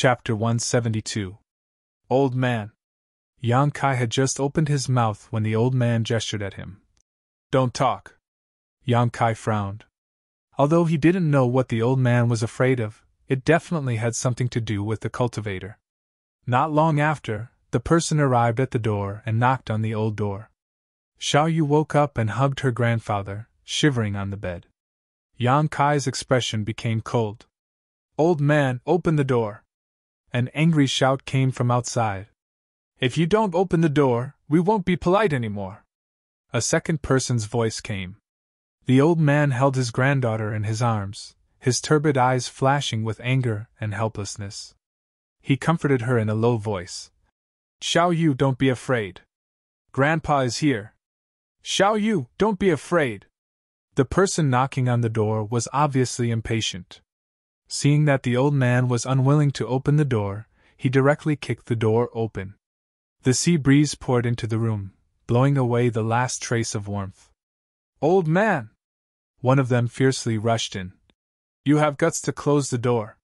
Chapter 172. Old Man. Yang Kai had just opened his mouth when the old man gestured at him. Don't talk. Yang Kai frowned. Although he didn't know what the old man was afraid of, it definitely had something to do with the cultivator. Not long after, the person arrived at the door and knocked on the old door. Xiao Yu woke up and hugged her grandfather, shivering on the bed. Yang Kai's expression became cold. Old man, open the door. An angry shout came from outside. If you don't open the door, we won't be polite anymore. A second person's voice came. The old man held his granddaughter in his arms, his turbid eyes flashing with anger and helplessness. He comforted her in a low voice. Xiao Yu, don't be afraid. Grandpa is here. Xiao Yu, don't be afraid. The person knocking on the door was obviously impatient. Seeing that the old man was unwilling to open the door, he directly kicked the door open. The sea breeze poured into the room, blowing away the last trace of warmth. Old man! One of them fiercely rushed in. You have guts to close the door.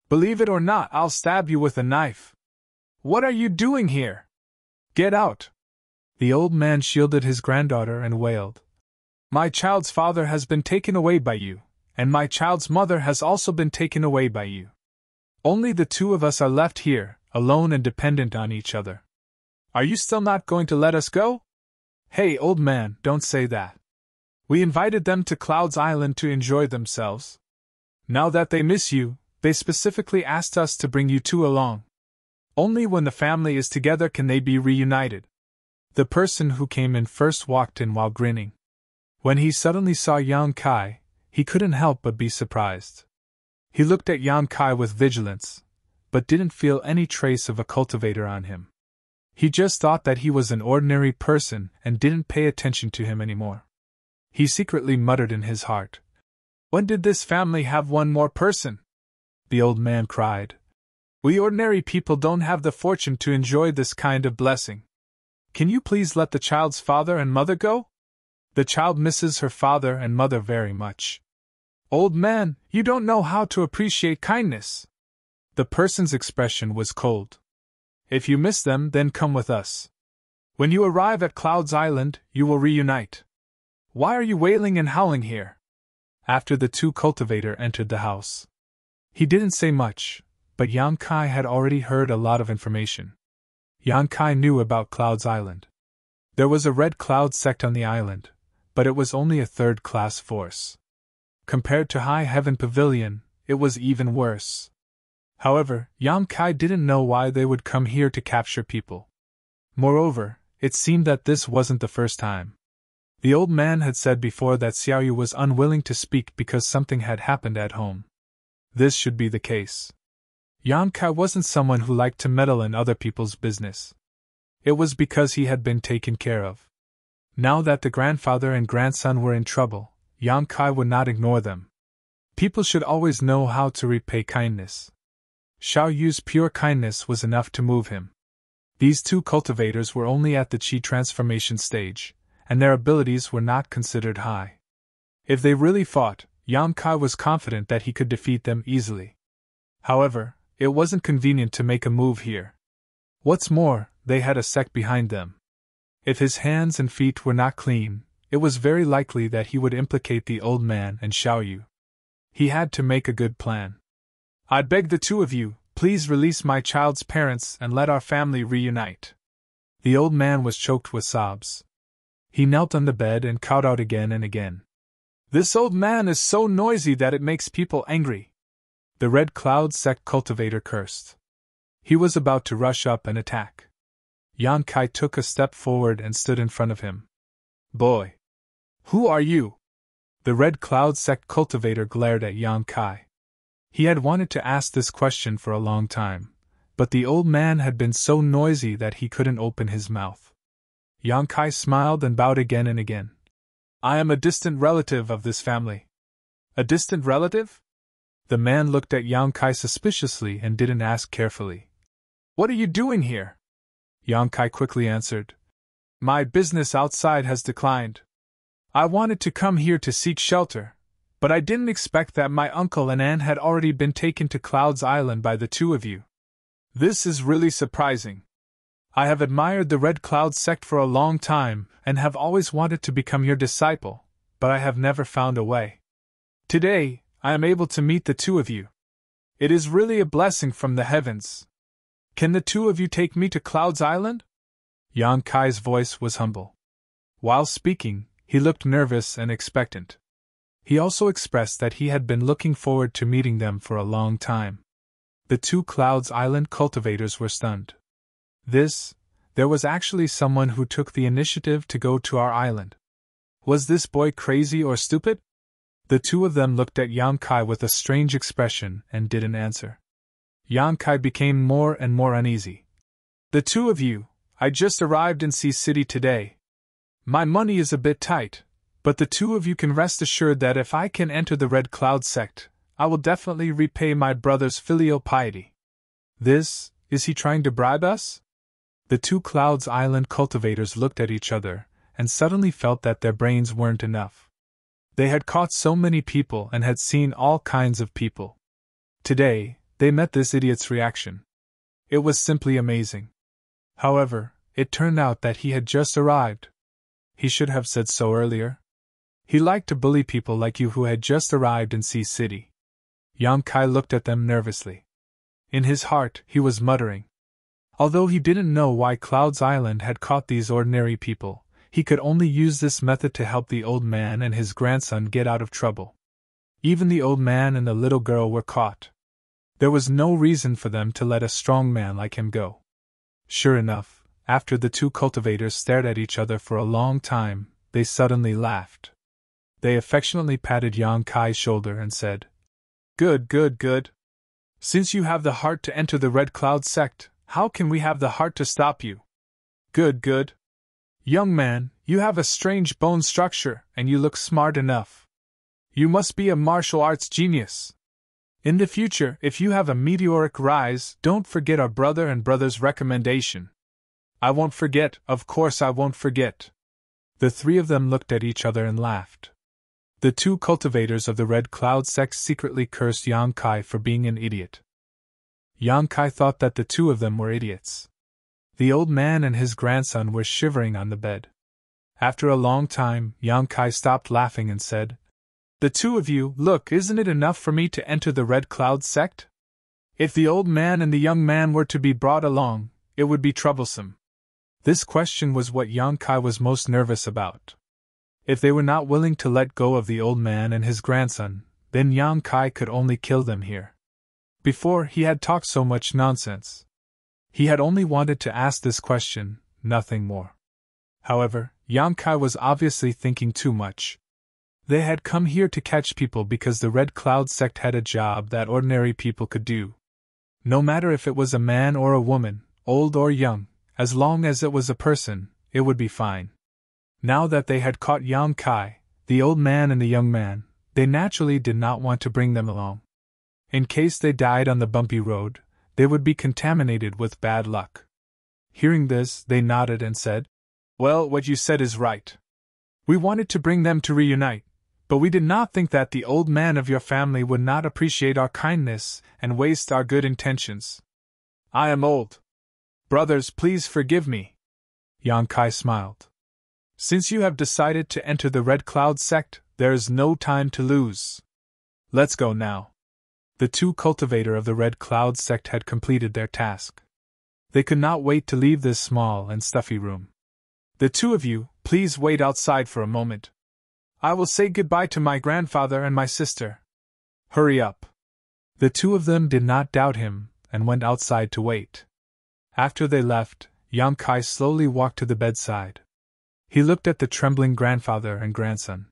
Believe it or not, I'll stab you with a knife. What are you doing here? Get out! The old man shielded his granddaughter and wailed. My child's father has been taken away by you, and my child's mother has also been taken away by you. Only the two of us are left here, alone and dependent on each other. Are you still not going to let us go? Hey, old man, don't say that. We invited them to Cloud's Island to enjoy themselves. Now that they miss you, they specifically asked us to bring you two along. Only when the family is together can they be reunited. The person who came in first walked in while grinning. When he suddenly saw Yang Kai, he couldn't help but be surprised. He looked at Yang Kai with vigilance, but didn't feel any trace of a cultivator on him. He just thought that he was an ordinary person and didn't pay attention to him anymore. He secretly muttered in his heart. When did this family have one more person? The old man cried. We ordinary people don't have the fortune to enjoy this kind of blessing. Can you please let the child's father and mother go? The child misses her father and mother very much. Old man, you don't know how to appreciate kindness. The person's expression was cold. If you miss them, then come with us. When you arrive at Cloud's Island, you will reunite. Why are you wailing and howling here? After the two cultivator entered the house. He didn't say much, but Yang Kai had already heard a lot of information. Yang Kai knew about Cloud's Island. There was a Red Cloud sect on the island, but it was only a third-class force. Compared to High Heaven Pavilion, it was even worse. However, Yang Kai didn't know why they would come here to capture people. Moreover, it seemed that this wasn't the first time. The old man had said before that Xiao Yu was unwilling to speak because something had happened at home. This should be the case. Yang Kai wasn't someone who liked to meddle in other people's business. It was because he had been taken care of. Now that the grandfather and grandson were in trouble, Yang Kai would not ignore them. People should always know how to repay kindness. Xiao Yu's pure kindness was enough to move him. These two cultivators were only at the Qi transformation stage, and their abilities were not considered high. If they really fought, Yang Kai was confident that he could defeat them easily. However, it wasn't convenient to make a move here. What's more, they had a sect behind them. If his hands and feet were not clean, it was very likely that he would implicate the old man and Xiao Yu. He had to make a good plan. I beg the two of you, please release my child's parents and let our family reunite. The old man was choked with sobs. He knelt on the bed and cowed out again and again. This old man is so noisy that it makes people angry. The Red Cloud sect cultivator cursed. He was about to rush up and attack. Yang Kai took a step forward and stood in front of him. Boy! Who are you? The Red Cloud sect cultivator glared at Yang Kai. He had wanted to ask this question for a long time, but the old man had been so noisy that he couldn't open his mouth. Yang Kai smiled and bowed again and again. I am a distant relative of this family. A distant relative? The man looked at Yang Kai suspiciously and didn't ask carefully. What are you doing here? Yang Kai quickly answered. My business outside has declined. I wanted to come here to seek shelter, but I didn't expect that my uncle and aunt had already been taken to Cloud's Island by the two of you. This is really surprising. I have admired the Red Cloud sect for a long time and have always wanted to become your disciple, but I have never found a way. Today, I am able to meet the two of you. It is really a blessing from the heavens. Can the two of you take me to Cloud's Island? Yang Kai's voice was humble. While speaking, he looked nervous and expectant. He also expressed that he had been looking forward to meeting them for a long time. The two Cloud's Island cultivators were stunned. There was actually someone who took the initiative to go to our island. Was this boy crazy or stupid? The two of them looked at Yang Kai with a strange expression and didn't answer. Yang Kai became more and more uneasy. The two of you, I just arrived in Sea City today. My money is a bit tight, but the two of you can rest assured that if I can enter the Red Cloud sect, I will definitely repay my brother's filial piety. Is he trying to bribe us? The two Clouds Island cultivators looked at each other, and suddenly felt that their brains weren't enough. They had caught so many people and had seen all kinds of people. Today, they met this idiot's reaction. It was simply amazing. However, it turned out that he had just arrived. He should have said so earlier. He liked to bully people like you who had just arrived in Sea City. Yang Kai looked at them nervously. In his heart, he was muttering. Although he didn't know why Cloud's Island had caught these ordinary people, he could only use this method to help the old man and his grandson get out of trouble. Even the old man and the little girl were caught. There was no reason for them to let a strong man like him go. Sure enough, after the two cultivators stared at each other for a long time, they suddenly laughed. They affectionately patted Yang Kai's shoulder and said, "Good, good, good. Since you have the heart to enter the Red Cloud sect, how can we have the heart to stop you? Good, good. Young man, you have a strange bone structure and you look smart enough. You must be a martial arts genius. In the future, if you have a meteoric rise, don't forget our brother and brother's recommendation." "I won't forget, of course I won't forget." The three of them looked at each other and laughed. The two cultivators of the Red Cloud sect secretly cursed Yang Kai for being an idiot. Yang Kai thought that the two of them were idiots. The old man and his grandson were shivering on the bed. After a long time, Yang Kai stopped laughing and said, "The two of you, look, isn't it enough for me to enter the Red Cloud sect? If the old man and the young man were to be brought along, it would be troublesome." This question was what Yang Kai was most nervous about. If they were not willing to let go of the old man and his grandson, then Yang Kai could only kill them here. Before, he had talked so much nonsense. He had only wanted to ask this question, nothing more. However, Yang Kai was obviously thinking too much. They had come here to catch people because the Red Cloud sect had a job that ordinary people could do. No matter if it was a man or a woman, old or young, as long as it was a person, it would be fine. Now that they had caught Yang Kai, the old man and the young man, they naturally did not want to bring them along. In case they died on the bumpy road, they would be contaminated with bad luck. Hearing this, they nodded and said, "Well, what you said is right. We wanted to bring them to reunite, but we did not think that the old man of your family would not appreciate our kindness and waste our good intentions. I am old. Brothers, please forgive me." Yang Kai smiled. "Since you have decided to enter the Red Cloud sect, there is no time to lose. Let's go now." The two cultivators of the Red Cloud sect had completed their task. They could not wait to leave this small and stuffy room. "The two of you, please wait outside for a moment. I will say goodbye to my grandfather and my sister. Hurry up." The two of them did not doubt him and went outside to wait. After they left, Yang Kai slowly walked to the bedside. He looked at the trembling grandfather and grandson.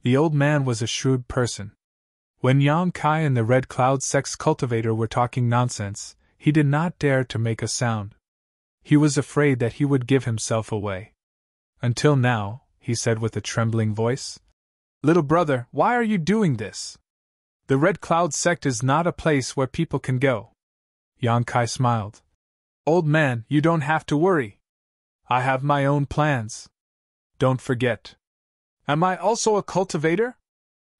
The old man was a shrewd person. When Yang Kai and the Red Cloud sect's cultivator were talking nonsense, he did not dare to make a sound. He was afraid that he would give himself away. "Until now," he said with a trembling voice. "Little brother, why are you doing this? The Red Cloud sect is not a place where people can go." Yang Kai smiled. "Old man, you don't have to worry. I have my own plans. Don't forget. Am I also a cultivator?"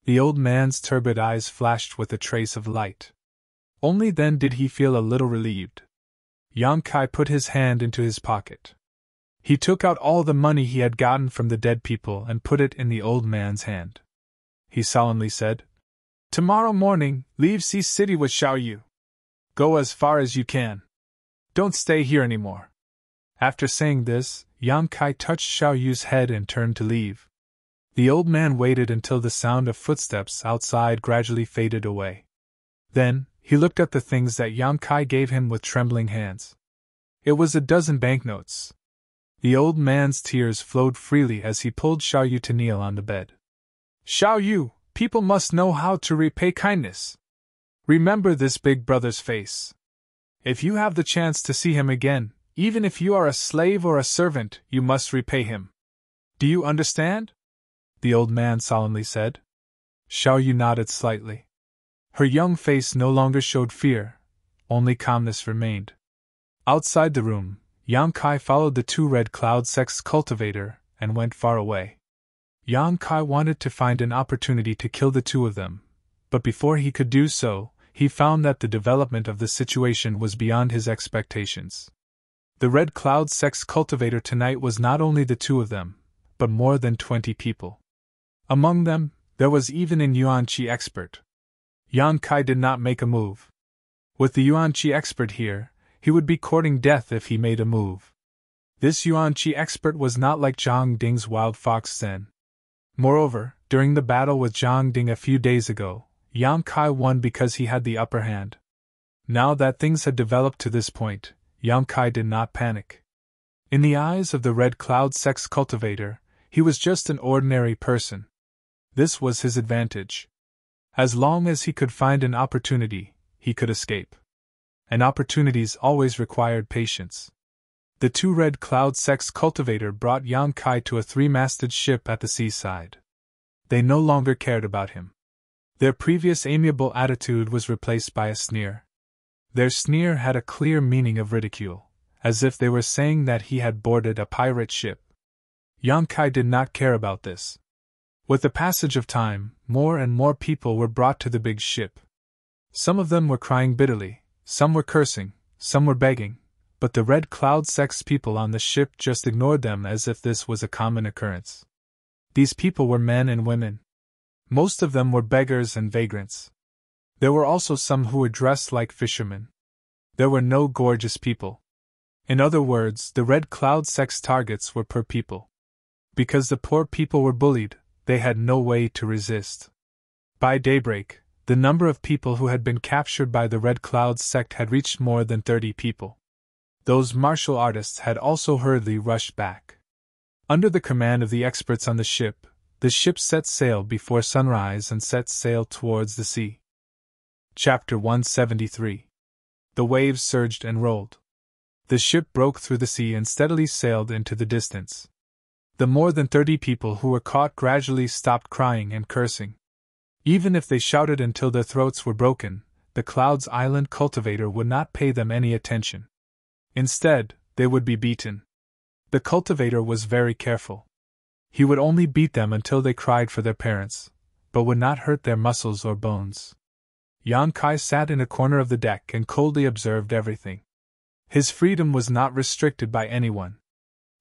The old man's turbid eyes flashed with a trace of light. Only then did he feel a little relieved. Yang Kai put his hand into his pocket. He took out all the money he had gotten from the dead people and put it in the old man's hand. He solemnly said, "Tomorrow morning, leave Sea City with Xiao Yu. Go as far as you can. Don't stay here anymore." After saying this, Yang Kai touched Xiao Yu's head and turned to leave. The old man waited until the sound of footsteps outside gradually faded away. Then, he looked at the things that Yang Kai gave him with trembling hands. It was a dozen banknotes. The old man's tears flowed freely as he pulled Xiao Yu to kneel on the bed. "Xiao Yu, people must know how to repay kindness. Remember this big brother's face. If you have the chance to see him again, even if you are a slave or a servant, you must repay him. Do you understand?" the old man solemnly said. Xiao Yu nodded slightly. Her young face no longer showed fear, only calmness remained. Outside the room, Yang Kai followed the two Red Cloud Sect's cultivator and went far away. Yang Kai wanted to find an opportunity to kill the two of them, but before he could do so, he found that the development of the situation was beyond his expectations. The Red Cloud Sect's cultivator tonight was not only the two of them, but more than 20 people. Among them, there was even an Yuan-Chi expert. Yang Kai did not make a move. With the Yuan-Chi expert here, he would be courting death if he made a move. This Yuan-Chi expert was not like Zhang Ding's wild fox Zen. Moreover, during the battle with Zhang Ding a few days ago, Yang Kai won because he had the upper hand. Now that things had developed to this point, Yang Kai did not panic. In the eyes of the Red Cloud Sect's cultivator, he was just an ordinary person. This was his advantage. As long as he could find an opportunity, he could escape. And opportunities always required patience. The two Red Cloud Sect's cultivator brought Yang Kai to a three-masted ship at the seaside. They no longer cared about him. Their previous amiable attitude was replaced by a sneer. Their sneer had a clear meaning of ridicule, as if they were saying that he had boarded a pirate ship. Yang Kai did not care about this. With the passage of time, more and more people were brought to the big ship. Some of them were crying bitterly, some were cursing, some were begging, but the Red Cloud Sect's people on the ship just ignored them as if this was a common occurrence. These people were men and women. Most of them were beggars and vagrants. There were also some who were dressed like fishermen. There were no gorgeous people. In other words, the Red Cloud Sect's targets were poor people. Because the poor people were bullied, they had no way to resist. By daybreak, the number of people who had been captured by the Red Cloud Sect had reached more than 30 people. Those martial artists had also hurriedly rushed back. Under the command of the experts on the ship set sail before sunrise and set sail towards the sea. Chapter 173. The waves surged and rolled. The ship broke through the sea and steadily sailed into the distance. The more than 30 people who were caught gradually stopped crying and cursing. Even if they shouted until their throats were broken, the Clouds Island cultivator would not pay them any attention. Instead, they would be beaten. The cultivator was very careful. He would only beat them until they cried for their parents, but would not hurt their muscles or bones. Yang Kai sat in a corner of the deck and coldly observed everything. His freedom was not restricted by anyone.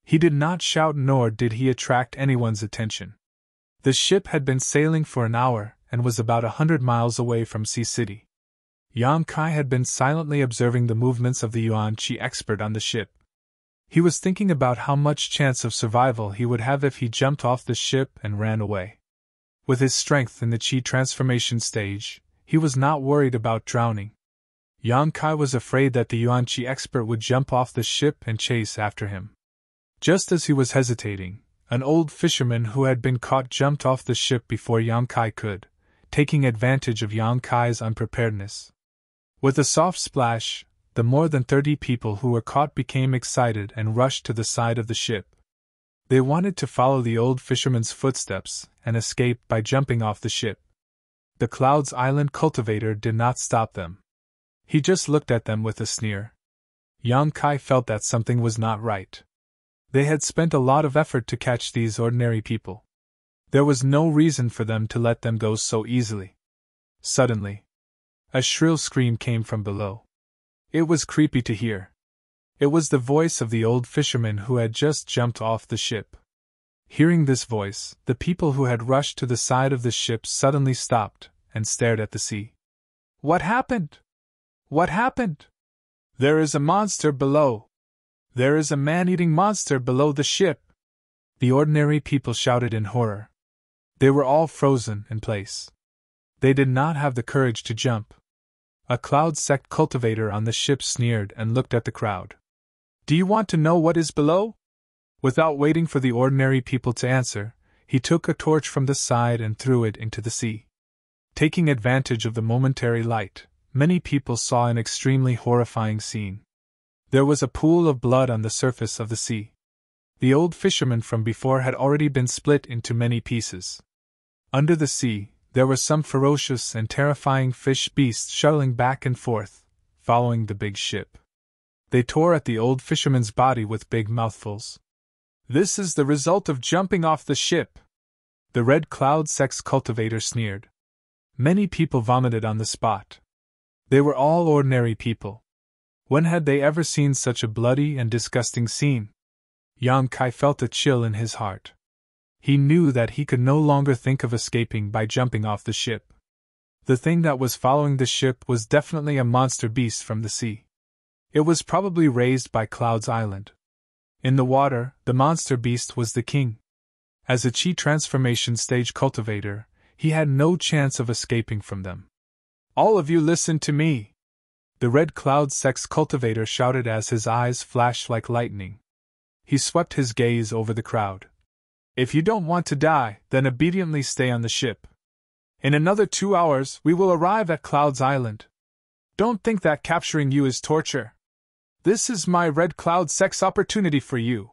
He did not shout nor did he attract anyone's attention. The ship had been sailing for an hour and was about 100 miles away from Sea City. Yang Kai had been silently observing the movements of the Yuan-Chi expert on the ship. He was thinking about how much chance of survival he would have if he jumped off the ship and ran away. With his strength in the Chi transformation stage, he was not worried about drowning. Yang Kai was afraid that the Yuan-Chi expert would jump off the ship and chase after him. Just as he was hesitating, an old fisherman who had been caught jumped off the ship before Yang Kai could, taking advantage of Yang Kai's unpreparedness. With a soft splash, the more than 30 people who were caught became excited and rushed to the side of the ship. They wanted to follow the old fisherman's footsteps and escape by jumping off the ship. The Clouds Island cultivator did not stop them. He just looked at them with a sneer. Yang Kai felt that something was not right. They had spent a lot of effort to catch these ordinary people. There was no reason for them to let them go so easily. Suddenly, a shrill scream came from below. It was creepy to hear. It was the voice of the old fisherman who had just jumped off the ship. Hearing this voice, the people who had rushed to the side of the ship suddenly stopped and stared at the sea. "What happened? What happened? There is a monster below! There is a man-eating monster below the ship!" The ordinary people shouted in horror. They were all frozen in place. They did not have the courage to jump. A cloud sect cultivator on the ship sneered and looked at the crowd. "Do you want to know what is below?" Without waiting for the ordinary people to answer, he took a torch from the side and threw it into the sea. Taking advantage of the momentary light, many people saw an extremely horrifying scene. There was a pool of blood on the surface of the sea. The old fisherman from before had already been split into many pieces. Under the sea, there were some ferocious and terrifying fish beasts shuttling back and forth, following the big ship. They tore at the old fisherman's body with big mouthfuls. "This is the result of jumping off the ship," the red cloud sex cultivator sneered. Many people vomited on the spot. They were all ordinary people. When had they ever seen such a bloody and disgusting scene? Yang Kai felt a chill in his heart. He knew that he could no longer think of escaping by jumping off the ship. The thing that was following the ship was definitely a monster beast from the sea. It was probably raised by Cloud's Island. In the water, the monster beast was the king. As a chi transformation stage cultivator, he had no chance of escaping from them. "All of you listen to me!" The red cloud sex cultivator shouted as his eyes flashed like lightning. He swept his gaze over the crowd. "If you don't want to die, then obediently stay on the ship. In another 2 hours, we will arrive at Cloud's Island. Don't think that capturing you is torture. This is my red cloud sex opportunity for you.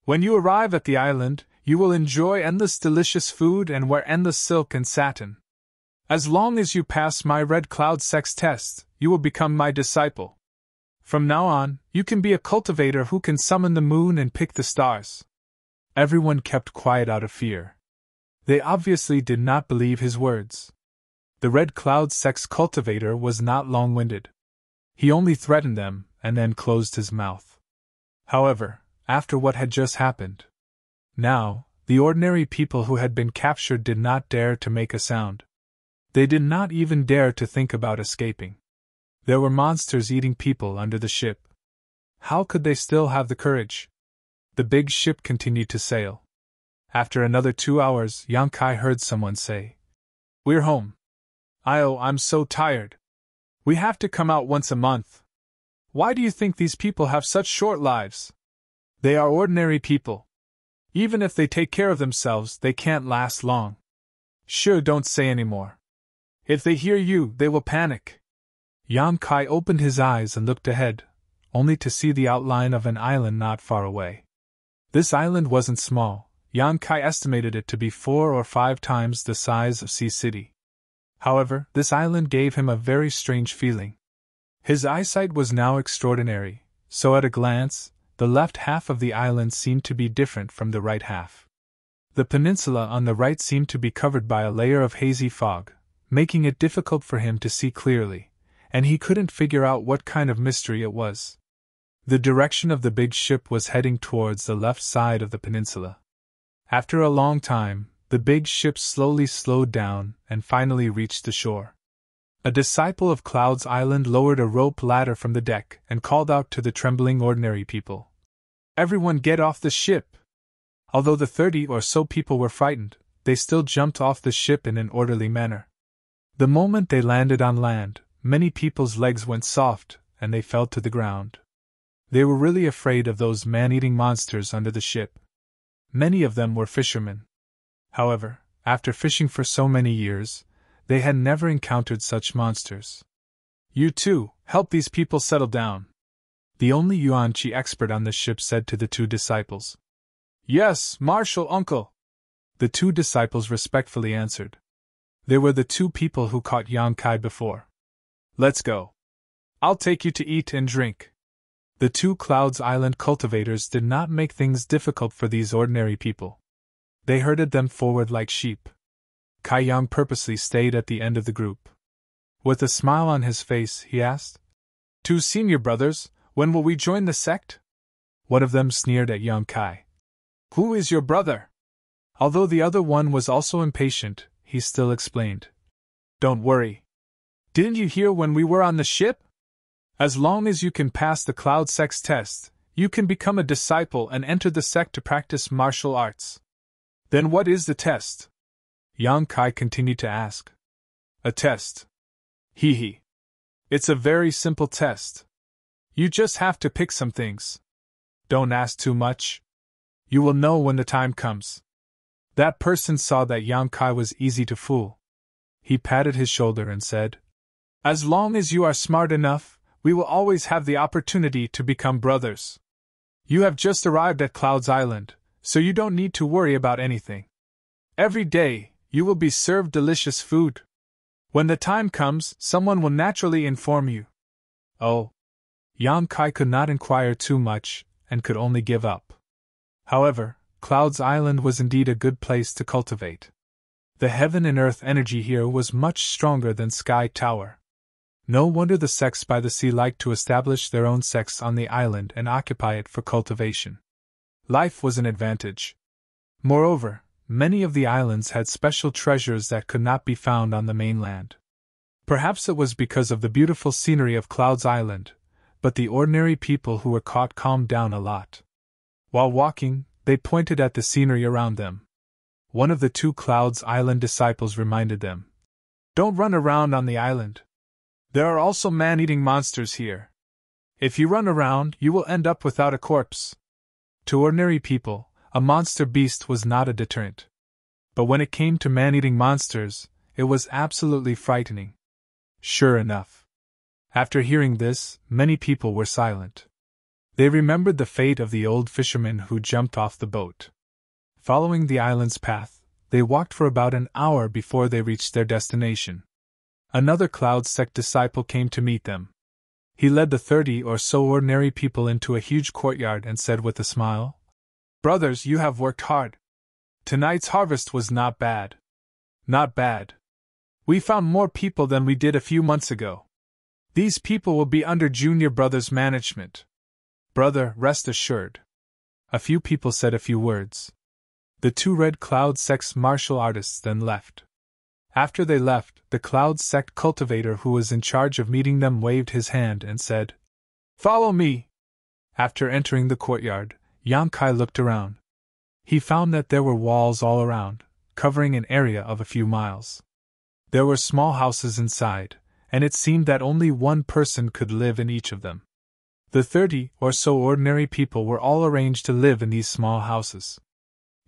When you arrive at the island, you will enjoy endless delicious food and wear endless silk and satin. As long as you pass my red cloud sex test, you will become my disciple. From now on, you can be a cultivator who can summon the moon and pick the stars." Everyone kept quiet out of fear. They obviously did not believe his words. The red cloud sex cultivator was not long-winded. He only threatened them and then closed his mouth. However, after what had just happened, now, the ordinary people who had been captured did not dare to make a sound. They did not even dare to think about escaping. There were monsters eating people under the ship. How could they still have the courage? The big ship continued to sail. After another 2 hours, Yang Kai heard someone say, "We're home. I'm so tired. We have to come out once a month. Why do you think these people have such short lives? They are ordinary people. Even if they take care of themselves, they can't last long. Sure, don't say any more. If they hear you, they will panic." Yang Kai opened his eyes and looked ahead, only to see the outline of an island not far away. This island wasn't small. Yang Kai estimated it to be 4 or 5 times the size of Sea City. However, this island gave him a very strange feeling. His eyesight was now extraordinary, so at a glance, the left half of the island seemed to be different from the right half. The peninsula on the right seemed to be covered by a layer of hazy fog, making it difficult for him to see clearly, and he couldn't figure out what kind of mystery it was. The direction of the big ship was heading towards the left side of the peninsula. After a long time, the big ship slowly slowed down and finally reached the shore. A disciple of Cloud's Island lowered a rope ladder from the deck and called out to the trembling ordinary people, "Everyone get off the ship!" Although the 30 or so people were frightened, they still jumped off the ship in an orderly manner. The moment they landed on land, many people's legs went soft and they fell to the ground. They were really afraid of those man-eating monsters under the ship. Many of them were fishermen. However, after fishing for so many years, they had never encountered such monsters. "You too, help these people settle down," the only Yuan Qi expert on the ship said to the 2 disciples. "Yes, Marshal Uncle," the 2 disciples respectfully answered. They were the 2 people who caught Yang Kai before. "Let's go. I'll take you to eat and drink." The 2 Clouds Island cultivators did not make things difficult for these ordinary people. They herded them forward like sheep. Kai Yang purposely stayed at the end of the group. With a smile on his face, he asked, 2 senior brothers, When will we join the sect? One of them sneered at young Kai. Who is your brother? Although the other one was also impatient, he still explained. Don't worry. Didn't you hear when we were on the ship? As long as you can pass the Cloud Sect's test, you can become a disciple and enter the sect to practice martial arts. Then what is the test? Yang Kai continued to ask. A test. Hee. It's a very simple test. You just have to pick some things. Don't ask too much. You will know when the time comes. That person saw that Yang Kai was easy to fool. He patted his shoulder and said, As long as you are smart enough, we will always have the opportunity to become brothers. You have just arrived at Cloud's Island, so you don't need to worry about anything. Every day, you will be served delicious food. When the time comes, someone will naturally inform you. Oh. Yang Kai could not inquire too much, and could only give up. However, Cloud's Island was indeed a good place to cultivate. The heaven and earth energy here was much stronger than Sky Tower. No wonder the sects by the sea liked to establish their own sects on the island and occupy it for cultivation. Life was an advantage. Moreover, many of the islands had special treasures that could not be found on the mainland. Perhaps it was because of the beautiful scenery of Cloud's Island, but the ordinary people who were caught calmed down a lot. While walking, they pointed at the scenery around them. One of the two Cloud's Island disciples reminded them, Don't run around on the island. There are also man-eating monsters here. If you run around, you will end up without a corpse. To ordinary people, a monster beast was not a deterrent. But when it came to man-eating monsters, it was absolutely frightening. Sure enough. After hearing this, many people were silent. They remembered the fate of the old fisherman who jumped off the boat. Following the island's path, they walked for about an hour before they reached their destination. Another Cloud Sect disciple came to meet them. He led the 30 or so ordinary people into a huge courtyard and said with a smile, Brothers, you have worked hard. Tonight's harvest was not bad. Not bad. We found more people than we did a few months ago. These people will be under Junior Brother's management. Brother, rest assured. A few people said a few words. The two Red Cloud Sect's martial artists then left. After they left, the Cloud Sect cultivator who was in charge of meeting them waved his hand and said, Follow me! After entering the courtyard, Yang Kai looked around. He found that there were walls all around, covering an area of a few miles. There were small houses inside, and it seemed that only one person could live in each of them. The 30 or so ordinary people were all arranged to live in these small houses.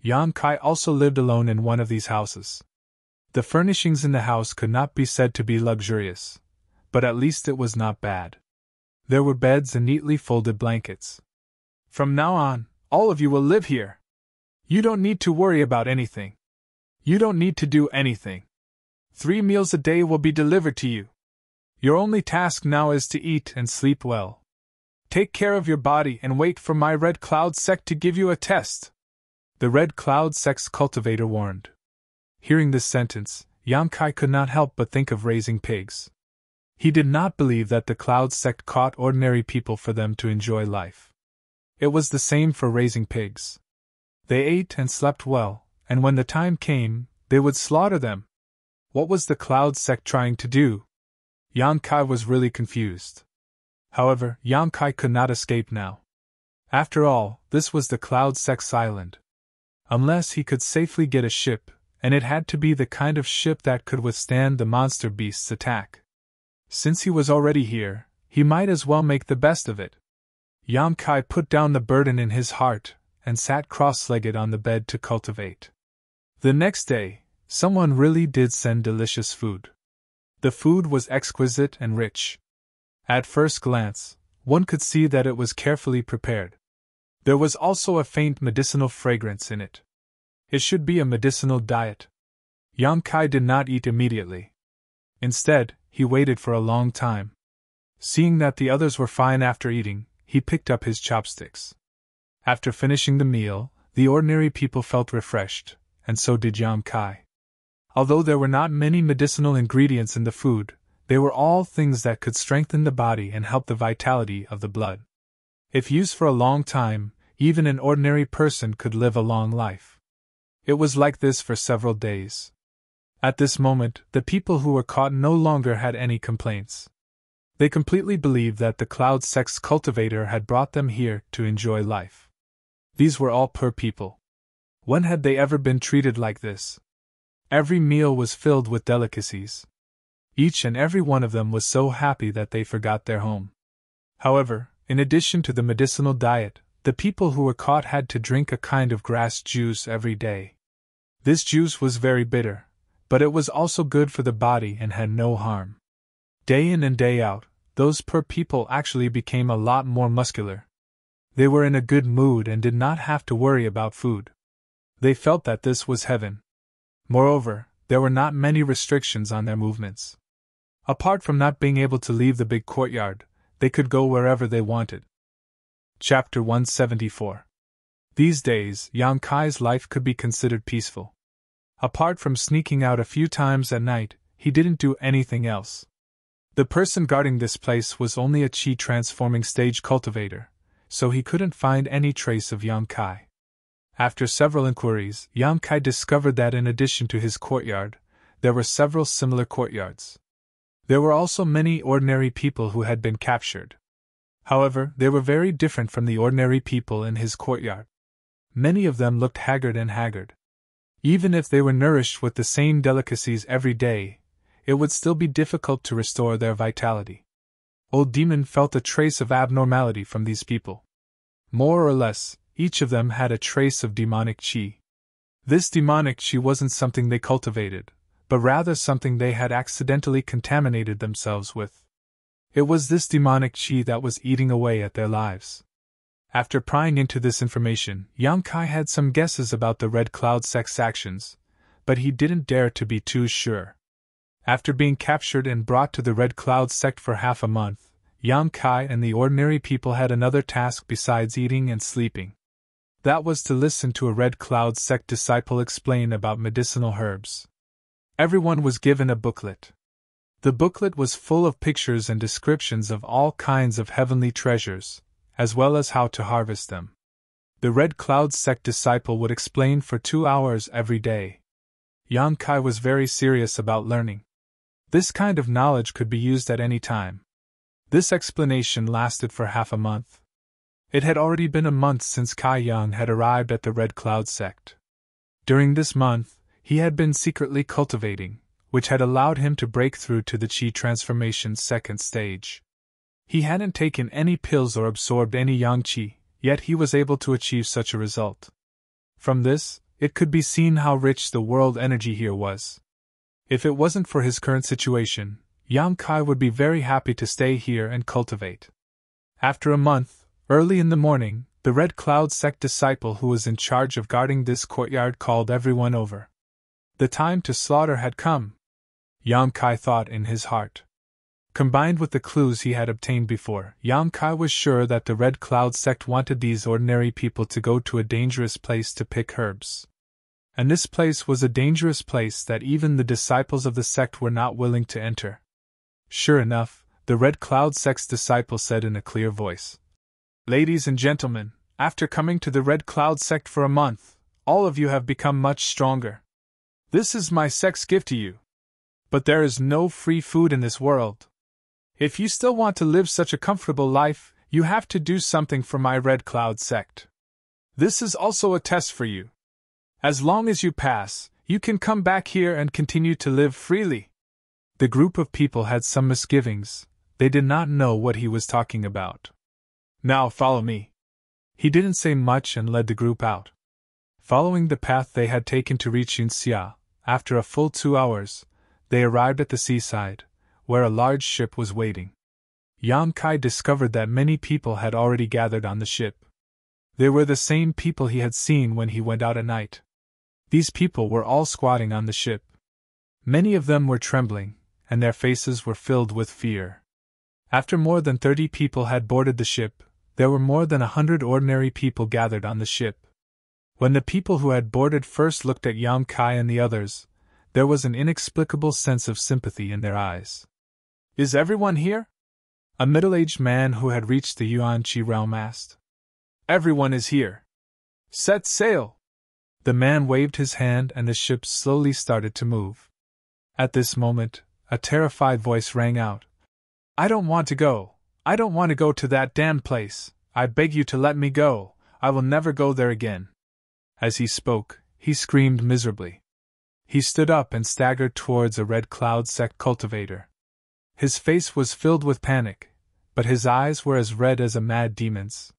Yang Kai also lived alone in one of these houses. The furnishings in the house could not be said to be luxurious, but at least it was not bad. There were beds and neatly folded blankets. From now on, all of you will live here. You don't need to worry about anything. You don't need to do anything. 3 meals a day will be delivered to you. Your only task now is to eat and sleep well. Take care of your body and wait for my Red Cloud Sect to give you a test. The Red Cloud Sect's cultivator warned. Hearing this sentence, Yang Kai could not help but think of raising pigs. He did not believe that the Cloud Sect caught ordinary people for them to enjoy life. It was the same for raising pigs. They ate and slept well, and when the time came, they would slaughter them. What was the Cloud Sect trying to do? Yang Kai was really confused. However, Yang Kai could not escape now. After all, this was the Cloud Sect's island. Unless he could safely get a ship, and it had to be the kind of ship that could withstand the monster beast's attack. Since he was already here, he might as well make the best of it. Yang Kai put down the burden in his heart, and sat cross-legged on the bed to cultivate. The next day, someone really did send delicious food. The food was exquisite and rich. At first glance, one could see that it was carefully prepared. There was also a faint medicinal fragrance in it. It should be a medicinal diet. Yang Kai did not eat immediately. Instead, he waited for a long time. Seeing that the others were fine after eating, he picked up his chopsticks. After finishing the meal, the ordinary people felt refreshed, and so did Yang Kai. Although there were not many medicinal ingredients in the food, they were all things that could strengthen the body and help the vitality of the blood. If used for a long time, even an ordinary person could live a long life. It was like this for several days. At this moment, the people who were caught no longer had any complaints. They completely believed that the cloud sex cultivator had brought them here to enjoy life. These were all poor people. When had they ever been treated like this? Every meal was filled with delicacies. Each and every one of them was so happy that they forgot their home. However, in addition to the medicinal diet, the people who were caught had to drink a kind of grass juice every day. This juice was very bitter, but it was also good for the body and had no harm. Day in and day out, those poor people actually became a lot more muscular. They were in a good mood and did not have to worry about food. They felt that this was heaven. Moreover, there were not many restrictions on their movements. Apart from not being able to leave the big courtyard, they could go wherever they wanted. Chapter 174. These days, Yang Kai's life could be considered peaceful. Apart from sneaking out a few times at night, he didn't do anything else. The person guarding this place was only a chi transforming stage cultivator, so he couldn't find any trace of Yang Kai. After several inquiries, Yang Kai discovered that in addition to his courtyard, there were several similar courtyards. There were also many ordinary people who had been captured. However, they were very different from the ordinary people in his courtyard. Many of them looked haggard. Even if they were nourished with the same delicacies every day, it would still be difficult to restore their vitality. Old Demon felt a trace of abnormality from these people. More or less, each of them had a trace of demonic chi. This demonic chi wasn't something they cultivated, but rather something they had accidentally contaminated themselves with. It was this demonic chi that was eating away at their lives. After prying into this information, Yang Kai had some guesses about the Red Cloud sect's actions, but he didn't dare to be too sure. After being captured and brought to the Red Cloud sect for half a month, Yang Kai and the ordinary people had another task besides eating and sleeping. That was to listen to a Red Cloud sect disciple explain about medicinal herbs. Everyone was given a booklet. The booklet was full of pictures and descriptions of all kinds of heavenly treasures, as well as how to harvest them. The Red Cloud sect disciple would explain for 2 hours every day. Yang Kai was very serious about learning. This kind of knowledge could be used at any time. This explanation lasted for half a month. It had already been a month since Kai Yang had arrived at the Red Cloud sect. During this month, he had been secretly cultivating, which had allowed him to break through to the Qi transformation's second stage. He hadn't taken any pills or absorbed any Yang Qi, yet he was able to achieve such a result. From this, it could be seen how rich the world energy here was. If it wasn't for his current situation, Yang Kai would be very happy to stay here and cultivate. After a month, early in the morning, the Red Cloud sect disciple who was in charge of guarding this courtyard called everyone over. The time to slaughter had come, Yang Kai thought in his heart. Combined with the clues he had obtained before, Yang Kai was sure that the Red Cloud sect wanted these ordinary people to go to a dangerous place to pick herbs. And this place was a dangerous place that even the disciples of the sect were not willing to enter. Sure enough, the Red Cloud sect's disciple said in a clear voice, "Ladies and gentlemen, after coming to the Red Cloud sect for a month, all of you have become much stronger. This is my sect's gift to you. But there is no free food in this world. If you still want to live such a comfortable life, you have to do something for my Red Cloud sect. This is also a test for you. As long as you pass, you can come back here and continue to live freely." The group of people had some misgivings. They did not know what he was talking about. "Now follow me." He didn't say much and led the group out. Following the path they had taken to reach Yunxia, after a full 2 hours, they arrived at the seaside, where a large ship was waiting. Yang Kai discovered that many people had already gathered on the ship. They were the same people he had seen when he went out at night. These people were all squatting on the ship. Many of them were trembling, and their faces were filled with fear. After more than 30 people had boarded the ship, there were more than 100 ordinary people gathered on the ship. When the people who had boarded first looked at Yang Kai and the others, there was an inexplicable sense of sympathy in their eyes. "Is everyone here?" A middle-aged man who had reached the Yuan-Chi realm asked. Everyone is here. Set sail! The man waved his hand and the ship slowly started to move. At this moment, a terrified voice rang out. I don't want to go. I don't want to go to that damned place. I beg you to let me go. I will never go there again. As he spoke, he screamed miserably. He stood up and staggered towards a red cloud sect cultivator. His face was filled with panic, but his eyes were as red as a mad demon's.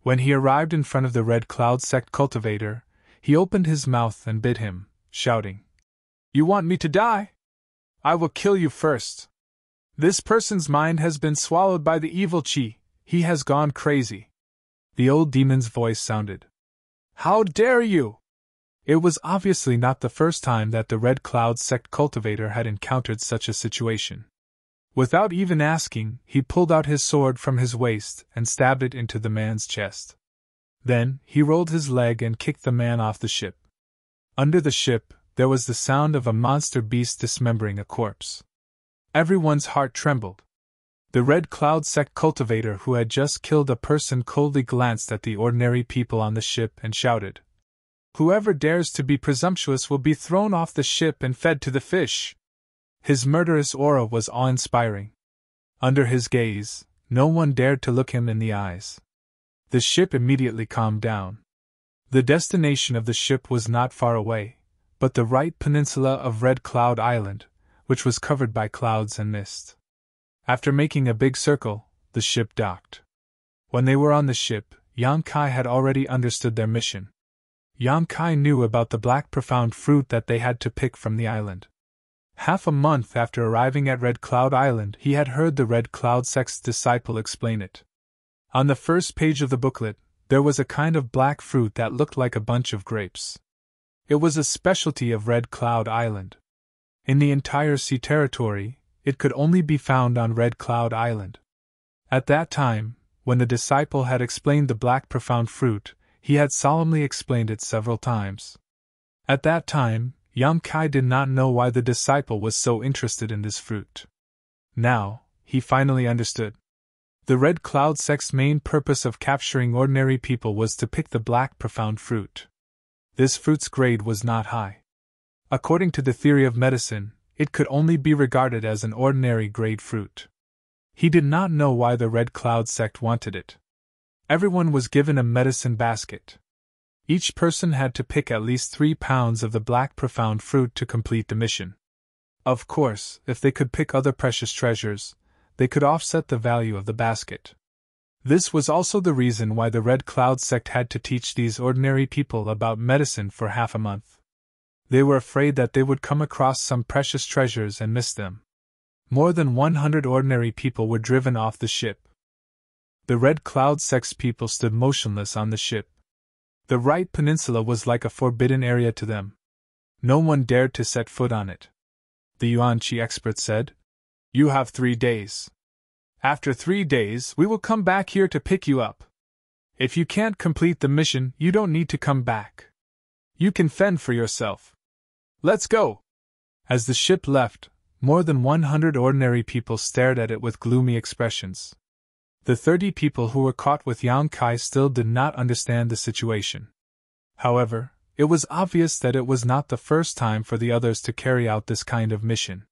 When he arrived in front of the red cloud sect cultivator, he opened his mouth and bit him, shouting, You want me to die? I will kill you first. This person's mind has been swallowed by the evil chi. He has gone crazy. The old demon's voice sounded. How dare you! It was obviously not the first time that the Red Cloud sect cultivator had encountered such a situation. Without even asking, he pulled out his sword from his waist and stabbed it into the man's chest. Then, he rolled his leg and kicked the man off the ship. Under the ship, there was the sound of a monster beast dismembering a corpse. Everyone's heart trembled. The Red Cloud sect cultivator who had just killed a person coldly glanced at the ordinary people on the ship and shouted, Whoever dares to be presumptuous will be thrown off the ship and fed to the fish. His murderous aura was awe-inspiring. Under his gaze, no one dared to look him in the eyes. The ship immediately calmed down. The destination of the ship was not far away, but the right peninsula of Red Cloud Island, which was covered by clouds and mist. After making a big circle, the ship docked. When they were on the ship, Yang Kai had already understood their mission. Yang Kai knew about the black profound fruit that they had to pick from the island. Half a month after arriving at Red Cloud Island, he had heard the Red Cloud sect's disciple explain it. On the first page of the booklet, there was a kind of black fruit that looked like a bunch of grapes. It was a specialty of Red Cloud Island. In the entire sea territory, it could only be found on Red Cloud Island. At that time, when the disciple had explained the black profound fruit, he had solemnly explained it several times. At that time, Yang Kai did not know why the disciple was so interested in this fruit. Now, he finally understood. The Red Cloud sect's main purpose of capturing ordinary people was to pick the black profound fruit. This fruit's grade was not high. According to the theory of medicine, it could only be regarded as an ordinary grade fruit. He did not know why the Red Cloud sect wanted it. Everyone was given a medicine basket. Each person had to pick at least 3 pounds of the black profound fruit to complete the mission. Of course, if they could pick other precious treasures, they could offset the value of the basket. This was also the reason why the Red Cloud sect had to teach these ordinary people about medicine for half a month. They were afraid that they would come across some precious treasures and miss them. More than 100 ordinary people were driven off the ship. The Red Cloud sect's people stood motionless on the ship. The right peninsula was like a forbidden area to them. No one dared to set foot on it. The Yuan-Chi expert said, You have 3 days. After 3 days, we will come back here to pick you up. If you can't complete the mission, you don't need to come back. You can fend for yourself. Let's go! As the ship left, more than 100 ordinary people stared at it with gloomy expressions. The 30 people who were caught with Yang Kai still did not understand the situation. However, it was obvious that it was not the first time for the others to carry out this kind of mission.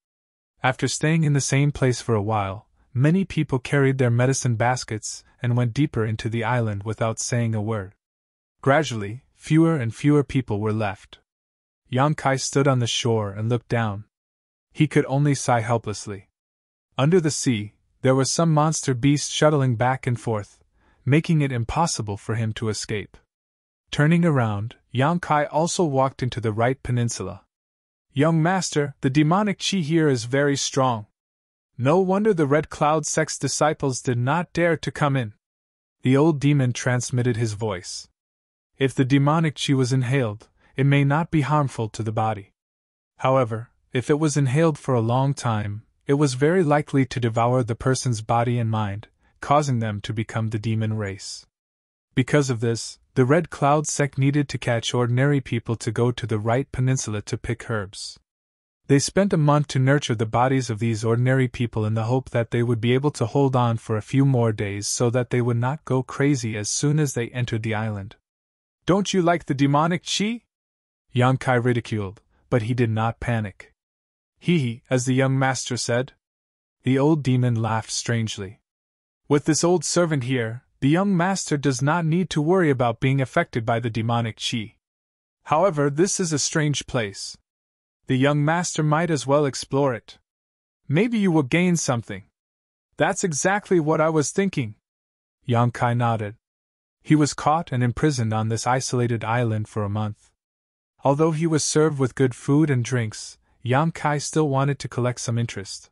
After staying in the same place for a while, many people carried their medicine baskets and went deeper into the island without saying a word. Gradually, fewer and fewer people were left. Yang Kai stood on the shore and looked down. He could only sigh helplessly. Under the sea, there was some monster beast shuttling back and forth, making it impossible for him to escape. Turning around, Yang Kai also walked into the right peninsula. Young master, the demonic chi here is very strong. No wonder the Red Cloud sect's disciples did not dare to come in. The old demon transmitted his voice. If the demonic chi was inhaled, it may not be harmful to the body. However, if it was inhaled for a long time, it was very likely to devour the person's body and mind, causing them to become the demon race. Because of this, the Red Cloud sect needed to catch ordinary people to go to the right peninsula to pick herbs. They spent a month to nurture the bodies of these ordinary people in the hope that they would be able to hold on for a few more days so that they would not go crazy as soon as they entered the island. "Don't you like the demonic chi?" Yang Kai ridiculed, but he did not panic. "Hee," as the young master said. The old demon laughed strangely. "With this old servant here, the young master does not need to worry about being affected by the demonic chi. However, this is a strange place. The young master might as well explore it. Maybe you will gain something." "That's exactly what I was thinking." Yang Kai nodded. He was caught and imprisoned on this isolated island for a month. Although he was served with good food and drinks, Yang Kai still wanted to collect some interest.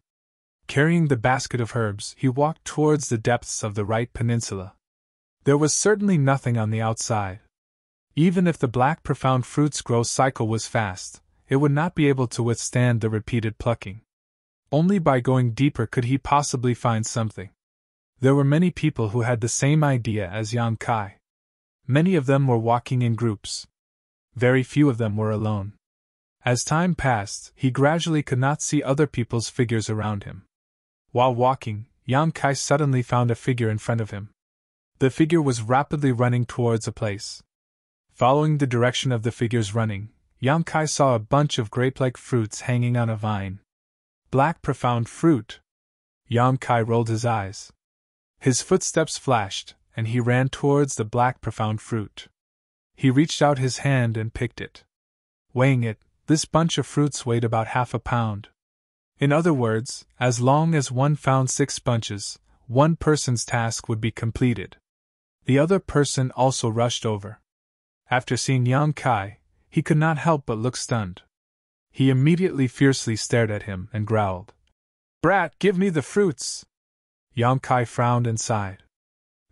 Carrying the basket of herbs, he walked towards the depths of the right peninsula. There was certainly nothing on the outside. Even if the black profound fruit's growth cycle was fast, it would not be able to withstand the repeated plucking. Only by going deeper could he possibly find something. There were many people who had the same idea as Yang Kai. Many of them were walking in groups. Very few of them were alone. As time passed, he gradually could not see other people's figures around him. While walking, Yang Kai suddenly found a figure in front of him. The figure was rapidly running towards a place. Following the direction of the figure's running, Yang Kai saw a bunch of grape-like fruits hanging on a vine. Black profound fruit! Yang Kai rolled his eyes. His footsteps flashed, and he ran towards the black profound fruit. He reached out his hand and picked it. Weighing it, this bunch of fruits weighed about half a pound. In other words, as long as one found 6 bunches, one person's task would be completed. The other person also rushed over. After seeing Yang Kai, he could not help but look stunned. He immediately fiercely stared at him and growled, "Brat, give me the fruits!" Yang Kai frowned and sighed.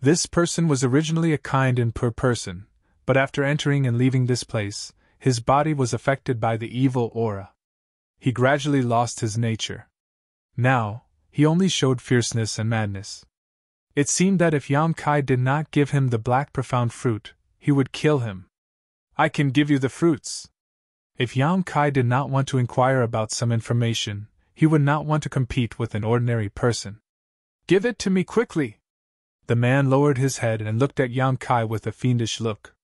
This person was originally a kind and pure person, but after entering and leaving this place, his body was affected by the evil aura. He gradually lost his nature. Now, he only showed fierceness and madness. It seemed that if Yang Kai did not give him the black profound fruit, he would kill him. "I can give you the fruits." If Yang Kai did not want to inquire about some information, he would not want to compete with an ordinary person. "Give it to me quickly!" The man lowered his head and looked at Yang Kai with a fiendish look.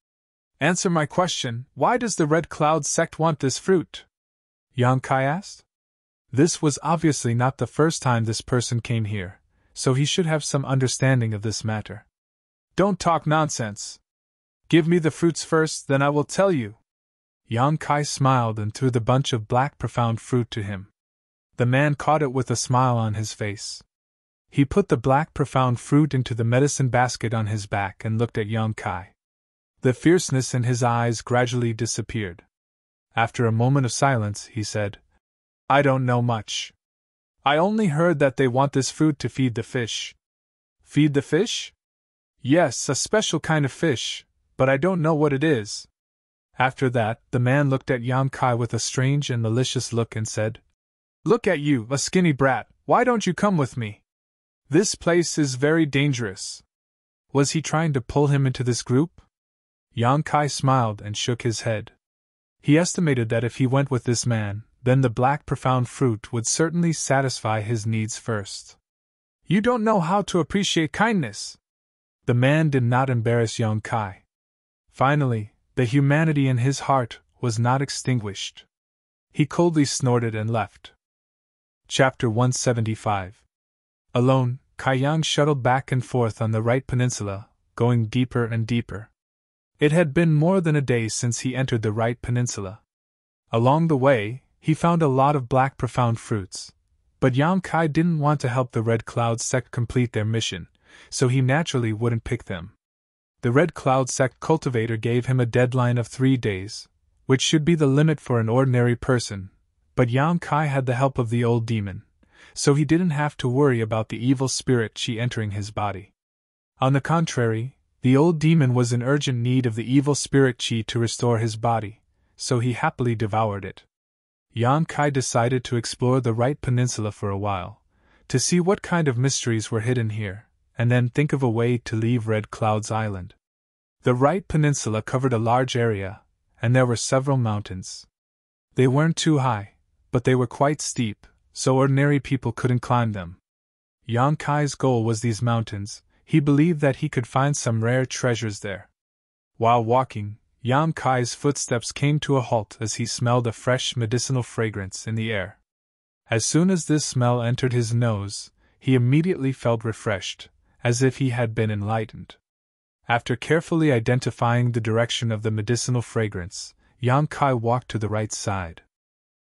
"Answer my question, why does the Red Cloud sect want this fruit?" Yang Kai asked. This was obviously not the first time this person came here, so he should have some understanding of this matter. "Don't talk nonsense. Give me the fruits first, then I will tell you." Yang Kai smiled and threw the bunch of black profound fruit to him. The man caught it with a smile on his face. He put the black profound fruit into the medicine basket on his back and looked at Yang Kai. The fierceness in his eyes gradually disappeared. After a moment of silence, he said, "I don't know much. I only heard that they want this fruit to feed the fish." "Feed the fish?" "Yes, a special kind of fish, but I don't know what it is." After that, the man looked at Yang Kai with a strange and malicious look and said, "Look at you, a skinny brat, why don't you come with me? This place is very dangerous." Was he trying to pull him into this group? Yang Kai smiled and shook his head. He estimated that if he went with this man, then the black profound fruit would certainly satisfy his needs first. "You don't know how to appreciate kindness." The man did not embarrass Yang Kai. Finally, the humanity in his heart was not extinguished. He coldly snorted and left. Chapter 175. Alone, Kai Yang shuttled back and forth on the right peninsula, going deeper and deeper. It had been more than a day since he entered the right peninsula. Along the way, he found a lot of black profound fruits, but Yang Kai didn't want to help the Red Cloud sect complete their mission, so he naturally wouldn't pick them. The Red Cloud sect cultivator gave him a deadline of 3 days, which should be the limit for an ordinary person, but Yang Kai had the help of the old demon, so he didn't have to worry about the evil spirit chi entering his body. On the contrary, the old demon was in urgent need of the evil spirit chi to restore his body, so he happily devoured it. Yang Kai decided to explore the right peninsula for a while, to see what kind of mysteries were hidden here, and then think of a way to leave Red Cloud's island. The right peninsula covered a large area, and there were several mountains. They weren't too high, but they were quite steep, so ordinary people couldn't climb them. Yang Kai's goal was these mountains. He believed that he could find some rare treasures there. While walking, Yang Kai's footsteps came to a halt as he smelled a fresh medicinal fragrance in the air. As soon as this smell entered his nose, he immediately felt refreshed, as if he had been enlightened. After carefully identifying the direction of the medicinal fragrance, Yang Kai walked to the right side.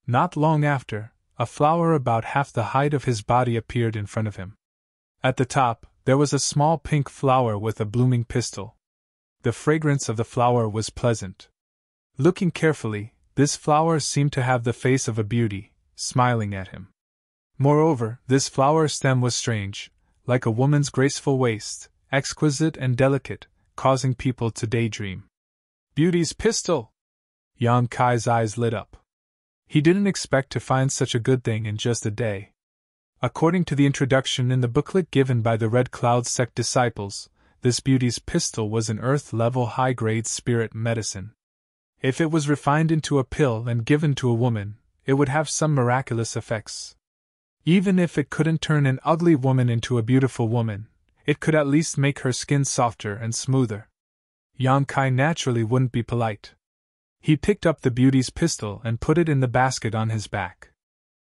Not long after, a flower about half the height of his body appeared in front of him. At the top, there was a small pink flower with a blooming pistil. The fragrance of the flower was pleasant. Looking carefully, this flower seemed to have the face of a beauty, smiling at him. Moreover, this flower stem was strange, like a woman's graceful waist, exquisite and delicate, causing people to daydream. Beauty's pistil! Yang Kai's eyes lit up. He didn't expect to find such a good thing in just a day. According to the introduction in the booklet given by the Red Cloud sect disciples, this beauty's pistil was an earth-level high-grade spirit medicine. If it was refined into a pill and given to a woman, it would have some miraculous effects. Even if it couldn't turn an ugly woman into a beautiful woman, it could at least make her skin softer and smoother. Yang Kai naturally wouldn't be polite. He picked up the beauty's pistil and put it in the basket on his back.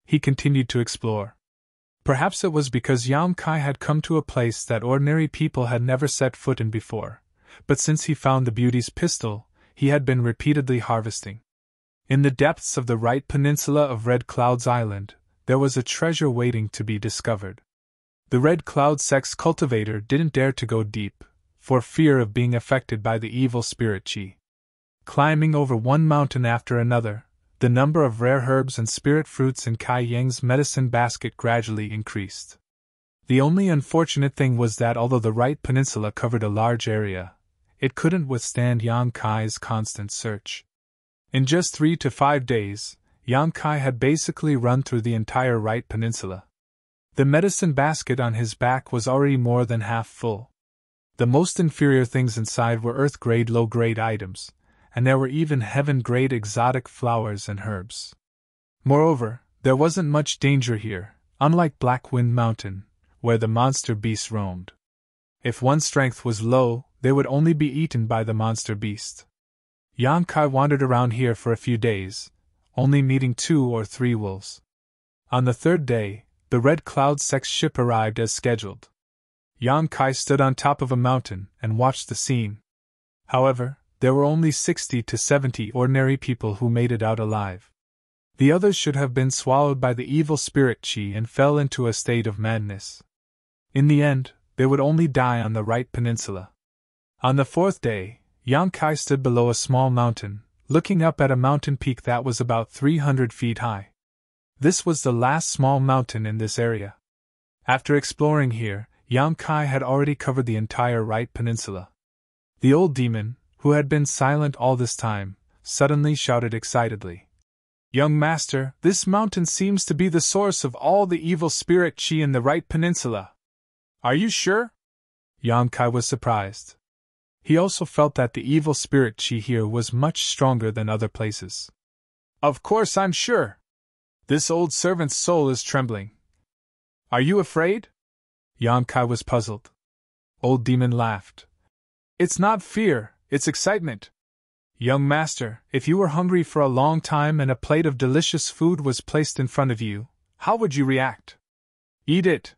He continued to explore. Perhaps it was because Yang Kai had come to a place that ordinary people had never set foot in before, but since he found the beauty's pistil, he had been repeatedly harvesting. In the depths of the right peninsula of Red Cloud's island, there was a treasure waiting to be discovered. The Red Cloud sect's cultivator didn't dare to go deep, for fear of being affected by the evil spirit chi. Climbing over one mountain after another, the number of rare herbs and spirit fruits in Kai Yang's medicine basket gradually increased. The only unfortunate thing was that although the right peninsula covered a large area, it couldn't withstand Yang Kai's constant search. In just 3 to 5 days, Yang Kai had basically run through the entire right peninsula. The medicine basket on his back was already more than half full. The most inferior things inside were earth-grade low-grade items, and there were even heaven-grade exotic flowers and herbs. Moreover, there wasn't much danger here, unlike Black Wind Mountain, where the monster beasts roamed. If one's strength was low, they would only be eaten by the monster beast. Yang Kai wandered around here for a few days, only meeting 2 or 3 wolves. On the 3rd day, the Red Cloud sect's ship arrived as scheduled. Yang Kai stood on top of a mountain and watched the scene. However, there were only 60 to 70 ordinary people who made it out alive. The others should have been swallowed by the evil spirit chi and fell into a state of madness. In the end, they would only die on the right peninsula. On the 4th day, Yang Kai stood below a small mountain, looking up at a mountain peak that was about 300 feet high. This was the last small mountain in this area. After exploring here, Yang Kai had already covered the entire right peninsula. The old demon, who had been silent all this time, suddenly shouted excitedly, "Young master, this mountain seems to be the source of all the evil spirit chi in the right peninsula. Are you sure?" Yang Kai was surprised. He also felt that the evil spirit chi here was much stronger than other places. "Of course I'm sure. This old servant's soul is trembling. Are you afraid?" Yang Kai was puzzled. Old Demon laughed. "It's not fear, it's excitement. Young master, if you were hungry for a long time and a plate of delicious food was placed in front of you, how would you react? Eat it.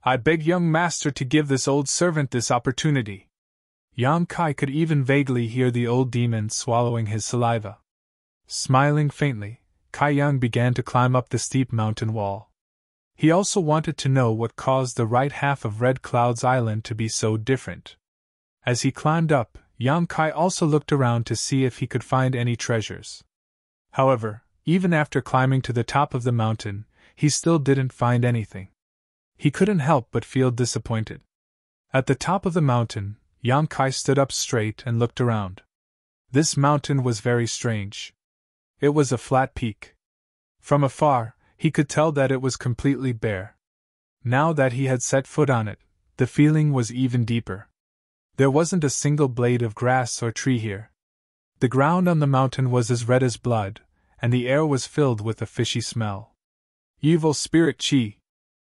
I beg young master to give this old servant this opportunity." Yang Kai could even vaguely hear the old demon swallowing his saliva. Smiling faintly, Kai Yang began to climb up the steep mountain wall. He also wanted to know what caused the right half of Red Cloud's island to be so different. As he climbed up, Yang Kai also looked around to see if he could find any treasures. However, even after climbing to the top of the mountain, he still didn't find anything. He couldn't help but feel disappointed. At the top of the mountain, Yang Kai stood up straight and looked around. This mountain was very strange. It was a flat peak. From afar, he could tell that it was completely bare. Now that he had set foot on it, the feeling was even deeper. There wasn't a single blade of grass or tree here. The ground on the mountain was as red as blood, and the air was filled with a fishy smell. Evil spirit Qi.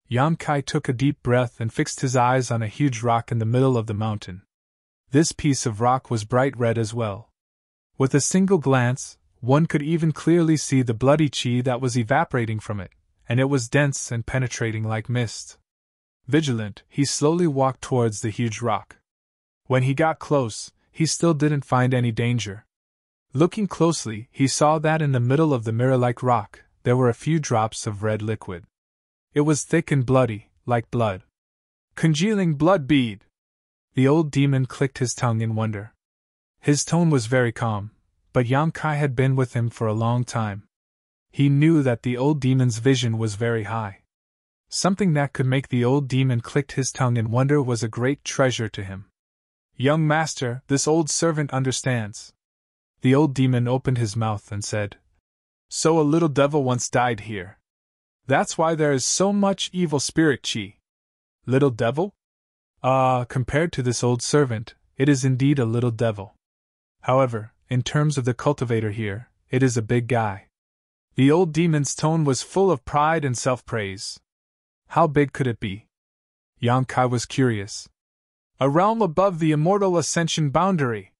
Yang Kai took a deep breath and fixed his eyes on a huge rock in the middle of the mountain. This piece of rock was bright red as well. With a single glance, one could even clearly see the bloody Qi that was evaporating from it, and it was dense and penetrating like mist. Vigilant, he slowly walked towards the huge rock. When he got close, he still didn't find any danger. Looking closely, he saw that in the middle of the mirror-like rock, there were a few drops of red liquid. It was thick and bloody, like blood. Congealing blood bead! The old demon clicked his tongue in wonder. His tone was very calm, but Yang Kai had been with him for a long time. He knew that the old demon's vision was very high. Something that could make the old demon click his tongue in wonder was a great treasure to him. Young master, this old servant understands. The old demon opened his mouth and said, So a little devil once died here. That's why there is so much evil spirit Qi. Little devil? Compared to this old servant, it is indeed a little devil. However, in terms of the cultivator here, it is a big guy. The old demon's tone was full of pride and self-praise. How big could it be? Yang Kai was curious. A realm above the immortal ascension boundary.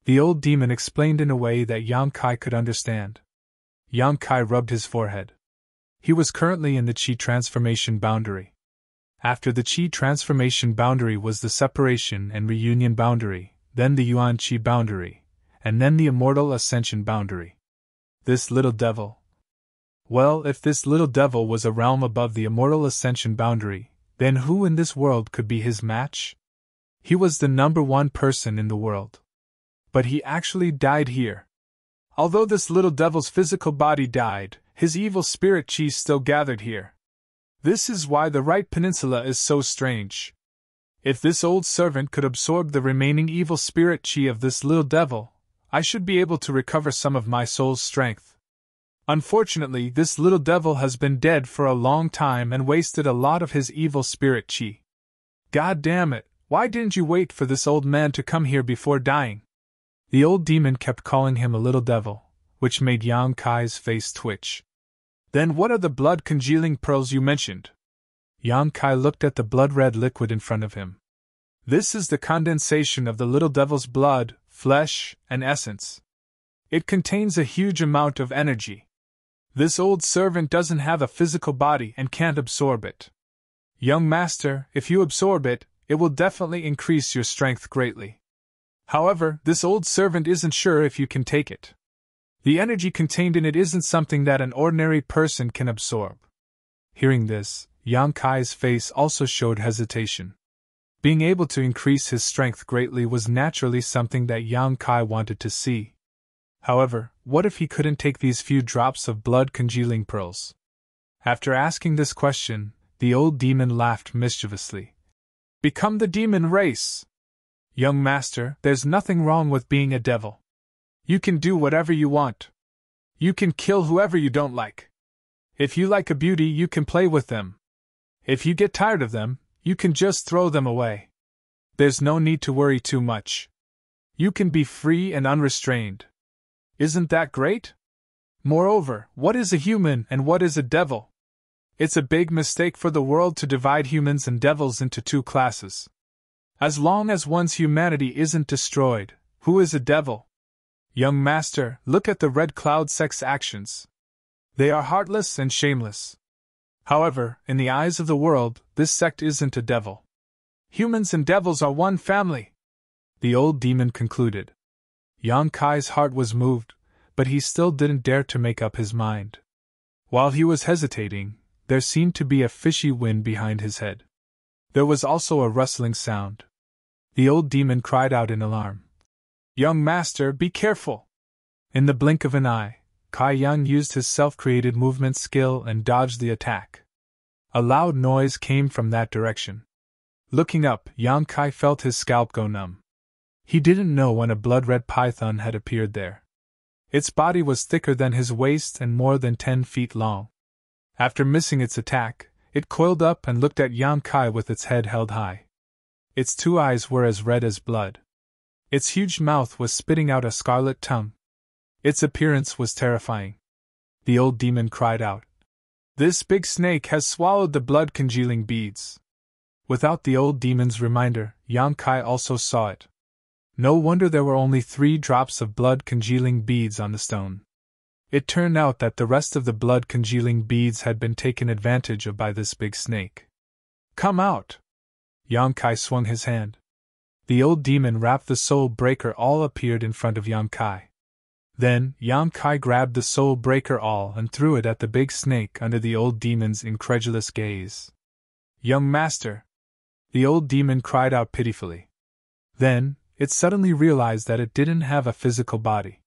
The old demon explained in a way that Yang Kai could understand. Yang Kai rubbed his forehead. He was currently in the Qi transformation boundary. After the Qi transformation boundary was the separation and reunion boundary, then the Yuan Qi boundary, and then the immortal ascension boundary. This little devil. Well, if this little devil was a realm above the immortal ascension boundary, then who in this world could be his match? He was the number one person in the world. But he actually died here. Although this little devil's physical body died, his evil spirit Qi still gathered here. This is why the right peninsula is so strange. If this old servant could absorb the remaining evil spirit Qi of this little devil, I should be able to recover some of my soul's strength. Unfortunately, this little devil has been dead for a long time and wasted a lot of his evil spirit Qi. God damn it, why didn't you wait for this old man to come here before dying? The old demon kept calling him a little devil, which made Yang Kai's face twitch. Then what are the blood-congealing pearls you mentioned? Yang Kai looked at the blood-red liquid in front of him. This is the condensation of the little devil's blood, flesh, and essence. It contains a huge amount of energy. This old servant doesn't have a physical body and can't absorb it. Young master, if you absorb it, it will definitely increase your strength greatly. However, this old servant isn't sure if you can take it. The energy contained in it isn't something that an ordinary person can absorb. Hearing this, Yang Kai's face also showed hesitation. Being able to increase his strength greatly was naturally something that Yang Kai wanted to see. However, what if he couldn't take these few drops of blood-congealing pearls? After asking this question, the old demon laughed mischievously. Become the demon race! Young master, there's nothing wrong with being a devil. You can do whatever you want. You can kill whoever you don't like. If you like a beauty, you can play with them. If you get tired of them, you can just throw them away. There's no need to worry too much. You can be free and unrestrained. Isn't that great? Moreover, what is a human and what is a devil? It's a big mistake for the world to divide humans and devils into two classes. As long as one's humanity isn't destroyed, who is a devil? Young master, look at the Red Cloud sect's actions. They are heartless and shameless. However, in the eyes of the world, this sect isn't a devil. Humans and devils are one family, the old demon concluded. Yang Kai's heart was moved, but he still didn't dare to make up his mind. While he was hesitating, there seemed to be a fishy wind behind his head. There was also a rustling sound. The old demon cried out in alarm. Young master, be careful! In the blink of an eye, Kai Yang used his self-created movement skill and dodged the attack. A loud noise came from that direction. Looking up, Yang Kai felt his scalp go numb. He didn't know when a blood-red python had appeared there. Its body was thicker than his waist and more than 10 feet long. After missing its attack, it coiled up and looked at Yang Kai with its head held high. Its two eyes were as red as blood. Its huge mouth was spitting out a scarlet tongue. Its appearance was terrifying. The old demon cried out. This big snake has swallowed the blood-congealing beads. Without the old demon's reminder, Yang Kai also saw it. No wonder there were only 3 drops of blood-congealing beads on the stone. It turned out that the rest of the blood-congealing beads had been taken advantage of by this big snake. Come out! Yang Kai swung his hand. The old demon wrapped the soul breaker all appeared in front of Yang Kai. Then, Yang Kai grabbed the soul breaker all and threw it at the big snake under the old demon's incredulous gaze. Young master! The old demon cried out pitifully. Then, it suddenly realized that it didn't have a physical body.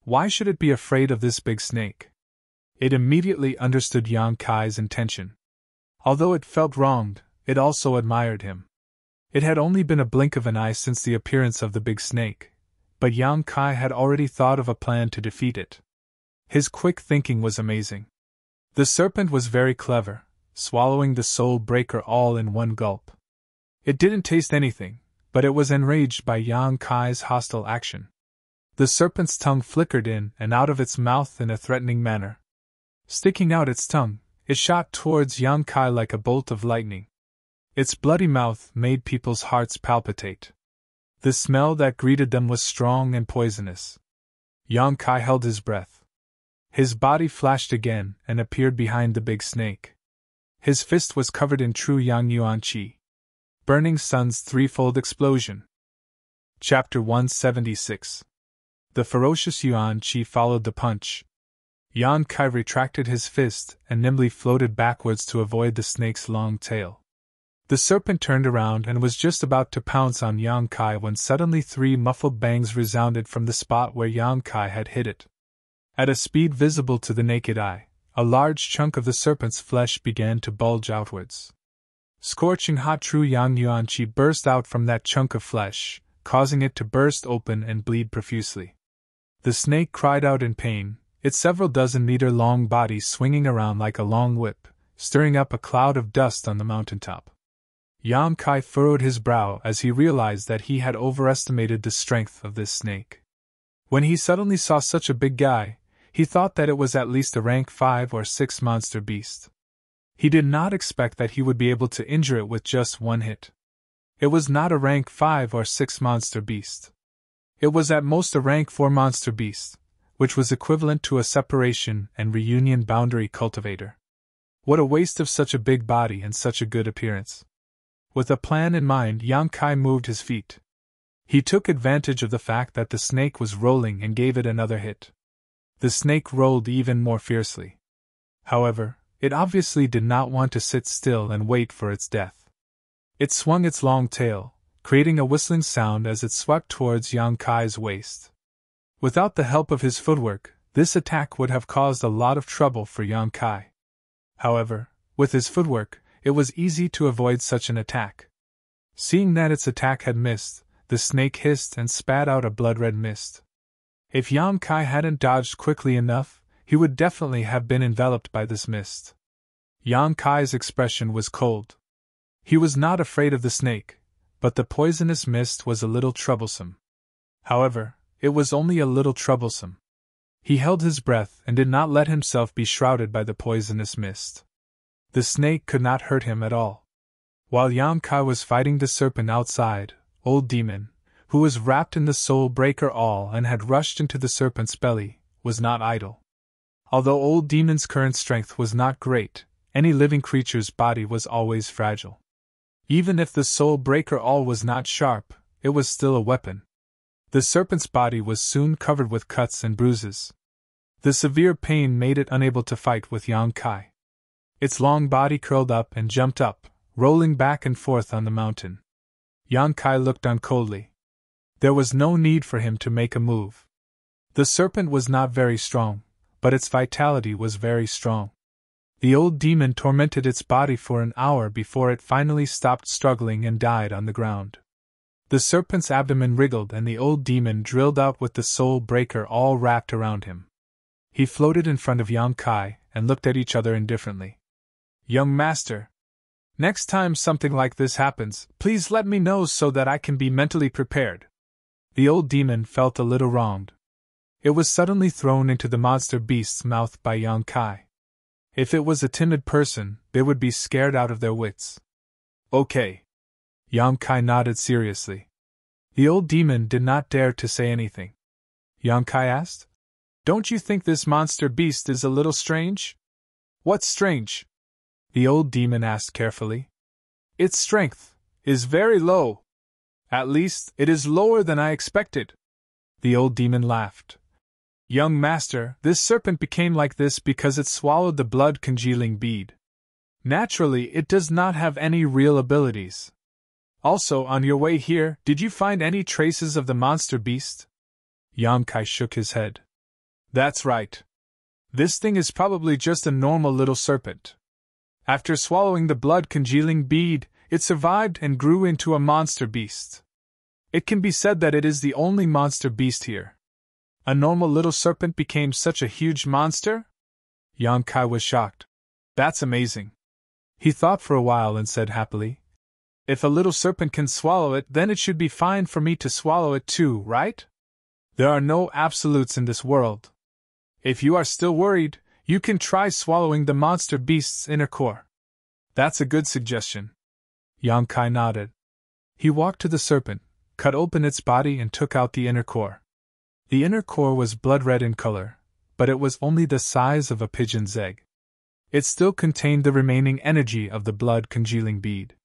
Why should it be afraid of this big snake? It immediately understood Yang Kai's intention. Although it felt wronged, it also admired him. It had only been a blink of an eye since the appearance of the big snake, but Yang Kai had already thought of a plan to defeat it. His quick thinking was amazing. The serpent was very clever, swallowing the soul breaker all in one gulp. It didn't taste anything, but it was enraged by Yang Kai's hostile action. The serpent's tongue flickered in and out of its mouth in a threatening manner. Sticking out its tongue, it shot towards Yang Kai like a bolt of lightning. Its bloody mouth made people's hearts palpitate. The smell that greeted them was strong and poisonous. Yang Kai held his breath. His body flashed again and appeared behind the big snake. His fist was covered in true Yang Yuan Qi. Burning Sun's threefold explosion. Chapter 176. The ferocious Yuan Qi followed the punch. Yang Kai retracted his fist and nimbly floated backwards to avoid the snake's long tail. The serpent turned around and was just about to pounce on Yang Kai when suddenly 3 muffled bangs resounded from the spot where Yang Kai had hit it. At a speed visible to the naked eye, a large chunk of the serpent's flesh began to bulge outwards. Scorching hot true Yang Yuan Qi burst out from that chunk of flesh, causing it to burst open and bleed profusely. The snake cried out in pain, its several dozen-meter-long body swinging around like a long whip, stirring up a cloud of dust on the mountaintop. Yang Kai furrowed his brow as he realized that he had overestimated the strength of this snake. When he suddenly saw such a big guy, he thought that it was at least a rank 5 or 6 monster beast. He did not expect that he would be able to injure it with just one hit. It was not a rank 5 or 6 monster beast. It was at most a rank 4 monster beast, which was equivalent to a separation and reunion boundary cultivator. What a waste of such a big body and such a good appearance. With a plan in mind, Yang Kai moved his feet. He took advantage of the fact that the snake was rolling and gave it another hit. The snake rolled even more fiercely. However, it obviously did not want to sit still and wait for its death. It swung its long tail, creating a whistling sound as it swept towards Yang Kai's waist. Without the help of his footwork, this attack would have caused a lot of trouble for Yang Kai. However, with his footwork, it was easy to avoid such an attack. Seeing that its attack had missed, the snake hissed and spat out a blood-red mist. If Yang Kai hadn't dodged quickly enough, he would definitely have been enveloped by this mist. Yang Kai's expression was cold. He was not afraid of the snake, but the poisonous mist was a little troublesome. However, it was only a little troublesome. He held his breath and did not let himself be shrouded by the poisonous mist. The snake could not hurt him at all. While Yang Kai was fighting the serpent outside, Old Demon, who was wrapped in the soul breaker all and had rushed into the serpent's belly, was not idle. Although Old Demon's current strength was not great, any living creature's body was always fragile. Even if the soul breaker all was not sharp, it was still a weapon. The serpent's body was soon covered with cuts and bruises. The severe pain made it unable to fight with Yang Kai. Its long body curled up and jumped up, rolling back and forth on the mountain. Yang Kai looked on coldly. There was no need for him to make a move. The serpent was not very strong, but its vitality was very strong. The old demon tormented its body for an hour before it finally stopped struggling and died on the ground. The serpent's abdomen wriggled and the old demon drilled out with the soul breaker all wrapped around him. He floated in front of Yang Kai and looked at each other indifferently. Young master, next time something like this happens, please let me know so that I can be mentally prepared. The old demon felt a little wronged. It was suddenly thrown into the monster beast's mouth by Yang Kai. If it was a timid person, they would be scared out of their wits. Okay. Yang Kai nodded seriously. The old demon did not dare to say anything. Yang Kai asked, "Don't you think this monster beast is a little strange?" "What's strange?" the old demon asked carefully. "Its strength is very low. At least, it is lower than I expected." The old demon laughed. "Young master, this serpent became like this because it swallowed the blood-congealing bead. Naturally, it does not have any real abilities. Also, on your way here, did you find any traces of the monster beast?" Yang Kai shook his head. "That's right. This thing is probably just a normal little serpent. After swallowing the blood-congealing bead, it survived and grew into a monster beast. It can be said that it is the only monster beast here." "A normal little serpent became such a huge monster?" Yang Kai was shocked. "That's amazing." He thought for a while and said happily, "If a little serpent can swallow it, then it should be fine for me to swallow it too, right? There are no absolutes in this world. If you are still worried, you can try swallowing the monster beast's inner core." "That's a good suggestion." Yang Kai nodded. He walked to the serpent, cut open its body and took out the inner core. The inner core was blood-red in color, but it was only the size of a pigeon's egg. It still contained the remaining energy of the blood-congealing bead.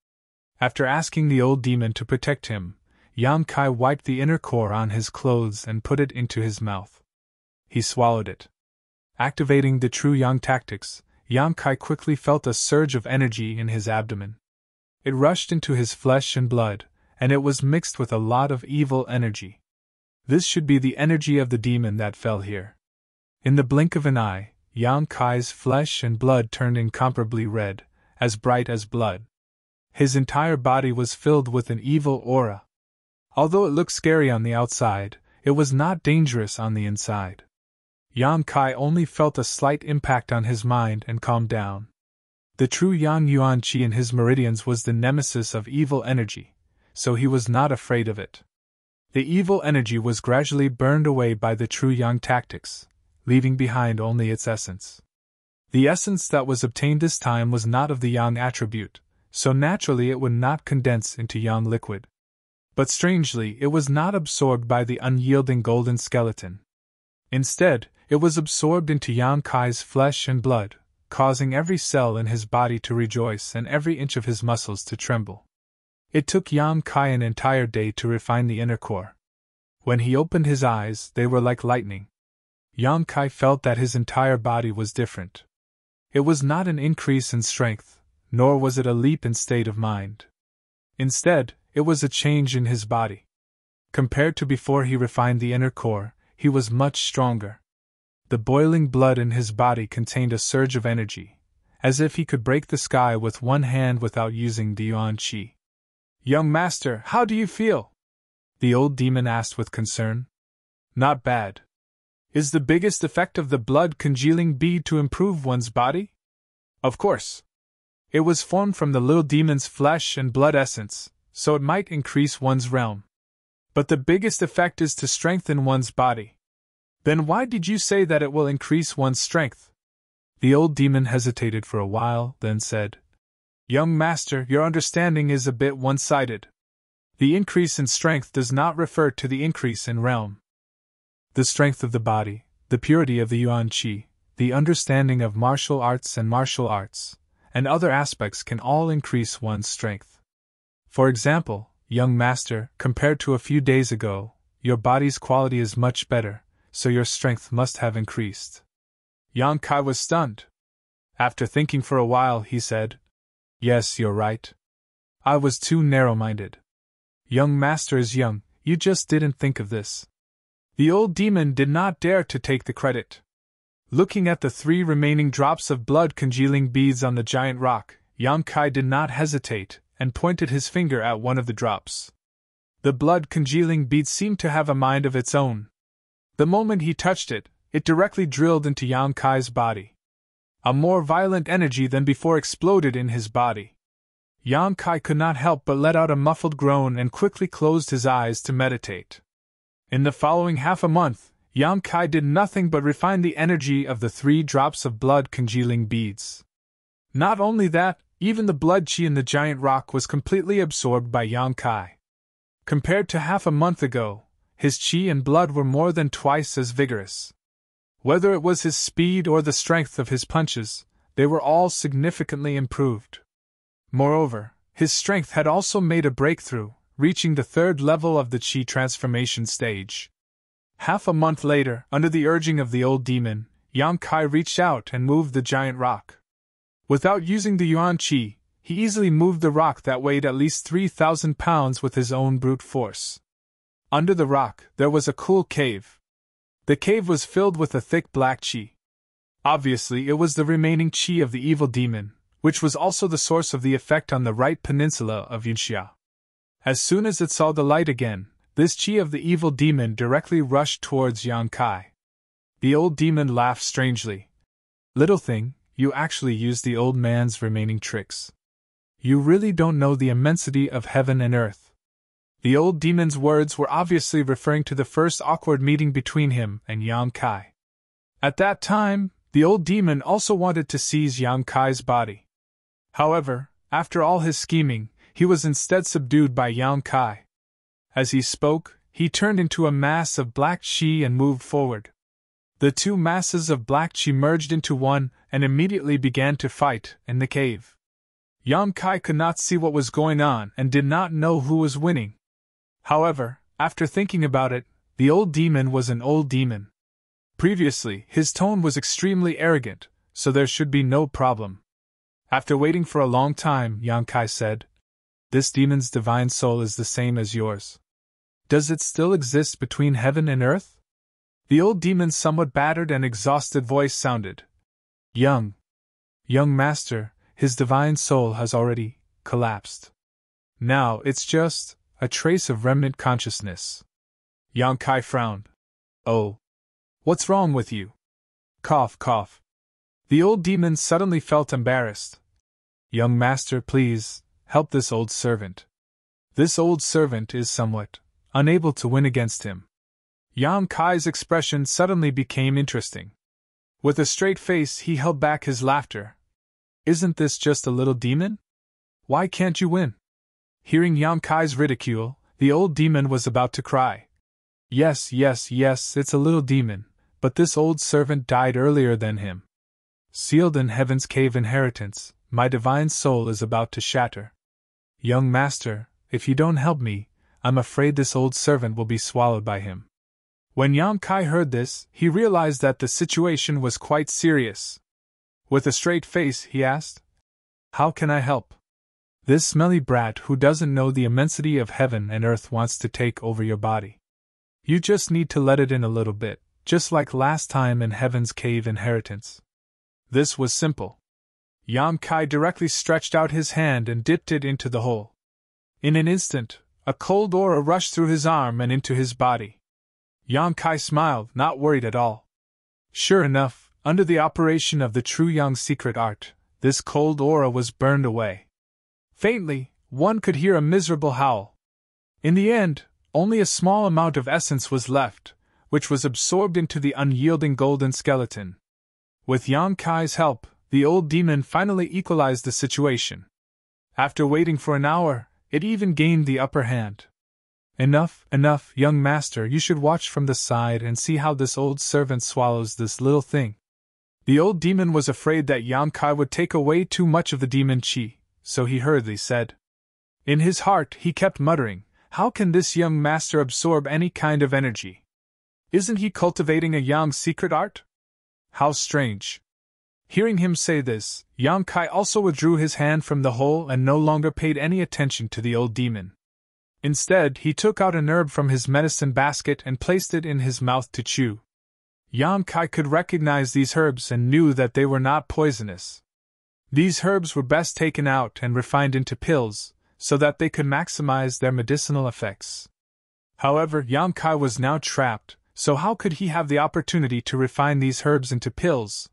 After asking the old demon to protect him, Yang Kai wiped the inner core on his clothes and put it into his mouth. He swallowed it. Activating the true Yang tactics, Yang Kai quickly felt a surge of energy in his abdomen. It rushed into his flesh and blood, and it was mixed with a lot of evil energy. This should be the energy of the demon that fell here. In the blink of an eye, Yang Kai's flesh and blood turned incomparably red, as bright as blood. His entire body was filled with an evil aura. Although it looked scary on the outside, it was not dangerous on the inside. Yang Kai only felt a slight impact on his mind and calmed down. The true Yang Yuan Qi in his meridians was the nemesis of evil energy, so he was not afraid of it. The evil energy was gradually burned away by the true Yang tactics, leaving behind only its essence. The essence that was obtained this time was not of the Yang attribute, so naturally it would not condense into Yang liquid. But strangely, it was not absorbed by the unyielding golden skeleton. Instead, it was absorbed into Yang Kai's flesh and blood, causing every cell in his body to rejoice and every inch of his muscles to tremble. It took Yang Kai an entire day to refine the inner core. When he opened his eyes, they were like lightning. Yang Kai felt that his entire body was different. It was not an increase in strength, nor was it a leap in state of mind. Instead, it was a change in his body. Compared to before he refined the inner core, he was much stronger. The boiling blood in his body contained a surge of energy, as if he could break the sky with one hand without using the Yuan Qi. "Young master, how do you feel?" the old demon asked with concern. "Not bad. Is the biggest effect of the blood-congealing bead to improve one's body?" "Of course. It was formed from the little demon's flesh and blood essence, so it might increase one's realm. But the biggest effect is to strengthen one's body." "Then why did you say that it will increase one's strength?" The old demon hesitated for a while, then said, "Young master, your understanding is a bit one-sided. The increase in strength does not refer to the increase in realm. The strength of the body, the purity of the Yuan Qi, the understanding of martial arts and other aspects can all increase one's strength. For example, young master, compared to a few days ago, your body's quality is much better, so your strength must have increased." Yang Kai was stunned. After thinking for a while, he said, "Yes, you're right. I was too narrow-minded. Young master is young, you just didn't think of this." The old demon did not dare to take the credit. Looking at the 3 remaining drops of blood-congealing beads on the giant rock, Yang Kai did not hesitate and pointed his finger at one of the drops. The blood-congealing bead seemed to have a mind of its own. The moment he touched it, it directly drilled into Yang Kai's body. A more violent energy than before exploded in his body. Yang Kai could not help but let out a muffled groan and quickly closed his eyes to meditate. In the following half a month, Yang Kai did nothing but refine the energy of the 3 drops of blood congealing beads. Not only that, even the blood chi in the giant rock was completely absorbed by Yang Kai. Compared to half a month ago, his chi and blood were more than twice as vigorous. Whether it was his speed or the strength of his punches, they were all significantly improved. Moreover, his strength had also made a breakthrough, reaching the 3rd level of the chi transformation stage. Half a month later, under the urging of the old demon, Yang Kai reached out and moved the giant rock. Without using the yuan chi, he easily moved the rock that weighed at least 3,000 pounds with his own brute force. Under the rock, there was a cool cave. The cave was filled with a thick black chi. Obviously, it was the remaining chi of the evil demon, which was also the source of the effect on the right peninsula of Yunxia. As soon as it saw the light again, this chi of the evil demon directly rushed towards Yang Kai. The old demon laughed strangely. "Little thing, you actually used the old man's remaining tricks. You really don't know the immensity of heaven and earth." The old demon's words were obviously referring to the first awkward meeting between him and Yang Kai. At that time, the old demon also wanted to seize Yang Kai's body. However, after all his scheming, he was instead subdued by Yang Kai. As he spoke, he turned into a mass of black chi and moved forward. The 2 masses of black chi merged into one and immediately began to fight in the cave. Yang Kai could not see what was going on and did not know who was winning. However, after thinking about it, the old demon was an old demon. Previously, his tone was extremely arrogant, so there should be no problem. After waiting for a long time, Yang Kai said, "This demon's divine soul is the same as yours. Does it still exist between heaven and earth?" The old demon's somewhat battered and exhausted voice sounded. Young master, his divine soul has already collapsed. Now it's just a trace of remnant consciousness." Yang Kai frowned. "Oh. What's wrong with you?" Cough, cough. The old demon suddenly felt embarrassed. "Young master, please, help this old servant. This old servant is somewhat unable to win against him." Yang Kai's expression suddenly became interesting. With a straight face, he held back his laughter. "Isn't this just a little demon? Why can't you win?" Hearing Yang Kai's ridicule, the old demon was about to cry. Yes, it's a little demon, but this old servant died earlier than him. Sealed in heaven's cave inheritance, my divine soul is about to shatter. Young master, if you don't help me, I'm afraid this old servant will be swallowed by him." When Yang Kai heard this, he realized that the situation was quite serious. With a straight face, he asked, "How can I help? This smelly brat who doesn't know the immensity of heaven and earth wants to take over your body. You just need to let it in a little bit, just like last time in Heaven's Cave Inheritance." This was simple. Yang Kai directly stretched out his hand and dipped it into the hole. In an instant, a cold aura rushed through his arm and into his body. Yang Kai smiled, not worried at all. Sure enough, under the operation of the true Yang's secret art, this cold aura was burned away. Faintly, one could hear a miserable howl. In the end, only a small amount of essence was left, which was absorbed into the unyielding golden skeleton. With Yang Kai's help, the old demon finally equalized the situation. After waiting for an hour, it even gained the upper hand. Enough, young master, you should watch from the side and see how this old servant swallows this little thing." The old demon was afraid that Yang Kai would take away too much of the demon chi, so he hurriedly said. In his heart, he kept muttering, "How can this young master absorb any kind of energy? Isn't he cultivating a Yang secret art? How strange." Hearing him say this, Yang Kai also withdrew his hand from the hole and no longer paid any attention to the old demon. Instead, he took out an herb from his medicine basket and placed it in his mouth to chew. Yang Kai could recognize these herbs and knew that they were not poisonous. These herbs were best taken out and refined into pills, so that they could maximize their medicinal effects. However, Yang Kai was now trapped, so how could he have the opportunity to refine these herbs into pills?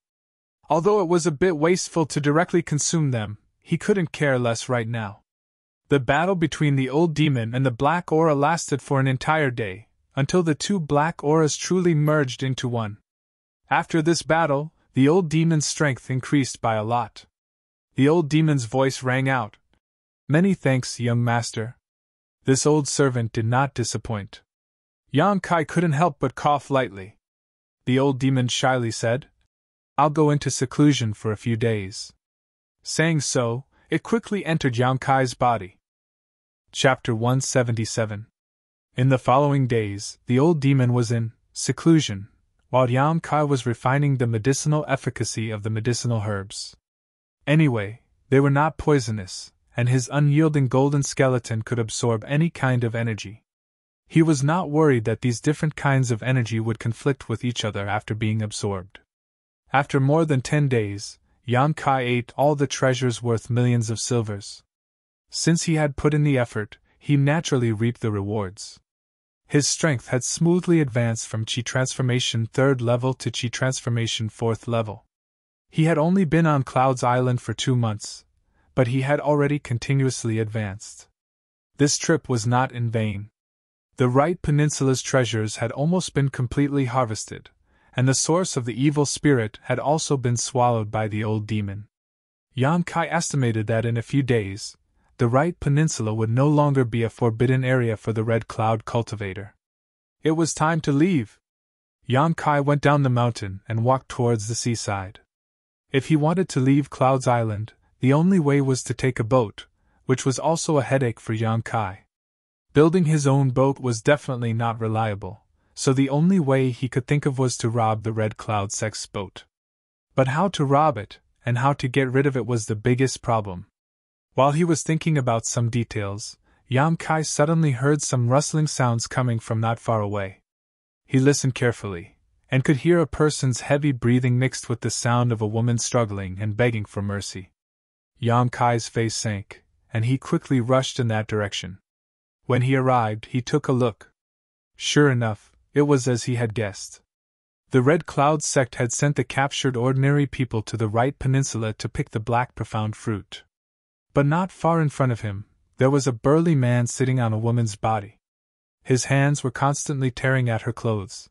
Although it was a bit wasteful to directly consume them, he couldn't care less right now. The battle between the old demon and the black aura lasted for an entire day, until the two black auras truly merged into one. After this battle, the old demon's strength increased by a lot. The old demon's voice rang out. "Many thanks, young master." This old servant did not disappoint. Yang Kai couldn't help but cough lightly. The old demon shyly said, "I'll go into seclusion for a few days." Saying so, it quickly entered Yang Kai's body. Chapter 177. In the following days, the old demon was in seclusion, while Yang Kai was refining the medicinal efficacy of the medicinal herbs. Anyway, they were not poisonous, and his unyielding golden skeleton could absorb any kind of energy. He was not worried that these different kinds of energy would conflict with each other after being absorbed. After more than 10 days, Yang Kai ate all the treasures worth millions of silvers. Since he had put in the effort, he naturally reaped the rewards. His strength had smoothly advanced from Qi Transformation 3rd level to Qi Transformation 4th level. He had only been on Cloud's Island for 2 months, but he had already continuously advanced. This trip was not in vain. The Right Peninsula's treasures had almost been completely harvested, and the source of the evil spirit had also been swallowed by the old demon. Yang Kai estimated that in a few days, the Right Peninsula would no longer be a forbidden area for the Red Cloud cultivator. It was time to leave. Yang Kai went down the mountain and walked towards the seaside. If he wanted to leave Cloud's Island, the only way was to take a boat, which was also a headache for Yang Kai. Building his own boat was definitely not reliable, so the only way he could think of was to rob the Red Cloud sect's boat. But how to rob it, and how to get rid of it was the biggest problem. While he was thinking about some details, Yang Kai suddenly heard some rustling sounds coming from not far away. He listened carefully, and could hear a person's heavy breathing mixed with the sound of a woman struggling and begging for mercy. Yang Kai's face sank, and he quickly rushed in that direction. When he arrived, he took a look. Sure enough, it was as he had guessed. The Red Cloud sect had sent the captured ordinary people to the Right Peninsula to pick the black profound fruit. But not far in front of him, there was a burly man sitting on a woman's body. His hands were constantly tearing at her clothes.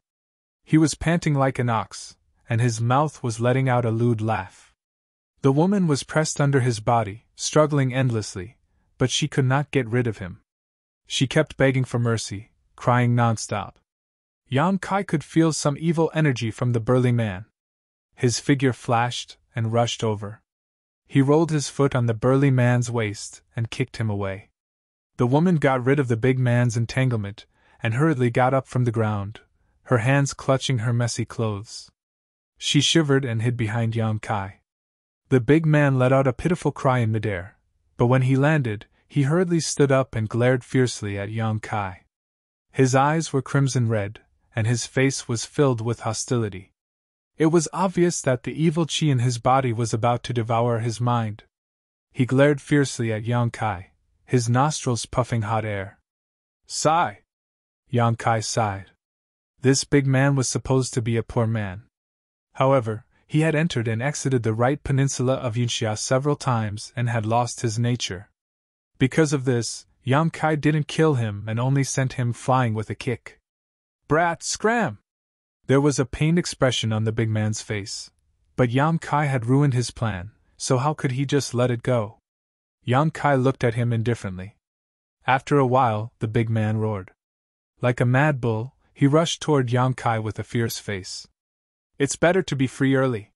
He was panting like an ox, and his mouth was letting out a lewd laugh. The woman was pressed under his body, struggling endlessly, but she could not get rid of him. She kept begging for mercy, crying nonstop. Yang Kai could feel some evil energy from the burly man. His figure flashed and rushed over. He rolled his foot on the burly man's waist and kicked him away. The woman got rid of the big man's entanglement and hurriedly got up from the ground, her hands clutching her messy clothes. She shivered and hid behind Yang Kai. The big man let out a pitiful cry in midair, but when he landed, he hurriedly stood up and glared fiercely at Yang Kai. His eyes were crimson red, and his face was filled with hostility. It was obvious that the evil chi in his body was about to devour his mind. He glared fiercely at Yang Kai, his nostrils puffing hot air. "Sigh!" Yang Kai sighed. This big man was supposed to be a poor man. However, he had entered and exited the Right Peninsula of Yunxia several times and had lost his nature. Because of this, Yang Kai didn't kill him and only sent him flying with a kick. "Brat, scram!" There was a pained expression on the big man's face. But Yang Kai had ruined his plan, so how could he just let it go? Yang Kai looked at him indifferently. After a while, the big man roared. Like a mad bull, he rushed toward Yang Kai with a fierce face. "It's better to be free early."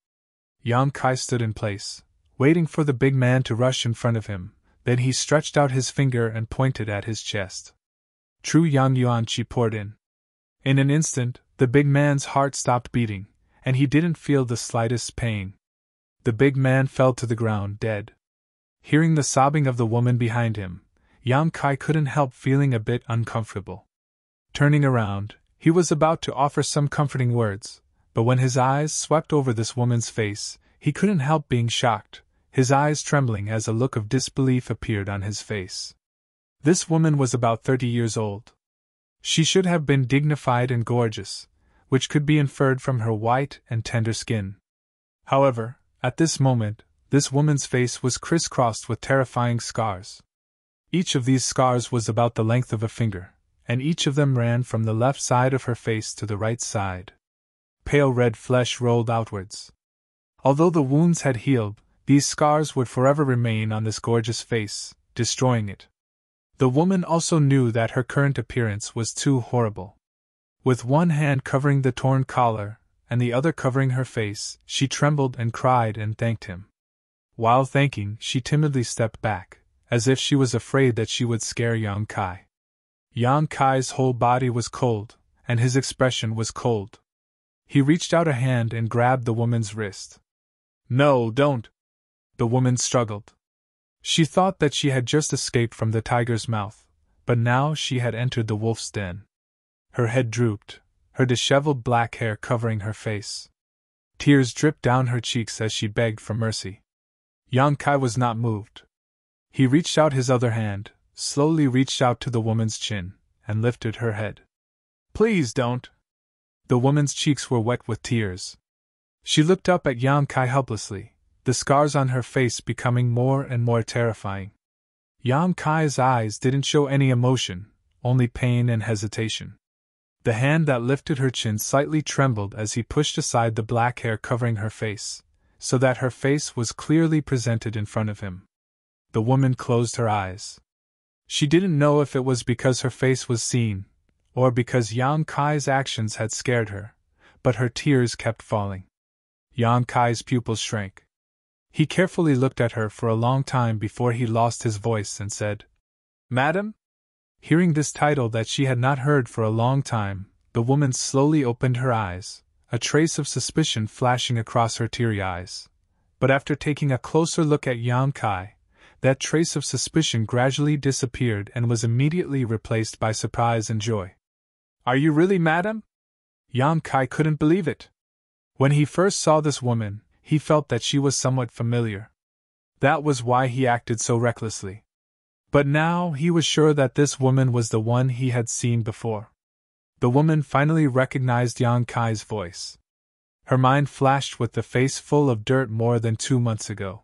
Yang Kai stood in place, waiting for the big man to rush in front of him. Then he stretched out his finger and pointed at his chest. True Yang Yuan Qi poured in. In an instant, the big man's heart stopped beating, and he didn't feel the slightest pain. The big man fell to the ground dead. Hearing the sobbing of the woman behind him, Yang Kai couldn't help feeling a bit uncomfortable. Turning around, he was about to offer some comforting words, but when his eyes swept over this woman's face, he couldn't help being shocked, his eyes trembling as a look of disbelief appeared on his face. This woman was about 30 years old. She should have been dignified and gorgeous, which could be inferred from her white and tender skin. However, at this moment, this woman's face was crisscrossed with terrifying scars. Each of these scars was about the length of a finger, and each of them ran from the left side of her face to the right side. Pale red flesh rolled outwards. Although the wounds had healed, these scars would forever remain on this gorgeous face, destroying it. The woman also knew that her current appearance was too horrible. With one hand covering the torn collar, and the other covering her face, she trembled and cried and thanked him. While thanking, she timidly stepped back, as if she was afraid that she would scare Yang Kai. Yang Kai's whole body was cold, and his expression was cold. He reached out a hand and grabbed the woman's wrist. "No, don't!" The woman struggled. She thought that she had just escaped from the tiger's mouth, but now she had entered the wolf's den. Her head drooped, her disheveled black hair covering her face. Tears dripped down her cheeks as she begged for mercy. Yang Kai was not moved. He reached out his other hand, slowly reached out to the woman's chin, and lifted her head. "Please don't!" The woman's cheeks were wet with tears. She looked up at Yang Kai helplessly, the scars on her face becoming more and more terrifying. Yang Kai's eyes didn't show any emotion, only pain and hesitation. The hand that lifted her chin slightly trembled as he pushed aside the black hair covering her face, so that her face was clearly presented in front of him. The woman closed her eyes. She didn't know if it was because her face was seen, or because Yang Kai's actions had scared her, but her tears kept falling. Yang Kai's pupils shrank. He carefully looked at her for a long time before he lost his voice and said, "Madam?" Hearing this title that she had not heard for a long time, the woman slowly opened her eyes, a trace of suspicion flashing across her teary eyes. But after taking a closer look at Yang Kai, that trace of suspicion gradually disappeared and was immediately replaced by surprise and joy. "Are you really madam?" Yang Kai couldn't believe it. When he first saw this woman, he felt that she was somewhat familiar. That was why he acted so recklessly. But now he was sure that this woman was the one he had seen before. The woman finally recognized Yang Kai's voice. Her mind flashed with the face full of dirt more than 2 months ago.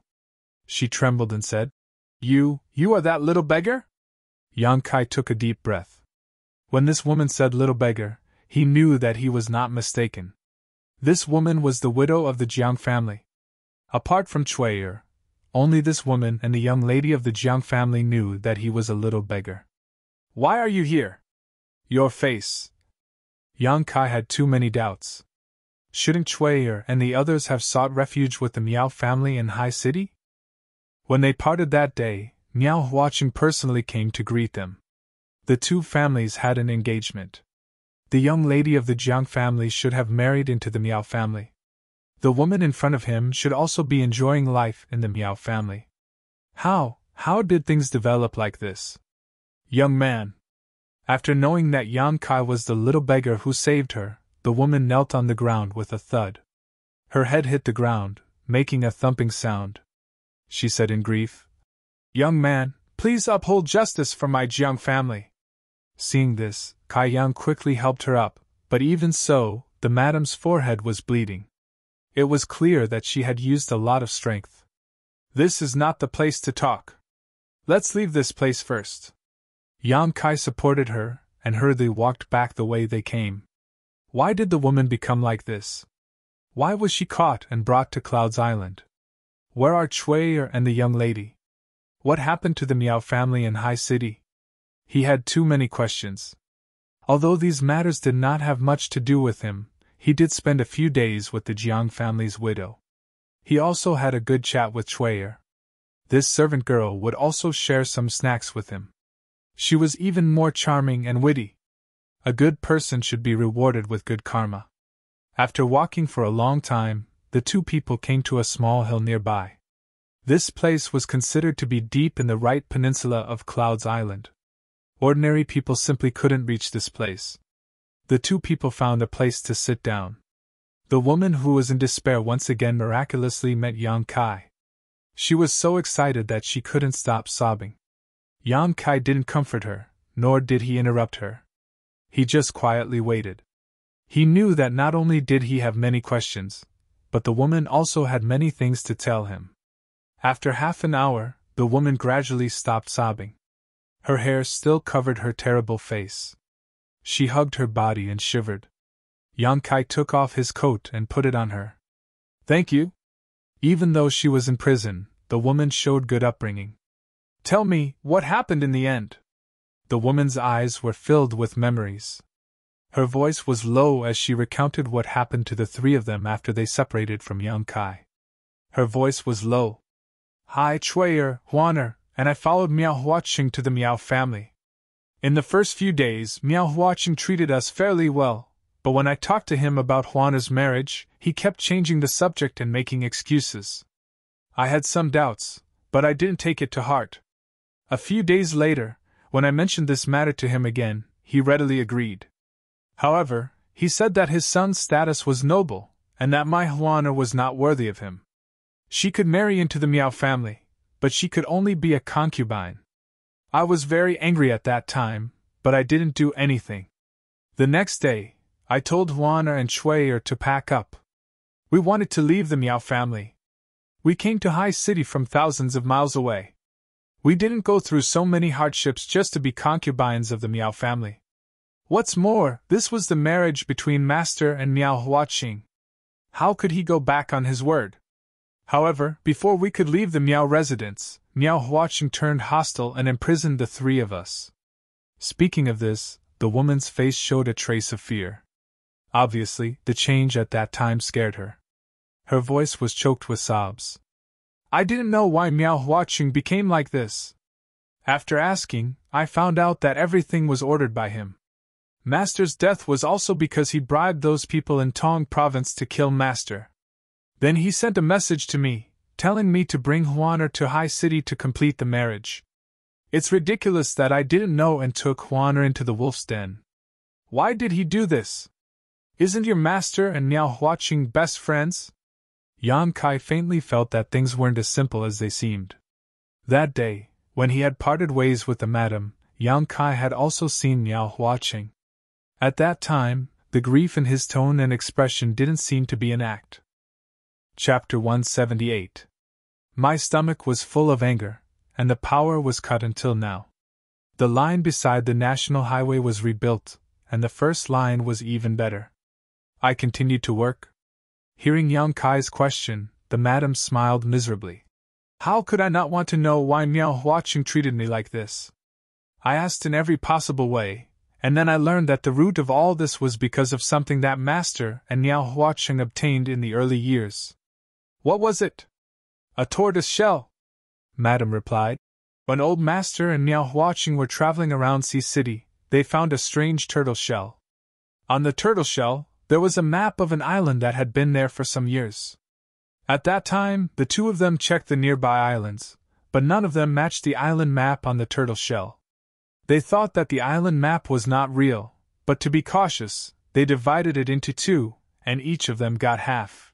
She trembled and said, You are that little beggar?" Yang Kai took a deep breath. When this woman said little beggar, he knew that he was not mistaken. This woman was the widow of the Jiang family. Apart from Chui'er, only this woman and the young lady of the Jiang family knew that he was a little beggar. "Why are you here?" "Your face." Yang Kai had too many doubts. Shouldn't Chui'er and the others have sought refuge with the Miao family in High City? When they parted that day, Miao Huaqing personally came to greet them. The two families had an engagement. The young lady of the Jiang family should have married into the Miao family. The woman in front of him should also be enjoying life in the Miao family. How did things develop like this? "Young man." After knowing that Yang Kai was the little beggar who saved her, the woman knelt on the ground with a thud. Her head hit the ground, making a thumping sound. She said in grief, "Young man, please uphold justice for my Jiang family." Seeing this, Kai Yang quickly helped her up, but even so, the madam's forehead was bleeding. It was clear that she had used a lot of strength. "This is not the place to talk. Let's leave this place first." Yang Kai supported her, and hurriedly walked back the way they came. Why did the woman become like this? Why was she caught and brought to Cloud's Island? Where are Chui'er and the young lady? What happened to the Miao family in High City? He had too many questions. Although these matters did not have much to do with him, he did spend a few days with the Jiang family's widow. He also had a good chat with Chui'er. This servant girl would also share some snacks with him. She was even more charming and witty. A good person should be rewarded with good karma. After walking for a long time, the two people came to a small hill nearby. This place was considered to be deep in the right peninsula of Cloud's Island. Ordinary people simply couldn't reach this place. The two people found a place to sit down. The woman who was in despair once again miraculously met Yang Kai. She was so excited that she couldn't stop sobbing. Yang Kai didn't comfort her, nor did he interrupt her. He just quietly waited. He knew that not only did he have many questions, but the woman also had many things to tell him. After half an hour, the woman gradually stopped sobbing. Her hair still covered her terrible face. She hugged her body and shivered. Yang Kai took off his coat and put it on her. Thank you. Even though she was in prison, the woman showed good upbringing. Tell me, what happened in the end? The woman's eyes were filled with memories. Her voice was low as she recounted what happened to the three of them after they separated from Yang Kai. Her voice was low. Hi Chuyer, Huaner, and I followed Miao Huaqing to the Miao family. In the first few days, Miao Huaqing treated us fairly well, but when I talked to him about Huaner's marriage, he kept changing the subject and making excuses. I had some doubts, but I didn't take it to heart. A few days later, when I mentioned this matter to him again, he readily agreed. However, he said that his son's status was noble, and that my Huaner was not worthy of him. She could marry into the Miao family, but she could only be a concubine. I was very angry at that time, but I didn't do anything. The next day, I told Huaner and Chuyer to pack up. We wanted to leave the Miao family. We came to High City from thousands of miles away. We didn't go through so many hardships just to be concubines of the Miao family. What's more, this was the marriage between Master and Miao Huaqing. How could he go back on his word? However, before we could leave the Miao residence, Miao Huaqing turned hostile and imprisoned the three of us. Speaking of this, the woman's face showed a trace of fear. Obviously, the change at that time scared her. Her voice was choked with sobs. I didn't know why Miao Huaqing became like this. After asking, I found out that everything was ordered by him. Master's death was also because he bribed those people in Tong province to kill Master. Then he sent a message to me, telling me to bring Huaner to High City to complete the marriage. It's ridiculous that I didn't know and took Huaner into the wolf's den. Why did he do this? Isn't your master and Miao Huaqing best friends? Yang Kai faintly felt that things weren't as simple as they seemed. That day, when he had parted ways with the madam, Yang Kai had also seen Miao Huaqing. At that time, the grief in his tone and expression didn't seem to be an act. Chapter 178. My stomach was full of anger, and the power was cut until now. The line beside the national highway was rebuilt, and the first line was even better. I continued to work. Hearing Yang Kai's question, the madam smiled miserably. How could I not want to know why Miao Huaqing treated me like this? I asked in every possible way, and then I learned that the root of all this was because of something that Master and Miao Huaqing obtained in the early years. What was it? A tortoise shell, Madam replied. When old Master and Miao Huaqing were traveling around Sea City, they found a strange turtle shell. On the turtle shell, there was a map of an island that had been there for some years. At that time, the two of them checked the nearby islands, but none of them matched the island map on the turtle shell. They thought that the island map was not real, but to be cautious, they divided it into two, and each of them got half.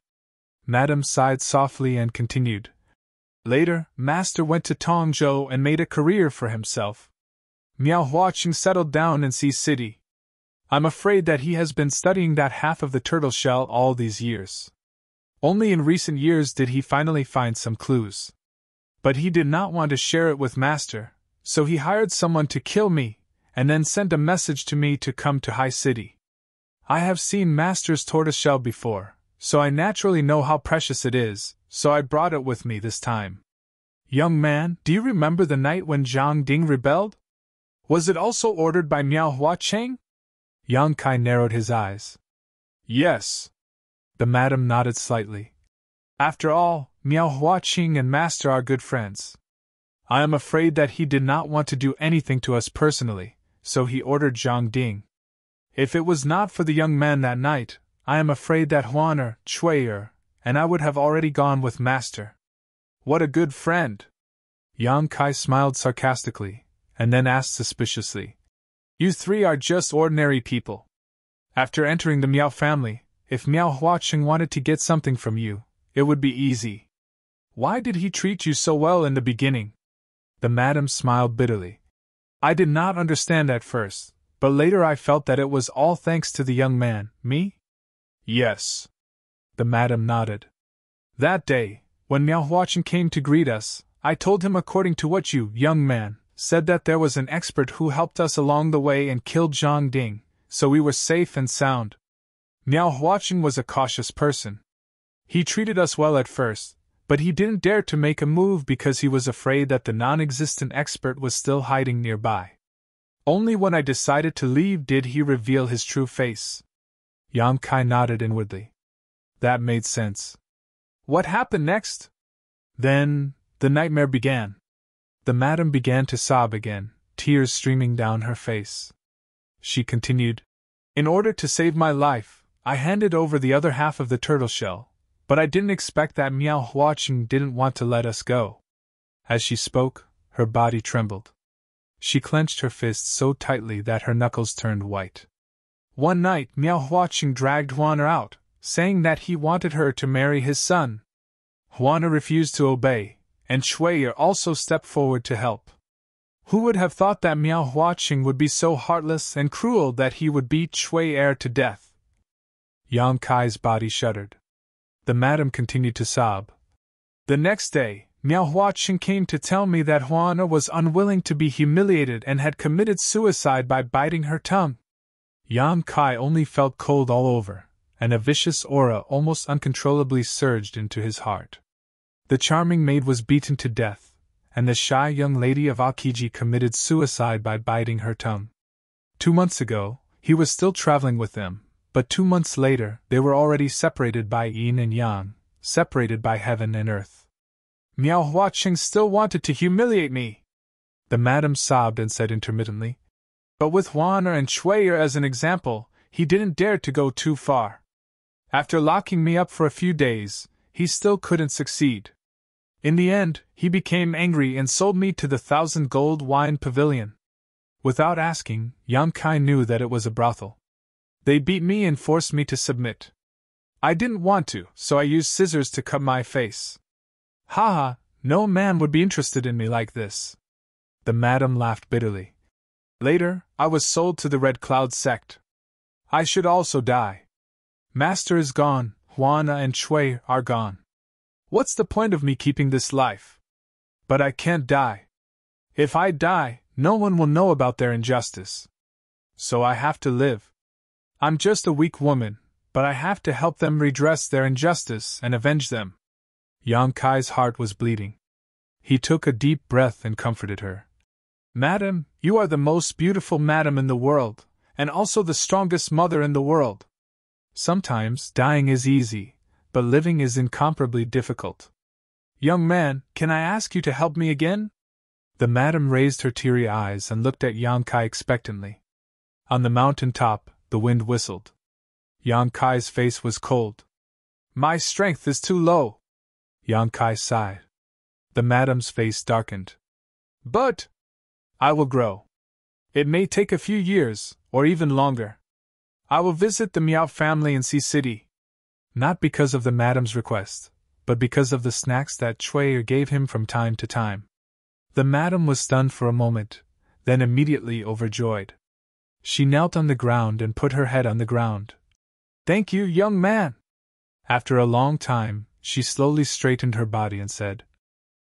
Madam sighed softly and continued. Later, Master went to Tongzhou and made a career for himself. Miao Huaqing settled down in Sea City. I'm afraid that he has been studying that half of the turtle shell all these years. Only in recent years did he finally find some clues. But he did not want to share it with Master, so he hired someone to kill me, and then sent a message to me to come to High City. I have seen Master's tortoiseshell before, so I naturally know how precious it is, so I brought it with me this time. Young man, do you remember the night when Zhang Ding rebelled? Was it also ordered by Miao Huaqing? Yang Kai narrowed his eyes. Yes. The madam nodded slightly. After all, Miao Huaqing and Master are good friends. I am afraid that he did not want to do anything to us personally, so he ordered Zhang Ding. If it was not for the young man that night, I am afraid that Huaner, Chuyer, and I would have already gone with Master. What a good friend! Yang Kai smiled sarcastically, and then asked suspiciously. You three are just ordinary people. After entering the Miao family, if Miao Huaqing wanted to get something from you, it would be easy. Why did he treat you so well in the beginning? The madam smiled bitterly. I did not understand at first, but later I felt that it was all thanks to the young man, me? Yes. The madam nodded. That day, when Miao Huaqing came to greet us, I told him according to what you, young man, said that there was an expert who helped us along the way and killed Zhang Ding, so we were safe and sound. Miao Huaqing was a cautious person. He treated us well at first, but he didn't dare to make a move because he was afraid that the non-existent expert was still hiding nearby. Only when I decided to leave did he reveal his true face. Yang Kai nodded inwardly. That made sense. What happened next? Then, the nightmare began. The madam began to sob again, tears streaming down her face. She continued, In order to save my life, I handed over the other half of the turtle shell, but I didn't expect that Miao Huaqing didn't want to let us go. As she spoke, her body trembled. She clenched her fists so tightly that her knuckles turned white. One night, Miao Huaqing dragged Huana out, saying that he wanted her to marry his son. Huana refused to obey, and Shui'er also stepped forward to help. Who would have thought that Miao Huaqing would be so heartless and cruel that he would beat Shui'er to death? Yang Kai's body shuddered. The madam continued to sob. The next day, Miao Huaqing came to tell me that Huana was unwilling to be humiliated and had committed suicide by biting her tongue. Yang Kai only felt cold all over, and a vicious aura almost uncontrollably surged into his heart. The charming maid was beaten to death, and the shy young lady of Akiji committed suicide by biting her tongue. 2 months ago, he was still traveling with them, but 2 months later they were already separated by yin and yang, separated by heaven and earth. Miao Huaqing still wanted to humiliate me. The madam sobbed and said intermittently, But with Huana and Shui'er as an example, he didn't dare to go too far. After locking me up for a few days, he still couldn't succeed. In the end, he became angry and sold me to the 1,000 gold wine pavilion. Without asking, Yang Kai knew that it was a brothel. They beat me and forced me to submit. I didn't want to, so I used scissors to cut my face. Haha, no man would be interested in me like this. The madam laughed bitterly. Later, I was sold to the Red Cloud sect. I should also die. Master is gone, Huana and Shui are gone. What's the point of me keeping this life? But I can't die. If I die, no one will know about their injustice. So I have to live. I'm just a weak woman, but I have to help them redress their injustice and avenge them. Yang Kai's heart was bleeding. He took a deep breath and comforted her. Madam, you are the most beautiful madam in the world, and also the strongest mother in the world. Sometimes dying is easy, but living is incomparably difficult. Young man, can I ask you to help me again? The madam raised her teary eyes and looked at Yang Kai expectantly. On the mountain top, the wind whistled. Yang Kai's face was cold. My strength is too low. Yang Kai sighed. The madam's face darkened. But I will grow. It may take a few years, or even longer. I will visit the Miao family in Sea City. Not because of the madam's request, but because of the snacks that Shui'er gave him from time to time. The madam was stunned for a moment, then immediately overjoyed. She knelt on the ground and put her head on the ground. Thank you, young man! After a long time, she slowly straightened her body and said,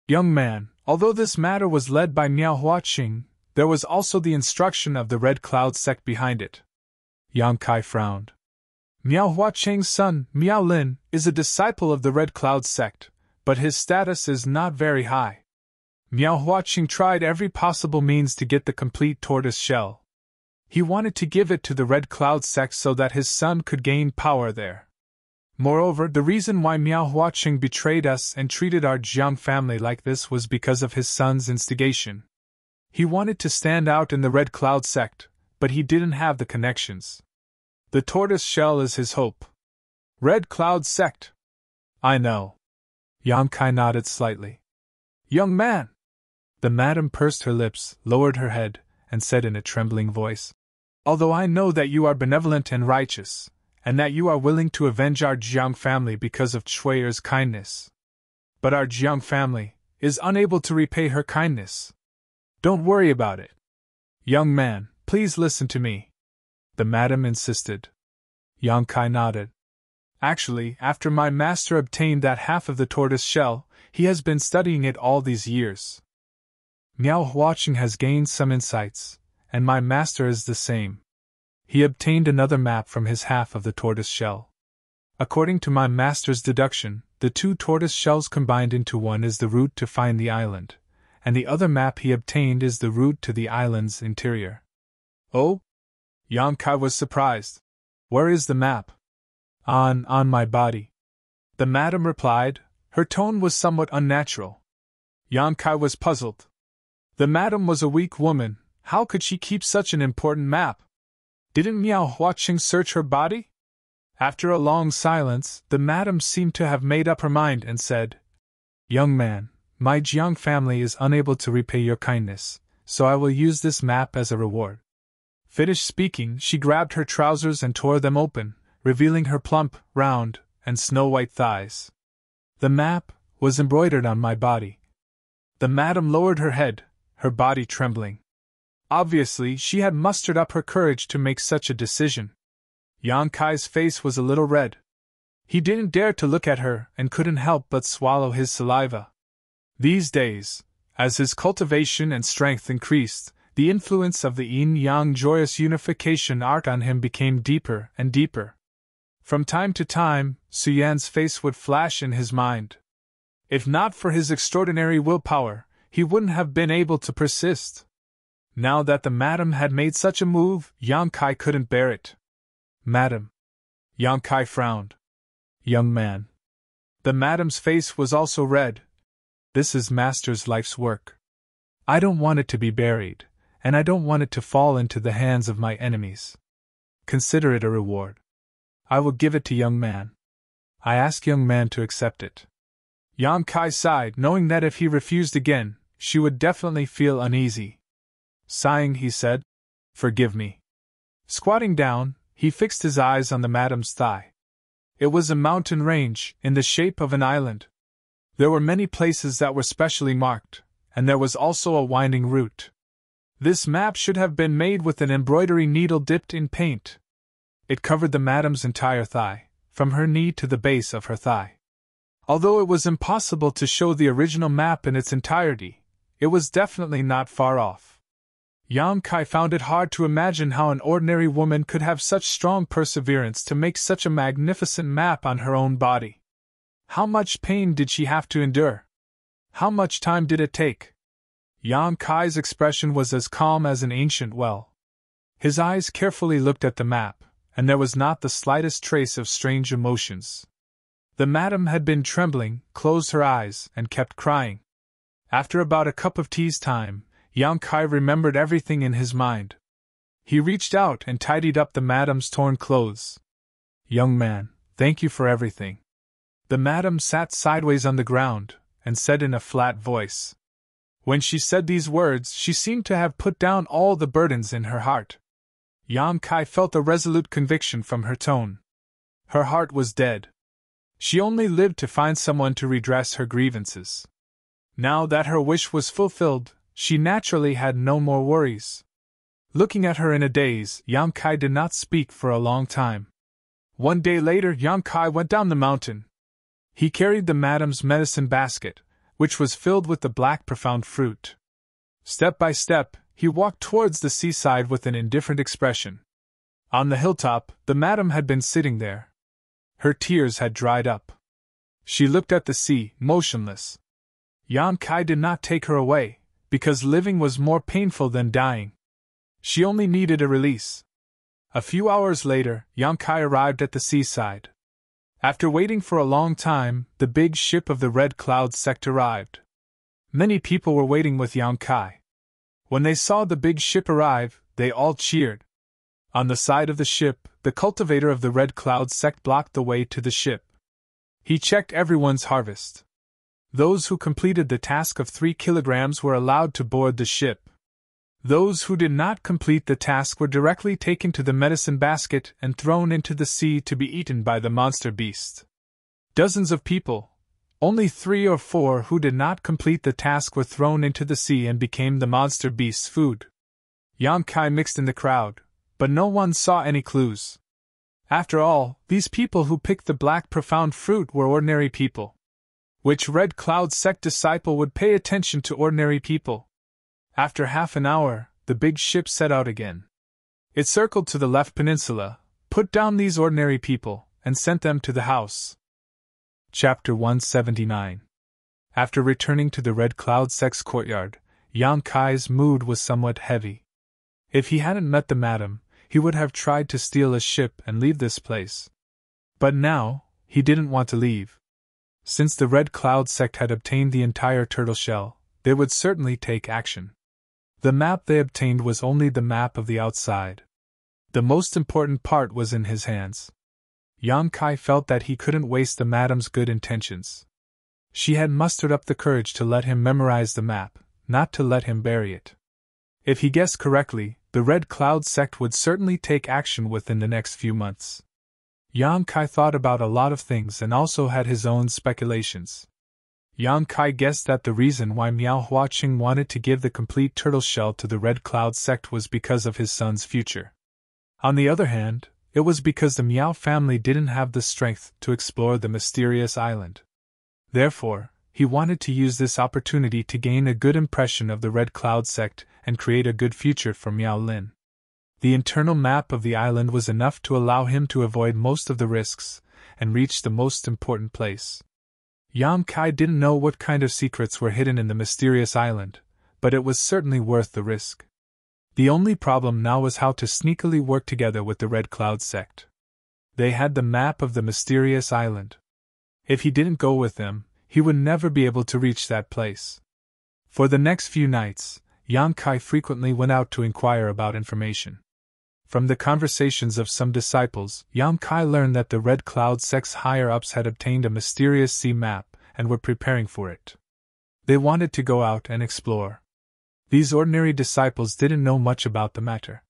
Young man, although this matter was led by Miao Huaqing, there was also the instruction of the Red Cloud sect behind it. Yang Kai frowned. Miao Huaqing's son, Miao Lin, is a disciple of the Red Cloud sect, but his status is not very high. Miao Huaqing tried every possible means to get the complete tortoise shell. He wanted to give it to the Red Cloud sect so that his son could gain power there. Moreover, the reason why Miao Huaqing betrayed us and treated our Jiang family like this was because of his son's instigation. He wanted to stand out in the Red Cloud sect, but he didn't have the connections. The tortoise shell is his hope. Red Cloud sect. I know. Yang Kai nodded slightly. Young man! The madam pursed her lips, lowered her head, and said in a trembling voice, Although I know that you are benevolent and righteous, and that you are willing to avenge our Jiang family because of Shui'er's kindness, but our Jiang family is unable to repay her kindness. Don't worry about it. Young man, please listen to me. The madam insisted. Yang Kai nodded. Actually, after my master obtained that half of the tortoise shell, he has been studying it all these years. Miao Huaqing has gained some insights, and my master is the same. he obtained another map from his half of the tortoise shell. According to my master's deduction, the two tortoise shells combined into one is the route to find the island, and the other map he obtained is the route to the island's interior. Oh? Yang Kai was surprised. Where is the map? On my body. The madam replied. Her tone was somewhat unnatural. Yang Kai was puzzled. The madam was a weak woman. How could she keep such an important map? Didn't Miao Huaqing search her body? After a long silence, the madam seemed to have made up her mind and said, Young man, my Jiang family is unable to repay your kindness, so I will use this map as a reward. Finished speaking, she grabbed her trousers and tore them open, revealing her plump, round, and snow-white thighs. The map was embroidered on my body. The madam lowered her head, her body trembling. Obviously, she had mustered up her courage to make such a decision. Yang Kai's face was a little red. He didn't dare to look at her and couldn't help but swallow his saliva. These days, as his cultivation and strength increased, the influence of the yin-yang joyous unification art on him became deeper and deeper. From time to time, Su Yan's face would flash in his mind. If not for his extraordinary willpower, he wouldn't have been able to persist. Now that the madam had made such a move, Yang Kai couldn't bear it. Madam. Yang Kai frowned. Young man. The madam's face was also red. This is master's life's work. I don't want it to be buried, and I don't want it to fall into the hands of my enemies. Consider it a reward. I will give it to young man. I ask young man to accept it. Yang Kai sighed, knowing that if he refused again, she would definitely feel uneasy. Sighing, he said, Forgive me. Squatting down, he fixed his eyes on the madam's thigh. It was a mountain range, in the shape of an island. There were many places that were specially marked, and there was also a winding route. This map should have been made with an embroidery needle dipped in paint. It covered the madam's entire thigh, from her knee to the base of her thigh. Although it was impossible to show the original map in its entirety, it was definitely not far off. Yang Kai found it hard to imagine how an ordinary woman could have such strong perseverance to make such a magnificent map on her own body. How much pain did she have to endure? How much time did it take? Yang Kai's expression was as calm as an ancient well. His eyes carefully looked at the map, and there was not the slightest trace of strange emotions. The madam had been trembling, closed her eyes, and kept crying. After about a cup of tea's time, Yang Kai remembered everything in his mind. He reached out and tidied up the madam's torn clothes. Young man, thank you for everything. The madam sat sideways on the ground, and said in a flat voice. When she said these words, she seemed to have put down all the burdens in her heart. Yang Kai felt a resolute conviction from her tone. Her heart was dead. She only lived to find someone to redress her grievances. Now that her wish was fulfilled, she naturally had no more worries. Looking at her in a daze, Yang Kai did not speak for a long time. One day later, Yang Kai went down the mountain. He carried the madam's medicine basket, which was filled with the black profound fruit. Step by step, he walked towards the seaside with an indifferent expression. On the hilltop, the madam had been sitting there. Her tears had dried up. She looked at the sea, motionless. Yang Kai did not take her away, because living was more painful than dying. She only needed a release. A few hours later, Yang Kai arrived at the seaside. After waiting for a long time, the big ship of the Red Cloud sect arrived. Many people were waiting with Yang Kai. When they saw the big ship arrive, they all cheered. On the side of the ship, the cultivator of the Red Cloud sect blocked the way to the ship. He checked everyone's harvest. Those who completed the task of 3 kilograms were allowed to board the ship. Those who did not complete the task were directly taken to the medicine basket and thrown into the sea to be eaten by the monster beast. Dozens of people, only 3 or 4 who did not complete the task were thrown into the sea and became the monster beast's food. Yang Kai mixed in the crowd, but no one saw any clues. After all, these people who picked the black profound fruit were ordinary people. Which Red Cloud sect disciple would pay attention to ordinary people? After half an hour, the big ship set out again. It circled to the left peninsula, put down these ordinary people, and sent them to the house. Chapter 179. After returning to the Red Cloud Sect's courtyard, Yang Kai's mood was somewhat heavy. If he hadn't met the madam, he would have tried to steal a ship and leave this place. But now, he didn't want to leave. Since the Red Cloud Sect had obtained the entire turtle shell, they would certainly take action. The map they obtained was only the map of the outside. The most important part was in his hands. Yang Kai felt that he couldn't waste the madam's good intentions. She had mustered up the courage to let him memorize the map, not to let him bury it. If he guessed correctly, the Red Cloud Sect would certainly take action within the next few months. Yang Kai thought about a lot of things and also had his own speculations. Yang Kai guessed that the reason why Miao Huaqing wanted to give the complete turtle shell to the Red Cloud Sect was because of his son's future. On the other hand, it was because the Miao family didn't have the strength to explore the mysterious island. Therefore, he wanted to use this opportunity to gain a good impression of the Red Cloud Sect and create a good future for Miao Lin. The internal map of the island was enough to allow him to avoid most of the risks and reach the most important place. Yang Kai didn't know what kind of secrets were hidden in the mysterious island, but it was certainly worth the risk. The only problem now was how to sneakily work together with the Red Cloud Sect. They had the map of the mysterious island. If he didn't go with them, he would never be able to reach that place. For the next few nights, Yang Kai frequently went out to inquire about information. From the conversations of some disciples, Yang Kai learned that the Red Cloud Sect's higher-ups had obtained a mysterious sea map and were preparing for it. They wanted to go out and explore. These ordinary disciples didn't know much about the matter.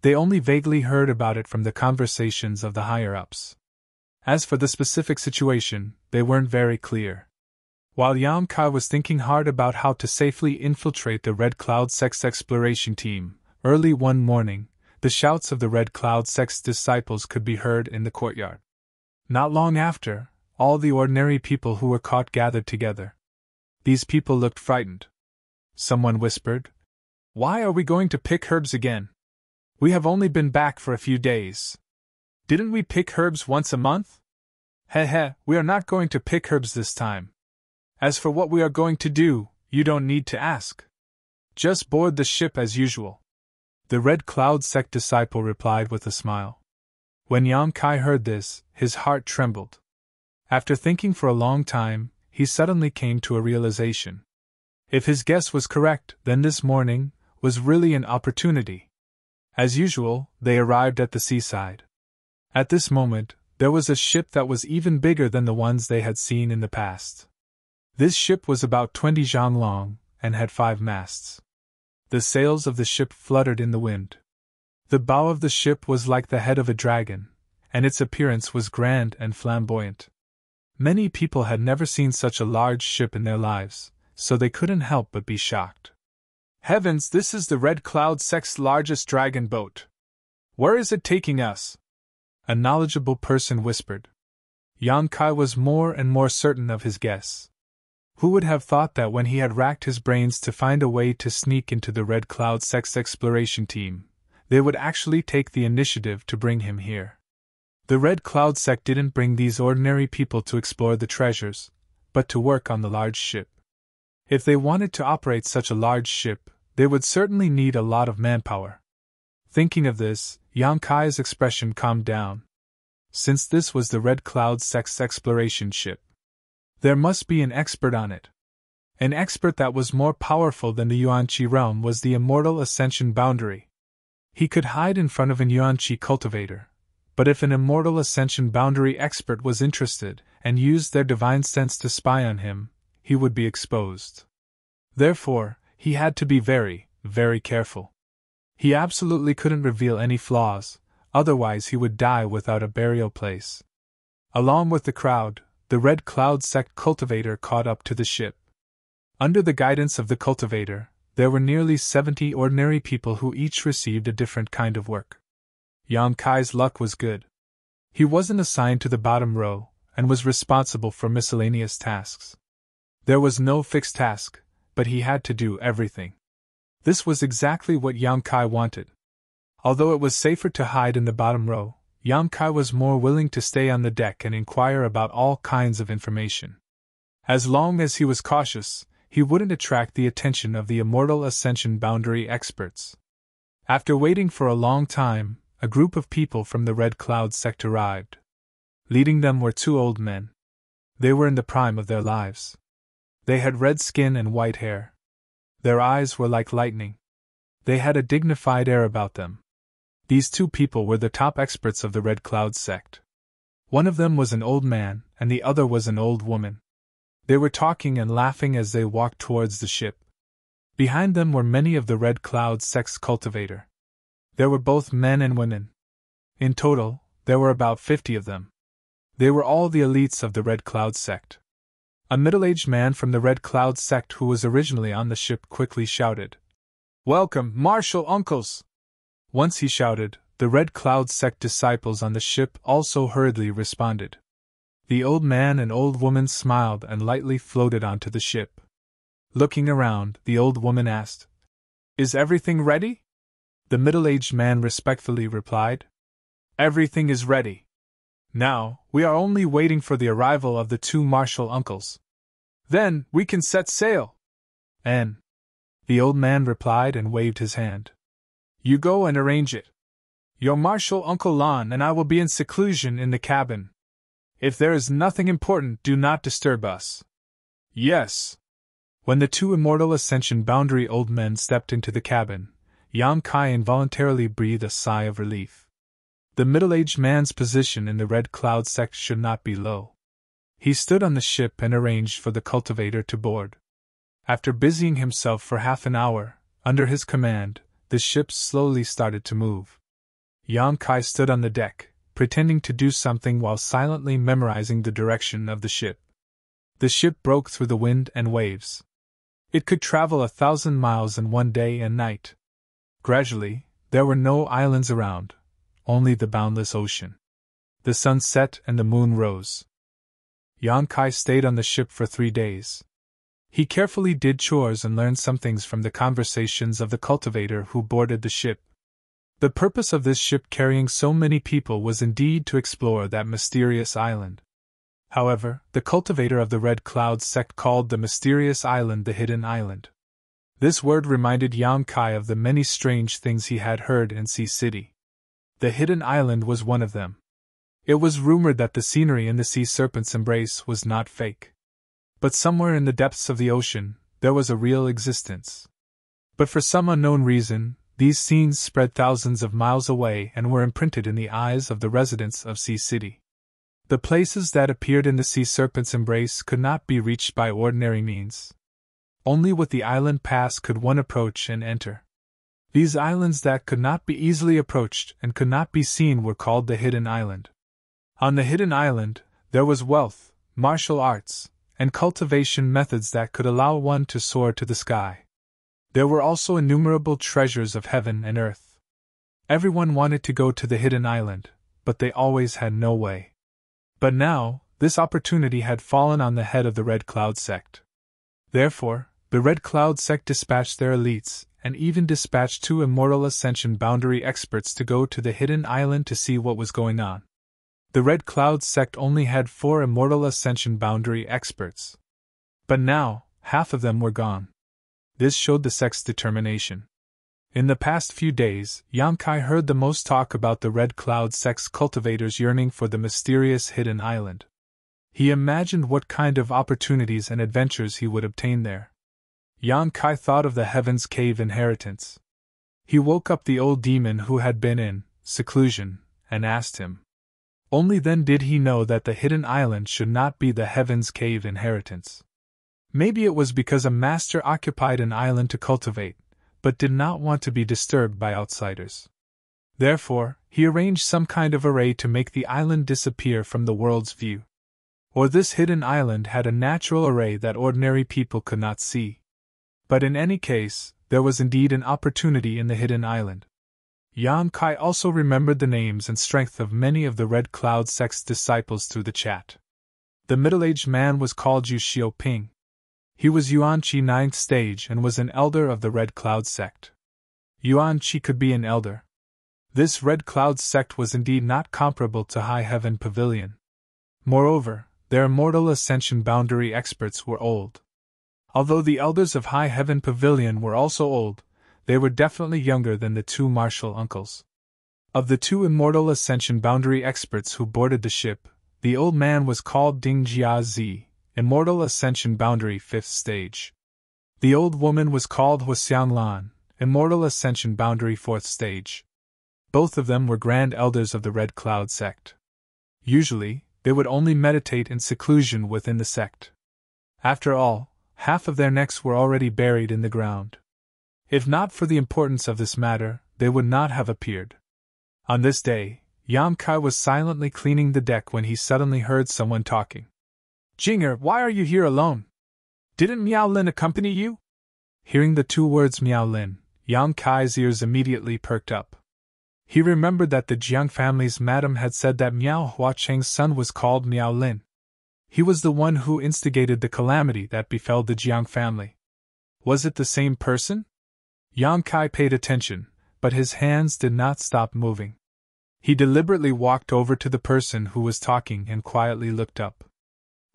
They only vaguely heard about it from the conversations of the higher-ups. As for the specific situation, they weren't very clear. While Yang Kai was thinking hard about how to safely infiltrate the Red Cloud Sect's exploration team, early one morning, the shouts of the Red Cloud Sect's disciples could be heard in the courtyard. Not long after, all the ordinary people who were caught gathered together. These people looked frightened. Someone whispered, "Why are we going to pick herbs again? We have only been back for a few days. Didn't we pick herbs once a month? Heh, we are not going to pick herbs this time. As for what we are going to do, you don't need to ask. Just board the ship as usual." The Red Cloud Sect disciple replied with a smile. When Yang Kai heard this, his heart trembled. After thinking for a long time, he suddenly came to a realization. If his guess was correct, then this morning was really an opportunity. As usual, they arrived at the seaside. At this moment, there was a ship that was even bigger than the ones they had seen in the past. This ship was about 20 zhang long and had 5 masts. The sails of the ship fluttered in the wind. The bow of the ship was like the head of a dragon, and its appearance was grand and flamboyant. Many people had never seen such a large ship in their lives, so they couldn't help but be shocked. "Heavens, this is the Red Cloud Sect's largest dragon boat. Where is it taking us?" a knowledgeable person whispered. Yang Kai was more and more certain of his guess. Who would have thought that when he had racked his brains to find a way to sneak into the Red Cloud Sect's exploration team, they would actually take the initiative to bring him here? The Red Cloud Sect didn't bring these ordinary people to explore the treasures, but to work on the large ship. If they wanted to operate such a large ship, they would certainly need a lot of manpower. Thinking of this, Yang Kai's expression calmed down. Since this was the Red Cloud Sect's exploration ship, there must be an expert on it. An expert that was more powerful than the Yuanqi realm was the immortal ascension boundary. He could hide in front of an Yuanqi cultivator, but if an immortal ascension boundary expert was interested and used their divine sense to spy on him, he would be exposed. Therefore, he had to be very, very careful. He absolutely couldn't reveal any flaws, otherwise he would die without a burial place. Along with the crowd, the Red Cloud Sect cultivator caught up to the ship. Under the guidance of the cultivator, there were nearly 70 ordinary people who each received a different kind of work. Yang Kai's luck was good. He wasn't assigned to the bottom row, and was responsible for miscellaneous tasks. There was no fixed task, but he had to do everything. This was exactly what Yang Kai wanted. Although it was safer to hide in the bottom row, Yang Kai was more willing to stay on the deck and inquire about all kinds of information. As long as he was cautious, he wouldn't attract the attention of the immortal ascension boundary experts. After waiting for a long time, a group of people from the Red Cloud sect arrived. Leading them were two old men. They were in the prime of their lives. They had red skin and white hair. Their eyes were like lightning. They had a dignified air about them. These two people were the top experts of the Red Cloud sect. One of them was an old man, and the other was an old woman. They were talking and laughing as they walked towards the ship. Behind them were many of the Red Cloud sect's cultivator. There were both men and women. In total, there were about 50 of them. They were all the elites of the Red Cloud sect. A middle-aged man from the Red Cloud sect who was originally on the ship quickly shouted, "Welcome, Martial Uncles!" Once he shouted, the Red Cloud sect disciples on the ship also hurriedly responded. The old man and old woman smiled and lightly floated onto the ship. Looking around, the old woman asked, "Is everything ready?" The middle-aged man respectfully replied, "Everything is ready. Now, we are only waiting for the arrival of the two martial uncles. Then, we can set sail." "And?" the old man replied and waved his hand. "You go and arrange it. Your martial uncle Lon and I will be in seclusion in the cabin. If there is nothing important, do not disturb us." "Yes." When the two immortal ascension boundary old men stepped into the cabin, Yang Kai involuntarily breathed a sigh of relief. The middle-aged man's position in the Red Cloud sect should not be low. He stood on the ship and arranged for the cultivator to board. After busying himself for half an hour, under his command, the ship slowly started to move. Yang Kai stood on the deck, pretending to do something while silently memorizing the direction of the ship. The ship broke through the wind and waves. It could travel 1,000 miles in one day and night. Gradually, there were no islands around, only the boundless ocean. The sun set and the moon rose. Yang Kai stayed on the ship for 3 days. He carefully did chores and learned some things from the conversations of the cultivator who boarded the ship. The purpose of this ship carrying so many people was indeed to explore that mysterious island. However, the cultivator of the Red Cloud sect called the mysterious island the Hidden Island. This word reminded Yang Kai of the many strange things he had heard in Sea City. The Hidden Island was one of them. It was rumored that the scenery in the sea serpent's embrace was not fake. But somewhere in the depths of the ocean, there was a real existence. But for some unknown reason, these scenes spread thousands of miles away and were imprinted in the eyes of the residents of Sea City. The places that appeared in the sea serpent's embrace could not be reached by ordinary means. Only with the island pass could one approach and enter. These islands that could not be easily approached and could not be seen were called the Hidden Island. On the Hidden Island, there was wealth, martial arts, and cultivation methods that could allow one to soar to the sky. There were also innumerable treasures of heaven and earth. Everyone wanted to go to the Hidden Island, but they always had no way. But now, this opportunity had fallen on the head of the Red Cloud sect. Therefore, the Red Cloud sect dispatched their elites, and even dispatched 2 immortal ascension boundary experts to go to the Hidden Island to see what was going on. The Red Cloud sect only had 4 immortal ascension boundary experts. But now, half of them were gone. This showed the sect's determination. In the past few days, Yang Kai heard the most talk about the Red Cloud sect's cultivators yearning for the mysterious Hidden Island. He imagined what kind of opportunities and adventures he would obtain there. Yang Kai thought of the Heaven's Cave inheritance. He woke up the old demon who had been in seclusion, and asked him. Only then did he know that the Hidden Island should not be the Heaven's Cave inheritance. Maybe it was because a master occupied an island to cultivate, but did not want to be disturbed by outsiders. Therefore, he arranged some kind of array to make the island disappear from the world's view. Or this hidden island had a natural array that ordinary people could not see. But in any case, there was indeed an opportunity in the Hidden Island. Yang Kai also remembered the names and strength of many of the Red Cloud sect's disciples through the chat. The middle-aged man was called Yu Xiaoping. He was Yuan Qi 9th stage and was an elder of the Red Cloud sect. Yuan Qi could be an elder. This Red Cloud sect was indeed not comparable to High Heaven Pavilion. Moreover, their immortal ascension boundary experts were old. Although the elders of High Heaven Pavilion were also old, they were definitely younger than the two martial uncles. Of the two immortal ascension boundary experts who boarded the ship, the old man was called Ding Jiazi, immortal ascension boundary 5th stage. The old woman was called Huxiang Lan, immortal ascension boundary 4th stage. Both of them were grand elders of the Red Cloud sect. Usually, they would only meditate in seclusion within the sect. After all, half of their necks were already buried in the ground. If not for the importance of this matter, they would not have appeared. On this day, Yang Kai was silently cleaning the deck when he suddenly heard someone talking. "Jinger, why are you here alone? Didn't Miao Lin accompany you?" Hearing the two words Miao Lin, Yang Kai's ears immediately perked up. He remembered that the Jiang family's madam had said that Miao Huacheng's son was called Miao Lin. He was the one who instigated the calamity that befell the Jiang family. Was it the same person? Yang Kai paid attention, but his hands did not stop moving. He deliberately walked over to the person who was talking and quietly looked up.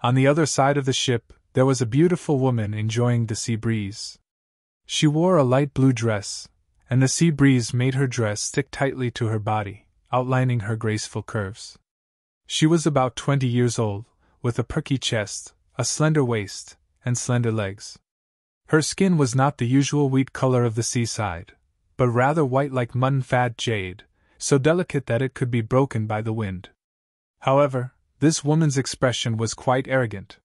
On the other side of the ship, there was a beautiful woman enjoying the sea breeze. She wore a light blue dress, and the sea breeze made her dress stick tightly to her body, outlining her graceful curves. She was about 20 years old, with a perky chest, a slender waist, and slender legs. Her skin was not the usual wheat color of the seaside, but rather white like mutton fat jade, so delicate that it could be broken by the wind. However, this woman's expression was quite arrogant.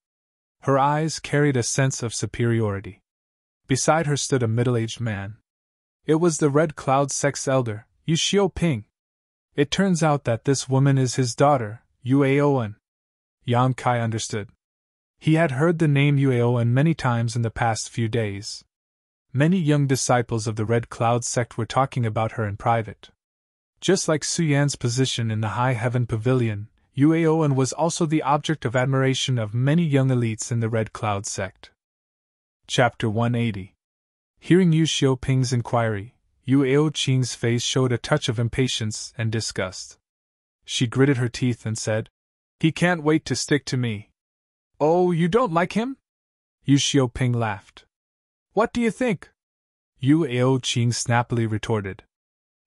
Her eyes carried a sense of superiority. Beside her stood a middle-aged man. It was the Red Cloud sect's elder, Yu Xiaoping. It turns out that this woman is his daughter, Yue Owen. Yang Kai understood. He had heard the name Yue Owen many times in the past few days. Many young disciples of the Red Cloud sect were talking about her in private. Just like Su Yan's position in the High Heaven Pavilion, Yue Owen was also the object of admiration of many young elites in the Red Cloud sect. Chapter 180. Hearing Yu Xiaoping's inquiry, Yue Oqing's face showed a touch of impatience and disgust. She gritted her teeth and said, "He can't wait to stick to me." "Oh, you don't like him?" Yu Xiaoping laughed. "What do you think?" Yue Oqing snappily retorted.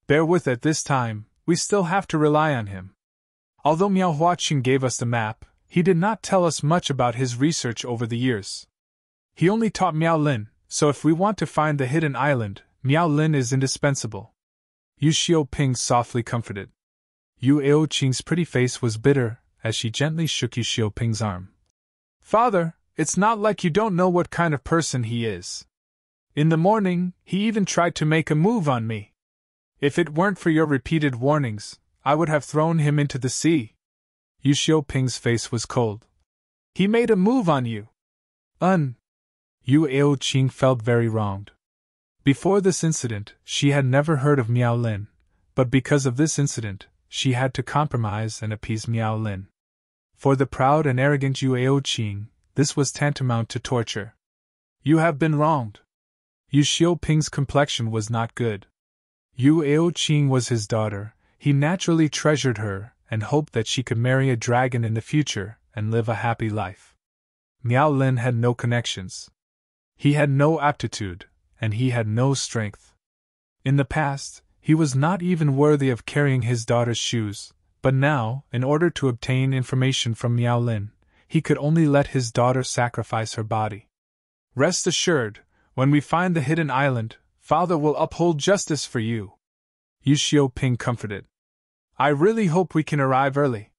"Bear with it this time, we still have to rely on him. Although Miao Huaqing gave us the map, he did not tell us much about his research over the years. He only taught Miao Lin, so if we want to find the hidden island, Miao Lin is indispensable." Yu Xiaoping softly comforted. Yue Oqing's pretty face was bitter as she gently shook Yu Xiaoping's arm. "Father, it's not like you don't know what kind of person he is. In the morning, he even tried to make a move on me. If it weren't for your repeated warnings, I would have thrown him into the sea." Yu Xiaoping's face was cold. "He made a move on you?" Yue Oqing felt very wronged. Before this incident, she had never heard of Miao Lin, but because of this incident, she had to compromise and appease Miao Lin. For the proud and arrogant Yue Oqing, this was tantamount to torture. "You have been wronged." Yu Xiaoping's complexion was not good. Yue Oqing was his daughter, he naturally treasured her and hoped that she could marry a dragon in the future and live a happy life. Miao Lin had no connections. He had no aptitude, and he had no strength. In the past, he was not even worthy of carrying his daughter's shoes, but now, in order to obtain information from Miao Lin, he could only let his daughter sacrifice her body. "Rest assured, when we find the hidden island, Father will uphold justice for you," Yu Xiaoping comforted. "I really hope we can arrive early."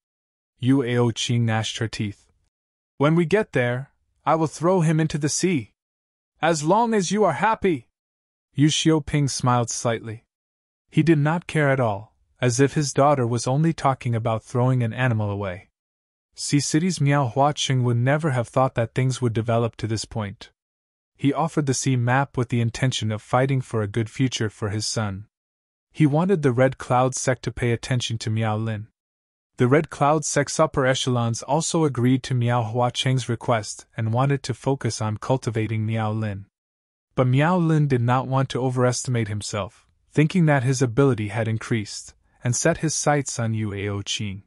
Yue Oqing gnashed her teeth. "When we get there, I will throw him into the sea. As long as you are happy." Yu Xiaoping smiled slightly. He did not care at all, as if his daughter was only talking about throwing an animal away. Sea City's Miao Huaqing would never have thought that things would develop to this point. He offered the sea map with the intention of fighting for a good future for his son. He wanted the Red Cloud sect to pay attention to Miao Lin. The Red Cloud sect's upper echelons also agreed to Miao Huaqing's request and wanted to focus on cultivating Miao Lin. But Miao Lin did not want to overestimate himself, thinking that his ability had increased, and set his sights on Yuao Qing.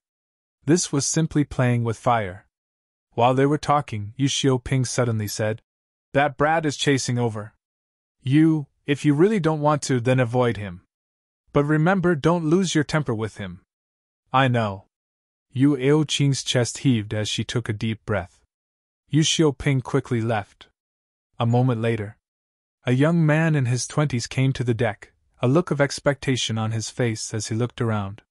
This was simply playing with fire. While they were talking, Yu Xiaoping suddenly said, "That brat is chasing over you. If you really don't want to, then avoid him. But remember, don't lose your temper with him." "I know." Yuao Qing's chest heaved as she took a deep breath. Yu Xiaoping quickly left. A moment later, a young man in his 20s came to the deck, a look of expectation on his face as he looked around.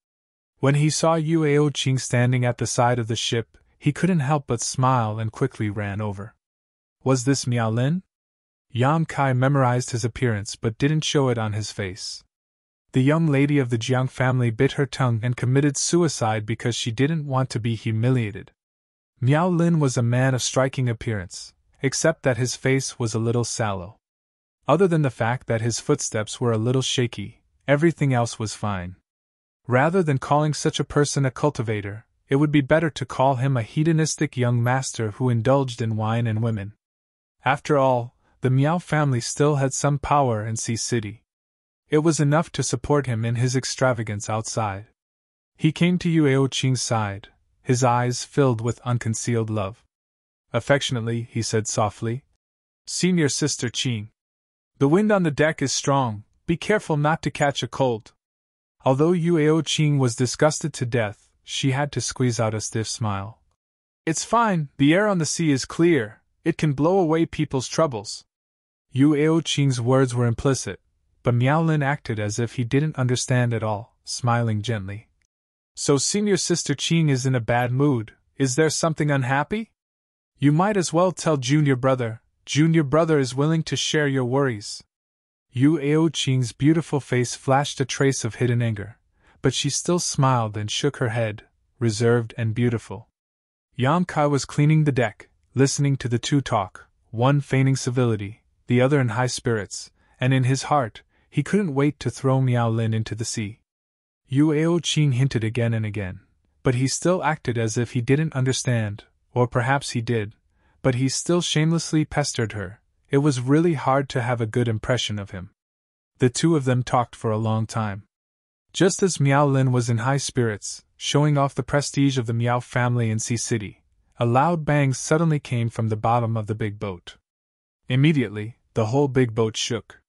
When he saw Yuao Qing standing at the side of the ship, he couldn't help but smile and quickly ran over. Was this Miao Lin? Yang Kai memorized his appearance but didn't show it on his face. The young lady of the Jiang family bit her tongue and committed suicide because she didn't want to be humiliated. Miao Lin was a man of striking appearance, except that his face was a little sallow. Other than the fact that his footsteps were a little shaky, everything else was fine. Rather than calling such a person a cultivator, it would be better to call him a hedonistic young master who indulged in wine and women. After all, the Miao family still had some power in Sea City. It was enough to support him in his extravagance outside. He came to Yuao Qing's side, his eyes filled with unconcealed love. Affectionately, he said softly, "Senior Sister Qing, the wind on the deck is strong, be careful not to catch a cold." Although Yuao Qing was disgusted to death, she had to squeeze out a stiff smile. "It's fine, the air on the sea is clear, it can blow away people's troubles." Yuao Qing's words were implicit, but Miao Lin acted as if he didn't understand at all, smiling gently. "So Senior Sister Qing is in a bad mood, is there something unhappy? You might as well tell Junior Brother is willing to share your worries." Yuao Qing's beautiful face flashed a trace of hidden anger, but she still smiled and shook her head, reserved and beautiful. Yang Kai was cleaning the deck, listening to the two talk, one feigning civility, the other in high spirits, and in his heart, he couldn't wait to throw Miao Lin into the sea. Yuao Qing hinted again and again, but he still acted as if he didn't understand, or perhaps he did, but he still shamelessly pestered her. It was really hard to have a good impression of him. The two of them talked for a long time. Just as Miao Lin was in high spirits, showing off the prestige of the Miao family in Sea City, a loud bang suddenly came from the bottom of the big boat. Immediately, the whole big boat shook.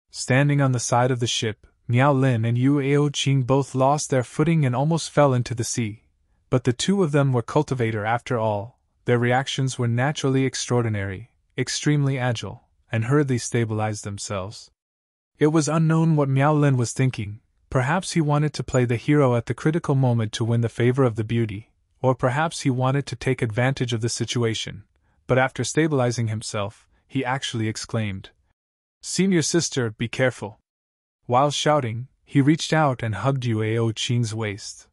Standing on the side of the ship, Miao Lin and Yuao Qing both lost their footing and almost fell into the sea. But the two of them were cultivator after all, their reactions were naturally extraordinary, extremely agile, and hurriedly stabilized themselves. It was unknown what Miao Lin was thinking. Perhaps he wanted to play the hero at the critical moment to win the favor of the beauty, or perhaps he wanted to take advantage of the situation, but after stabilizing himself, he actually exclaimed, "Senior Sister, be careful." While shouting, he reached out and hugged Yuao Qing's waist.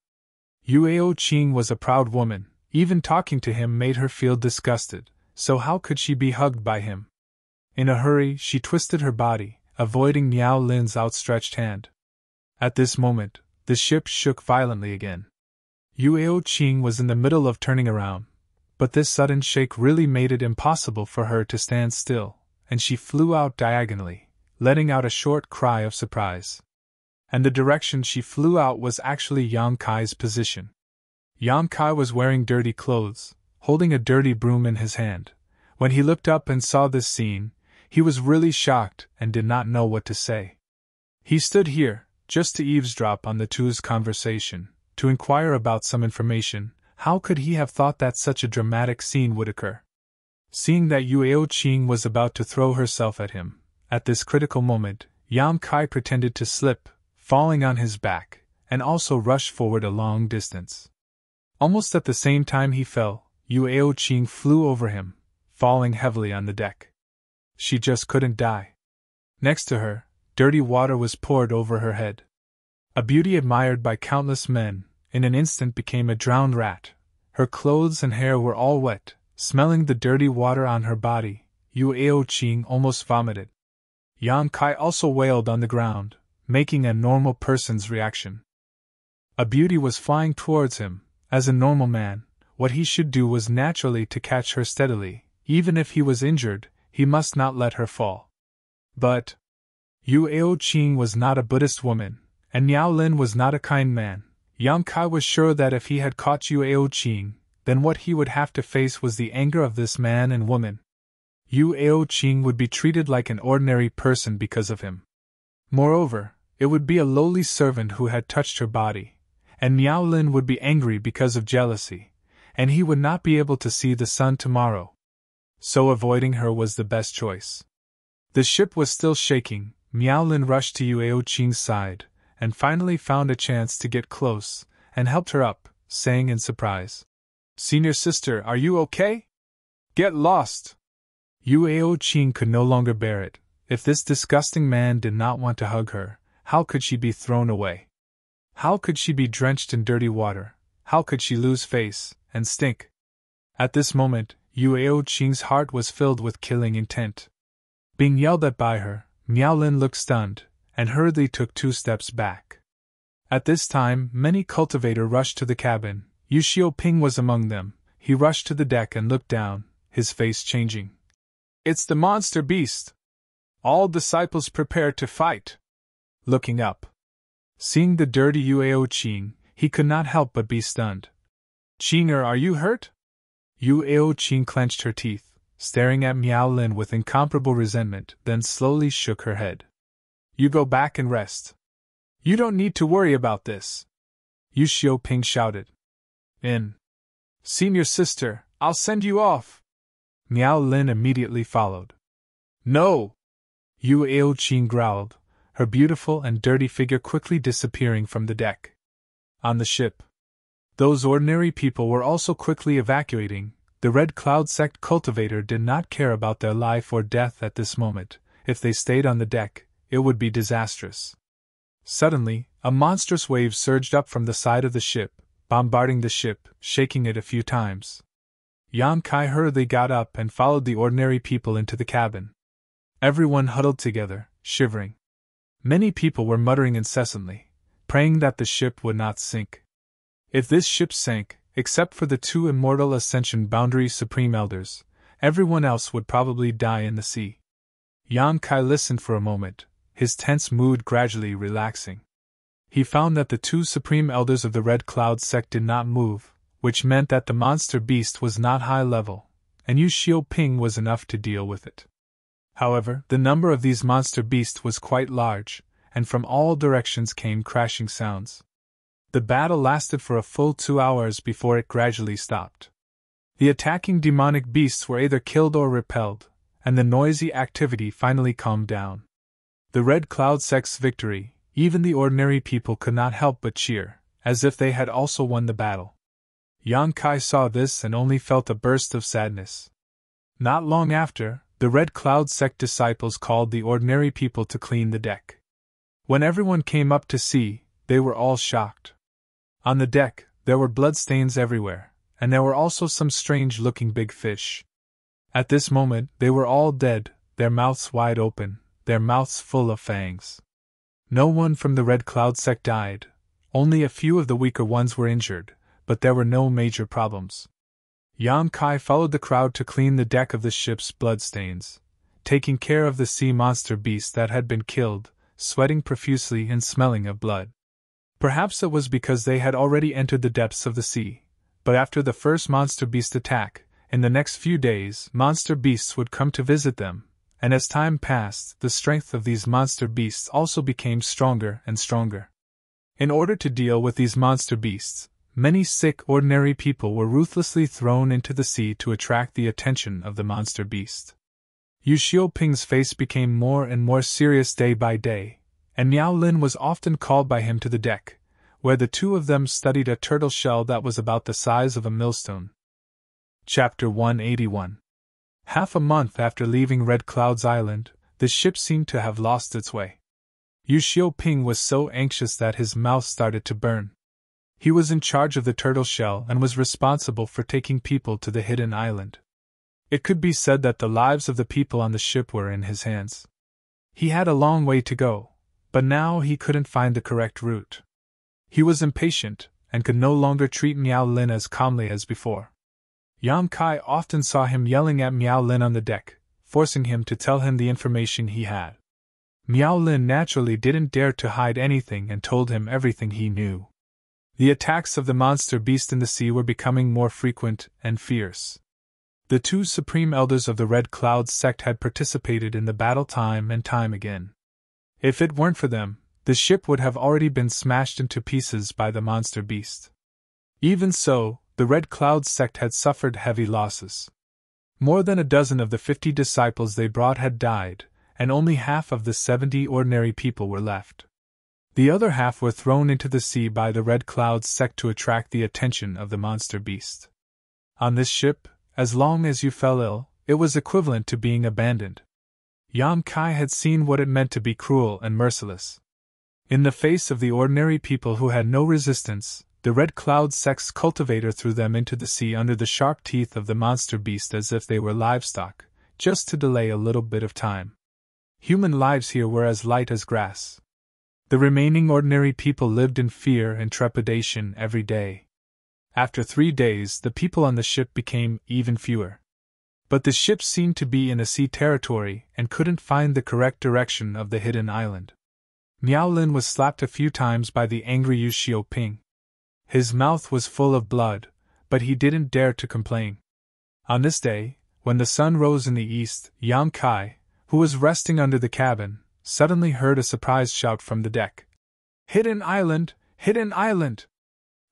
Yuao Qing was a proud woman, even talking to him made her feel disgusted, so how could she be hugged by him? In a hurry, she twisted her body, avoiding Miao Lin's outstretched hand. At this moment, the ship shook violently again. Yuao Qing was in the middle of turning around, but this sudden shake really made it impossible for her to stand still, and she flew out diagonally, letting out a short cry of surprise. And the direction she flew out was actually Yang Kai's position. Yang Kai was wearing dirty clothes, holding a dirty broom in his hand. When he looked up and saw this scene, he was really shocked and did not know what to say. He stood here, just to eavesdrop on the two's conversation, to inquire about some information. How could he have thought that such a dramatic scene would occur? Seeing that Yuao Qing was about to throw herself at him, at this critical moment, Yang Kai pretended to slip, falling on his back, and also rushed forward a long distance. Almost at the same time he fell, Yuao Qing flew over him, falling heavily on the deck. She just couldn't die. Next to her, dirty water was poured over her head. A beauty admired by countless men, in an instant became a drowned rat. Her clothes and hair were all wet, smelling the dirty water on her body. Yuao Qing almost vomited. Yang Kai also wailed on the ground, making a normal person's reaction. A beauty was flying towards him. As a normal man, what he should do was naturally to catch her steadily. Even if he was injured, he must not let her fall. But Yuao Qing was not a Buddhist woman, And Miao Lin was not a kind man. Yang Kai was sure that if he had caught Yue Qing, then what he would have to face was the anger of this man and woman. Yue Qing would be treated like an ordinary person because of him. Moreover, it would be a lowly servant who had touched her body, and Miao Lin would be angry because of jealousy, and he would not be able to see the sun tomorrow. So avoiding her was the best choice. The ship was still shaking. Miao Lin rushed to Yue Qing's side, and finally found a chance to get close, and helped her up, saying in surprise, "Senior sister, are you okay? Get lost!" Yue Qing could no longer bear it. If this disgusting man did not want to hug her, how could she be thrown away? How could she be drenched in dirty water? How could she lose face, and stink? At this moment, Yue Qing's heart was filled with killing intent. Being yelled at by her, Miao Lin looked stunned, and hurriedly took 2 steps back. At this time, many cultivators rushed to the cabin. Yu Xiaoping was among them. He rushed to the deck and looked down, his face changing. "It's the monster beast! All disciples prepare to fight!" Looking up, seeing the dirty Yue Qing, he could not help but be stunned. "Qing'er, are you hurt?" Yue Qing clenched her teeth, staring at Miao Lin with incomparable resentment, then slowly shook her head. "You go back and rest. You don't need to worry about this," Yu Xiaoping shouted. "Senior sister, I'll send you off." Miao Lin immediately followed. "No!" Yue Qing growled, her beautiful and dirty figure quickly disappearing from the deck. On the ship, those ordinary people were also quickly evacuating. The Red Cloud sect cultivator did not care about their life or death at this moment. If they stayed on the deck, it would be disastrous. Suddenly, a monstrous wave surged up from the side of the ship, bombarding the ship, shaking it a few times. Yang Kai hurriedly got up and followed the ordinary people into the cabin. Everyone huddled together, shivering. Many people were muttering incessantly, praying that the ship would not sink. If this ship sank, except for the 2 immortal Ascension Boundary Supreme Elders, everyone else would probably die in the sea. Yang Kai listened for a moment, his tense mood gradually relaxing. He found that the 2 Supreme Elders of the Red Cloud sect did not move, which meant that the monster beast was not high level, and Yu Xiaoping was enough to deal with it. However, the number of these monster beasts was quite large, and from all directions came crashing sounds. The battle lasted for a full 2 hours before it gradually stopped. The attacking demonic beasts were either killed or repelled, and the noisy activity finally calmed down. The Red Cloud sect's victory, even the ordinary people could not help but cheer, as if they had also won the battle. Yang Kai saw this and only felt a burst of sadness. Not long after, the Red Cloud sect disciples called the ordinary people to clean the deck. When everyone came up to see, they were all shocked. On the deck, there were bloodstains everywhere, and there were also some strange-looking big fish. At this moment, they were all dead, their mouths wide open, their mouths full of fangs. No one from the Red Cloud sect died, only a few of the weaker ones were injured, but there were no major problems. Yang Kai followed the crowd to clean the deck of the ship's bloodstains, taking care of the sea monster beast that had been killed, sweating profusely and smelling of blood. Perhaps it was because they had already entered the depths of the sea, but after the first monster beast attack, in the next few days, monster beasts would come to visit them, and as time passed, the strength of these monster beasts also became stronger and stronger. In order to deal with these monster beasts, many sick ordinary people were ruthlessly thrown into the sea to attract the attention of the monster beast. Yu Xiaoping's face became more and more serious day by day, and Miao Lin was often called by him to the deck, where the 2 of them studied a turtle shell that was about the size of a millstone. Chapter 181. Half a month after leaving Red Cloud's island, the ship seemed to have lost its way. Yu Xiaoping was so anxious that his mouth started to burn. He was in charge of the turtle shell and was responsible for taking people to the hidden island. It could be said that the lives of the people on the ship were in his hands. He had a long way to go, but now he couldn't find the correct route. He was impatient, and could no longer treat Miao Lin as calmly as before. Yang Kai often saw him yelling at Miao Lin on the deck, forcing him to tell him the information he had. Miao Lin naturally didn't dare to hide anything and told him everything he knew. The attacks of the monster beast in the sea were becoming more frequent and fierce. The two supreme elders of the Red Cloud sect had participated in the battle time and time again. If it weren't for them, the ship would have already been smashed into pieces by the monster beast. Even so, the Red Cloud sect had suffered heavy losses. More than a dozen of the 50 disciples they brought had died, and only half of the 70 ordinary people were left. The other half were thrown into the sea by the Red Cloud sect to attract the attention of the monster beast. On this ship, as long as you fell ill, it was equivalent to being abandoned. Yan Kai had seen what it meant to be cruel and merciless. In the face of the ordinary people who had no resistance, the Red Cloud sect's cultivator threw them into the sea under the sharp teeth of the monster beast as if they were livestock, just to delay a little bit of time. Human lives here were as light as grass. The remaining ordinary people lived in fear and trepidation every day. After 3 days, the people on the ship became even fewer. But the ship seemed to be in a sea territory and couldn't find the correct direction of the hidden island. Miao Lin was slapped a few times by the angry Yu Xiaoping. His mouth was full of blood, but he didn't dare to complain. On this day, when the sun rose in the east, Yang Kai, who was resting under the cabin, suddenly heard a surprised shout from the deck. "Hidden island! Hidden island!"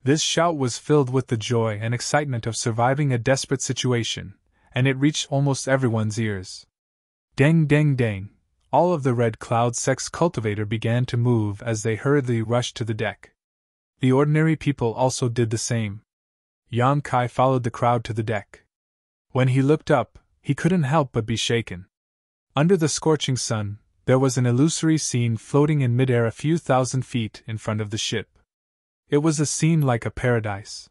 This shout was filled with the joy and excitement of surviving a desperate situation, and it reached almost everyone's ears. Deng deng deng! All of the Red Cloud sect's cultivator began to move as they hurriedly rushed to the deck. The ordinary people also did the same. Yan Kai followed the crowd to the deck. When he looked up, he couldn't help but be shaken. Under the scorching sun, there was an illusory scene floating in midair a few thousand feet in front of the ship. It was a scene like a paradise.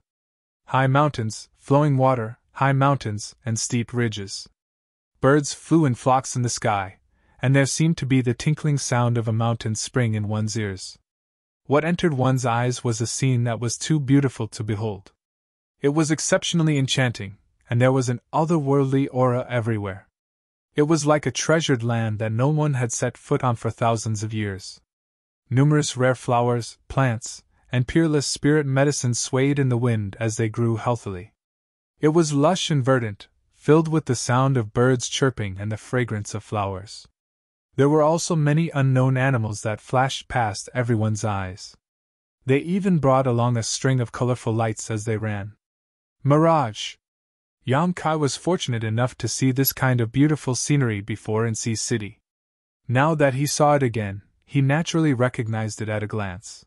High mountains, flowing water, high mountains, and steep ridges. Birds flew in flocks in the sky, and there seemed to be the tinkling sound of a mountain spring in one's ears. What entered one's eyes was a scene that was too beautiful to behold. It was exceptionally enchanting, and there was an otherworldly aura everywhere. It was like a treasured land that no one had set foot on for thousands of years. Numerous rare flowers, plants, and peerless spirit medicines swayed in the wind as they grew healthily. It was lush and verdant, filled with the sound of birds chirping and the fragrance of flowers. There were also many unknown animals that flashed past everyone's eyes. They even brought along a string of colorful lights as they ran. Mirage! Yang Kai was fortunate enough to see this kind of beautiful scenery before in Sea City. Now that he saw it again, he naturally recognized it at a glance.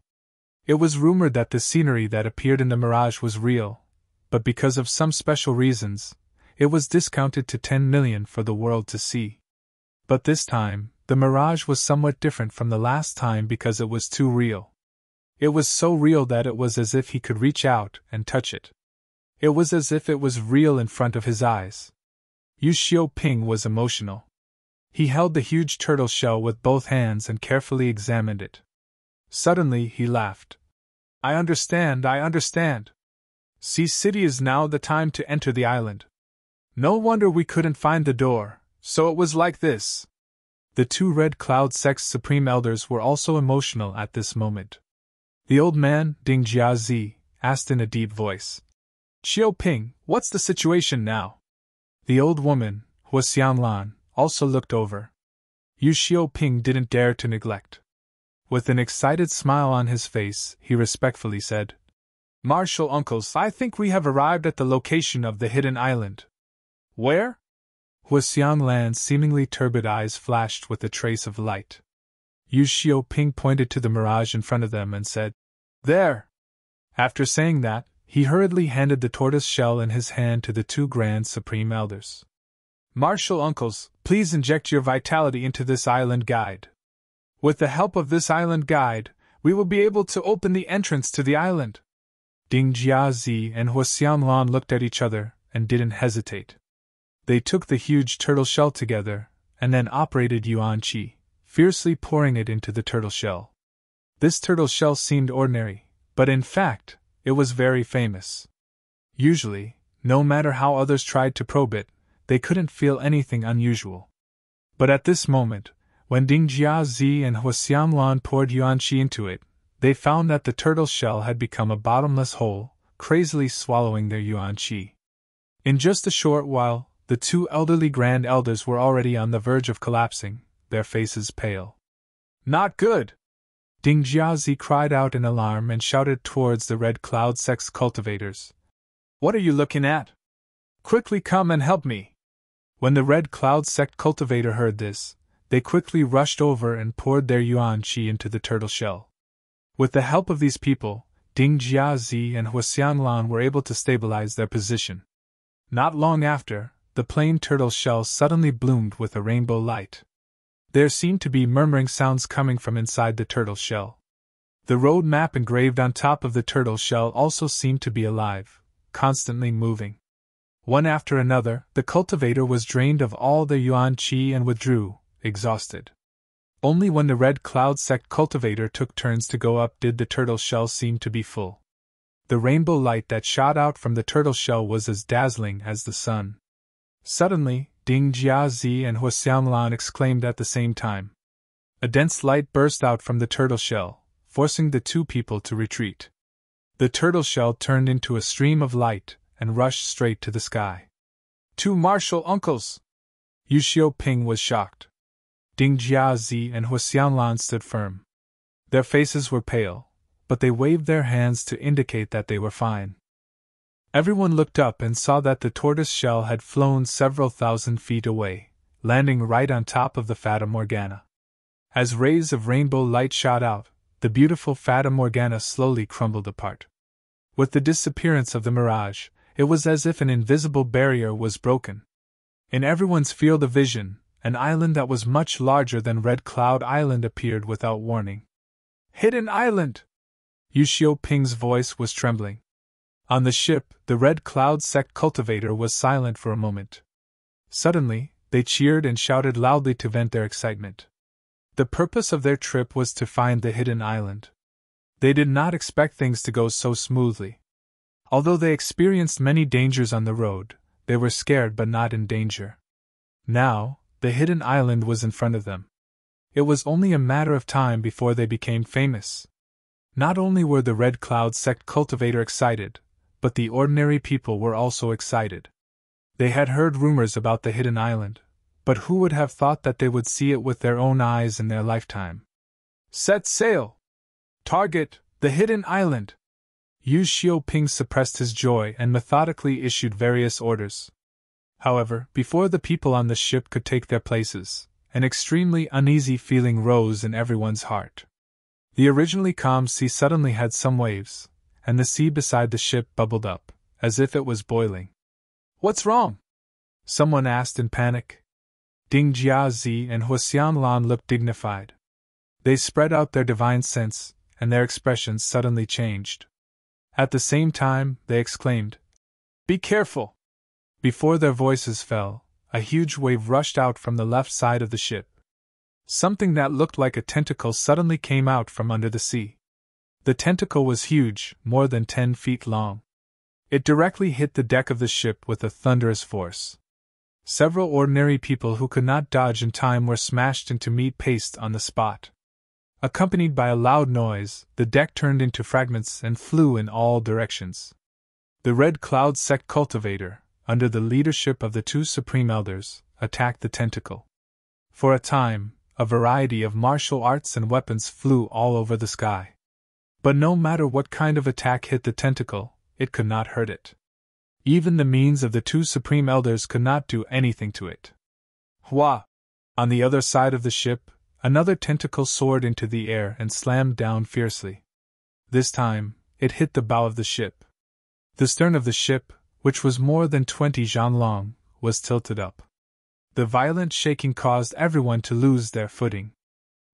It was rumored that the scenery that appeared in the mirage was real, but because of some special reasons, it was discounted to 10 million for the world to see. But this time, the mirage was somewhat different from the last time because it was too real. It was so real that it was as if he could reach out and touch it. It was as if it was real in front of his eyes. Yu Xiaoping was emotional. He held the huge turtle shell with both hands and carefully examined it. Suddenly he laughed. I understand. Sea City is now the time to enter the island. No wonder we couldn't find the door, so it was like this." The two Red Cloud sect's supreme elders were also emotional at this moment. The old man, Ding Jiazi, asked in a deep voice. "Xiaoping, what's the situation now?" The old woman, Hua Xianglan, also looked over. Yu Xiaoping didn't dare to neglect. With an excited smile on his face, he respectfully said, "Martial uncles, I think we have arrived at the location of the hidden island." "Where?" Hua Xianglan's seemingly turbid eyes flashed with a trace of light. Yu Xiaoping pointed to the mirage in front of them and said, "There!" After saying that, he hurriedly handed the tortoise shell in his hand to the two Grand Supreme Elders. "Martial uncles, please inject your vitality into this island guide. With the help of this island guide, we will be able to open the entrance to the island." Ding Jiazi and Hua Xianglan looked at each other and didn't hesitate. They took the huge turtle shell together, and then operated Yuan Qi, fiercely pouring it into the turtle shell. This turtle shell seemed ordinary, but in fact, it was very famous. Usually, no matter how others tried to probe it, they couldn't feel anything unusual. But at this moment, When Ding Jiazi and Huxianglan poured yuanqi into it, they found that the turtle shell had become a bottomless hole, crazily swallowing their yuanqi. In just a short while, the two elderly grand elders were already on the verge of collapsing, their faces pale. Not good! Ding Jiazi cried out in alarm and shouted towards the red cloud sect cultivators. What are you looking at? Quickly come and help me! When the red cloud sect cultivator heard this, they quickly rushed over and poured their yuanqi into the turtle shell. With the help of these people, Ding Jiazi and Huxianglan were able to stabilize their position. Not long after, the plain turtle shell suddenly bloomed with a rainbow light. There seemed to be murmuring sounds coming from inside the turtle shell. The road map engraved on top of the turtle shell also seemed to be alive, constantly moving. One after another, the cultivator was drained of all their yuanqi and withdrew, exhausted. Only when the red cloud sect cultivator took turns to go up did the turtle shell seem to be full. The rainbow light that shot out from the turtle shell was as dazzling as the sun. Suddenly, Ding Jiazi and Huxianglan exclaimed at the same time. A dense light burst out from the turtle shell, forcing the two people to retreat. The turtle shell turned into a stream of light and rushed straight to the sky. Two martial uncles! Yu Xiaoping was shocked. Ding Jiazi and Huxianglan stood firm. Their faces were pale, but they waved their hands to indicate that they were fine. Everyone looked up and saw that the tortoise shell had flown several thousand feet away, landing right on top of the Fata Morgana. As rays of rainbow light shot out, the beautiful Fata Morgana slowly crumbled apart. With the disappearance of the mirage, it was as if an invisible barrier was broken. In everyone's field of vision, an island that was much larger than Red Cloud Island appeared without warning. Hidden Island! Yu Xiaoping's voice was trembling. On the ship, the Red Cloud sect cultivator was silent for a moment. Suddenly, they cheered and shouted loudly to vent their excitement. The purpose of their trip was to find the hidden island. They did not expect things to go so smoothly. Although they experienced many dangers on the road, they were scared but not in danger. Now, the hidden island was in front of them. It was only a matter of time before they became famous. Not only were the Red Cloud sect cultivator excited, but the ordinary people were also excited. They had heard rumors about the hidden island, but who would have thought that they would see it with their own eyes in their lifetime? Set sail! Target, the hidden island! Yu Xiaoping suppressed his joy and methodically issued various orders. However, before the people on the ship could take their places, an extremely uneasy feeling rose in everyone's heart. The originally calm sea suddenly had some waves, and the sea beside the ship bubbled up, as if it was boiling. What's wrong? Someone asked in panic. Ding Jiazi and Huxianglan looked dignified. They spread out their divine sense, and their expressions suddenly changed. At the same time, they exclaimed, "Be careful!" Before their voices fell, a huge wave rushed out from the left side of the ship. Something that looked like a tentacle suddenly came out from under the sea. The tentacle was huge, more than 10 feet long. It directly hit the deck of the ship with a thunderous force. Several ordinary people who could not dodge in time were smashed into meat paste on the spot. Accompanied by a loud noise, the deck turned into fragments and flew in all directions. The Red Cloud sect cultivator, under the leadership of the two supreme elders, attacked the tentacle. For a time, a variety of martial arts and weapons flew all over the sky. But no matter what kind of attack hit the tentacle, it could not hurt it. Even the means of the two supreme elders could not do anything to it. Hua! On the other side of the ship, another tentacle soared into the air and slammed down fiercely. This time, it hit the bow of the ship. The stern of the ship, which was more than 20 zhan long, was tilted up. The violent shaking caused everyone to lose their footing.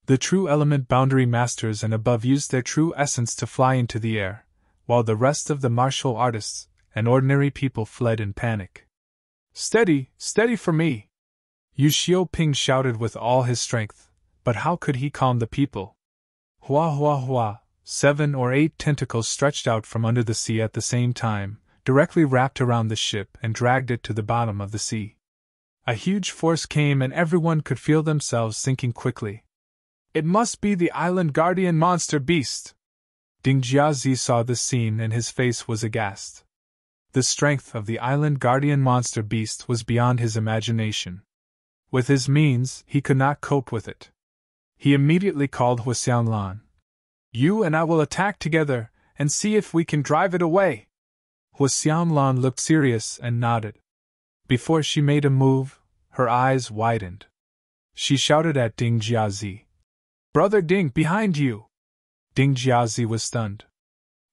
The true element boundary masters and above used their true essence to fly into the air, while the rest of the martial artists and ordinary people fled in panic. Steady, steady for me! Yu Xiaoping shouted with all his strength, but how could he calm the people? Hua hua hua! 7 or 8 tentacles stretched out from under the sea at the same time, directly wrapped around the ship and dragged it to the bottom of the sea. A huge force came and everyone could feel themselves sinking quickly. It must be the island guardian monster beast! Ding Jiazi saw this scene and his face was aghast. The strength of the island guardian monster beast was beyond his imagination. With his means, he could not cope with it. He immediately called Huxianglan. You and I will attack together, and see if we can drive it away. Huxianglan looked serious and nodded. Before she made a move, her eyes widened. She shouted at Ding Jiazi. Brother Ding, behind you! Ding Jiazi was stunned.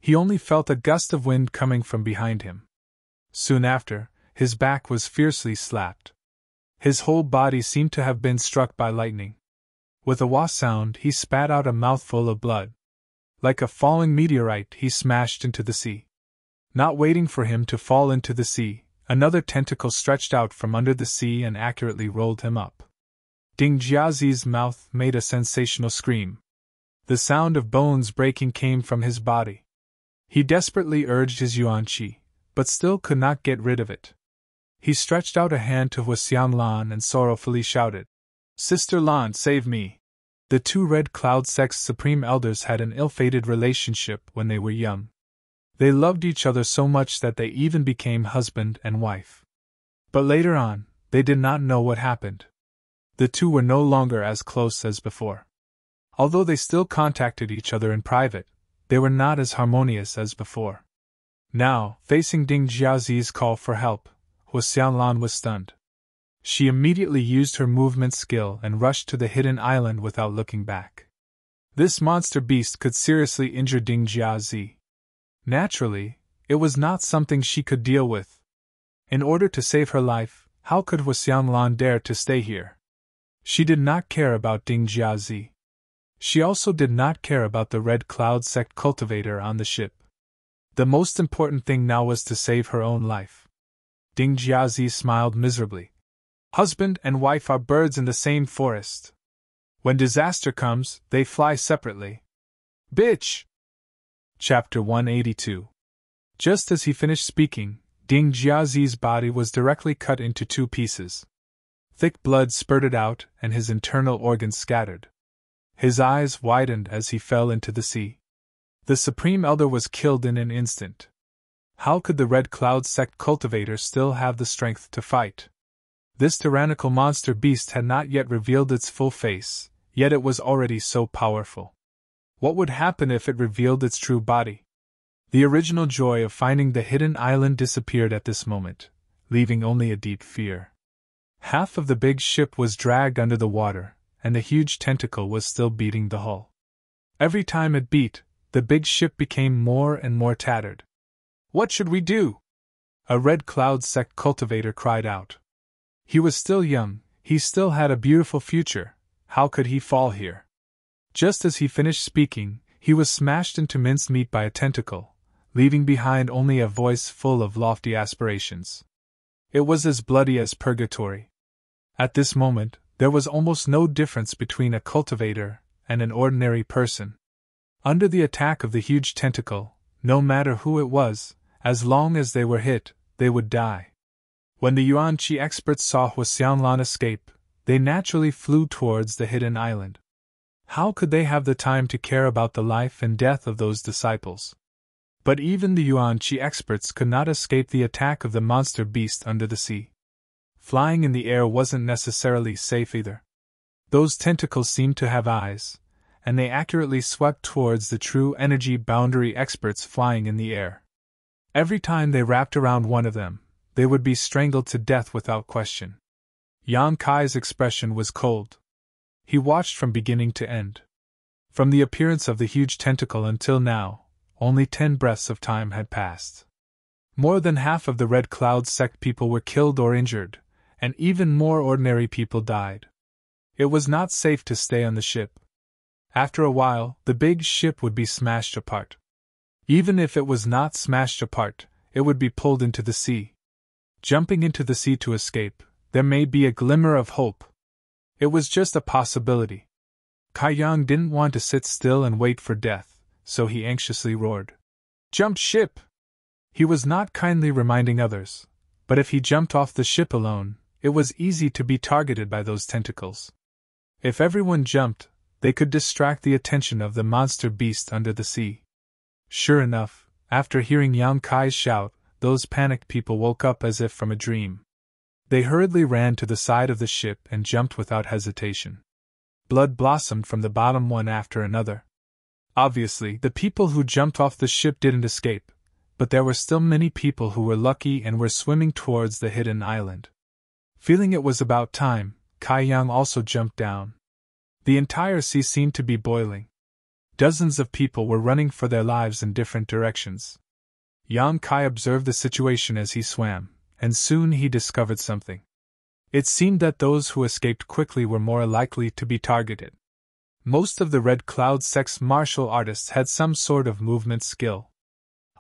He only felt a gust of wind coming from behind him. Soon after, his back was fiercely slapped. His whole body seemed to have been struck by lightning. With a wah sound, he spat out a mouthful of blood. Like a falling meteorite, he smashed into the sea. Not waiting for him to fall into the sea, another tentacle stretched out from under the sea and accurately rolled him up. Ding Jiazi's mouth made a sensational scream. The sound of bones breaking came from his body. He desperately urged his yuan qi, but still could not get rid of it. He stretched out a hand to Huxianglan and sorrowfully shouted, Sister Lan, save me! The two Red Cloud Sect's supreme elders had an ill-fated relationship when they were young. They loved each other so much that they even became husband and wife. But later on, they did not know what happened. The two were no longer as close as before. Although they still contacted each other in private, they were not as harmonious as before. Now, facing Ding Jiazi's call for help, Huxianglan was stunned. She immediately used her movement skill and rushed to the hidden island without looking back. This monster beast could seriously injure Ding Jiazi. Naturally, it was not something she could deal with. In order to save her life, how could Huxianglan dare to stay here? She did not care about Ding Jiazi. She also did not care about the Red Cloud Sect cultivator on the ship. The most important thing now was to save her own life. Ding Jiazi smiled miserably. Husband and wife are birds in the same forest. When disaster comes, they fly separately. Bitch! Chapter 182. Just as he finished speaking, Ding Jiazi's body was directly cut into two pieces. Thick blood spurted out and his internal organs scattered. His eyes widened as he fell into the sea. The Supreme Elder was killed in an instant. How could the Red Cloud Sect cultivator still have the strength to fight? This tyrannical monster beast had not yet revealed its full face, yet it was already so powerful. What would happen if it revealed its true body? The original joy of finding the hidden island disappeared at this moment, leaving only a deep fear. Half of the big ship was dragged under the water, and the huge tentacle was still beating the hull. Every time it beat, the big ship became more and more tattered. What should we do? A Red Cloud Sect cultivator cried out. He was still young, he still had a beautiful future, how could he fall here? Just as he finished speaking, he was smashed into mincemeat by a tentacle, leaving behind only a voice full of lofty aspirations. It was as bloody as purgatory. At this moment, there was almost no difference between a cultivator and an ordinary person. Under the attack of the huge tentacle, no matter who it was, as long as they were hit, they would die. When the Yuan Qi experts saw Huxianglan escape, they naturally flew towards the hidden island. How could they have the time to care about the life and death of those disciples? But even the Yuan Qi experts could not escape the attack of the monster beast under the sea. Flying in the air wasn't necessarily safe either. Those tentacles seemed to have eyes, and they accurately swept towards the true energy boundary experts flying in the air. Every time they wrapped around one of them, they would be strangled to death without question. Yang Kai's expression was cold. He watched from beginning to end. From the appearance of the huge tentacle until now, only 10 breaths of time had passed. More than half of the Red Cloud Sect people were killed or injured, and even more ordinary people died. It was not safe to stay on the ship. After a while, the big ship would be smashed apart. Even if it was not smashed apart, it would be pulled into the sea. Jumping into the sea to escape, there may be a glimmer of hope. It was just a possibility. Kai Yang didn't want to sit still and wait for death, so he anxiously roared, "Jump ship!" He was not kindly reminding others, but if he jumped off the ship alone, it was easy to be targeted by those tentacles. If everyone jumped, they could distract the attention of the monster beast under the sea. Sure enough, after hearing Yang Kai's shout, those panicked people woke up as if from a dream. They hurriedly ran to the side of the ship and jumped without hesitation. Blood blossomed from the bottom one after another. Obviously, the people who jumped off the ship didn't escape, but there were still many people who were lucky and were swimming towards the hidden island. Feeling it was about time, Kai Yang also jumped down. The entire sea seemed to be boiling. Dozens of people were running for their lives in different directions. Yang Kai observed the situation as he swam, and soon he discovered something. It seemed that those who escaped quickly were more likely to be targeted. Most of the Red Cloud sect's martial artists had some sort of movement skill.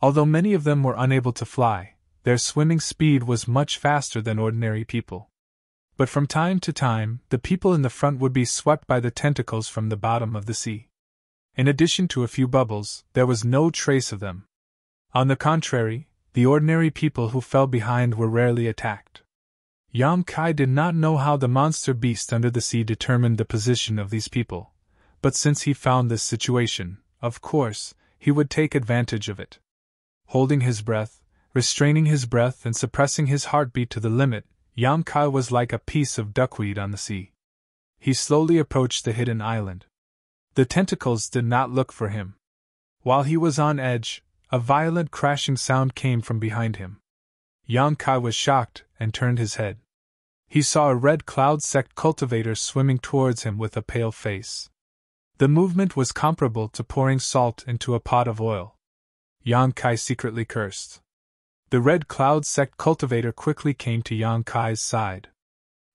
Although many of them were unable to fly, their swimming speed was much faster than ordinary people. But from time to time, the people in the front would be swept by the tentacles from the bottom of the sea. In addition to a few bubbles, there was no trace of them. On the contrary, the ordinary people who fell behind were rarely attacked. Yang Kai did not know how the monster beast under the sea determined the position of these people, but since he found this situation, of course, he would take advantage of it. Holding his breath, restraining his breath and suppressing his heartbeat to the limit, Yang Kai was like a piece of duckweed on the sea. He slowly approached the hidden island. The tentacles did not look for him. While he was on edge, a violent crashing sound came from behind him. Yang Kai was shocked and turned his head. He saw a Red Cloud sect cultivator swimming towards him with a pale face. The movement was comparable to pouring salt into a pot of oil. Yang Kai secretly cursed. The Red Cloud sect cultivator quickly came to Yang Kai's side.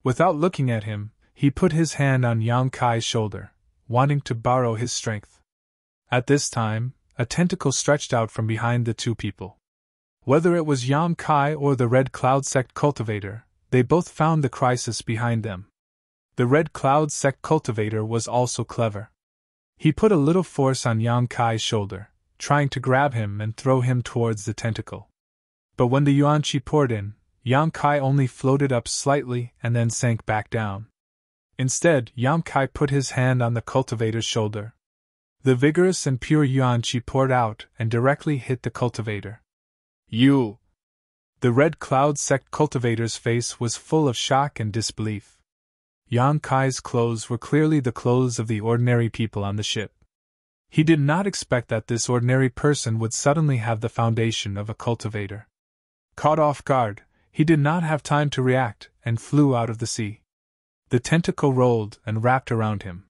Without looking at him, he put his hand on Yang Kai's shoulder, wanting to borrow his strength. At this time, a tentacle stretched out from behind the two people. Whether it was Yang Kai or the Red Cloud sect cultivator, they both found the crisis behind them. The Red Cloud sect cultivator was also clever. He put a little force on Yang Kai's shoulder, trying to grab him and throw him towards the tentacle. But when the yuan qi poured in, Yang Kai only floated up slightly and then sank back down. Instead, Yang Kai put his hand on the cultivator's shoulder. The vigorous and pure yuan qi poured out and directly hit the cultivator. You! The Red Cloud sect cultivator's face was full of shock and disbelief. Yang Kai's clothes were clearly the clothes of the ordinary people on the ship. He did not expect that this ordinary person would suddenly have the foundation of a cultivator. Caught off guard, he did not have time to react and flew out of the sea. The tentacle rolled and wrapped around him.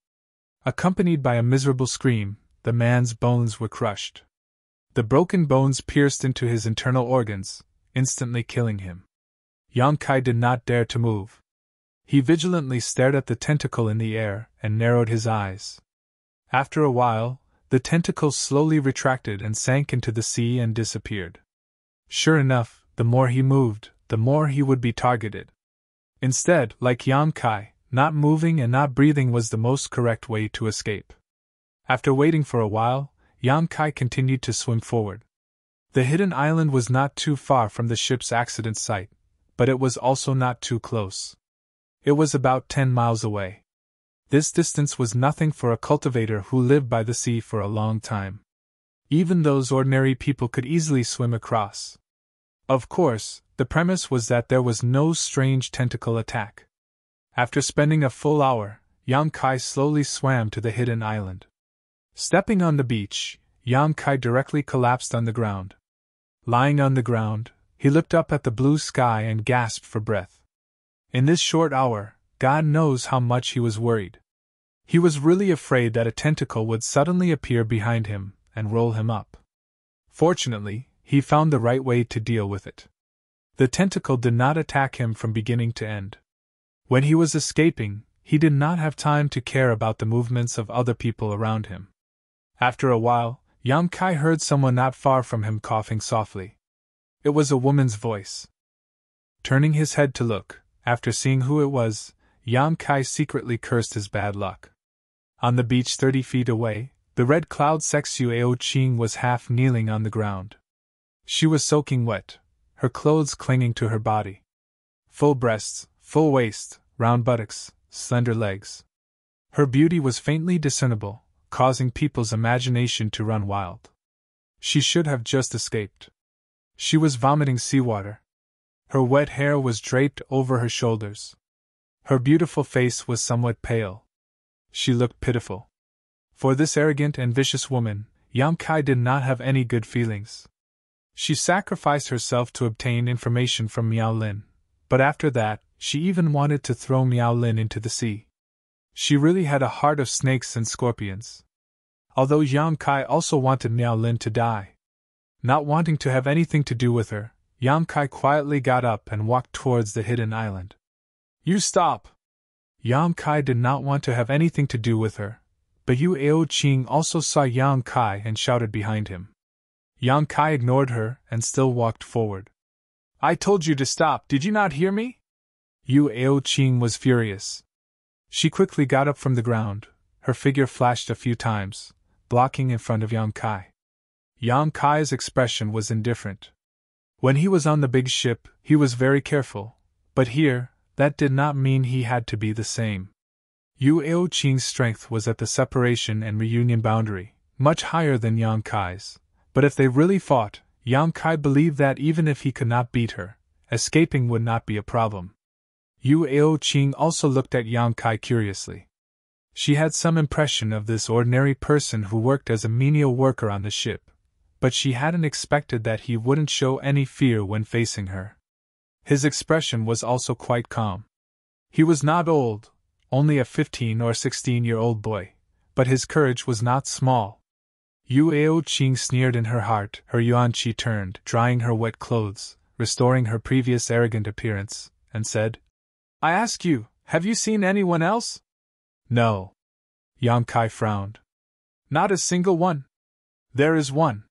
Accompanied by a miserable scream, the man's bones were crushed. The broken bones pierced into his internal organs, instantly killing him. Yang Kai did not dare to move. He vigilantly stared at the tentacle in the air and narrowed his eyes. After a while, the tentacle slowly retracted and sank into the sea and disappeared. Sure enough, the more he moved, the more he would be targeted. Instead, like Yang Kai, not moving and not breathing was the most correct way to escape. After waiting for a while, Yang Kai continued to swim forward. The hidden island was not too far from the ship's accident site, but it was also not too close. It was about 10 miles away. This distance was nothing for a cultivator who lived by the sea for a long time. Even those ordinary people could easily swim across. Of course, the premise was that there was no strange tentacle attack. After spending a full hour, Yang Kai slowly swam to the hidden island. Stepping on the beach, Yang Kai directly collapsed on the ground. Lying on the ground, he looked up at the blue sky and gasped for breath. In this short hour, God knows how much he was worried. He was really afraid that a tentacle would suddenly appear behind him and roll him up. Fortunately, he found the right way to deal with it. The tentacle did not attack him from beginning to end. When he was escaping, he did not have time to care about the movements of other people around him. After a while, Yang Kai heard someone not far from him coughing softly. It was a woman's voice. Turning his head to look, after seeing who it was, Yang Kai secretly cursed his bad luck. On the beach 30 feet away, the Red Cloud Sexu Ao Ching was half kneeling on the ground. She was soaking wet, her clothes clinging to her body. Full breasts, full waist, round buttocks, slender legs. Her beauty was faintly discernible, causing people's imagination to run wild. She should have just escaped. She was vomiting seawater. Her wet hair was draped over her shoulders. Her beautiful face was somewhat pale. She looked pitiful. For this arrogant and vicious woman, Yang Kai did not have any good feelings. She sacrificed herself to obtain information from Miao Lin, but after that, she even wanted to throw Miao Lin into the sea. She really had a heart of snakes and scorpions. Although Yang Kai also wanted Miao Lin to die. Not wanting to have anything to do with her, Yang Kai quietly got up and walked towards the hidden island. You stop! Yang Kai did not want to have anything to do with her, but Yu Aoqing also saw Yang Kai and shouted behind him. Yang Kai ignored her and still walked forward. I told you to stop, did you not hear me? Yu Aoqing was furious. She quickly got up from the ground, her figure flashed a few times, blocking in front of Yang Kai. Yang Kai's expression was indifferent. When he was on the big ship, he was very careful, but here, that did not mean he had to be the same. Yu Aoqing's strength was at the separation and reunion boundary, much higher than Yang Kai's, but if they really fought, Yang Kai believed that even if he could not beat her, escaping would not be a problem. Yu Aoqing also looked at Yang Kai curiously. She had some impression of this ordinary person who worked as a menial worker on the ship, but she hadn't expected that he wouldn't show any fear when facing her. His expression was also quite calm. He was not old, only a 15 or 16-year-old boy, but his courage was not small. Yu Aoqing sneered in her heart, her yuanqi turned, drying her wet clothes, restoring her previous arrogant appearance, and said, I ask you, have you seen anyone else? No. Yang Kai frowned. Not a single one. There is one.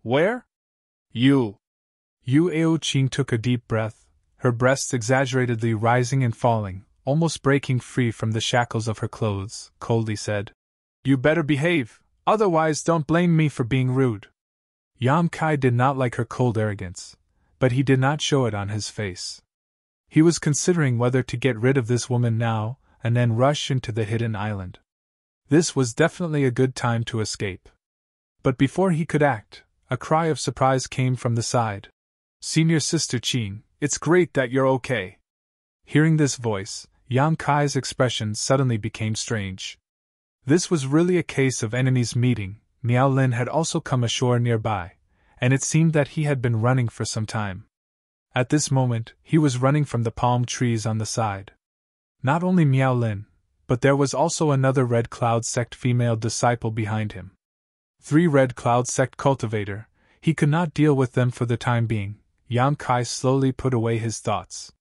Where? You. Yu Aoqing took a deep breath, her breasts exaggeratedly rising and falling, almost breaking free from the shackles of her clothes, coldly said, You better behave, otherwise don't blame me for being rude. Yang Kai did not like her cold arrogance, but he did not show it on his face. He was considering whether to get rid of this woman now, and then rush into the hidden island. This was definitely a good time to escape. But before he could act, a cry of surprise came from the side. Senior Sister Qing, it's great that you're okay. Hearing this voice, Yang Kai's expression suddenly became strange. This was really a case of enemies meeting. Miao Lin had also come ashore nearby, and it seemed that he had been running for some time. At this moment, he was running from the palm trees on the side. Not only Miao Lin, but there was also another Red Cloud sect female disciple behind him. 3 Red Cloud sect cultivator, he could not deal with them for the time being. Yang Kai slowly put away his thoughts.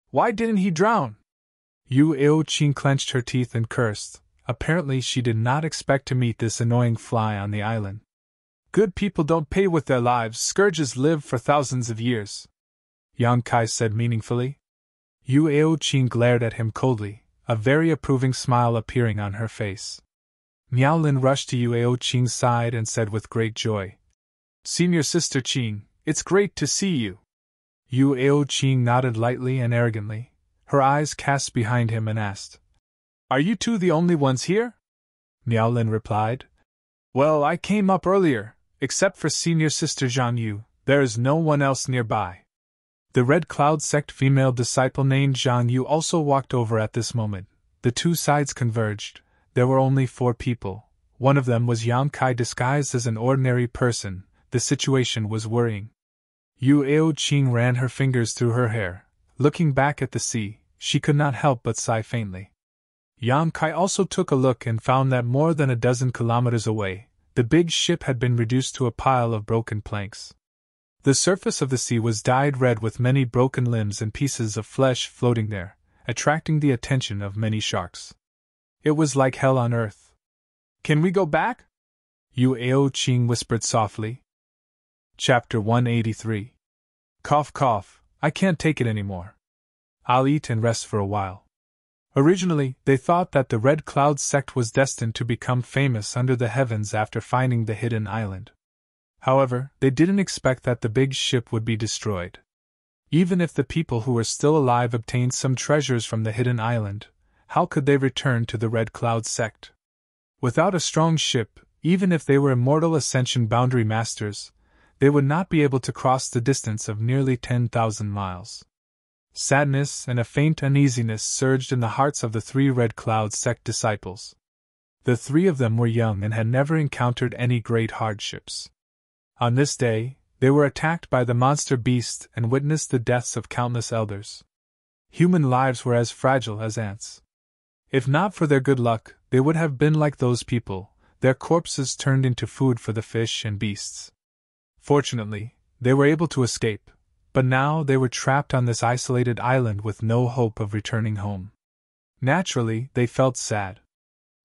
Why didn't he drown? Yu Aoqing clenched her teeth and cursed. Apparently she did not expect to meet this annoying fly on the island. Good people don't pay with their lives, scourges live for thousands of years. Yang Kai said meaningfully. Yu Aoqing glared at him coldly, a very approving smile appearing on her face. Miao Lin rushed to Yu Aoqing's side and said with great joy, Senior Sister Qing, it's great to see you. Yu Aoqing nodded lightly and arrogantly, her eyes cast behind him and asked, Are you two the only ones here? Miao Lin replied, Well, I came up earlier, except for Senior Sister Zhang Yu, there is no one else nearby. The Red Cloud sect female disciple named Zhang Yu also walked over at this moment. The two sides converged. There were only 4 people. One of them was Yang Kai disguised as an ordinary person. The situation was worrying. Yu Aoqing ran her fingers through her hair. Looking back at the sea, she could not help but sigh faintly. Yang Kai also took a look and found that more than a dozen kilometers away, the big ship had been reduced to a pile of broken planks. The surface of the sea was dyed red with many broken limbs and pieces of flesh floating there, attracting the attention of many sharks. It was like hell on earth. Can we go back? Yu Aoqing whispered softly. Chapter 183. Cough cough, I can't take it anymore. I'll eat and rest for a while. Originally, they thought that the Red Cloud sect was destined to become famous under the heavens after finding the hidden island. However, they didn't expect that the big ship would be destroyed. Even if the people who were still alive obtained some treasures from the hidden island, how could they return to the Red Cloud sect? Without a strong ship, even if they were immortal Ascension boundary masters, they would not be able to cross the distance of nearly 10,000 miles. Sadness and a faint uneasiness surged in the hearts of the 3 Red Cloud sect disciples. The 3 of them were young and had never encountered any great hardships. On this day, they were attacked by the monster beast and witnessed the deaths of countless elders. Human lives were as fragile as ants. If not for their good luck, they would have been like those people, their corpses turned into food for the fish and beasts. Fortunately, they were able to escape, but now they were trapped on this isolated island with no hope of returning home. Naturally, they felt sad.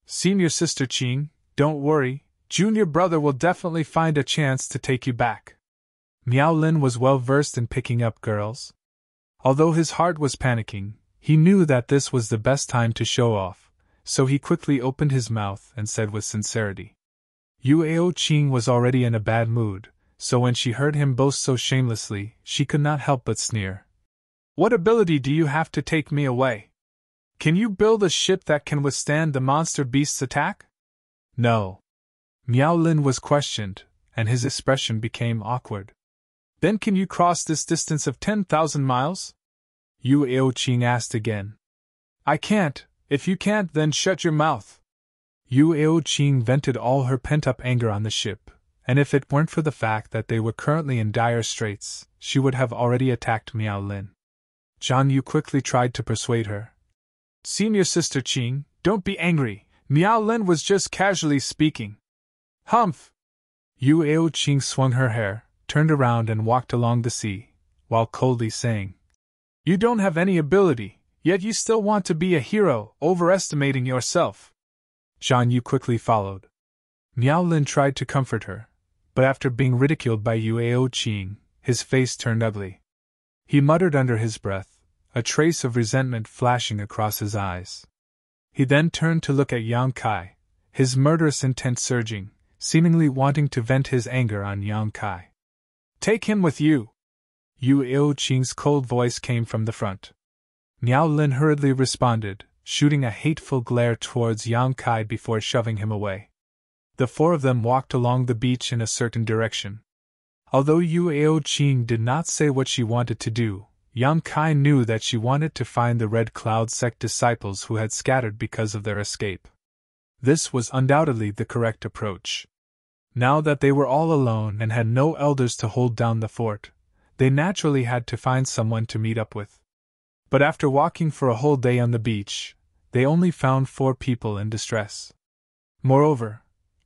Senior Sister Qing, don't worry, Junior Brother will definitely find a chance to take you back. Miao Lin was well versed in picking up girls. Although his heart was panicking, he knew that this was the best time to show off, so he quickly opened his mouth and said with sincerity. Yuao Qing was already in a bad mood, so when she heard him boast so shamelessly, she could not help but sneer. What ability do you have to take me away? Can you build a ship that can withstand the monster beast's attack? No. Miao Lin was questioned, and his expression became awkward. Then can you cross this distance of 10,000 miles? Yuao Qing asked again. I can't. If you can't, then shut your mouth. Yuao Qing vented all her pent-up anger on the ship, and if it weren't for the fact that they were currently in dire straits, she would have already attacked Miao Lin. Zhang Yu quickly tried to persuade her. Senior Sister Qing, don't be angry. Miao Lin was just casually speaking. Humph! Yuao Qing swung her hair, turned around and walked along the sea, while coldly saying, You don't have any ability, yet you still want to be a hero, overestimating yourself. Zhang Yu quickly followed. Miao Lin tried to comfort her, but after being ridiculed by Yuao Qing, his face turned ugly. He muttered under his breath, a trace of resentment flashing across his eyes. He then turned to look at Yang Kai, his murderous intent surging, seemingly wanting to vent his anger on Yang Kai. Take him with you! Yuao Qing's cold voice came from the front. Miao Lin hurriedly responded, shooting a hateful glare towards Yang Kai before shoving him away. The 4 of them walked along the beach in a certain direction. Although Yuao Qing did not say what she wanted to do, Yang Kai knew that she wanted to find the Red Cloud sect disciples who had scattered because of their escape. This was undoubtedly the correct approach. Now that they were all alone and had no elders to hold down the fort, they naturally had to find someone to meet up with. But after walking for a whole day on the beach, they only found 4 people in distress. Moreover,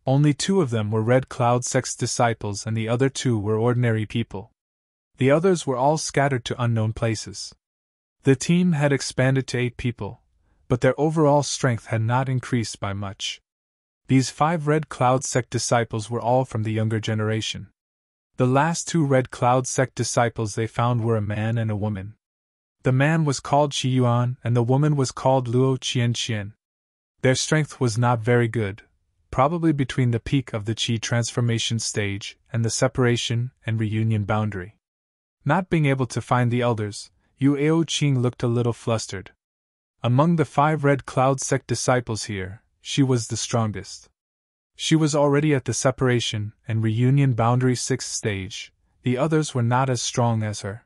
only 2 of them were Red Cloud sect disciples and the other 2 were ordinary people. The others were all scattered to unknown places. The team had expanded to 8 people, but their overall strength had not increased by much. These 5 Red Cloud sect disciples were all from the younger generation. The last 2 Red Cloud sect disciples they found were a man and a woman. The man was called Qi Yuan and the woman was called Luo Qianqian. Their strength was not very good, probably between the peak of the Qi transformation stage and the separation and reunion boundary. Not being able to find the elders, Yuao Qing looked a little flustered. Among the 5 Red Cloud sect disciples here, she was the strongest. She was already at the separation and reunion boundary 6th stage, the others were not as strong as her.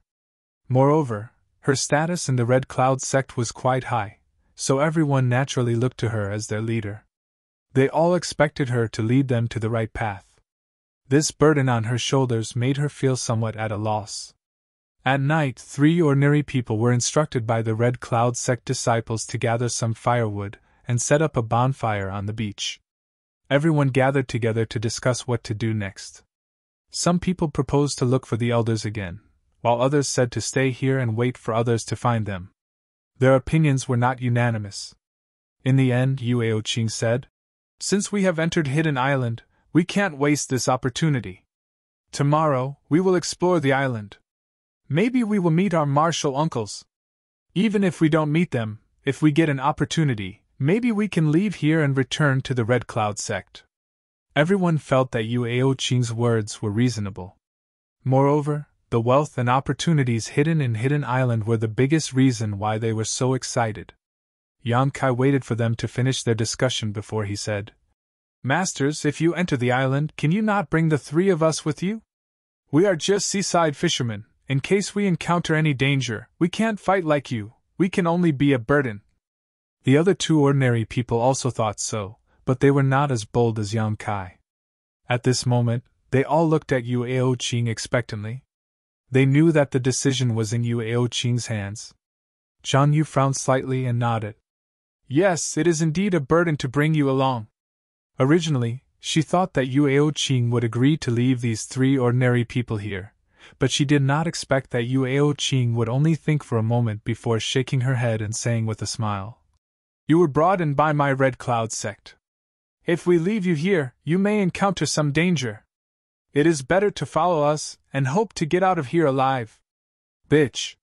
Moreover, her status in the Red Cloud sect was quite high, so everyone naturally looked to her as their leader. They all expected her to lead them to the right path. This burden on her shoulders made her feel somewhat at a loss. At night, 3 ordinary people were instructed by the Red Cloud sect disciples to gather some firewood and set up a bonfire on the beach. Everyone gathered together to discuss what to do next. Some people proposed to look for the elders again, while others said to stay here and wait for others to find them. Their opinions were not unanimous. In the end, Yuao Qing said, Since we have entered Hidden Island, we can't waste this opportunity. Tomorrow, we will explore the island. Maybe we will meet our martial uncles. Even if we don't meet them, if we get an opportunity, maybe we can leave here and return to the Red Cloud sect. Everyone felt that Yuao Qing's words were reasonable. Moreover, the wealth and opportunities hidden in Hidden Island were the biggest reason why they were so excited. Yang Kai waited for them to finish their discussion before he said, "Masters, if you enter the island, can you not bring the three of us with you? We are just seaside fishermen. In case we encounter any danger, we can't fight like you. We can only be a burden." The other two ordinary people also thought so, but they were not as bold as Yang Kai. At this moment, they all looked at Yue Qing expectantly. They knew that the decision was in Yue Qing's hands. Zhang Yu frowned slightly and nodded. "Yes, it is indeed a burden to bring you along." Originally, she thought that Yue Qing would agree to leave these three ordinary people here, but she did not expect that Yue Qing would only think for a moment before shaking her head and saying with a smile, "You were brought in by my Red Cloud sect. If we leave you here, you may encounter some danger. It is better to follow us and hope to get out of here alive." "Bitch!"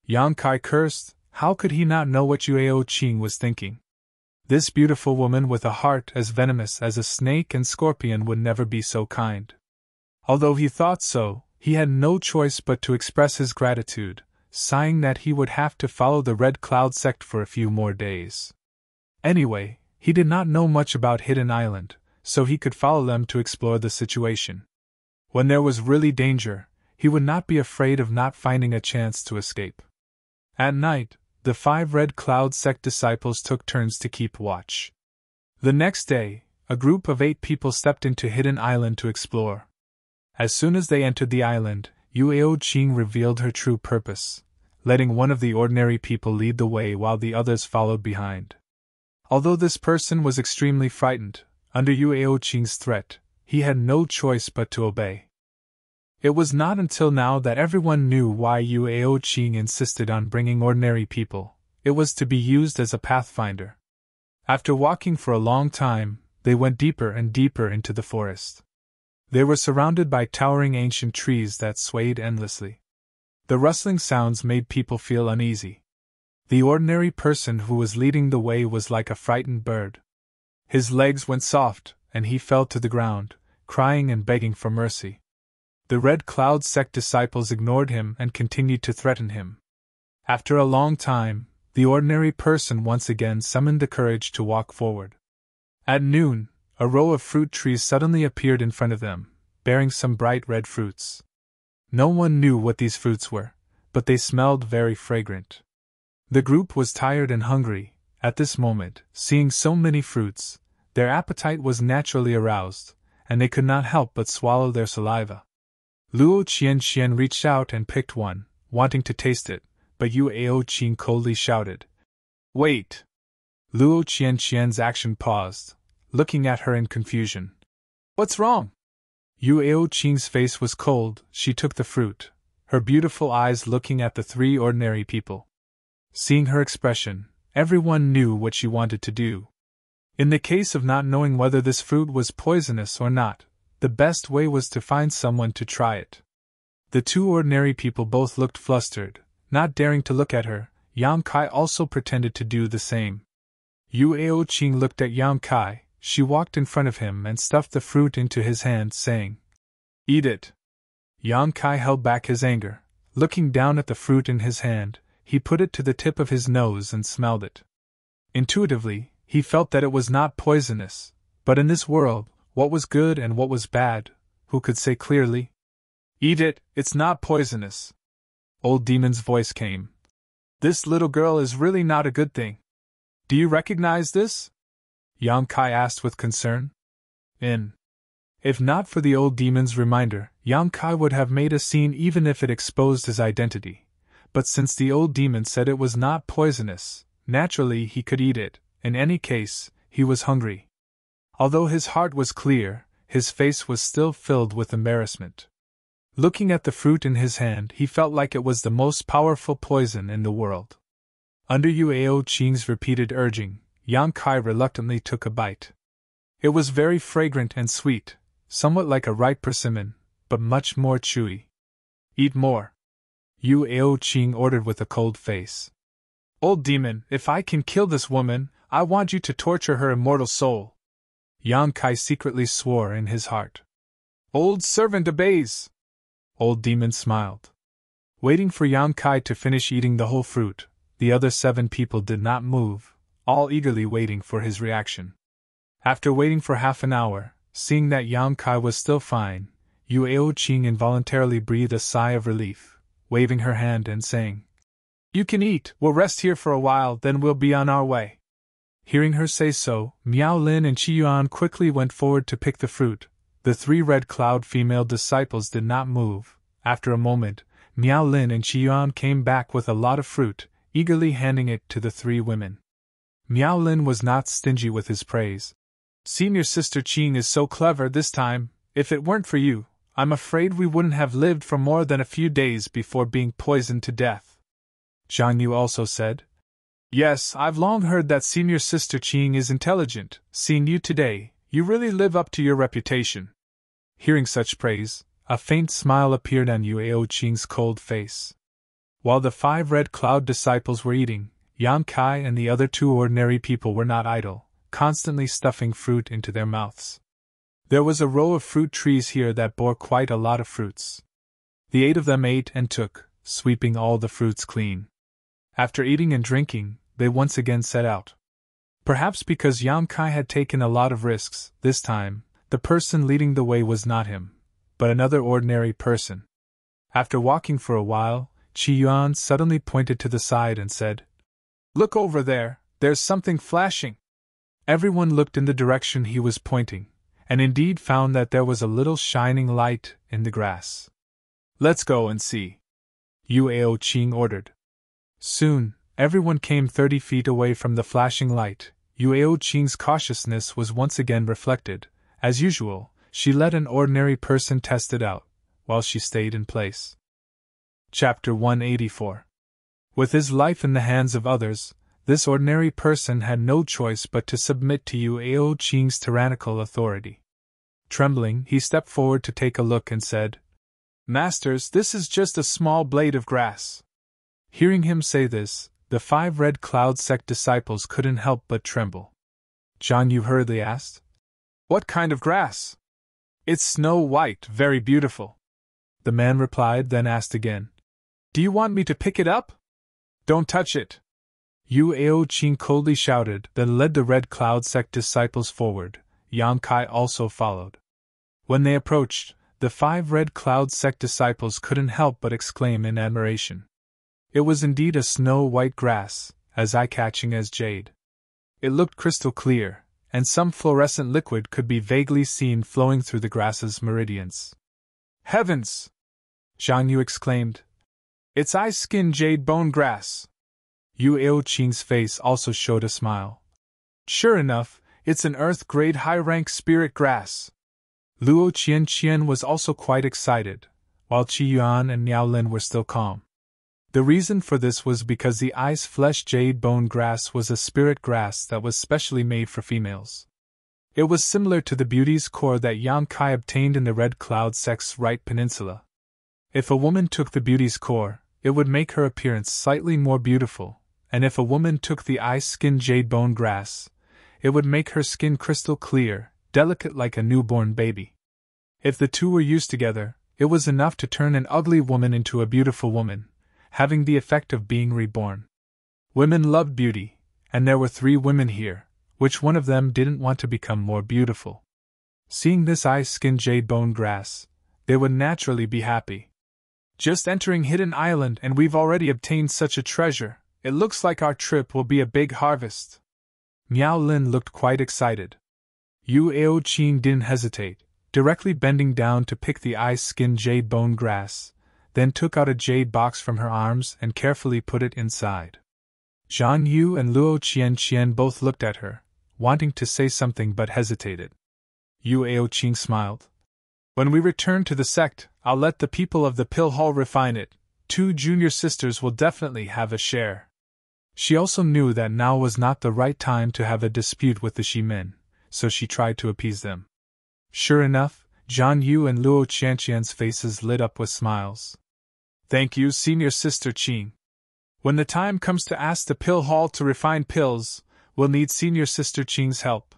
Yang Kai cursed. How could he not know what Yue Qing was thinking? This beautiful woman with a heart as venomous as a snake and scorpion would never be so kind. Although he thought so, he had no choice but to express his gratitude, sighing that he would have to follow the Red Cloud sect for a few more days. Anyway, he did not know much about Hidden Island, so he could follow them to explore the situation. When there was really danger, he would not be afraid of not finding a chance to escape. At night, the 5 Red Cloud sect disciples took turns to keep watch. The next day, a group of 8 people stepped into Hidden Island to explore. As soon as they entered the island, Yue Qing revealed her true purpose, letting one of the ordinary people lead the way while the others followed behind. Although this person was extremely frightened, under Yue Qing's threat, he had no choice but to obey. It was not until now that everyone knew why Yue Qing insisted on bringing ordinary people. It was to be used as a pathfinder. After walking for a long time, they went deeper and deeper into the forest. They were surrounded by towering ancient trees that swayed endlessly. The rustling sounds made people feel uneasy. The ordinary person who was leading the way was like a frightened bird. His legs went soft, and he fell to the ground, crying and begging for mercy. The Red Cloud sect disciples ignored him and continued to threaten him. After a long time, the ordinary person once again summoned the courage to walk forward. At noon, a row of fruit trees suddenly appeared in front of them, bearing some bright red fruits. No one knew what these fruits were, but they smelled very fragrant. The group was tired and hungry. At this moment, seeing so many fruits, their appetite was naturally aroused, and they could not help but swallow their saliva. Luo Qianqian reached out and picked one, wanting to taste it, but Yue Qing coldly shouted, "Wait!" Luo Qianqian's action paused, looking at her in confusion. "What's wrong?" Yue Qing's face was cold. She took the fruit, her beautiful eyes looking at the 3 ordinary people. Seeing her expression, everyone knew what she wanted to do. In the case of not knowing whether this fruit was poisonous or not, the best way was to find someone to try it. The 2 ordinary people both looked flustered, not daring to look at her. Yang Kai also pretended to do the same. Yue Qing looked at Yang Kai. She walked in front of him and stuffed the fruit into his hand, saying, "Eat it." Yang Kai held back his anger. Looking down at the fruit in his hand, he put it to the tip of his nose and smelled it. Intuitively, he felt that it was not poisonous, but in this world, what was good and what was bad, who could say clearly? "Eat it, it's not poisonous." Old Demon's voice came. "This little girl is really not a good thing. Do you recognize this?" Yang Kai asked with concern. If not for the old demon's reminder, Yang Kai would have made a scene even if it exposed his identity. But since the old demon said it was not poisonous, naturally he could eat it. In any case, he was hungry. Although his heart was clear, his face was still filled with embarrassment. Looking at the fruit in his hand, he felt like it was the most powerful poison in the world. Under Yue Qing's repeated urging, Yang Kai reluctantly took a bite. It was very fragrant and sweet, somewhat like a ripe persimmon, but much more chewy. "Eat more," Yue Qing ordered with a cold face. "Old demon, if I can kill this woman, I want you to torture her immortal soul." Yang Kai secretly swore in his heart. "Old servant obeys." Old Demon smiled. Waiting for Yang Kai to finish eating the whole fruit, the other 7 people did not move, all eagerly waiting for his reaction. After waiting for half an hour, seeing that Yang Kai was still fine, Yueo Qing involuntarily breathed a sigh of relief, waving her hand and saying, "You can eat, we'll rest here for a while, then we'll be on our way." Hearing her say so, Miao Lin and Qi Yuan quickly went forward to pick the fruit. The 3 Red Cloud female disciples did not move. After a moment, Miao Lin and Qi Yuan came back with a lot of fruit, eagerly handing it to the 3 women. Miao Lin was not stingy with his praise. "Senior Sister Qing is so clever this time. If it weren't for you, I'm afraid we wouldn't have lived for more than a few days before being poisoned to death." Zhang Yu also said, "Yes, I've long heard that Senior Sister Qing is intelligent. Seeing you today, you really live up to your reputation." Hearing such praise, a faint smile appeared on Yueo Qing's cold face. While the 5 Red Cloud disciples were eating, Yang Kai and the other 2 ordinary people were not idle, constantly stuffing fruit into their mouths. There was a row of fruit trees here that bore quite a lot of fruits. The 8 of them ate and took, sweeping all the fruits clean. After eating and drinking, they once again set out. Perhaps because Yang Kai had taken a lot of risks, this time, the person leading the way was not him, but another ordinary person. After walking for a while, Qi Yuan suddenly pointed to the side and said, "Look over there, there's something flashing." Everyone looked in the direction he was pointing, and indeed found that there was a little shining light in the grass. "Let's go and see," Yueo Qing ordered. Soon, everyone came 30 feet away from the flashing light. Yueo Qing's cautiousness was once again reflected. As usual, she let an ordinary person test it out, while she stayed in place. Chapter 184. With his life in the hands of others, this ordinary person had no choice but to submit to Yueo Qing's tyrannical authority. Trembling, he stepped forward to take a look and said, "Masters, this is just a small blade of grass." Hearing him say this, the 5 Red Cloud sect disciples couldn't help but tremble. Zhang Yu hurriedly asked, "What kind of grass?" "It's snow white, very beautiful," the man replied, then asked again, "Do you want me to pick it up?" "Don't touch it," Yueo Qing coldly shouted, then led the Red Cloud sect disciples forward. Yang Kai also followed. When they approached, the 5 Red Cloud sect disciples couldn't help but exclaim in admiration. It was indeed a snow-white grass, as eye-catching as jade. It looked crystal clear, and some fluorescent liquid could be vaguely seen flowing through the grass's meridians. "Heavens!" Zhang Yu exclaimed. "It's ice-skin jade bone grass." Yueo Qing's face also showed a smile. "Sure enough, it's an earth-grade high-rank spirit grass." Luo Qian was also quite excited, while Qi Yuan and Miao Lin were still calm. The reason for this was because the ice-flesh jade bone grass was a spirit grass that was specially made for females. It was similar to the beauty's core that Yang Kai obtained in the Red Cloud sect's right peninsula. If a woman took the beauty's core, it would make her appearance slightly more beautiful, and if a woman took the ice-skin jade bone grass, it would make her skin crystal clear, delicate like a newborn baby. If the two were used together, it was enough to turn an ugly woman into a beautiful woman, having the effect of being reborn. Women loved beauty, and there were 3 women here. Which one of them didn't want to become more beautiful? Seeing this ice-skin jade bone grass, they would naturally be happy. "Just entering Hidden Island and we've already obtained such a treasure. It looks like our trip will be a big harvest." Miao Lin looked quite excited. Yueo Qing didn't hesitate, directly bending down to pick the ice-skin jade bone grass, then took out a jade box from her arms and carefully put it inside. Zhang Yu and Luo Qian both looked at her, wanting to say something but hesitated. Yueo Qing smiled. "When we return to the sect, I'll let the people of the Pill Hall refine it. 2 junior sisters will definitely have a share." She also knew that now was not the right time to have a dispute with the Shimen, so she tried to appease them. Sure enough, Zhang Yu and Luo Qianqian's faces lit up with smiles. "Thank you, Senior Sister Qing. When the time comes to ask the Pill Hall to refine pills, we'll need Senior Sister Qing's help."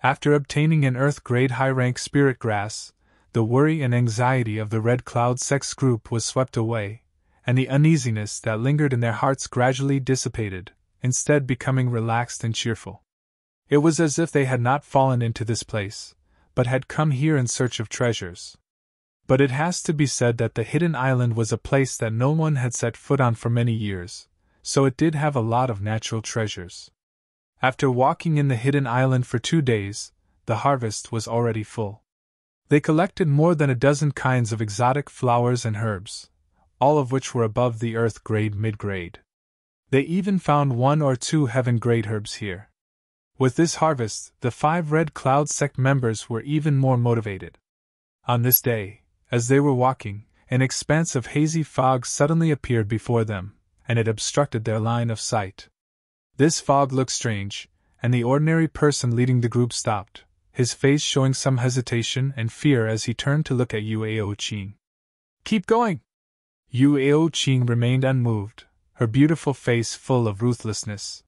After obtaining an earth-grade high-rank spirit grass, the worry and anxiety of the Red Cloud sex group was swept away, and the uneasiness that lingered in their hearts gradually dissipated, instead becoming relaxed and cheerful. It was as if they had not fallen into this place, but had come here in search of treasures. But it has to be said that the hidden island was a place that no one had set foot on for many years, so it did have a lot of natural treasures. After walking in the hidden island for 2 days, the harvest was already full. They collected more than a dozen kinds of exotic flowers and herbs, all of which were above the earth grade mid-grade. They even found 1 or 2 heaven-grade herbs here. With this harvest, the 5 Red Cloud sect members were even more motivated. On this day, as they were walking, an expanse of hazy fog suddenly appeared before them, and it obstructed their line of sight. This fog looked strange, and the ordinary person leading the group stopped, his face showing some hesitation and fear as he turned to look at Yuao Qing. "Keep going!" Yuao Qing remained unmoved, her beautiful face full of ruthlessness.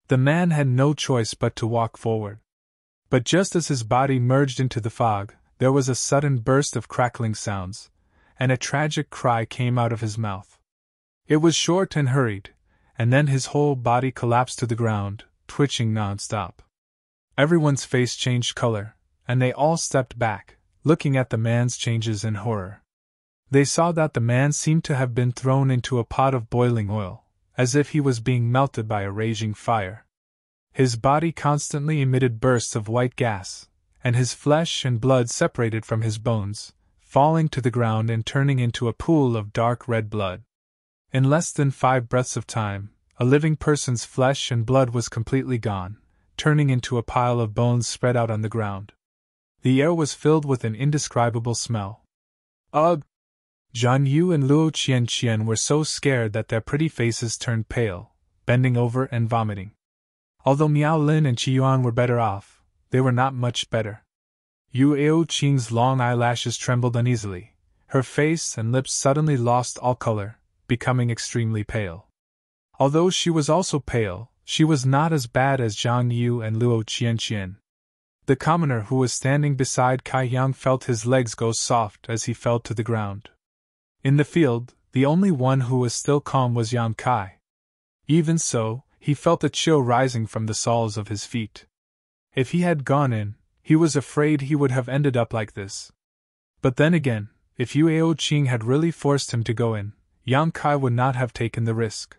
The man had no choice but to walk forward. But just as his body merged into the fog, there was a sudden burst of crackling sounds, and a tragic cry came out of his mouth. It was short and hurried, and then his whole body collapsed to the ground, twitching non-stop. Everyone's face changed color, and they all stepped back, looking at the man's changes in horror. They saw that the man seemed to have been thrown into a pot of boiling oil, as if he was being melted by a raging fire. His body constantly emitted bursts of white gas, and his flesh and blood separated from his bones, falling to the ground and turning into a pool of dark red blood. In less than 5 breaths of time, a living person's flesh and blood was completely gone, turning into a pile of bones spread out on the ground. The air was filled with an indescribable smell. Ugh! Zhang Yu and Luo Qianqian were so scared that their pretty faces turned pale, bending over and vomiting. Although Miao Lin and Qi Yuan were better off, they were not much better. Yuao Qing's long eyelashes trembled uneasily, her face and lips suddenly lost all color, becoming extremely pale. Although she was also pale, she was not as bad as Zhang Yu and Luo Qianqian. The commoner who was standing beside Kai Yang felt his legs go soft as he fell to the ground. In the field, the only one who was still calm was Yang Kai. Even so, he felt a chill rising from the soles of his feet. If he had gone in, he was afraid he would have ended up like this. But then again, if Yuao Qing had really forced him to go in, Yang Kai would not have taken the risk.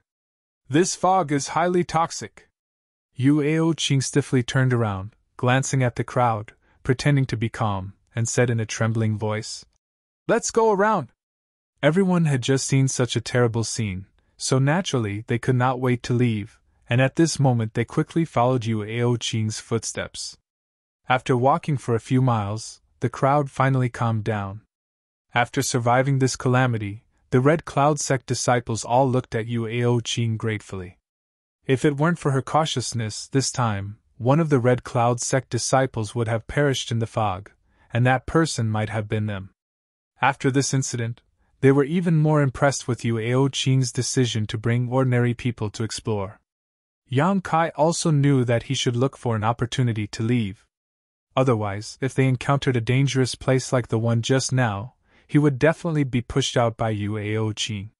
"This fog is highly toxic." Yuao Qing stiffly turned around, glancing at the crowd, pretending to be calm, and said in a trembling voice, "Let's go around." Everyone had just seen such a terrible scene, so naturally they could not wait to leave, and at this moment they quickly followed Yuao Qing's footsteps. After walking for a few miles, the crowd finally calmed down. After surviving this calamity, the Red Cloud sect disciples all looked at Yuao Qing gratefully. If it weren't for her cautiousness this time, one of the Red Cloud sect disciples would have perished in the fog, and that person might have been them. After this incident, they were even more impressed with Yuao Qing's decision to bring ordinary people to explore. Yang Kai also knew that he should look for an opportunity to leave. Otherwise, if they encountered a dangerous place like the one just now, he would definitely be pushed out by Yuao Qing.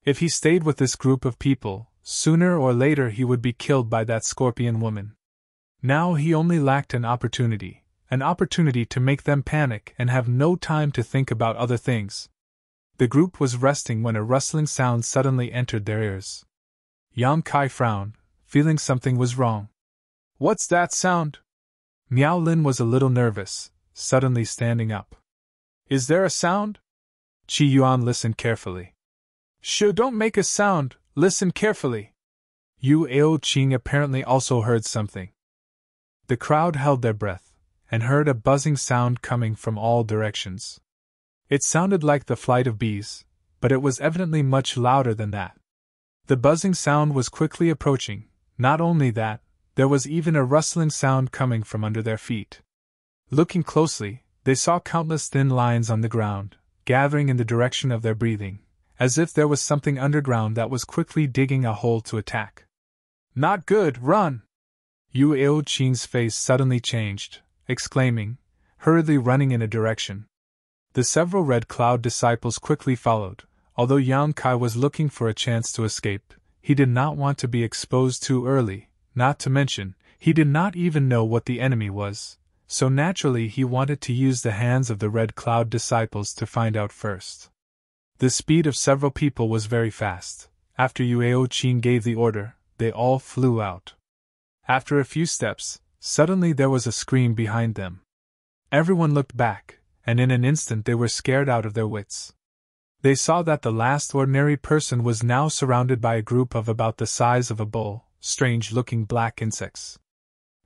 If he stayed with this group of people, sooner or later he would be killed by that scorpion woman. Now he only lacked an opportunity to make them panic and have no time to think about other things. The group was resting when a rustling sound suddenly entered their ears. Yang Kai frowned, feeling something was wrong. "What's that sound?" Miao Lin was a little nervous, suddenly standing up. "Is there a sound?" Qi Yuan listened carefully. "Shh, don't make a sound, listen carefully." Yuao Qing apparently also heard something. The crowd held their breath, and heard a buzzing sound coming from all directions. It sounded like the flight of bees, but it was evidently much louder than that. The buzzing sound was quickly approaching. Not only that, there was even a rustling sound coming from under their feet. Looking closely, they saw countless thin lines on the ground, gathering in the direction of their breathing, as if there was something underground that was quickly digging a hole to attack. "Not good, run!" Yuao Qing's face suddenly changed, exclaiming, hurriedly running in a direction. The several Red Cloud disciples quickly followed. Although Yang Kai was looking for a chance to escape, he did not want to be exposed too early, not to mention, he did not even know what the enemy was, so naturally he wanted to use the hands of the Red Cloud disciples to find out first. The speed of several people was very fast. After Yueo Qing gave the order, they all flew out. After a few steps, suddenly there was a scream behind them. Everyone looked back, and in an instant they were scared out of their wits. They saw that the last ordinary person was now surrounded by a group of about the size of a bull, strange-looking black insects.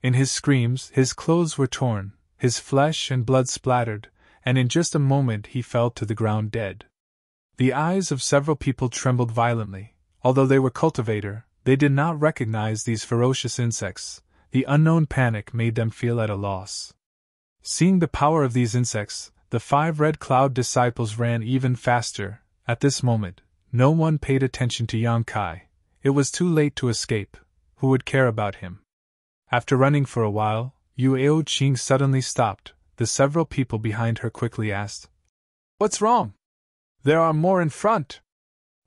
In his screams, his clothes were torn, his flesh and blood splattered, and in just a moment he fell to the ground dead. The eyes of several people trembled violently. Although they were cultivator, they did not recognize these ferocious insects. The unknown panic made them feel at a loss. Seeing the power of these insects, the 5 Red Cloud disciples ran even faster. At this moment, no one paid attention to Yang Kai. It was too late to escape. Who would care about him? After running for a while, Yueo Qing suddenly stopped. The several people behind her quickly asked, "What's wrong? There are more in front.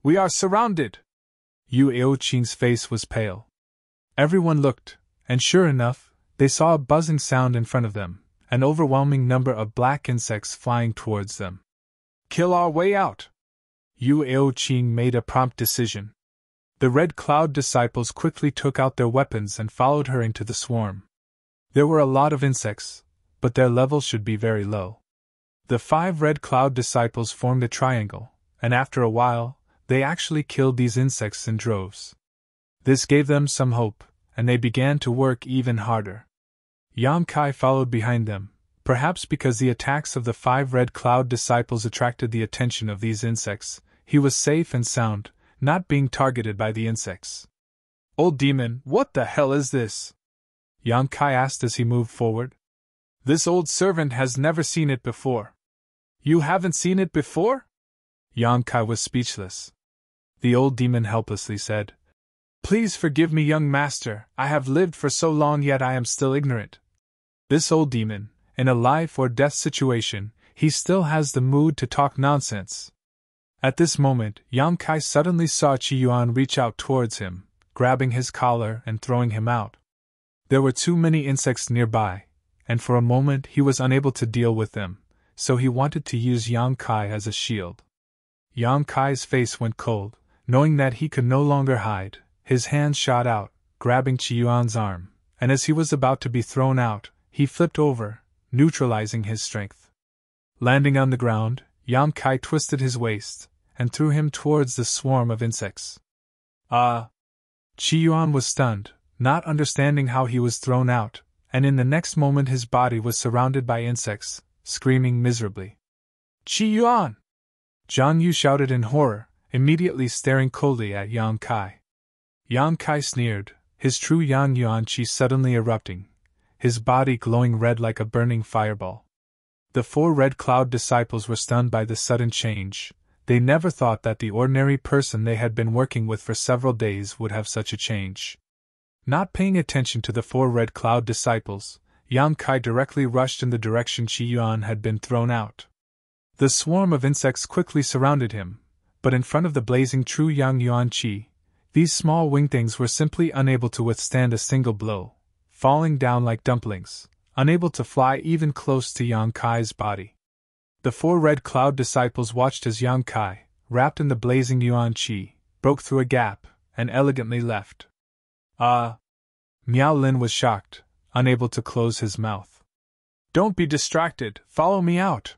We are surrounded." Yueo Qing's face was pale. Everyone looked, and sure enough, they saw a buzzing sound in front of them, an overwhelming number of black insects flying towards them. "Kill our way out!" Yueo Qing made a prompt decision. The Red Cloud disciples quickly took out their weapons and followed her into the swarm. There were a lot of insects, but their level should be very low. The 5 Red Cloud disciples formed a triangle, and after a while, they actually killed these insects in droves. This gave them some hope, and they began to work even harder. Yang Kai followed behind them, perhaps because the attacks of the 5 Red Cloud disciples attracted the attention of these insects. He was safe and sound, not being targeted by the insects. "Old demon, what the hell is this?" Yang Kai asked as he moved forward. "This old servant has never seen it before." "You haven't seen it before?" Yang Kai was speechless. The old demon helplessly said, "Please forgive me, young master, I have lived for so long yet I am still ignorant." This old demon, in a life or death situation, he still has the mood to talk nonsense. At this moment, Yang Kai suddenly saw Qi Yuan reach out towards him, grabbing his collar and throwing him out. There were too many insects nearby, and for a moment he was unable to deal with them, so he wanted to use Yang Kai as a shield. Yang Kai's face went cold, knowing that he could no longer hide. His hand shot out, grabbing Qi Yuan's arm, and as he was about to be thrown out, he flipped over, neutralizing his strength. Landing on the ground, Yang Kai twisted his waist, and threw him towards the swarm of insects. Qi Yuan was stunned, not understanding how he was thrown out, and in the next moment his body was surrounded by insects, screaming miserably. "Qi Yuan!" Zhang Yu shouted in horror, immediately staring coldly at Yang Kai. Yang Kai sneered, his true Yang Yuan Qi suddenly erupting, his body glowing red like a burning fireball. The 4 Red Cloud disciples were stunned by this sudden change. They never thought that the ordinary person they had been working with for several days would have such a change. Not paying attention to the 4 Red Cloud disciples, Yang Kai directly rushed in the direction Qi Yuan had been thrown out. The swarm of insects quickly surrounded him, but in front of the blazing true Yang Yuan Qi, these small wing things were simply unable to withstand a single blow, falling down like dumplings, unable to fly even close to Yang Kai's body. The 4 Red Cloud disciples watched as Yang Kai, wrapped in the blazing Yuan Qi, broke through a gap, and elegantly left. Miao Lin was shocked, unable to close his mouth. "Don't be distracted, follow me out!"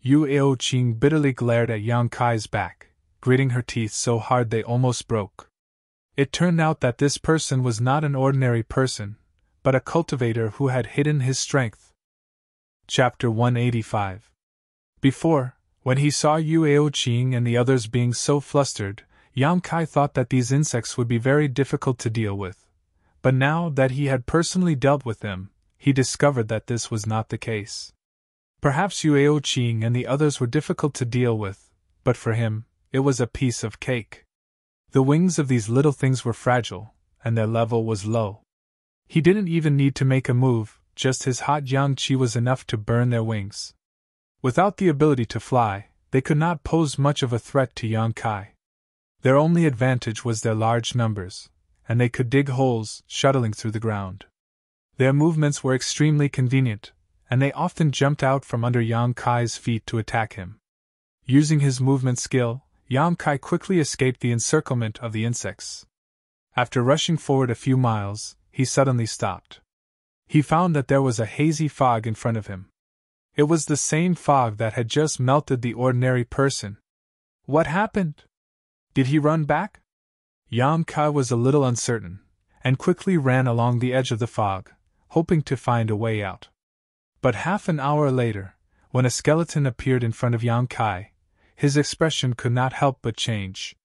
Yueo Qing bitterly glared at Yang Kai's back, gritting her teeth so hard they almost broke. It turned out that this person was not an ordinary person, but a cultivator who had hidden his strength. Chapter 185. Before, when he saw Yueo Qing and the others being so flustered, Yang Kai thought that these insects would be very difficult to deal with. But now that he had personally dealt with them, he discovered that this was not the case. Perhaps Yueo Qing and the others were difficult to deal with, but for him, it was a piece of cake. The wings of these little things were fragile, and their level was low. He didn't even need to make a move, just his hot yang qi was enough to burn their wings. Without the ability to fly, they could not pose much of a threat to Yang Kai. Their only advantage was their large numbers, and they could dig holes, shuttling through the ground. Their movements were extremely convenient, and they often jumped out from under Yang Kai's feet to attack him. Using his movement skill, Yang Kai quickly escaped the encirclement of the insects. After rushing forward a few miles, he suddenly stopped. He found that there was a hazy fog in front of him. It was the same fog that had just melted the ordinary person. What happened? Did he run back? Yang Kai was a little uncertain, and quickly ran along the edge of the fog, hoping to find a way out. But half an hour later, when a skeleton appeared in front of Yang Kai, his expression could not help but change.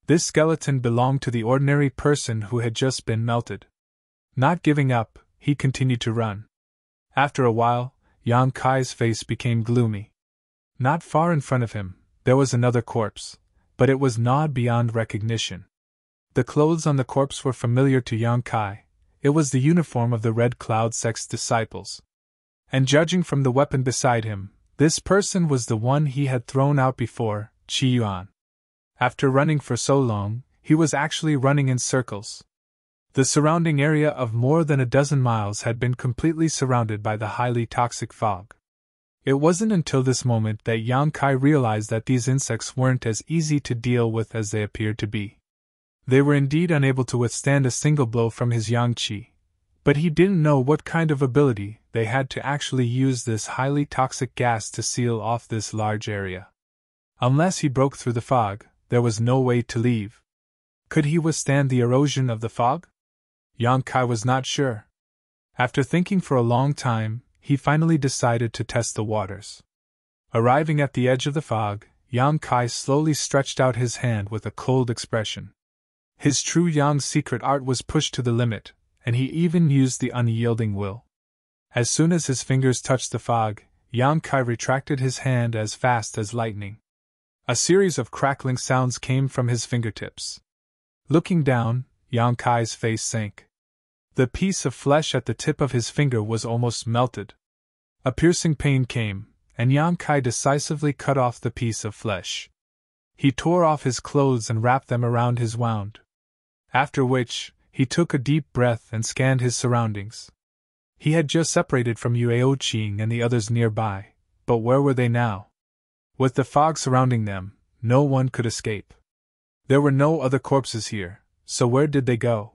This skeleton belonged to the ordinary person who had just been melted. Not giving up, he continued to run. After a while, Yang Kai's face became gloomy. Not far in front of him, there was another corpse, but it was gnawed beyond recognition. The clothes on the corpse were familiar to Yang Kai. It was the uniform of the Red Cloud sect's disciples. And judging from the weapon beside him, this person was the one he had thrown out before, Qi Yuan. After running for so long, he was actually running in circles. The surrounding area of more than a dozen miles had been completely surrounded by the highly toxic fog. It wasn't until this moment that Yang Kai realized that these insects weren't as easy to deal with as they appeared to be. They were indeed unable to withstand a single blow from his Yang Qi, but he didn't know what kind of ability they had to actually use this highly toxic gas to seal off this large area. Unless he broke through the fog, there was no way to leave. Could he withstand the erosion of the fog? Yang Kai was not sure. After thinking for a long time, he finally decided to test the waters. Arriving at the edge of the fog, Yang Kai slowly stretched out his hand with a cold expression. His true Yang secret art was pushed to the limit, and he even used the unyielding will. As soon as his fingers touched the fog, Yang Kai retracted his hand as fast as lightning. A series of crackling sounds came from his fingertips. Looking down, Yang Kai's face sank. The piece of flesh at the tip of his finger was almost melted. A piercing pain came, and Yang Kai decisively cut off the piece of flesh. He tore off his clothes and wrapped them around his wound. After which, he took a deep breath and scanned his surroundings. He had just separated from Yue Qing and the others nearby, but where were they now? With the fog surrounding them, no one could escape. There were no other corpses here, so where did they go?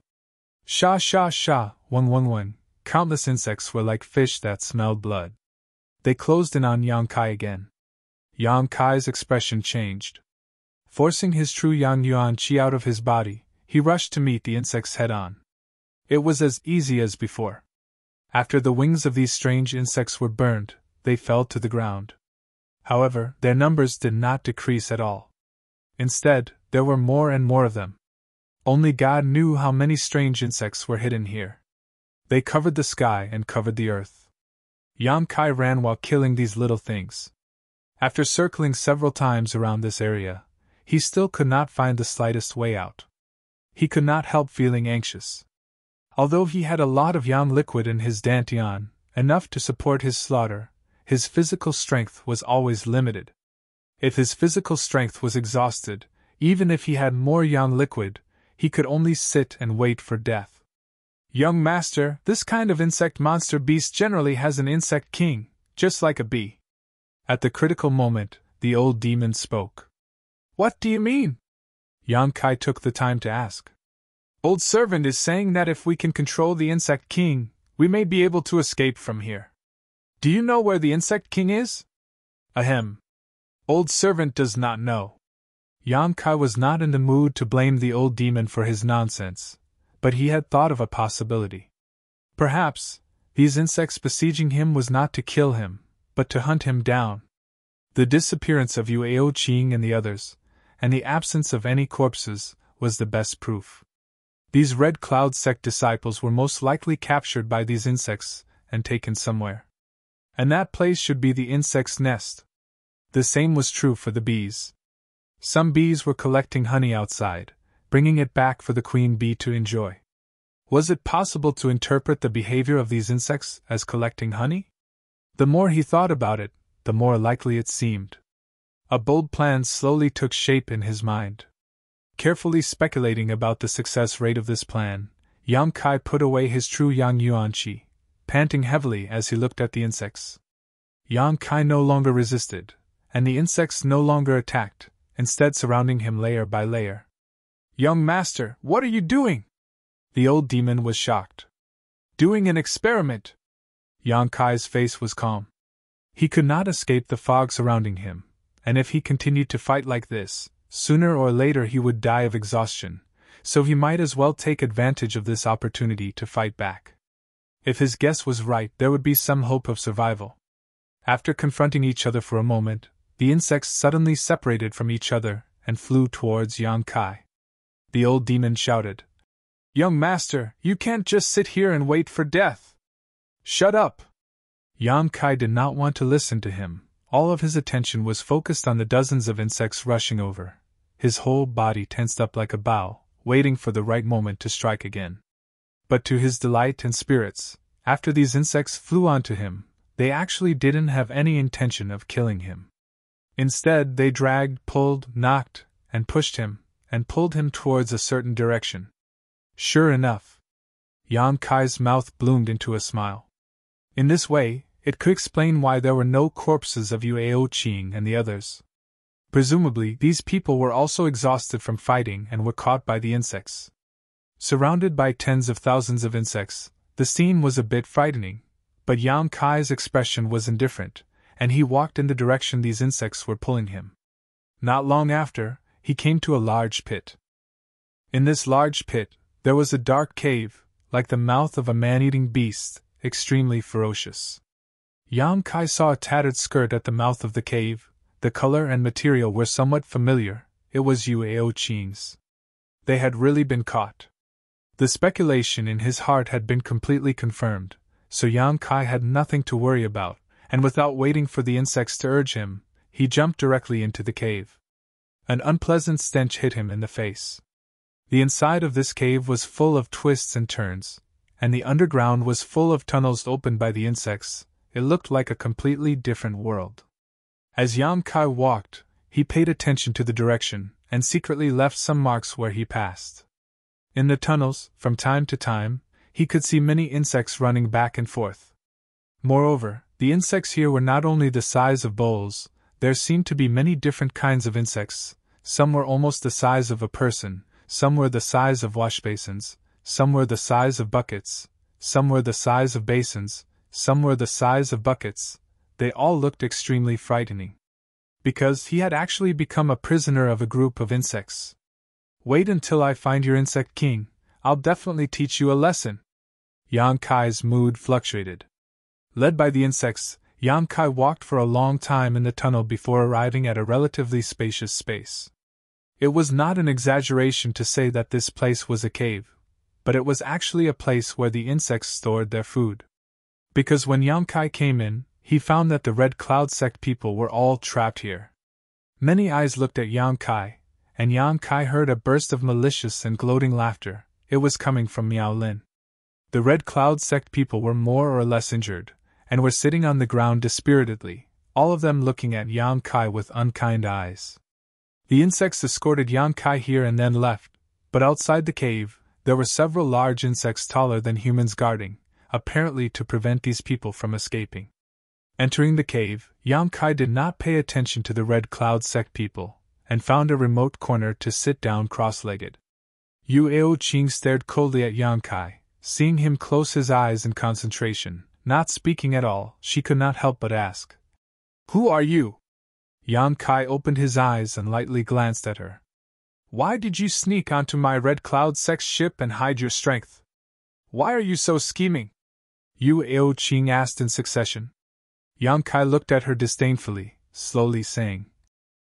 Sha sha sha, one. Countless insects were like fish that smelled blood. They closed in on Yang Kai again. Yang Kai's expression changed. Forcing his true Yang Yuan Qi out of his body, he rushed to meet the insects head-on. It was as easy as before. After the wings of these strange insects were burned, they fell to the ground. However, their numbers did not decrease at all. Instead, there were more and more of them. Only God knew how many strange insects were hidden here. They covered the sky and covered the earth. Yang Kai ran while killing these little things. After circling several times around this area, he still could not find the slightest way out. He could not help feeling anxious. Although he had a lot of Yang liquid in his dantian, enough to support his slaughter, his physical strength was always limited. If his physical strength was exhausted, even if he had more Yang liquid, he could only sit and wait for death. Young master, this kind of insect monster beast generally has an insect king, just like a bee. At the critical moment, the old demon spoke. What do you mean? Yang Kai took the time to ask. Old servant is saying that if we can control the insect king, we may be able to escape from here. Do you know where the insect king is? Ahem. Old servant does not know. Yang Kai was not in the mood to blame the old demon for his nonsense, but he had thought of a possibility. Perhaps, these insects besieging him was not to kill him, but to hunt him down. The disappearance of Yue Qing and the others, and the absence of any corpses, was the best proof. These Red Cloud sect disciples were most likely captured by these insects and taken somewhere. And that place should be the insect's nest. The same was true for the bees. Some bees were collecting honey outside, bringing it back for the queen bee to enjoy. Was it possible to interpret the behavior of these insects as collecting honey? The more he thought about it, the more likely it seemed. A bold plan slowly took shape in his mind. Carefully speculating about the success rate of this plan, Yang Kai put away his true Yang Yuan Qi, panting heavily as he looked at the insects. Yang Kai no longer resisted, and the insects no longer attacked, instead surrounding him layer by layer. "Young master, what are you doing?" The old demon was shocked. "Doing an experiment." Yang Kai's face was calm. He could not escape the fog surrounding him, and if he continued to fight like this, sooner or later he would die of exhaustion, so he might as well take advantage of this opportunity to fight back. If his guess was right, there would be some hope of survival. After confronting each other for a moment, the insects suddenly separated from each other and flew towards Yang Kai. The old demon shouted, "Young master, you can't just sit here and wait for death. Shut up!" Yang Kai did not want to listen to him. All of his attention was focused on the dozens of insects rushing over. His whole body tensed up like a bow, waiting for the right moment to strike again. But to his delight and spirits, after these insects flew onto him, they actually didn't have any intention of killing him. Instead, they dragged, pulled, knocked, and pushed him, and pulled him towards a certain direction. Sure enough, Yang Kai's mouth bloomed into a smile. In this way, it could explain why there were no corpses of Yuao Qing and the others. Presumably, these people were also exhausted from fighting and were caught by the insects. Surrounded by tens of thousands of insects, the scene was a bit frightening, but Yang Kai's expression was indifferent, and he walked in the direction these insects were pulling him. Not long after, he came to a large pit. In this large pit, there was a dark cave, like the mouth of a man-eating beast, extremely ferocious. Yang Kai saw a tattered skirt at the mouth of the cave. The color and material were somewhat familiar. It was Yuao Qing's. They had really been caught. The speculation in his heart had been completely confirmed, so Yang Kai had nothing to worry about, and without waiting for the insects to urge him, he jumped directly into the cave. An unpleasant stench hit him in the face. The inside of this cave was full of twists and turns, and the underground was full of tunnels opened by the insects. It looked like a completely different world. As Yang Kai walked, he paid attention to the direction, and secretly left some marks where he passed. In the tunnels, from time to time, he could see many insects running back and forth. Moreover, the insects here were not only the size of bowls, there seemed to be many different kinds of insects. Some were almost the size of a person, some were the size of washbasins, some were the size of buckets, some were the size of basins, some were the size of buckets. They all looked extremely frightening. Because he had actually become a prisoner of a group of insects. "Wait until I find your insect king, I'll definitely teach you a lesson." Yang Kai's mood fluctuated. Led by the insects, Yang Kai walked for a long time in the tunnel before arriving at a relatively spacious space. It was not an exaggeration to say that this place was a cave, but it was actually a place where the insects stored their food. Because when Yang Kai came in, he found that the Red Cloud sect people were all trapped here. Many eyes looked at Yang Kai, and Yang Kai heard a burst of malicious and gloating laughter. It was coming from Miao Lin. The Red Cloud sect people were more or less injured, and were sitting on the ground dispiritedly, all of them looking at Yang Kai with unkind eyes. The insects escorted Yang Kai here and then left, but outside the cave, there were several large insects taller than humans guarding, apparently to prevent these people from escaping. Entering the cave, Yang Kai did not pay attention to the Red Cloud sect people, and found a remote corner to sit down cross-legged. Yuao Qing stared coldly at Yang Kai, seeing him close his eyes in concentration. Not speaking at all, she could not help but ask, "Who are you?" Yang Kai opened his eyes and lightly glanced at her. "Why did you sneak onto my Red Cloud sect ship and hide your strength? Why are you so scheming?" Yuao Qing asked in succession. Yang Kai looked at her disdainfully, slowly saying,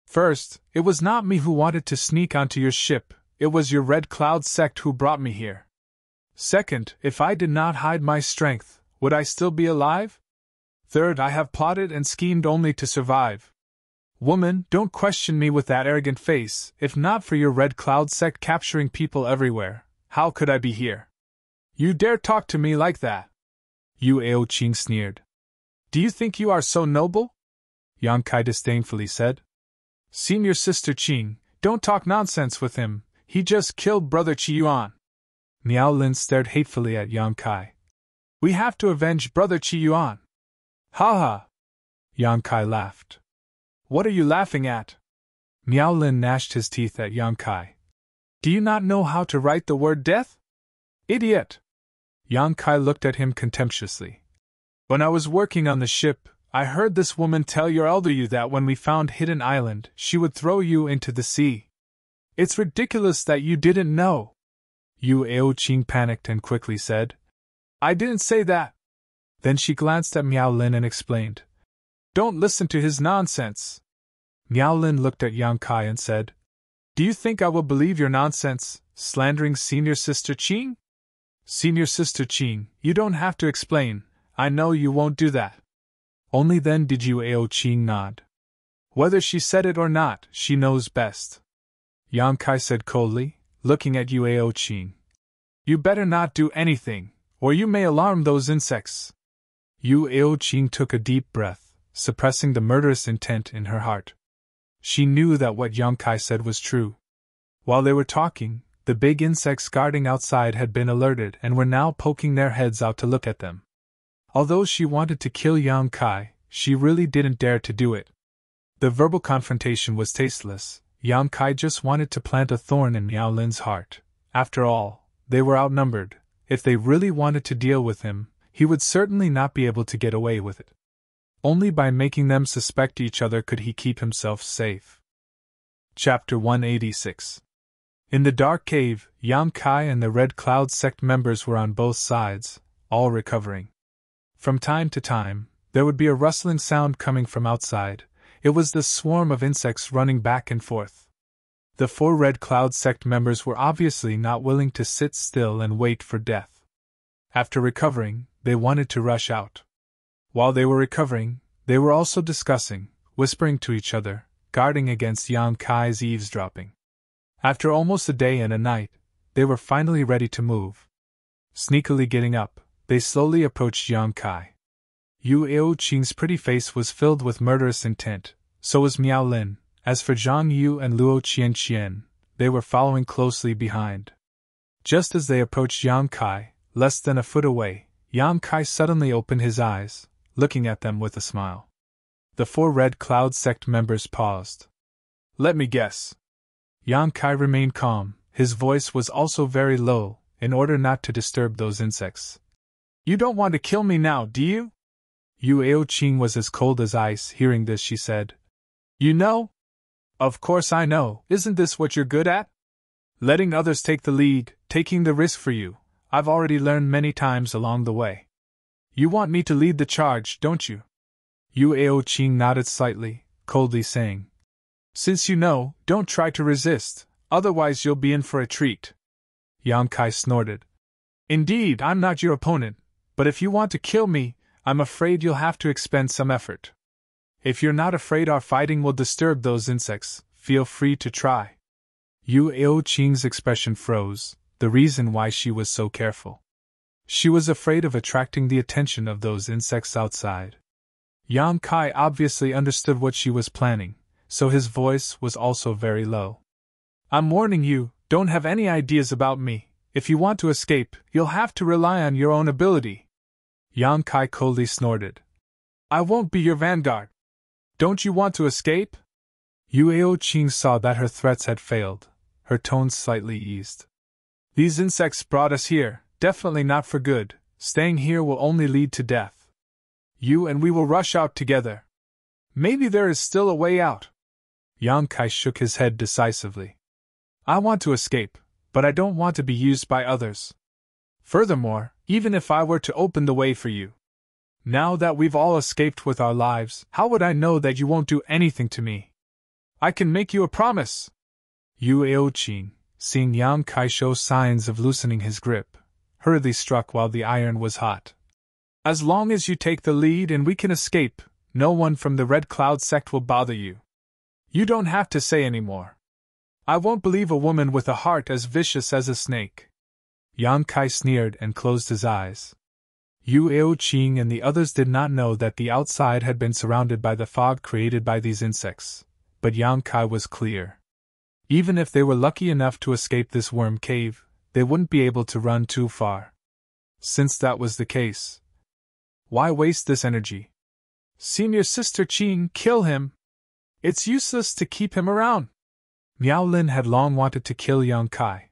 "First, it was not me who wanted to sneak onto your ship, it was your Red Cloud sect who brought me here. Second, if I did not hide my strength, would I still be alive? Third, I have plotted and schemed only to survive. Woman, don't question me with that arrogant face. If not for your Red Cloud sect capturing people everywhere, how could I be here? You dare talk to me like that?" Yuao Qing sneered. "Do you think you are so noble? Yang Kai disdainfully said. Senior Sister Qing, don't talk nonsense with him, he just killed Brother Qi Yuan. Miao Lin stared hatefully at Yang Kai. We have to avenge Brother Qi Yuan. Ha ha! Yang Kai laughed. What are you laughing at? Miao Lin gnashed his teeth at Yang Kai. Do you not know how to write the word death? Idiot! Yang Kai looked at him contemptuously. When I was working on the ship, I heard this woman tell your elder you that when we found Hidden Island, she would throw you into the sea. It's ridiculous that you didn't know. Yu Aoqing panicked and quickly said, I didn't say that. Then she glanced at Miao Lin and explained, Don't listen to his nonsense. Miao Lin looked at Yang Kai and said, Do you think I will believe your nonsense, slandering Senior Sister Qing? Senior Sister Qing, you don't have to explain, I know you won't do that. Only then did Yu Aoqing nod. Whether she said it or not, she knows best. Yang Kai said coldly, looking at Yu Aoqing. You better not do anything, or you may alarm those insects. Yu Aoqing took a deep breath, suppressing the murderous intent in her heart. She knew that what Yang Kai said was true. While they were talking, the big insects guarding outside had been alerted and were now poking their heads out to look at them. Although she wanted to kill Yang Kai, she really didn't dare to do it. The verbal confrontation was tasteless. Yang Kai just wanted to plant a thorn in Miao Lin's heart. After all, they were outnumbered. If they really wanted to deal with him, he would certainly not be able to get away with it. Only by making them suspect each other could he keep himself safe. Chapter 186. In the dark cave, Yang Kai and the Red Cloud sect members were on both sides, all recovering. From time to time, there would be a rustling sound coming from outside. It was the swarm of insects running back and forth. The 4 Red Cloud sect members were obviously not willing to sit still and wait for death. After recovering, they wanted to rush out. While they were recovering, they were also discussing, whispering to each other, guarding against Yang Kai's eavesdropping. After almost a day and a night, they were finally ready to move. Sneakily getting up, they slowly approached Yang Kai. Yu Aoqing's pretty face was filled with murderous intent, so was Miao Lin. As for Zhang Yu and Luo Qianqian, they were following closely behind. Just as they approached Yang Kai, less than a foot away, Yang Kai suddenly opened his eyes, looking at them with a smile. The 4 Red Cloud sect members paused. Let me guess. Yang Kai remained calm, his voice was also very low, in order not to disturb those insects. You don't want to kill me now, do you? Yu Aoqing was as cold as ice. Hearing this, she said, You know? Of course I know. Isn't this what you're good at? Letting others take the lead, taking the risk for you. I've already learned many times along the way. You want me to lead the charge, don't you? Yu Aoqing nodded slightly, coldly saying, Since you know, don't try to resist, otherwise you'll be in for a treat. Yang Kai snorted. Indeed, I'm not your opponent, but if you want to kill me, I'm afraid you'll have to expend some effort. If you're not afraid our fighting will disturb those insects, feel free to try. Yu Aoqing's expression froze, the reason why she was so careful. She was afraid of attracting the attention of those insects outside. Yang Kai obviously understood what she was planning, so his voice was also very low. I'm warning you, don't have any ideas about me. If you want to escape, you'll have to rely on your own ability. Yang Kai coldly snorted. I won't be your vanguard. Don't you want to escape? Yu Aoqing saw that her threats had failed. Her tone slightly eased. These insects brought us here, definitely not for good. Staying here will only lead to death. You and we will rush out together. Maybe there is still a way out. Yang Kai shook his head decisively. I want to escape, but I don't want to be used by others. Furthermore, even if I were to open the way for you, now that we've all escaped with our lives, how would I know that you won't do anything to me? I can make you a promise. Yu Aoqing, seeing Yang Kai show signs of loosening his grip, hurriedly struck while the iron was hot. As long as you take the lead and we can escape, no one from the Red Cloud sect will bother you. You don't have to say any more. I won't believe a woman with a heart as vicious as a snake. Yang Kai sneered and closed his eyes. Yu Aoqing and the others did not know that the outside had been surrounded by the fog created by these insects, but Yang Kai was clear. Even if they were lucky enough to escape this worm cave, they wouldn't be able to run too far. Since that was the case, why waste this energy? Senior Sister Qing, kill him! It's useless to keep him around! Miao Lin had long wanted to kill Yang Kai.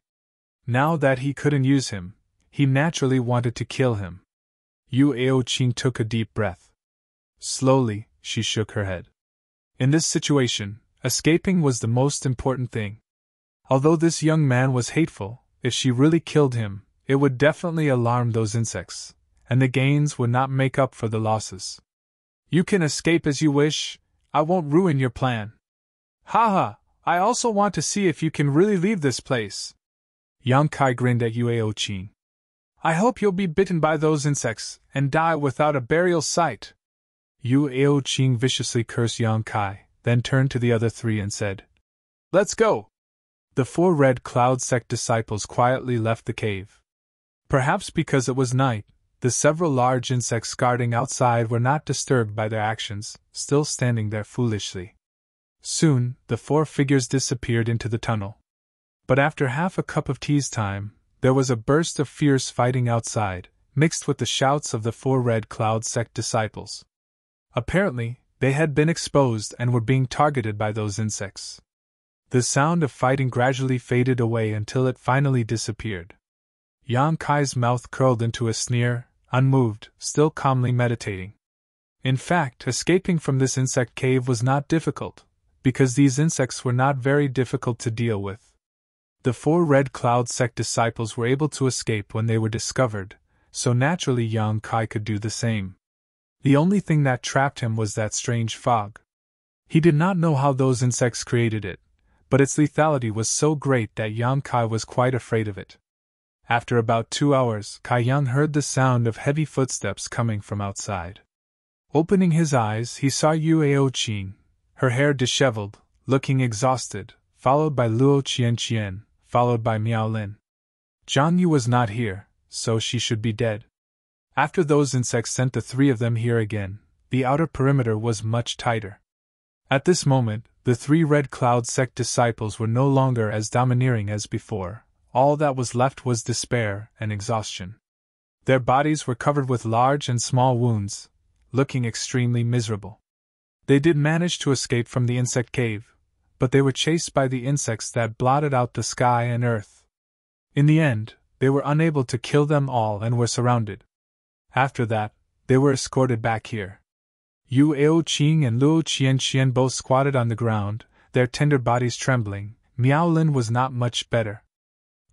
Now that he couldn't use him, he naturally wanted to kill him. Yu Aoqing took a deep breath. Slowly, she shook her head. In this situation, escaping was the most important thing. Although this young man was hateful, if she really killed him, it would definitely alarm those insects, and the gains would not make up for the losses. You can escape as you wish, I won't ruin your plan. Haha, I also want to see if you can really leave this place. Yang Kai grinned at Yu Aoqing. I hope you'll be bitten by those insects, and die without a burial site. Yu Aoqing viciously cursed Yang Kai, then turned to the other three and said, Let's go! The 4 Red Cloud sect disciples quietly left the cave. Perhaps because it was night, the several large insects guarding outside were not disturbed by their actions, still standing there foolishly. Soon, the 4 figures disappeared into the tunnel. But after half a cup of tea's time, there was a burst of fierce fighting outside, mixed with the shouts of the 4 Red Cloud sect disciples. Apparently, they had been exposed and were being targeted by those insects. The sound of fighting gradually faded away until it finally disappeared. Yang Kai's mouth curled into a sneer, unmoved, still calmly meditating. In fact, escaping from this insect cave was not difficult, because these insects were not very difficult to deal with. The 4 Red Cloud sect disciples were able to escape when they were discovered, so naturally Yang Kai could do the same. The only thing that trapped him was that strange fog. He did not know how those insects created it, but its lethality was so great that Yang Kai was quite afraid of it. After about 2 hours, Kai Yang heard the sound of heavy footsteps coming from outside. Opening his eyes, he saw Yu Aoqing, her hair disheveled, looking exhausted, followed by Luo Qianqian, followed by Miao Lin. Zhang Yu was not here, so she should be dead. After those insects sent the 3 of them here again, the outer perimeter was much tighter. At this moment, the 3 Red Cloud sect disciples were no longer as domineering as before. All that was left was despair and exhaustion. Their bodies were covered with large and small wounds, looking extremely miserable. They did manage to escape from the insect cave, but they were chased by the insects that blotted out the sky and earth. In the end, they were unable to kill them all and were surrounded. After that, they were escorted back here. Yu Aoqing and Luo Qianqian both squatted on the ground, their tender bodies trembling. Miao Lin was not much better.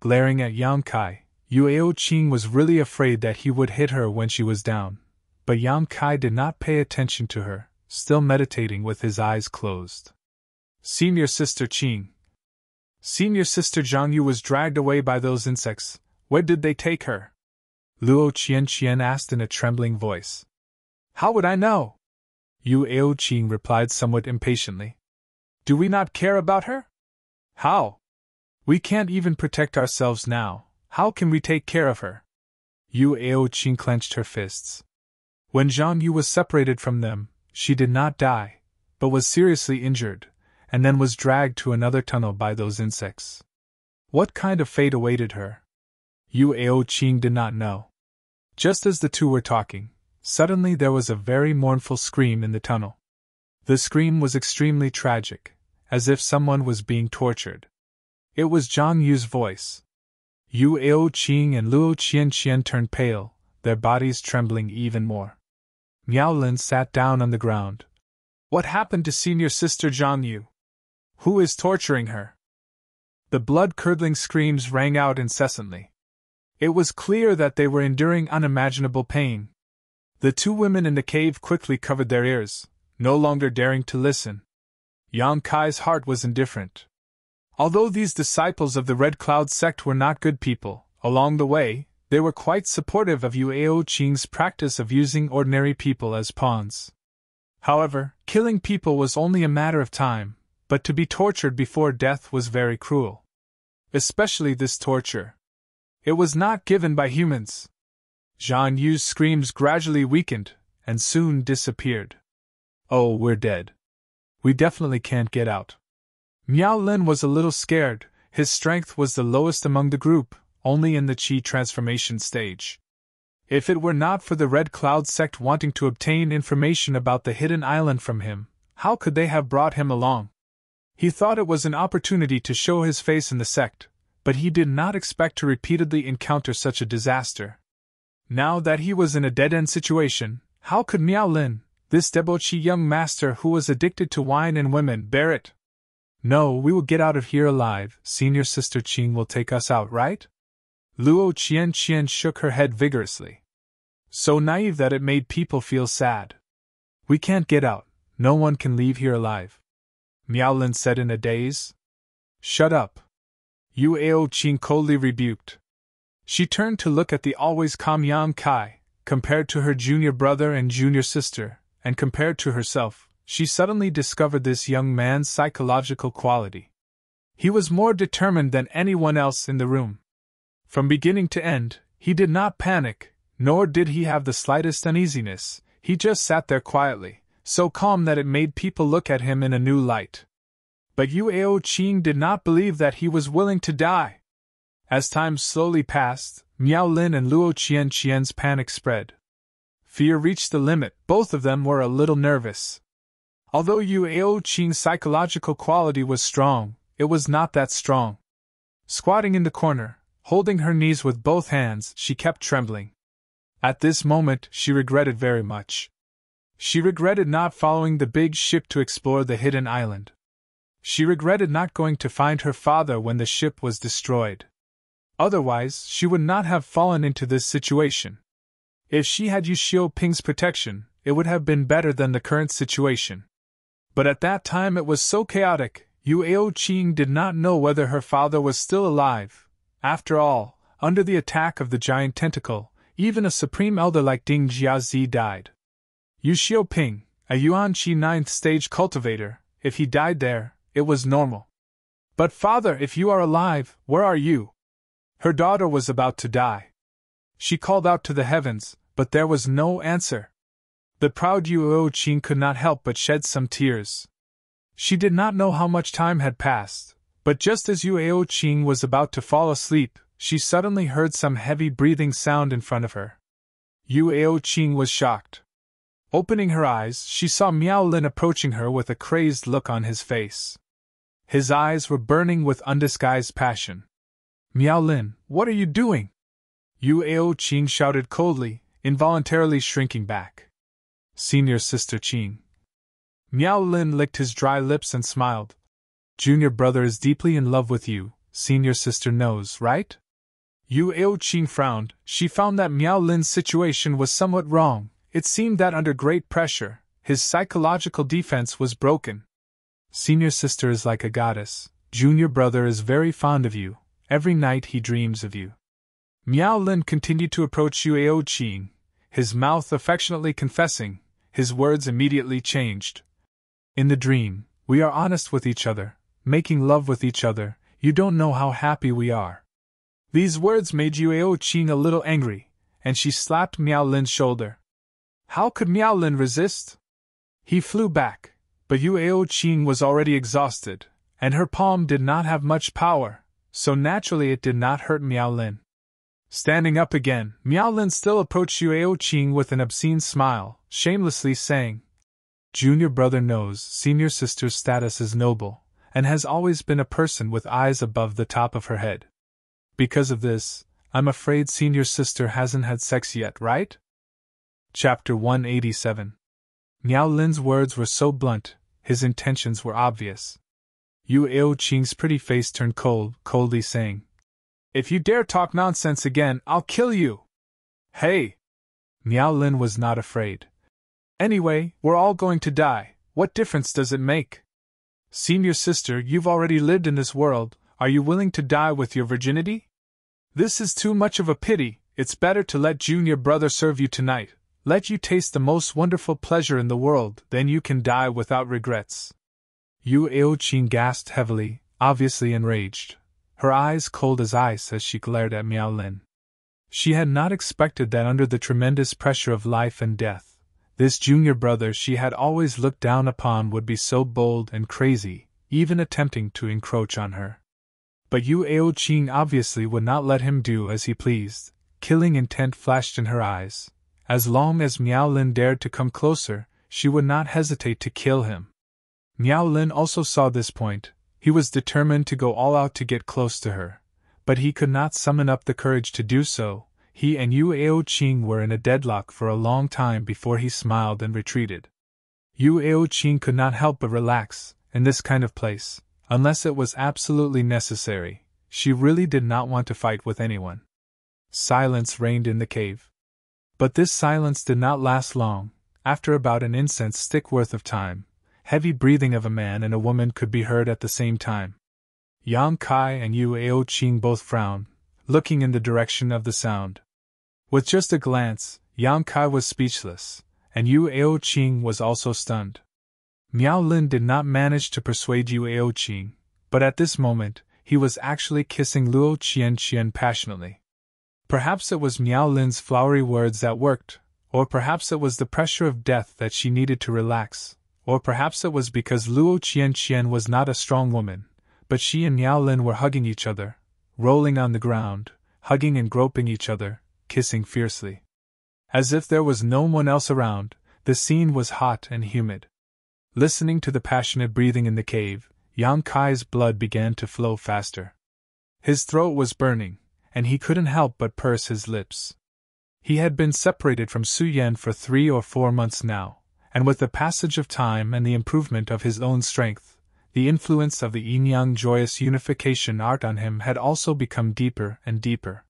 Glaring at Yang Kai, Yu Aoqing was really afraid that he would hit her when she was down, but Yang Kai did not pay attention to her, still meditating with his eyes closed. Senior Sister Qing. Senior Sister Zhang Yu was dragged away by those insects. Where did they take her? Luo Qianqian asked in a trembling voice. How would I know? Yu Aoqing replied somewhat impatiently. Do we not care about her? How? We can't even protect ourselves now. How can we take care of her? Yu Aoqing clenched her fists. When Zhang Yu was separated from them, she did not die, but was seriously injured, and then was dragged to another tunnel by those insects. What kind of fate awaited her? Yu Aoqing did not know. Just as the 2 were talking, suddenly there was a very mournful scream in the tunnel. The scream was extremely tragic, as if someone was being tortured. It was Zhang Yu's voice. Yu Aoqing and Luo Qianqian turned pale, their bodies trembling even more. Miao Lin sat down on the ground. What happened to Senior Sister Zhang Yu? Who is torturing her? The blood-curdling screams rang out incessantly. It was clear that they were enduring unimaginable pain. The 2 women in the cave quickly covered their ears, no longer daring to listen. Yang Kai's heart was indifferent. Although these disciples of the Red Cloud sect were not good people, along the way, they were quite supportive of Yu Aoqing's practice of using ordinary people as pawns. However, killing people was only a matter of time, but to be tortured before death was very cruel. Especially this torture. It was not given by humans. Zhang Yu's screams gradually weakened, and soon disappeared. Oh, we're dead. We definitely can't get out. Miao Lin was a little scared. His strength was the lowest among the group, only in the Qi transformation stage. If it were not for the Red Cloud sect wanting to obtain information about the hidden island from him, how could they have brought him along? He thought it was an opportunity to show his face in the sect, but he did not expect to repeatedly encounter such a disaster. Now that he was in a dead-end situation, how could Miao Lin, this debauchee young master who was addicted to wine and women, bear it? No, we will get out of here alive. Senior Sister Qing will take us out, right? Luo Qian shook her head vigorously. So naive that it made people feel sad. We can't get out. No one can leave here alive. Miao Lin said in a daze. Shut up. Yu Ao Qing coldly rebuked. She turned to look at the always calm Yang Kai. Compared to her junior brother and junior sister, and compared to herself, she suddenly discovered this young man's psychological quality. He was more determined than anyone else in the room. From beginning to end, he did not panic, nor did he have the slightest uneasiness. He just sat there quietly, so calm that it made people look at him in a new light. But Yu Ao Qing did not believe that he was willing to die. As time slowly passed, Miao Lin and Luo Qian's panic spread. Fear reached the limit. Both of them were a little nervous. Although Yu Ao Qing's psychological quality was strong, it was not that strong. Squatting in the corner, holding her knees with both hands, she kept trembling. At this moment, she regretted very much. She regretted not following the big ship to explore the hidden island. She regretted not going to find her father when the ship was destroyed. Otherwise, she would not have fallen into this situation. If she had used Xiao Ping's protection, it would have been better than the current situation. But at that time it was so chaotic, Yu Ao Qing did not know whether her father was still alive. After all, under the attack of the giant tentacle, even a supreme elder like Ding Jiazi died. Yu Xiaoping, a Yuanqi 9th stage cultivator, if he died there, it was normal. But father, if you are alive, where are you? Her daughter was about to die. She called out to the heavens, but there was no answer. The proud Yu Ao Qing could not help but shed some tears. She did not know how much time had passed, but just as Yu Ao Qing was about to fall asleep, she suddenly heard some heavy breathing sound in front of her. Yu Ao Qing was shocked. Opening her eyes, she saw Miao Lin approaching her with a crazed look on his face. His eyes were burning with undisguised passion. Miao Lin, what are you doing? Yu Ao Qing shouted coldly, involuntarily shrinking back. Senior Sister Qing. Miao Lin licked his dry lips and smiled. Junior brother is deeply in love with you, senior sister knows, right? Yu Ao Qing frowned. She found that Miao Lin's situation was somewhat wrong. It seemed that under great pressure, his psychological defense was broken. Senior sister is like a goddess. Junior brother is very fond of you. Every night he dreams of you. Miao Lin continued to approach Yu Ao Qing, his mouth affectionately confessing. His words immediately changed. In the dream, we are honest with each other, making love with each other. You don't know how happy we are. These words made Yu Ao Qing a little angry, and she slapped Miao Lin's shoulder. How could Miao Lin resist? He flew back, but Yu Ao Qing was already exhausted, and her palm did not have much power, so naturally it did not hurt Miao Lin. Standing up again, Miao Lin still approached Yu Ao Qing with an obscene smile, shamelessly saying, Junior brother knows senior sister's status is noble, and has always been a person with eyes above the top of her head. Because of this, I'm afraid senior sister hasn't had sex yet, right? Chapter 187. Miao Lin's words were so blunt, his intentions were obvious. Yu Ao Qing's pretty face turned coldly saying, If you dare talk nonsense again, I'll kill you! Hey! Miao Lin was not afraid. Anyway, we're all going to die. What difference does it make? Senior sister, you've already lived in this world. Are you willing to die with your virginity? This is too much of a pity. It's better to let junior brother serve you tonight. Let you taste the most wonderful pleasure in the world, then you can die without regrets. Yu Ao Qing gasped heavily, obviously enraged. Her eyes cold as ice as she glared at Miao Lin. She had not expected that under the tremendous pressure of life and death, this junior brother she had always looked down upon would be so bold and crazy, even attempting to encroach on her. But Yu Aoqing obviously would not let him do as he pleased. Killing intent flashed in her eyes. As long as Miao Lin dared to come closer, she would not hesitate to kill him. Miao Lin also saw this point. He was determined to go all out to get close to her, but he could not summon up the courage to do so. He and Yu Aoqing were in a deadlock for a long time before he smiled and retreated. Yu Aoqing could not help but relax. In this kind of place, unless it was absolutely necessary, she really did not want to fight with anyone. Silence reigned in the cave. But this silence did not last long. After about an incense stick worth of time, heavy breathing of a man and a woman could be heard at the same time. Yang Kai and Yu Aoqing both frowned, looking in the direction of the sound. With just a glance, Yang Kai was speechless, and Yu Aoqing was also stunned. Miao Lin did not manage to persuade Yu Aoqing, but at this moment, he was actually kissing Luo Qianqian passionately. Perhaps it was Miao Lin's flowery words that worked, or perhaps it was the pressure of death that she needed to relax, or perhaps it was because Luo Qianqian was not a strong woman, but she and Miao Lin were hugging each other, rolling on the ground, hugging and groping each other, kissing fiercely. As if there was no one else around, the scene was hot and humid. Listening to the passionate breathing in the cave, Yang Kai's blood began to flow faster. His throat was burning, and he couldn't help but purse his lips. He had been separated from Su Yan for 3 or 4 months now, and with the passage of time and the improvement of his own strength, the influence of the yin-yang joyous unification art on him had also become deeper and deeper.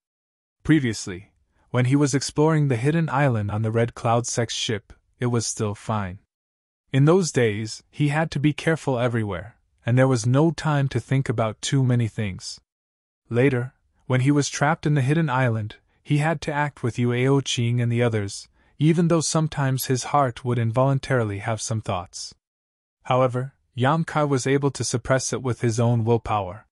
Previously, when he was exploring the hidden island on the Red Cloud Sex ship, it was still fine. In those days, he had to be careful everywhere, and there was no time to think about too many things. Later, when he was trapped in the hidden island, he had to act with Yu Aoqing and the others, even though sometimes his heart would involuntarily have some thoughts. However, Yang Kai was able to suppress it with his own willpower.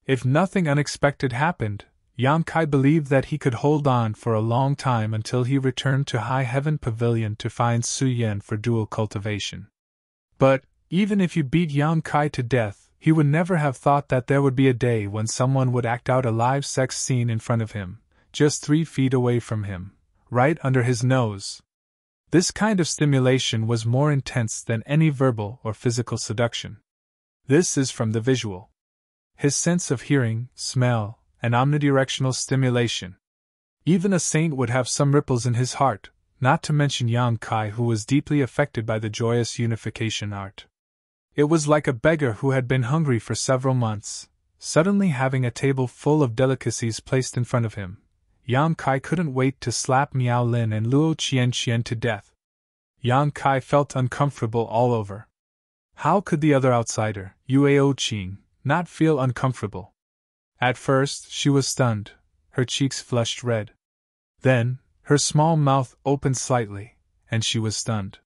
If nothing unexpected happened, Yang Kai believed that he could hold on for a long time until he returned to High Heaven Pavilion to find Su Yan for dual cultivation. But, even if you beat Yang Kai to death, he would never have thought that there would be a day when someone would act out a live sex scene in front of him, just 3 feet away from him, right under his nose. This kind of stimulation was more intense than any verbal or physical seduction. This is from the visual. His sense of hearing, smell, and omnidirectional stimulation. Even a saint would have some ripples in his heart, not to mention Yang Kai, who was deeply affected by the joyous unification art. It was like a beggar who had been hungry for several months, suddenly having a table full of delicacies placed in front of him. Yang Kai couldn't wait to slap Miao Lin and Luo Qianqian to death. Yang Kai felt uncomfortable all over. How could the other outsider, Yu Aoqing, not feel uncomfortable? At first, she was stunned, her cheeks flushed red. Then, her small mouth opened slightly, and she was stunned.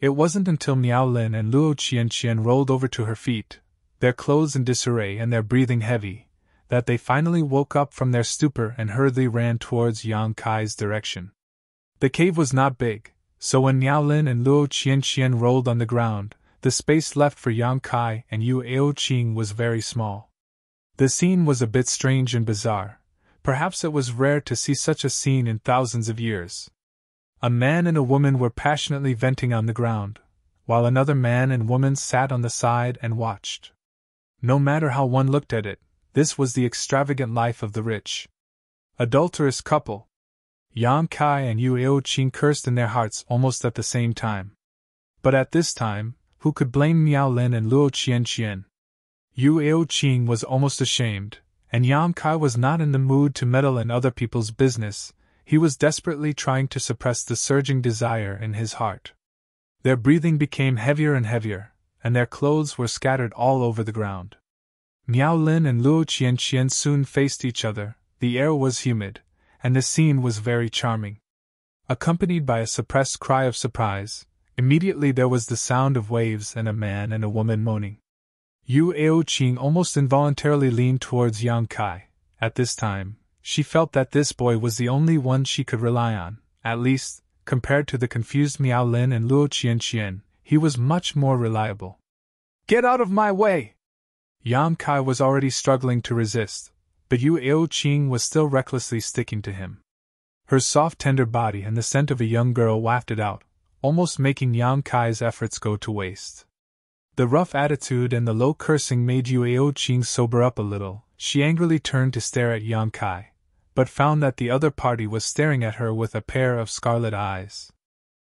It wasn't until Miao Lin and Luo Qianqian rolled over to her feet, their clothes in disarray and their breathing heavy, that they finally woke up from their stupor and hurriedly ran towards Yang Kai's direction. The cave was not big, so when Miao Lin and Luo Qianqian rolled on the ground, the space left for Yang Kai and Yu Aoqing was very small. The scene was a bit strange and bizarre. Perhaps it was rare to see such a scene in thousands of years. A man and a woman were passionately venting on the ground, while another man and woman sat on the side and watched. No matter how one looked at it, this was the extravagant life of the rich. Adulterous couple. Yang Kai and Yu Aoqing cursed in their hearts almost at the same time. But at this time, who could blame Miao Lin and Luo Qianqian? Yu Aoqing was almost ashamed, and Yang Kai was not in the mood to meddle in other people's business. He was desperately trying to suppress the surging desire in his heart. Their breathing became heavier and heavier, and their clothes were scattered all over the ground. Miao Lin and Luo Qianqian soon faced each other. The air was humid, and the scene was very charming. Accompanied by a suppressed cry of surprise, immediately there was the sound of waves and a man and a woman moaning. Yu Aoqing almost involuntarily leaned towards Yang Kai. At this time, she felt that this boy was the only one she could rely on. At least, compared to the confused Miao Lin and Luo Qianqian, he was much more reliable. "Get out of my way!" Yang Kai was already struggling to resist, but Yu Aoqing was still recklessly sticking to him. Her soft, tender body and the scent of a young girl wafted out, almost making Yang Kai's efforts go to waste. The rough attitude and the low cursing made Yu Aoqing sober up a little. She angrily turned to stare at Yang Kai, but found that the other party was staring at her with a pair of scarlet eyes.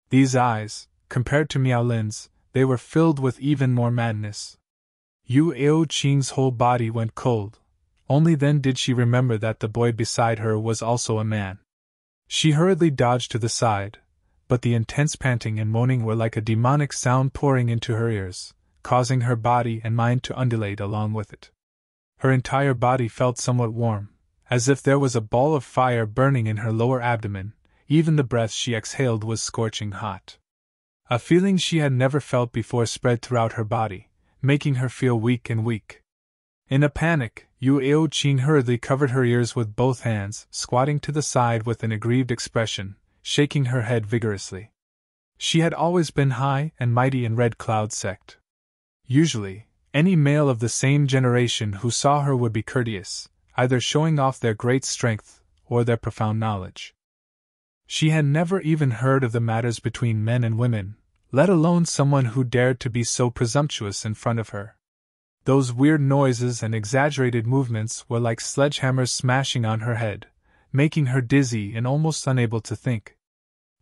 These eyes, compared to Miao Lin's, they were filled with even more madness. Yu Aoqing's whole body went cold. Only then did she remember that the boy beside her was also a man. She hurriedly dodged to the side, but the intense panting and moaning were like a demonic sound pouring into her ears, causing her body and mind to undulate along with it. Her entire body felt somewhat warm, as if there was a ball of fire burning in her lower abdomen. Even the breath she exhaled was scorching hot. A feeling she had never felt before spread throughout her body, making her feel weak and weak. In a panic, Yu Aoqing hurriedly covered her ears with both hands, squatting to the side with an aggrieved expression, shaking her head vigorously. She had always been high and mighty in Red Cloud sect. Usually, any male of the same generation who saw her would be courteous, either showing off their great strength or their profound knowledge. She had never even heard of the matters between men and women, let alone someone who dared to be so presumptuous in front of her. Those weird noises and exaggerated movements were like sledgehammers smashing on her head, making her dizzy and almost unable to think.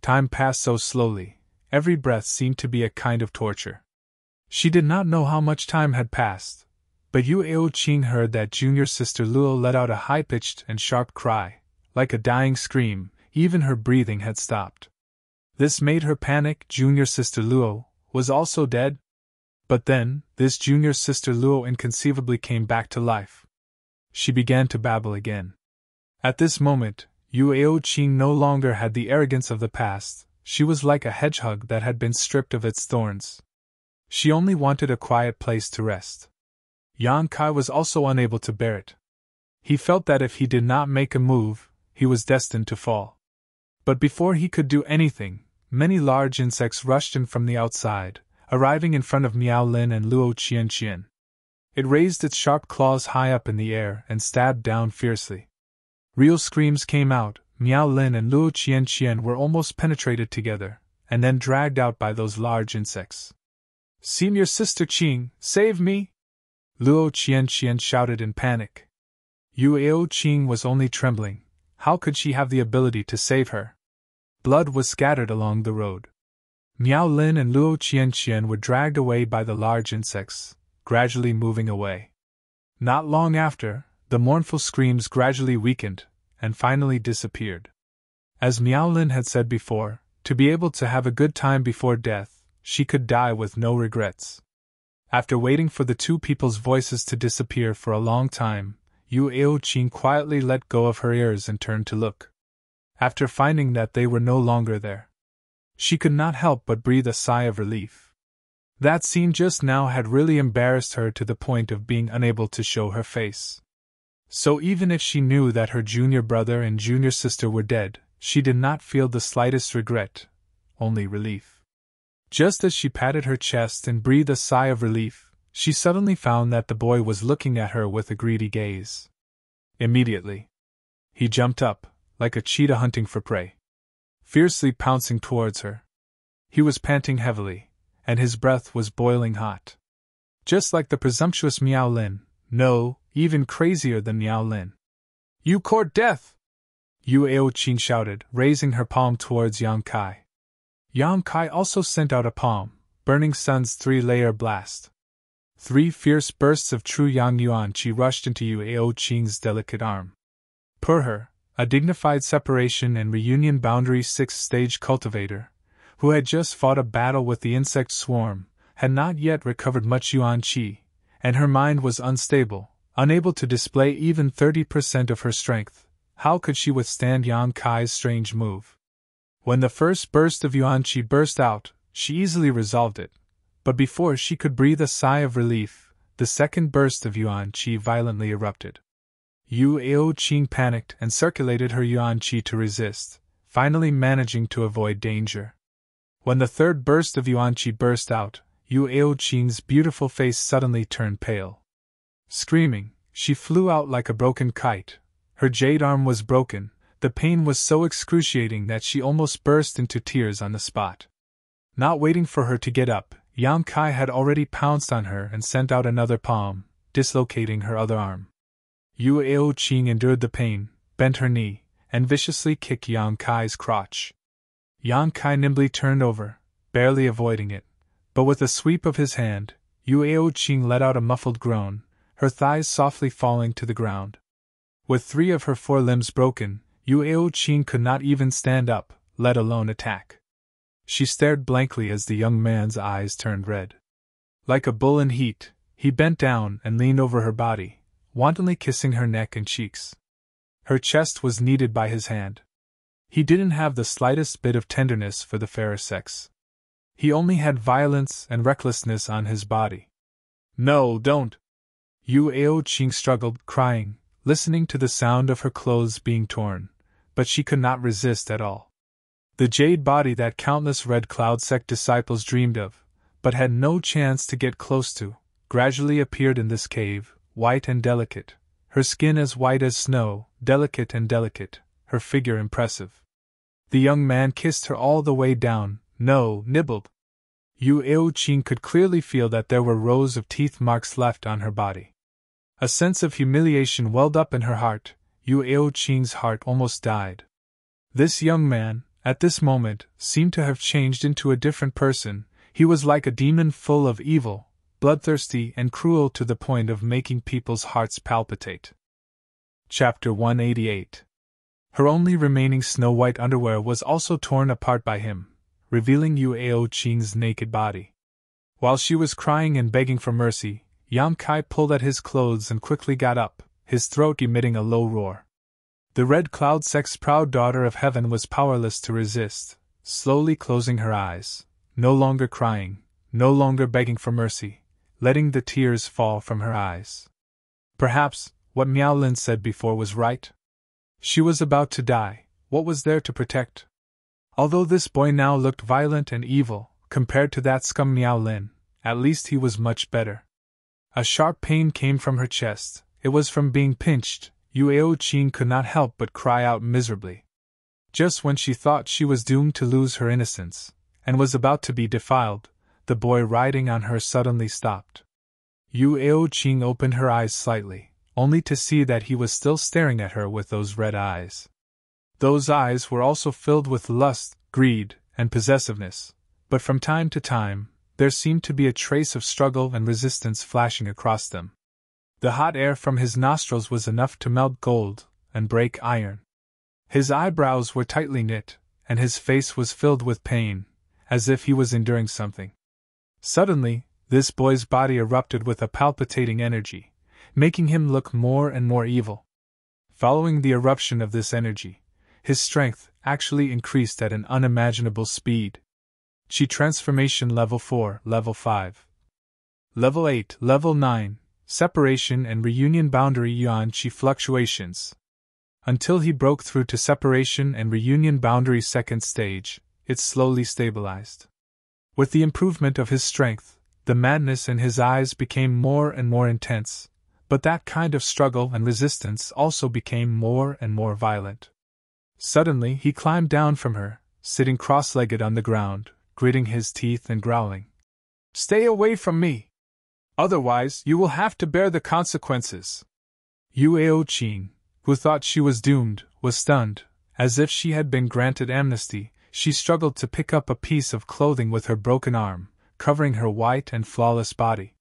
Time passed so slowly, every breath seemed to be a kind of torture. She did not know how much time had passed, but Yu Aoqing heard that junior sister Luo let out a high-pitched and sharp cry, like a dying scream. Even her breathing had stopped. This made her panic. Junior sister Luo was also dead? But then, this junior sister Luo inconceivably came back to life. She began to babble again. At this moment, Yu Aoqing no longer had the arrogance of the past. She was like a hedgehog that had been stripped of its thorns. She only wanted a quiet place to rest. Yang Kai was also unable to bear it. He felt that if he did not make a move, he was destined to fall. But before he could do anything, many large insects rushed in from the outside, arriving in front of Miao Lin and Luo Qianqian. It raised its sharp claws high up in the air and stabbed down fiercely. Real screams came out. Miao Lin and Luo Qianqian were almost penetrated together, and then dragged out by those large insects. "Senior Sister Qing, save me!" Luo Qianqian shouted in panic. Yu Aoqing was only trembling. How could she have the ability to save her? Blood was scattered along the road. Miao Lin and Luo Qianqian were dragged away by the large insects, gradually moving away. Not long after, the mournful screams gradually weakened, and finally disappeared. As Miao Lin had said before, to be able to have a good time before death, she could die with no regrets. After waiting for the two people's voices to disappear for a long time, Yu Aoqing quietly let go of her ears and turned to look. After finding that they were no longer there, she could not help but breathe a sigh of relief. That scene just now had really embarrassed her to the point of being unable to show her face. So even if she knew that her junior brother and junior sister were dead, she did not feel the slightest regret, only relief. Just as she patted her chest and breathed a sigh of relief, she suddenly found that the boy was looking at her with a greedy gaze. Immediately, he jumped up, like a cheetah hunting for prey, fiercely pouncing towards her. He was panting heavily, and his breath was boiling hot. Just like the presumptuous Miao Lin, no, even crazier than Miao Lin. "You court death!" Yu Aoqing shouted, raising her palm towards Yang Kai. Yang Kai also sent out a palm, Burning Sun's three-layer blast. 3 fierce bursts of true Yang Yuan Qi rushed into Yu Aoqing's delicate arm. Per her, a dignified separation and reunion boundary 6th-stage cultivator, who had just fought a battle with the insect swarm, had not yet recovered much Yuan Qi, and her mind was unstable, unable to display even 30% of her strength. How could she withstand Yang Kai's strange move? When the first burst of Yuan Qi burst out, she easily resolved it, but before she could breathe a sigh of relief, the second burst of Yuan Qi violently erupted. Yuao Qing panicked and circulated her yuan qi to resist, finally managing to avoid danger. When the third burst of yuan qi burst out, Yuao Qing's beautiful face suddenly turned pale. Screaming, she flew out like a broken kite. Her jade arm was broken. The pain was so excruciating that she almost burst into tears on the spot. Not waiting for her to get up, Yang Kai had already pounced on her and sent out another palm, dislocating her other arm. Yuao Qing endured the pain, bent her knee, and viciously kicked Yang Kai's crotch. Yang Kai nimbly turned over, barely avoiding it, but with a sweep of his hand, Yuao Qing let out a muffled groan, her thighs softly falling to the ground. With 3 of her 4 limbs broken, Yuao Qing could not even stand up, let alone attack. She stared blankly as the young man's eyes turned red. Like a bull in heat, he bent down and leaned over her body, wantonly kissing her neck and cheeks. Her chest was kneaded by his hand. He didn't have the slightest bit of tenderness for the fairer sex. He only had violence and recklessness on his body. "No, don't!" Yuao Qing struggled, crying, listening to the sound of her clothes being torn, but she could not resist at all. The jade body that countless Red Cloud sect disciples dreamed of, but had no chance to get close to, gradually appeared in this cave, white and delicate, her skin as white as snow, delicate and delicate, her figure impressive. The young man kissed her all the way down, nibbled. Yuao Qing could clearly feel that there were rows of teeth marks left on her body. A sense of humiliation welled up in her heart. Yuao Qing's heart almost died. This young man, at this moment, seemed to have changed into a different person. He was like a demon full of evil, bloodthirsty and cruel to the point of making people's hearts palpitate. Chapter 188. Her only remaining snow-white underwear was also torn apart by him, revealing Yuao Qing's naked body. While she was crying and begging for mercy, Yang Kai pulled at his clothes and quickly got up, his throat emitting a low roar. The Red Cloud sect's proud daughter of heaven was powerless to resist, slowly closing her eyes, no longer crying, no longer begging for mercy, letting the tears fall from her eyes. Perhaps what Miao Lin said before was right. She was about to die. What was there to protect? Although this boy now looked violent and evil, compared to that scum Miao Lin, at least he was much better. A sharp pain came from her chest. It was from being pinched. Yuao Qing could not help but cry out miserably. Just when she thought she was doomed to lose her innocence, and was about to be defiled, the boy riding on her suddenly stopped. Yuao Qing opened her eyes slightly, only to see that he was still staring at her with those red eyes. Those eyes were also filled with lust, greed, and possessiveness, but from time to time, there seemed to be a trace of struggle and resistance flashing across them. The hot air from his nostrils was enough to melt gold and break iron. His eyebrows were tightly knit, and his face was filled with pain, as if he was enduring something. Suddenly, this boy's body erupted with a palpitating energy, making him look more and more evil. Following the eruption of this energy, his strength actually increased at an unimaginable speed. Chi Transformation Level 4, Level 5. Level 8, Level 9, Separation and Reunion Boundary Yuan Qi Fluctuations. Until he broke through to Separation and Reunion Boundary second stage, it slowly stabilized. With the improvement of his strength, the madness in his eyes became more and more intense, but that kind of struggle and resistance also became more and more violent. Suddenly he climbed down from her, sitting cross-legged on the ground, gritting his teeth and growling. "Stay away from me! Otherwise you will have to bear the consequences." Yuao Qing, who thought she was doomed, was stunned. As if she had been granted amnesty, she struggled to pick up a piece of clothing with her broken arm, covering her white and flawless body.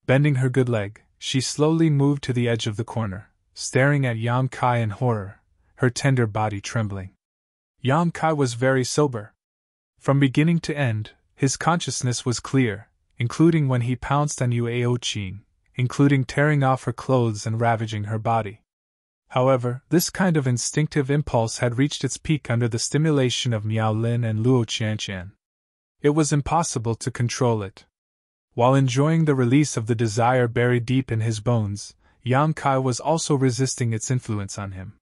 Bending her good leg, she slowly moved to the edge of the corner, staring at Yang Kai in horror, her tender body trembling. Yang Kai was very sober. From beginning to end, his consciousness was clear, including when he pounced on Yuao Qing, including tearing off her clothes and ravaging her body. However, this kind of instinctive impulse had reached its peak under the stimulation of Miao Lin and Luo Qianqian. It was impossible to control it. While enjoying the release of the desire buried deep in his bones, Yang Kai was also resisting its influence on him.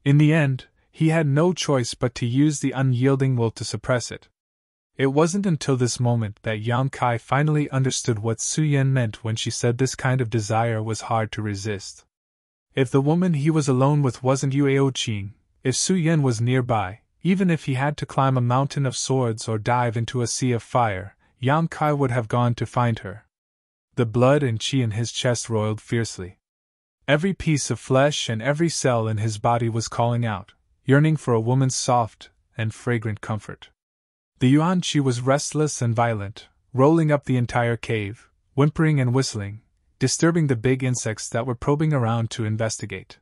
In the end, he had no choice but to use the unyielding will to suppress it. It wasn't until this moment that Yang Kai finally understood what Su Yan meant when she said this kind of desire was hard to resist. If the woman he was alone with wasn't Yueo Qing, if Su Yan was nearby, even if he had to climb a mountain of swords or dive into a sea of fire, Yang Kai would have gone to find her. The blood and qi in his chest roiled fiercely. Every piece of flesh and every cell in his body was calling out, yearning for a woman's soft and fragrant comfort. The yuan qi was restless and violent, rolling up the entire cave, whimpering and whistling, disturbing the big insects that were probing around to investigate.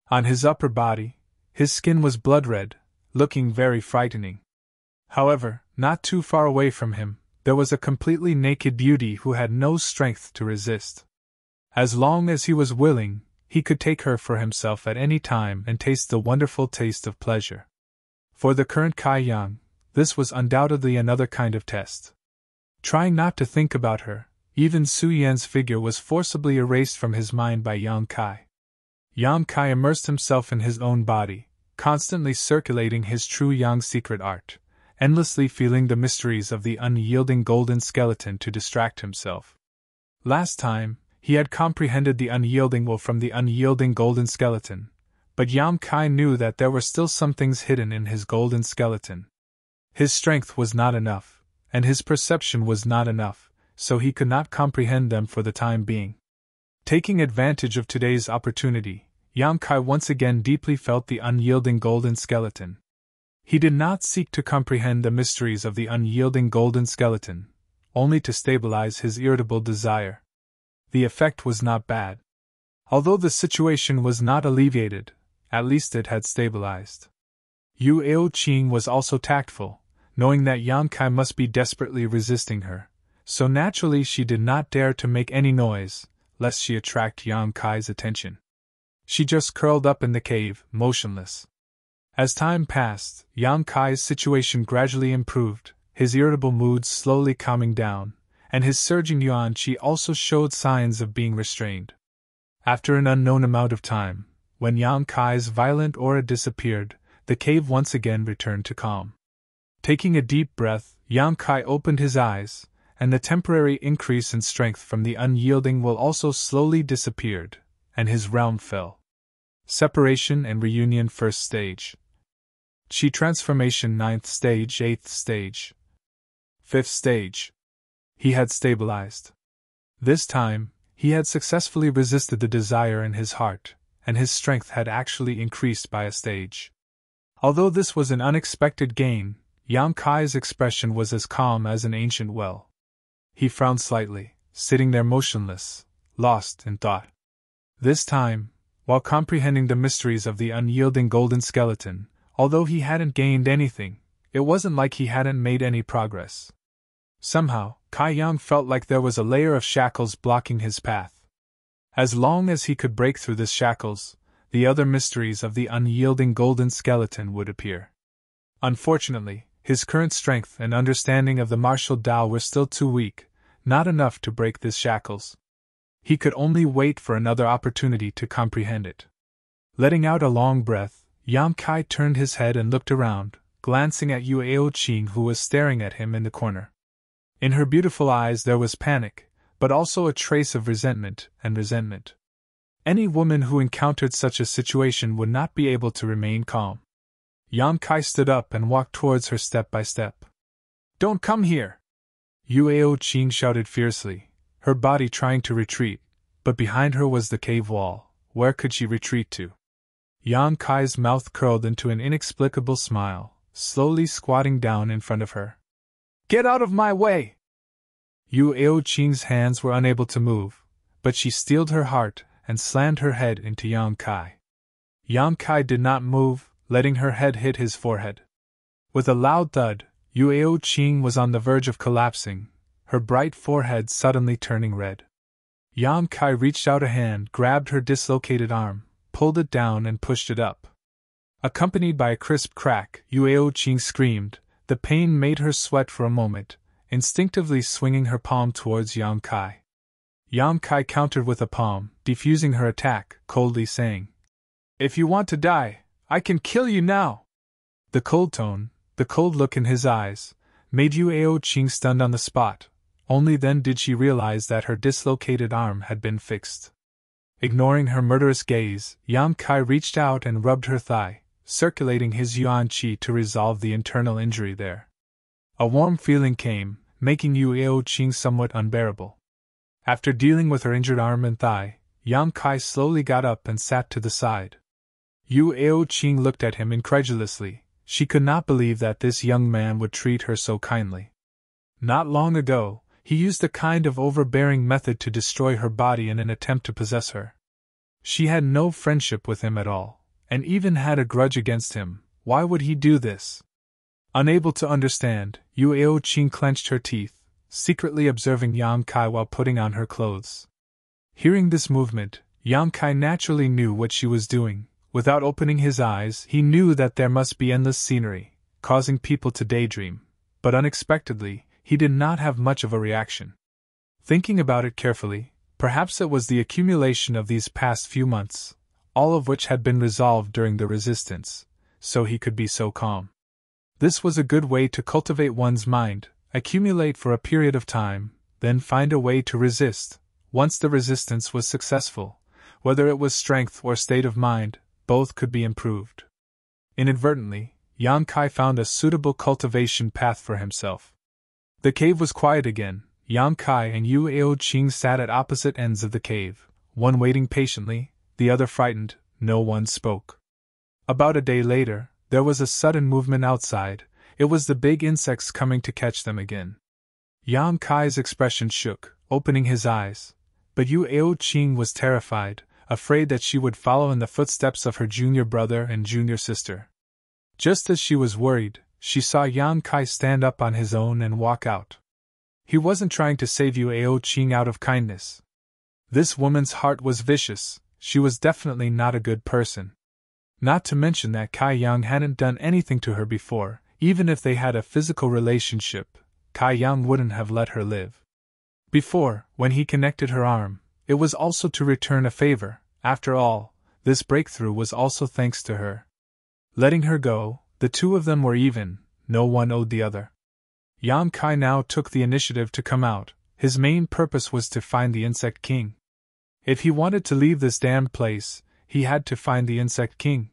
On his upper body, his skin was blood red, looking very frightening. However, not too far away from him, there was a completely naked beauty who had no strength to resist. As long as he was willing, he could take her for himself at any time and taste the wonderful taste of pleasure. For the current Kai Yang, this was undoubtedly another kind of test. Trying not to think about her, even Su Yan's figure was forcibly erased from his mind by Yang Kai. Yang Kai immersed himself in his own body, constantly circulating his true Yang secret art, endlessly feeling the mysteries of the unyielding golden skeleton to distract himself. Last time, he had comprehended the unyielding will from the unyielding golden skeleton, but Yang Kai knew that there were still some things hidden in his golden skeleton. His strength was not enough, and his perception was not enough, so he could not comprehend them for the time being. Taking advantage of today's opportunity, Yang Kai once again deeply felt the unyielding golden skeleton. He did not seek to comprehend the mysteries of the unyielding golden skeleton, only to stabilize his irritable desire. The effect was not bad. Although the situation was not alleviated, at least it had stabilized. Yueo Qing was also tactful, knowing that Yang Kai must be desperately resisting her, so naturally she did not dare to make any noise, lest she attract Yang Kai's attention. She just curled up in the cave, motionless. As time passed, Yang Kai's situation gradually improved, his irritable moods slowly calming down, and his surging yuan qi also showed signs of being restrained. After an unknown amount of time, when Yang Kai's violent aura disappeared, the cave once again returned to calm. Taking a deep breath, Yang Kai opened his eyes, and the temporary increase in strength from the unyielding will also slowly disappeared, and his realm fell. Separation and reunion 1st stage. Qi transformation 9th stage 8th stage. 5th stage. He had stabilized. This time, he had successfully resisted the desire in his heart, and his strength had actually increased by a stage. Although this was an unexpected gain, Yang Kai's expression was as calm as an ancient well. He frowned slightly, sitting there motionless, lost in thought. This time, while comprehending the mysteries of the unyielding golden skeleton, although he hadn't gained anything, it wasn't like he hadn't made any progress. Somehow, Kai Yang felt like there was a layer of shackles blocking his path. As long as he could break through this shackles, the other mysteries of the unyielding golden skeleton would appear. Unfortunately, his current strength and understanding of the martial Tao were still too weak, not enough to break these shackles. He could only wait for another opportunity to comprehend it. Letting out a long breath, Yang Kai turned his head and looked around, glancing at Yueo Qing who was staring at him in the corner. In her beautiful eyes there was panic, but also a trace of resentment. Any woman who encountered such a situation would not be able to remain calm. Yang Kai stood up and walked towards her step by step. "Don't come here!" Yueo Qing shouted fiercely, her body trying to retreat, but behind her was the cave wall. Where could she retreat to? Yang Kai's mouth curled into an inexplicable smile, slowly squatting down in front of her. "Get out of my way!" Yueo Qing's hands were unable to move, but she steeled her heart and slammed her head into Yang Kai. Yang Kai did not move, letting her head hit his forehead. With a loud thud, Yueo Qing was on the verge of collapsing, her bright forehead suddenly turning red. Yang Kai reached out a hand, grabbed her dislocated arm, pulled it down and pushed it up. Accompanied by a crisp crack, Yueo Qing screamed. The pain made her sweat for a moment, instinctively swinging her palm towards Yang Kai. Yang Kai countered with a palm, defusing her attack, coldly saying, "If you want to die, I can kill you now." The cold tone, the cold look in his eyes, made Yuao Qing stunned on the spot. Only then did she realize that her dislocated arm had been fixed. Ignoring her murderous gaze, Yang Kai reached out and rubbed her thigh, circulating his yuan qi to resolve the internal injury there. A warm feeling came, making Yuao Qing somewhat unbearable. After dealing with her injured arm and thigh, Yang Kai slowly got up and sat to the side. Yuao Qing looked at him incredulously. She could not believe that this young man would treat her so kindly. Not long ago, he used a kind of overbearing method to destroy her body in an attempt to possess her. She had no friendship with him at all, and even had a grudge against him. Why would he do this? Unable to understand, Yuao Qing clenched her teeth, secretly observing Yang Kai while putting on her clothes. Hearing this movement, Yang Kai naturally knew what she was doing. Without opening his eyes, he knew that there must be endless scenery, causing people to daydream, but unexpectedly, he did not have much of a reaction. Thinking about it carefully, perhaps it was the accumulation of these past few months, all of which had been resolved during the resistance, so he could be so calm. This was a good way to cultivate one's mind, accumulate for a period of time, then find a way to resist. Once the resistance was successful, whether it was strength or state of mind, both could be improved. Inadvertently, Yang Kai found a suitable cultivation path for himself. The cave was quiet again. Yang Kai and Yuao Qing sat at opposite ends of the cave, one waiting patiently, the other frightened. No one spoke. About a day later, there was a sudden movement outside. It was the big insects coming to catch them again. Yang Kai's expression shook, opening his eyes, but Yuao Qing was terrified, afraid that she would follow in the footsteps of her junior brother and junior sister. Just as she was worried, she saw Yang Kai stand up on his own and walk out. He wasn't trying to save Yuao Qing out of kindness. This woman's heart was vicious. She was definitely not a good person. Not to mention that Kai Yang hadn't done anything to her before. Even if they had a physical relationship, Kai Yang wouldn't have let her live. Before, when he connected her arm, it was also to return a favor. After all, this breakthrough was also thanks to her. Letting her go, the two of them were even. No one owed the other. Yang Kai now took the initiative to come out. His main purpose was to find the Insect King. If he wanted to leave this damned place, he had to find the Insect King.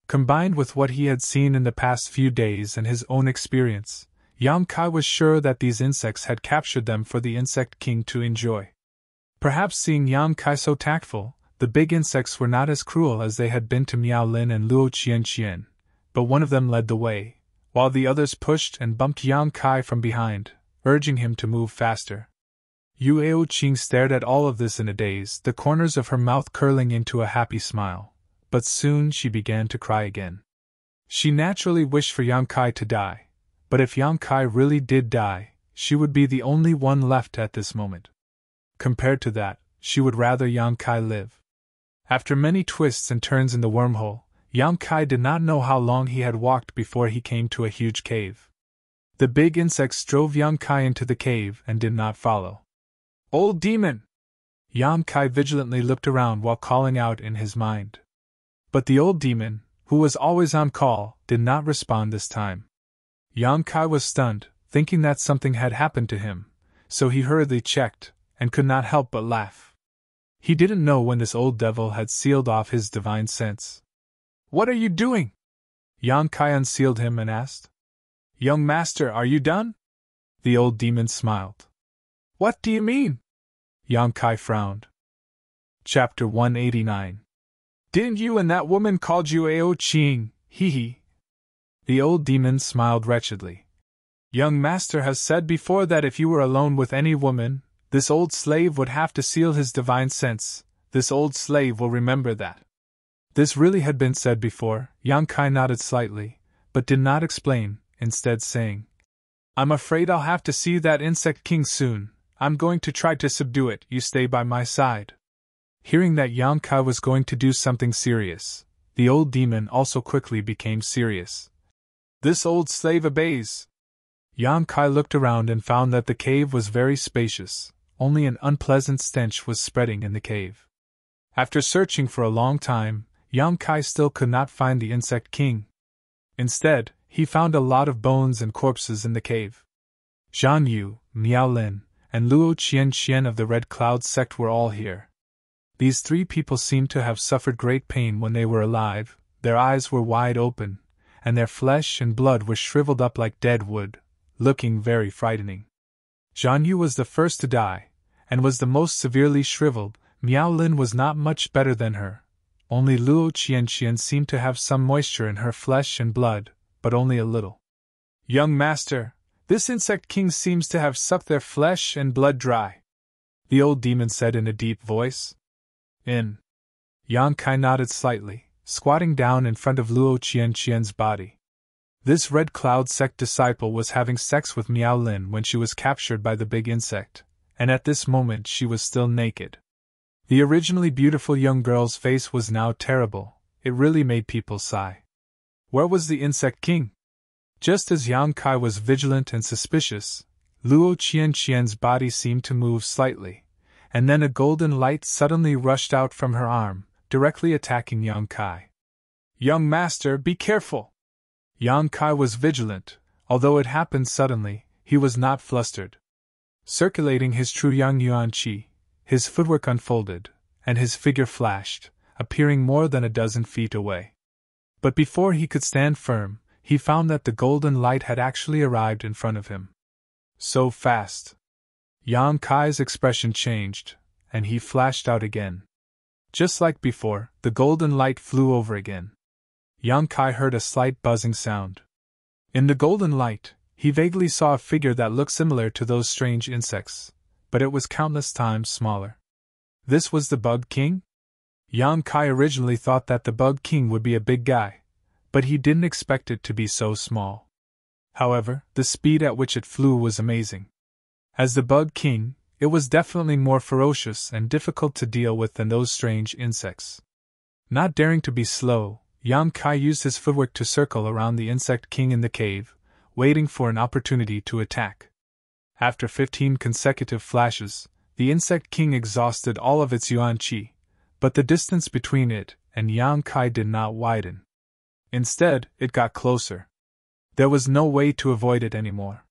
Combined with what he had seen in the past few days and his own experience, Yang Kai was sure that these insects had captured them for the Insect King to enjoy. Perhaps seeing Yang Kai so tactful, the big insects were not as cruel as they had been to Miao Lin and Luo Qianqian, but one of them led the way, while the others pushed and bumped Yang Kai from behind, urging him to move faster. Yuao Qing stared at all of this in a daze, the corners of her mouth curling into a happy smile, but soon she began to cry again. She naturally wished for Yang Kai to die, but if Yang Kai really did die, she would be the only one left at this moment. Compared to that, she would rather Yang Kai live. After many twists and turns in the wormhole, Yang Kai did not know how long he had walked before he came to a huge cave. The big insects drove Yang Kai into the cave and did not follow. "Old demon!" Yang Kai vigilantly looked around while calling out in his mind. But the old demon, who was always on call, did not respond this time. Yang Kai was stunned, thinking that something had happened to him, so he hurriedly checked, and could not help but laugh. He didn't know when this old devil had sealed off his divine sense. "What are you doing?" Yang Kai unsealed him and asked. "Young master, are you done?" The old demon smiled. "What do you mean?" Yang Kai frowned. Chapter 189. "Didn't you and that woman called Yuao Qing, hee." The old demon smiled wretchedly. "Young master has said before that if you were alone with any woman, this old slave would have to seal his divine sense. This old slave will remember that." This really had been said before. Yang Kai nodded slightly, but did not explain, instead saying, "I'm afraid I'll have to see that Insect King soon. I'm going to try to subdue it. You stay by my side." Hearing that Yang Kai was going to do something serious, the old demon also quickly became serious. "This old slave obeys." Yang Kai looked around and found that the cave was very spacious. Only an unpleasant stench was spreading in the cave. After searching for a long time, Yang Kai still could not find the insect king. Instead, he found a lot of bones and corpses in the cave. Zhan Yu, Miao Lin, and Luo Qian of the Red Cloud sect were all here. These three people seemed to have suffered great pain when they were alive. Their eyes were wide open, and their flesh and blood were shriveled up like dead wood, looking very frightening. Zhan Yu was the first to die, and was the most severely shriveled. Miao Lin was not much better than her. Only Luo Qian seemed to have some moisture in her flesh and blood, but only a little. "Young master, this insect king seems to have sucked their flesh and blood dry," the old demon said in a deep voice. Yang Kai nodded slightly, squatting down in front of Luo Qian's body. This Red Cloud sect disciple was having sex with Miao Lin when she was captured by the big insect, and at this moment she was still naked. The originally beautiful young girl's face was now terrible. It really made people sigh. Where was the insect king? Just as Yang Kai was vigilant and suspicious, Luo Qian's body seemed to move slightly, and then a golden light suddenly rushed out from her arm, directly attacking Yang Kai. "Young master, be careful!" Yang Kai was vigilant. Although it happened suddenly, he was not flustered. Circulating his true Yang Yuan Qi, his footwork unfolded, and his figure flashed, appearing more than a dozen feet away. But before he could stand firm, he found that the golden light had actually arrived in front of him. So fast! Yang Kai's expression changed, and he flashed out again. Just like before, the golden light flew over again. Yang Kai heard a slight buzzing sound. In the golden light, he vaguely saw a figure that looked similar to those strange insects, but it was countless times smaller. This was the Bug King? Yang Kai originally thought that the Bug King would be a big guy, but he didn't expect it to be so small. However, the speed at which it flew was amazing. As the Bug King, it was definitely more ferocious and difficult to deal with than those strange insects. Not daring to be slow, Yang Kai used his footwork to circle around the insect king in the cave, waiting for an opportunity to attack. After 15 consecutive flashes, the insect king exhausted all of its Yuan Qi, but the distance between it and Yang Kai did not widen. Instead, it got closer. There was no way to avoid it anymore.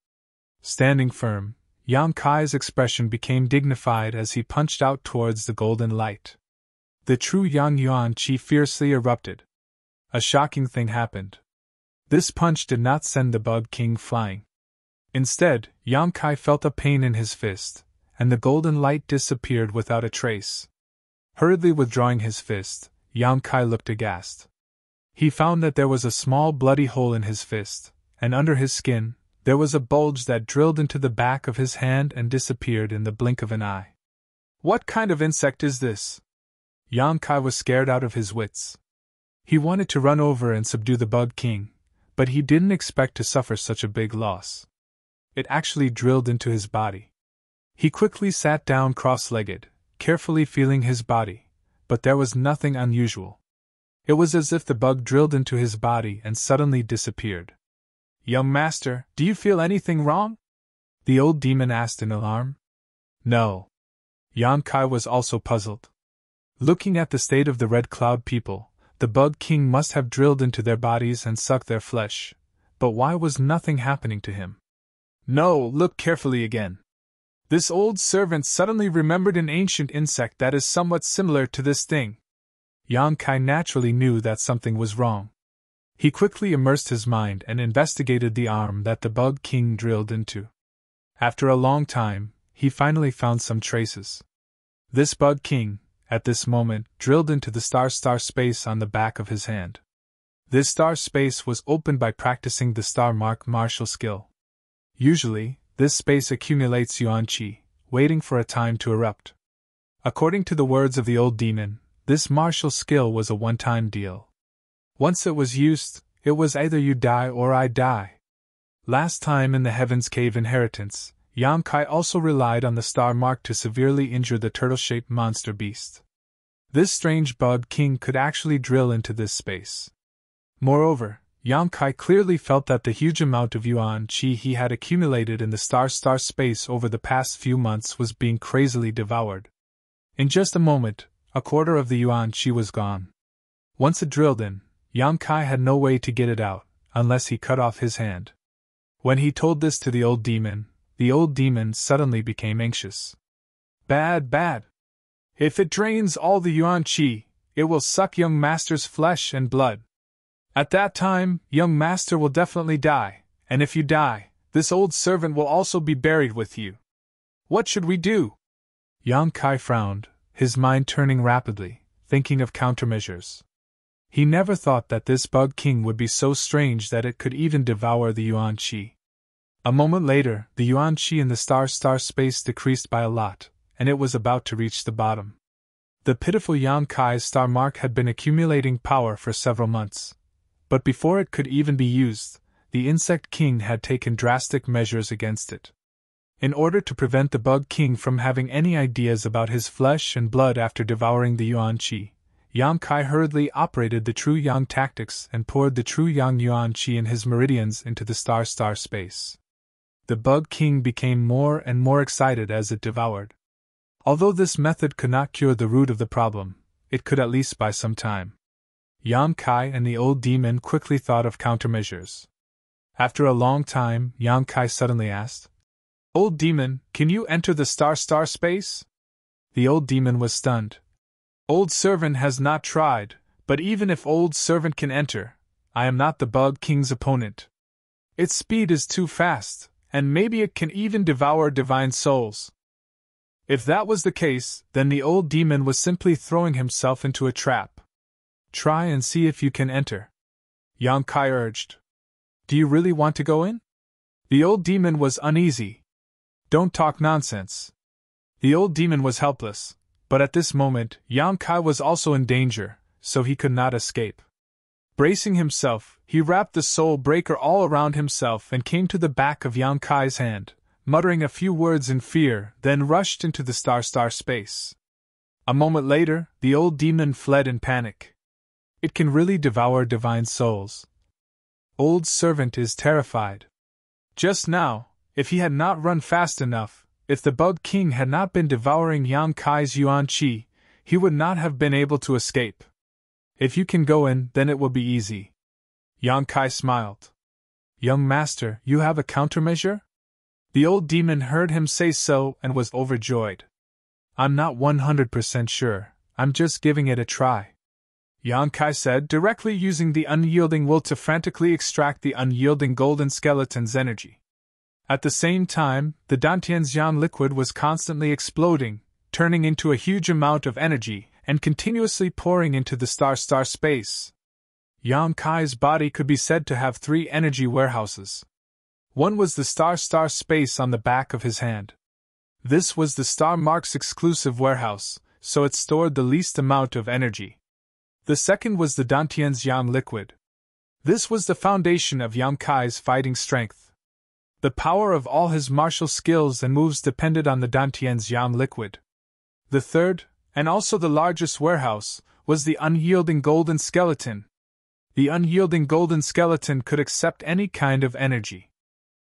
Standing firm, Yang Kai's expression became dignified as he punched out towards the golden light. The true Yang Yuan Qi fiercely erupted. A shocking thing happened. This punch did not send the Bug King flying. Instead, Yang Kai felt a pain in his fist, and the golden light disappeared without a trace. Hurriedly withdrawing his fist, Yang Kai looked aghast. He found that there was a small bloody hole in his fist, and under his skin, there was a bulge that drilled into the back of his hand and disappeared in the blink of an eye. What kind of insect is this? Yang Kai was scared out of his wits. He wanted to run over and subdue the Bug King, but he didn't expect to suffer such a big loss. It actually drilled into his body. He quickly sat down cross-legged, carefully feeling his body, but there was nothing unusual. It was as if the bug drilled into his body and suddenly disappeared. "Young master, do you feel anything wrong?" the old demon asked in alarm. No. Yang Kai was also puzzled. Looking at the state of the Red Cloud people, the Bug King must have drilled into their bodies and sucked their flesh, but why was nothing happening to him? No, look carefully again. This old servant suddenly remembered an ancient insect that is somewhat similar to this thing. Yang Kai naturally knew that something was wrong. He quickly immersed his mind and investigated the arm that the Bug King drilled into. After a long time, he finally found some traces. This Bug King, at this moment, drilled into the star space on the back of his hand. This star space was opened by practicing the star mark martial skill. Usually, this space accumulates Yuan Qi, waiting for a time to erupt. According to the words of the old demon, this martial skill was a one-time deal. Once it was used, it was either you die or I die. Last time in the Heaven's Cave Inheritance, Yang Kai also relied on the star mark to severely injure the turtle-shaped monster beast. This strange Bug King could actually drill into this space. Moreover, Yang Kai clearly felt that the huge amount of Yuan Qi he had accumulated in the star space over the past few months was being crazily devoured. In just a moment, a quarter of the yuan qi was gone. Once it drilled in, Yang Kai had no way to get it out, unless he cut off his hand. When he told this to the old demon suddenly became anxious. Bad, bad. If it drains all the yuan qi, it will suck young master's flesh and blood. At that time, young master will definitely die, and if you die, this old servant will also be buried with you. What should we do? Yang Kai frowned, his mind turning rapidly, thinking of countermeasures. He never thought that this bug king would be so strange that it could even devour the yuan qi. A moment later, the yuan qi in the star space decreased by a lot, and it was about to reach the bottom. The pitiful Yang Kai's star mark had been accumulating power for several months. But before it could even be used, the insect king had taken drastic measures against it. In order to prevent the bug king from having any ideas about his flesh and blood after devouring the yuan qi, Yang Kai hurriedly operated the true yang tactics and poured the true yang yuan qi in his meridians into the star space. The bug king became more and more excited as it devoured. Although this method could not cure the root of the problem, it could at least buy some time. Yang Kai and the old demon quickly thought of countermeasures. After a long time, Yang Kai suddenly asked, "Old demon, can you enter the star space?" The old demon was stunned. "Old servant has not tried, but even if old servant can enter, I am not the bug king's opponent. Its speed is too fast, and maybe it can even devour divine souls." If that was the case, then the old demon was simply throwing himself into a trap. "Try and see if you can enter," Yang Kai urged. "Do you really want to go in?" The old demon was uneasy. "Don't talk nonsense." The old demon was helpless, but at this moment, Yang Kai was also in danger, so he could not escape. Bracing himself, he wrapped the soul breaker all around himself and came to the back of Yang Kai's hand, muttering a few words in fear, then rushed into the star space. A moment later, the old demon fled in panic. It can really devour divine souls. Old servant is terrified. Just now, if he had not run fast enough, if the bug king had not been devouring Yang Kai's yuan qi, he would not have been able to escape. If you can go in, then it will be easy. Yang Kai smiled. "Young master, you have a countermeasure?" The old demon heard him say so and was overjoyed. "I'm not 100% sure, I'm just giving it a try," Yang Kai said, directly using the unyielding will to frantically extract the unyielding golden skeleton's energy. At the same time, the Dantian's yang liquid was constantly exploding, turning into a huge amount of energy, and continuously pouring into the star space. Yang Kai's body could be said to have 3 energy warehouses. One was the star space on the back of his hand. This was the star mark's exclusive warehouse, so it stored the least amount of energy. The second was the Dantian's yang liquid. This was the foundation of Yang Kai's fighting strength. The power of all his martial skills and moves depended on the Dantian's yang liquid. The third, and also the largest warehouse, was the unyielding golden skeleton. The unyielding golden skeleton could accept any kind of energy.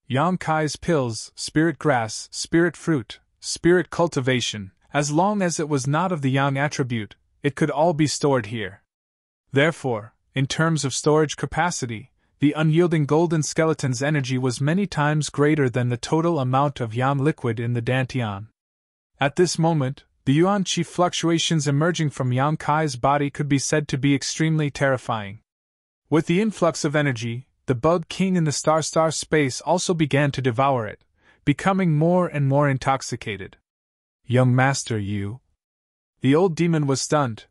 Yang Kai's pills, spirit grass, spirit fruit, spirit cultivation, as long as it was not of the yang attribute, it could all be stored here. Therefore, in terms of storage capacity, the unyielding golden skeleton's energy was many times greater than the total amount of yang liquid in the Dantian. At this moment, the yuan qi fluctuations emerging from Yang Kai's body could be said to be extremely terrifying. With the influx of energy, the bug king in the star space also began to devour it, becoming more and more intoxicated. "Young master, you..." The old demon was stunned.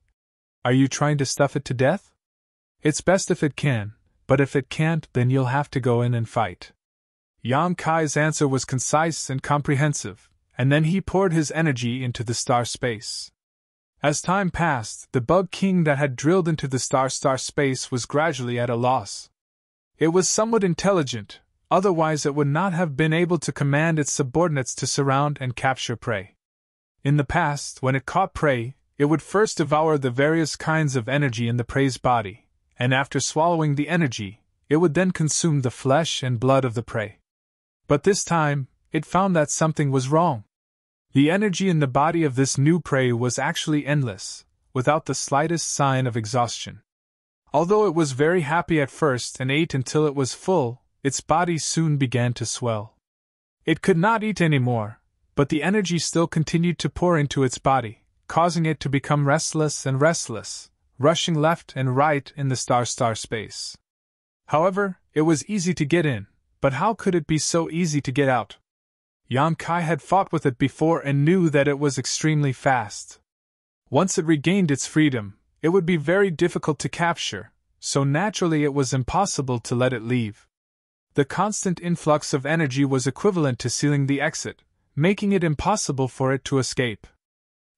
"Are you trying to stuff it to death?" "It's best if it can, but if it can't, then you'll have to go in and fight." Yang Kai's answer was concise and comprehensive, and then he poured his energy into the star space. As time passed, the bug king that had drilled into the star space was gradually at a loss. It was somewhat intelligent, otherwise it would not have been able to command its subordinates to surround and capture prey. In the past, when it caught prey, it would first devour the various kinds of energy in the prey's body, and after swallowing the energy, it would then consume the flesh and blood of the prey. But this time, it found that something was wrong. The energy in the body of this new prey was actually endless, without the slightest sign of exhaustion. Although it was very happy at first and ate until it was full, its body soon began to swell. It could not eat any more, but the energy still continued to pour into its body, causing it to become restless and restless, rushing left and right in the star space. However, it was easy to get in, but how could it be so easy to get out? Yang Kai had fought with it before and knew that it was extremely fast. Once it regained its freedom, it would be very difficult to capture, so naturally it was impossible to let it leave. The constant influx of energy was equivalent to sealing the exit, making it impossible for it to escape.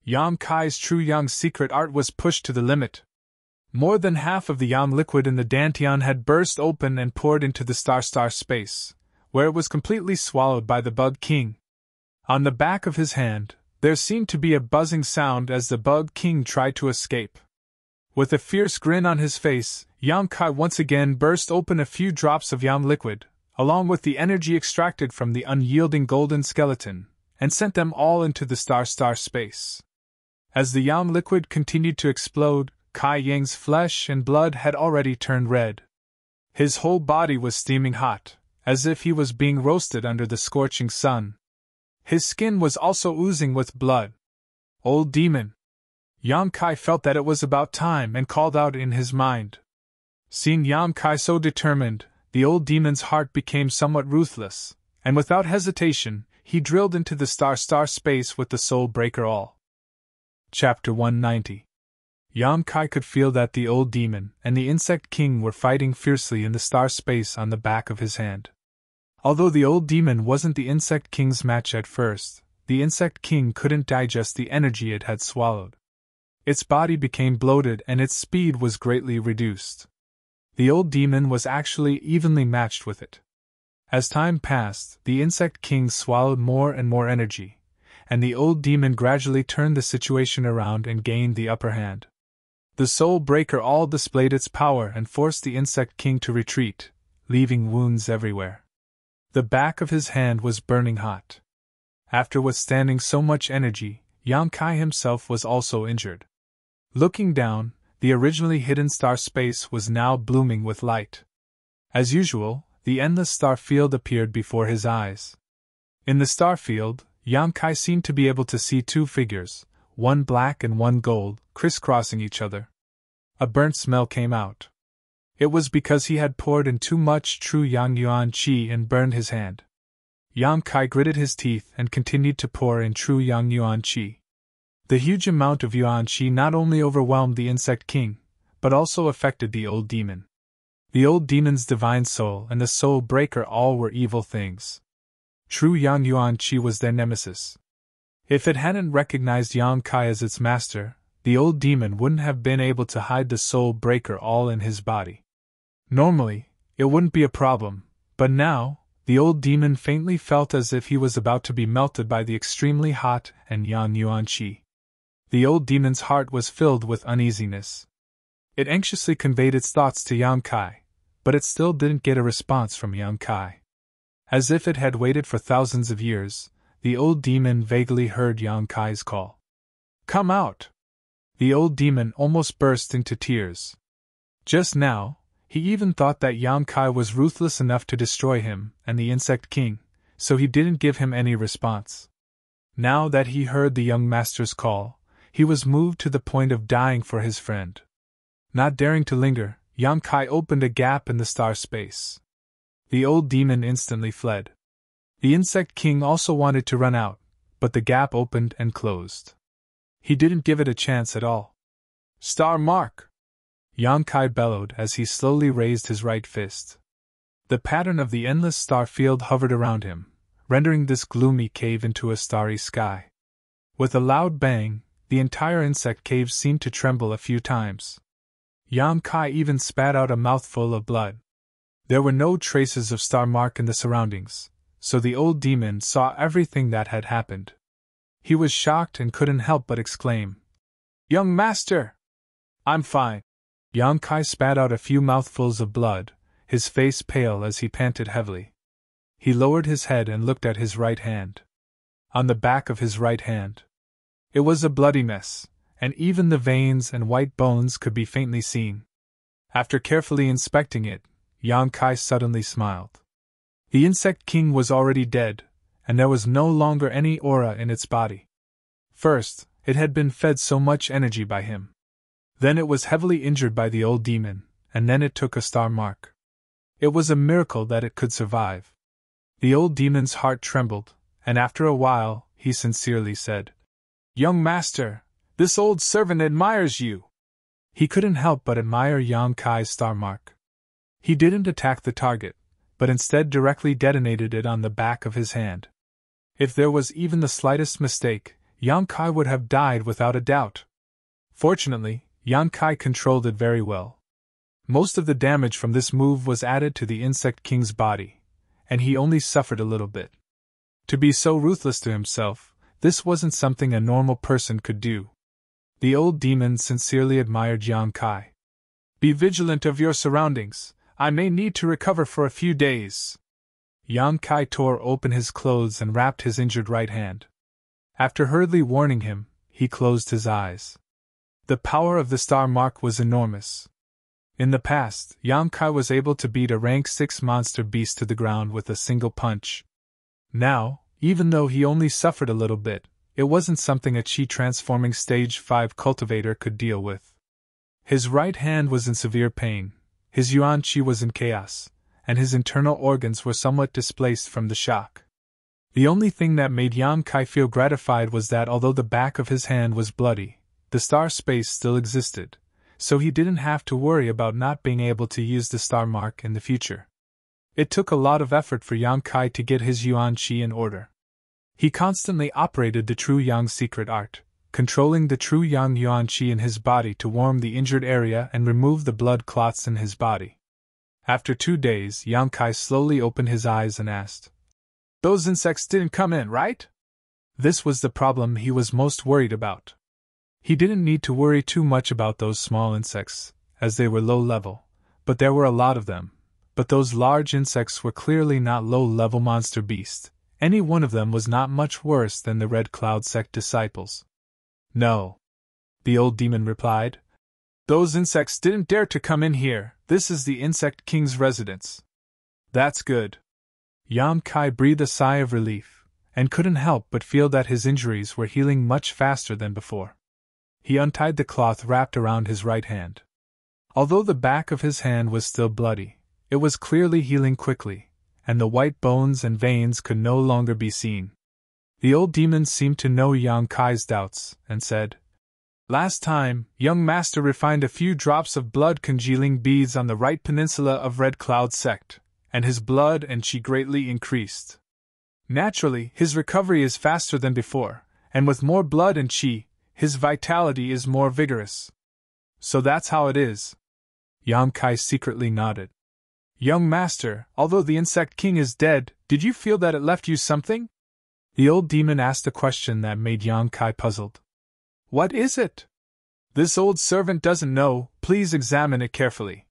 Yang Kai's true yang secret art was pushed to the limit. More than half of the yang liquid in the dantian had burst open and poured into the star space, where it was completely swallowed by the Bug King. On the back of his hand, there seemed to be a buzzing sound as the Bug King tried to escape. With a fierce grin on his face, Yang Kai once again burst open a few drops of yang liquid, along with the energy extracted from the unyielding golden skeleton, and sent them all into the star space. As the yang liquid continued to explode, Kai Yang's flesh and blood had already turned red. His whole body was steaming hot, as if he was being roasted under the scorching sun. His skin was also oozing with blood. Old demon! Yang Kai felt that it was about time and called out in his mind. Seeing Yang Kai so determined, the old demon's heart became somewhat ruthless, and without hesitation, he drilled into the star space with the soul breaker all. Chapter 190. Yang Kai could feel that the old demon and the insect king were fighting fiercely in the star space on the back of his hand. Although the old demon wasn't the insect king's match at first, the insect king couldn't digest the energy it had swallowed. Its body became bloated and its speed was greatly reduced. The old demon was actually evenly matched with it. As time passed, the insect king swallowed more and more energy, and the old demon gradually turned the situation around and gained the upper hand. The soul breaker all displayed its power and forced the insect king to retreat, leaving wounds everywhere. The back of his hand was burning hot. After withstanding so much energy, Yang Kai himself was also injured. Looking down, the originally hidden star space was now blooming with light. As usual, the endless star field appeared before his eyes. In the star field, Yang Kai seemed to be able to see two figures, one black and one gold, crisscrossing each other. A burnt smell came out. It was because he had poured in too much true Yang Yuan Qi and burned his hand. Yang Kai gritted his teeth and continued to pour in true Yang Yuan Qi. The huge amount of Yuan Qi not only overwhelmed the insect king, but also affected the old demon. The old demon's divine soul and the soul breaker all were evil things. True Yang Yuan Qi was their nemesis. If it hadn't recognized Yang Kai as its master, the old demon wouldn't have been able to hide the soul breaker all in his body. Normally, it wouldn't be a problem, but now, the old demon faintly felt as if he was about to be melted by the extremely hot and Yang Yuan Qi. The old demon's heart was filled with uneasiness. It anxiously conveyed its thoughts to Yang Kai, but it still didn't get a response from Yang Kai. As if it had waited for thousands of years, the old demon vaguely heard Yang Kai's call. "Come out!" The old demon almost burst into tears. Just now, he even thought that Yang Kai was ruthless enough to destroy him and the insect king, so he didn't give him any response. Now that he heard the young master's call, he was moved to the point of dying for his friend. Not daring to linger, Yang Kai opened a gap in the star space. The old demon instantly fled. The insect king also wanted to run out, but the gap opened and closed. He didn't give it a chance at all. "Star mark!" Yang Kai bellowed as he slowly raised his right fist. The pattern of the endless star field hovered around him, rendering this gloomy cave into a starry sky. With a loud bang, the entire insect cave seemed to tremble a few times. Yang Kai even spat out a mouthful of blood. There were no traces of star mark in the surroundings, so the old demon saw everything that had happened. He was shocked and couldn't help but exclaim, "Young master! I'm fine." Yang Kai spat out a few mouthfuls of blood, his face pale as he panted heavily. He lowered his head and looked at his right hand. On the back of his right hand, it was a bloody mess, and even the veins and white bones could be faintly seen. After carefully inspecting it, Yang Kai suddenly smiled. The insect king was already dead, and there was no longer any aura in its body. First, it had been fed so much energy by him. Then it was heavily injured by the old demon, and then it took a star mark. It was a miracle that it could survive. The old demon's heart trembled, and after a while, he sincerely said, "Young master, this old servant admires you." He couldn't help but admire Yang Kai's star mark. He didn't attack the target, but instead directly detonated it on the back of his hand. If there was even the slightest mistake, Yang Kai would have died without a doubt. Fortunately, Yang Kai controlled it very well. Most of the damage from this move was added to the insect king's body, and he only suffered a little bit. To be so ruthless to himself, this wasn't something a normal person could do. The old demon sincerely admired Yang Kai. "Be vigilant of your surroundings. I may need to recover for a few days." Yang Kai tore open his clothes and wrapped his injured right hand. After hurriedly warning him, he closed his eyes. The power of the star mark was enormous. In the past, Yang Kai was able to beat a rank 6 monster beast to the ground with a single punch. Now, even though he only suffered a little bit, it wasn't something a chi-transforming stage 5 cultivator could deal with. His right hand was in severe pain, his yuan chi was in chaos, and his internal organs were somewhat displaced from the shock. The only thing that made Yang Kai feel gratified was that although the back of his hand was bloody, the star space still existed, so he didn't have to worry about not being able to use the star mark in the future. It took a lot of effort for Yang Kai to get his yuan chi in order. He constantly operated the true yang secret art, controlling the true yang yuan chi in his body to warm the injured area and remove the blood clots in his body. After 2 days, Yang Kai slowly opened his eyes and asked, "Those insects didn't come in, right?" This was the problem he was most worried about. He didn't need to worry too much about those small insects, as they were low level, but there were a lot of them. But those large insects were clearly not low-level monster beasts. Any one of them was not much worse than the Red Cloud sect disciples. "No," the old demon replied. "Those insects didn't dare to come in here. This is the insect king's residence." "That's good." Yang Kai breathed a sigh of relief, and couldn't help but feel that his injuries were healing much faster than before. He untied the cloth wrapped around his right hand. Although the back of his hand was still bloody, it was clearly healing quickly, and the white bones and veins could no longer be seen. The old demon seemed to know Yang Kai's doubts, and said, "Last time, young master refined a few drops of blood congealing beads on the right peninsula of Red Cloud sect, and his blood and chi greatly increased. Naturally, his recovery is faster than before, and with more blood and chi, his vitality is more vigorous. So that's how it is." Yang Kai secretly nodded. "Young master, although the insect king is dead, did you feel that it left you something?" The old demon asked a question that made Yang Kai puzzled. "What is it?" "This old servant doesn't know, please examine it carefully."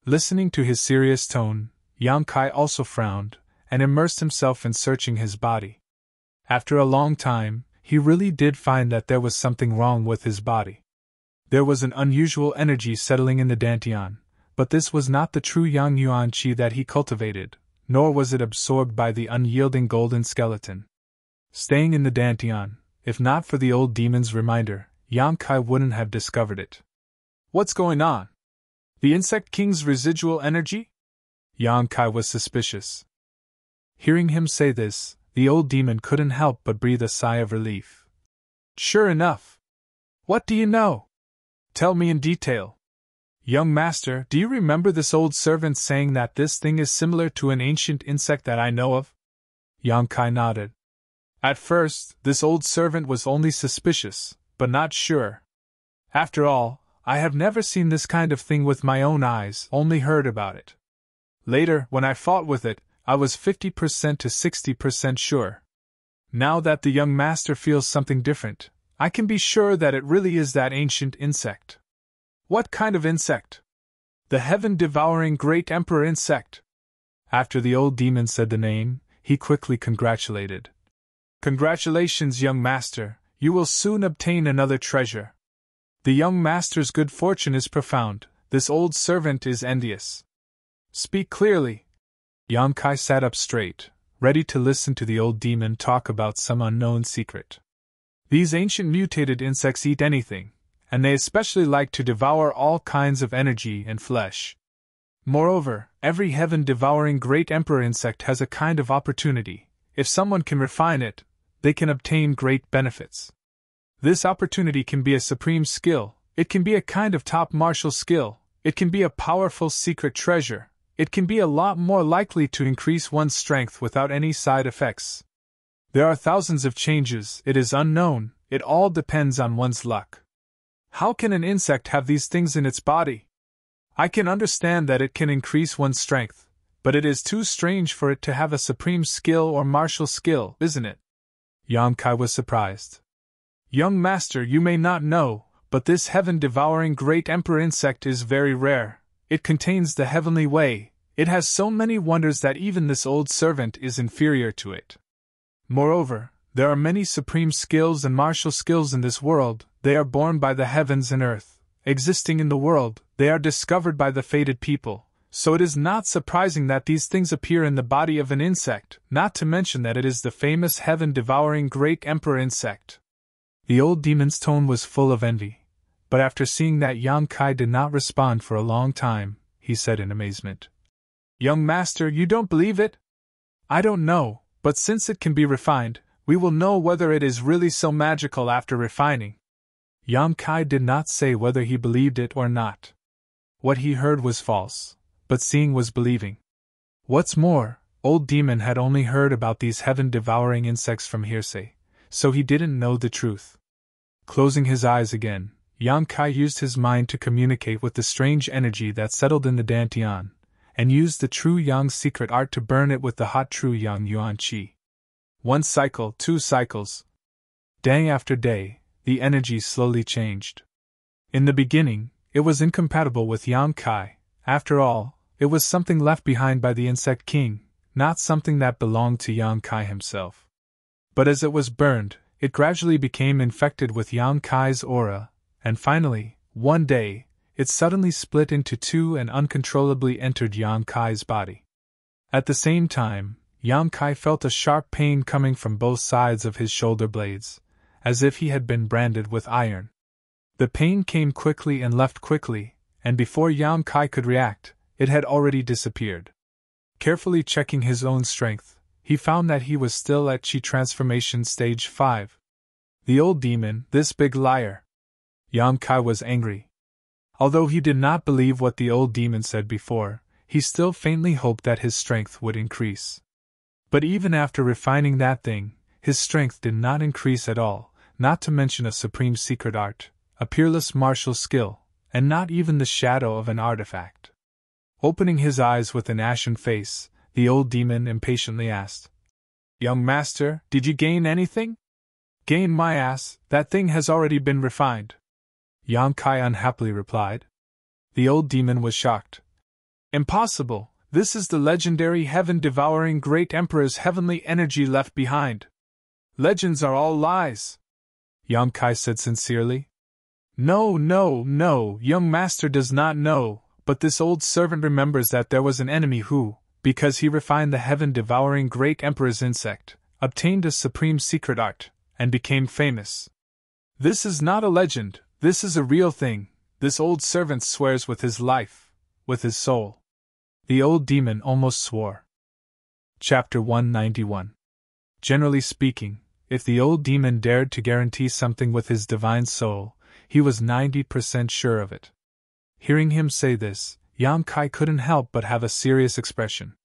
Listening to his serious tone, Yang Kai also frowned, and immersed himself in searching his body. After a long time, he really did find that there was something wrong with his body. There was an unusual energy settling in the dantian, but this was not the true yang yuan chi that he cultivated, nor was it absorbed by the unyielding golden skeleton. Staying in the dantian, if not for the old demon's reminder, Yang Kai wouldn't have discovered it. "What's going on? The insect king's residual energy?" Yang Kai was suspicious. Hearing him say this, the old demon couldn't help but breathe a sigh of relief. "Sure enough. What do you know? Tell me in detail." "Young master, do you remember this old servant saying that this thing is similar to an ancient insect that I know of?" Yang Kai nodded. "At first, this old servant was only suspicious, but not sure. After all, I have never seen this kind of thing with my own eyes, only heard about it. Later, when I fought with it, I was 50% to 60% sure. Now that the young master feels something different, I can be sure that it really is that ancient insect." "What kind of insect?" "The heaven-devouring great emperor insect." After the old demon said the name, he quickly congratulated. "Congratulations, young master, you will soon obtain another treasure." The young master's good fortune is profound, this old servant is envious. Speak clearly. Yang Kai sat up straight, ready to listen to the old demon talk about some unknown secret. These ancient mutated insects eat anything, and they especially like to devour all kinds of energy and flesh. Moreover, every heaven-devouring great emperor insect has a kind of opportunity. If someone can refine it, they can obtain great benefits. This opportunity can be a supreme skill, it can be a kind of top martial skill, it can be a powerful secret treasure, it can be a lot more likely to increase one's strength without any side effects. There are thousands of changes, it is unknown, it all depends on one's luck. How can an insect have these things in its body? I can understand that it can increase one's strength, but it is too strange for it to have a supreme skill or martial skill, isn't it? Yang Kai was surprised. Young master, you may not know, but this heaven-devouring great emperor insect is very rare. It contains the heavenly way. It has so many wonders that even this old servant is inferior to it. Moreover, there are many supreme skills and martial skills in this world. They are born by the heavens and earth. Existing in the world, they are discovered by the fated people. So it is not surprising that these things appear in the body of an insect, not to mention that it is the famous heaven-devouring great emperor insect. The old demon's tone was full of envy, but after seeing that Yang Kai did not respond for a long time, he said in amazement, "Young master, you don't believe it? I don't know, but since it can be refined, we will know whether it is really so magical after refining." Yang Kai did not say whether he believed it or not. What he heard was false, but seeing was believing. What's more, old demon had only heard about these heaven-devouring insects from hearsay, so he didn't know the truth. Closing his eyes again, Yang Kai used his mind to communicate with the strange energy that settled in the dantian, and used the true Yang secret art to burn it with the hot true Yang Yuan Qi. 1 cycle, 2 cycles. Day after day, the energy slowly changed. In the beginning, it was incompatible with Yang Kai. After all, it was something left behind by the insect king, not something that belonged to Yang Kai himself. But as it was burned, it gradually became infected with Yang Kai's aura, and finally, one day, it suddenly split into two and uncontrollably entered Yang Kai's body. At the same time, Yang Kai felt a sharp pain coming from both sides of his shoulder blades, as if he had been branded with iron. The pain came quickly and left quickly, and before Yang Kai could react, it had already disappeared. Carefully checking his own strength, he found that he was still at Qi transformation stage 5. The old demon, this big liar! Yang Kai was angry. Although he did not believe what the old demon said before, he still faintly hoped that his strength would increase. But even after refining that thing, his strength did not increase at all, not to mention a supreme secret art, a peerless martial skill, and not even the shadow of an artifact. Opening his eyes with an ashen face, the old demon impatiently asked, "Young master, did you gain anything?" "Gain my ass, that thing has already been refined," Yang Kai unhappily replied. The old demon was shocked. "Impossible, this is the legendary heaven-devouring great emperor's heavenly energy left behind. Legends are all lies," Yang Kai said sincerely. No, young master does not know, but this old servant remembers that there was an enemy who, because he refined the heaven-devouring great emperor's insect, obtained a supreme secret art, and became famous. This is not a legend, this is a real thing, this old servant swears with his life, with his soul. The old demon almost swore. Chapter 191. Generally speaking, if the old demon dared to guarantee something with his divine soul, he was 90% sure of it. Hearing him say this, Yang Kai couldn't help but have a serious expression.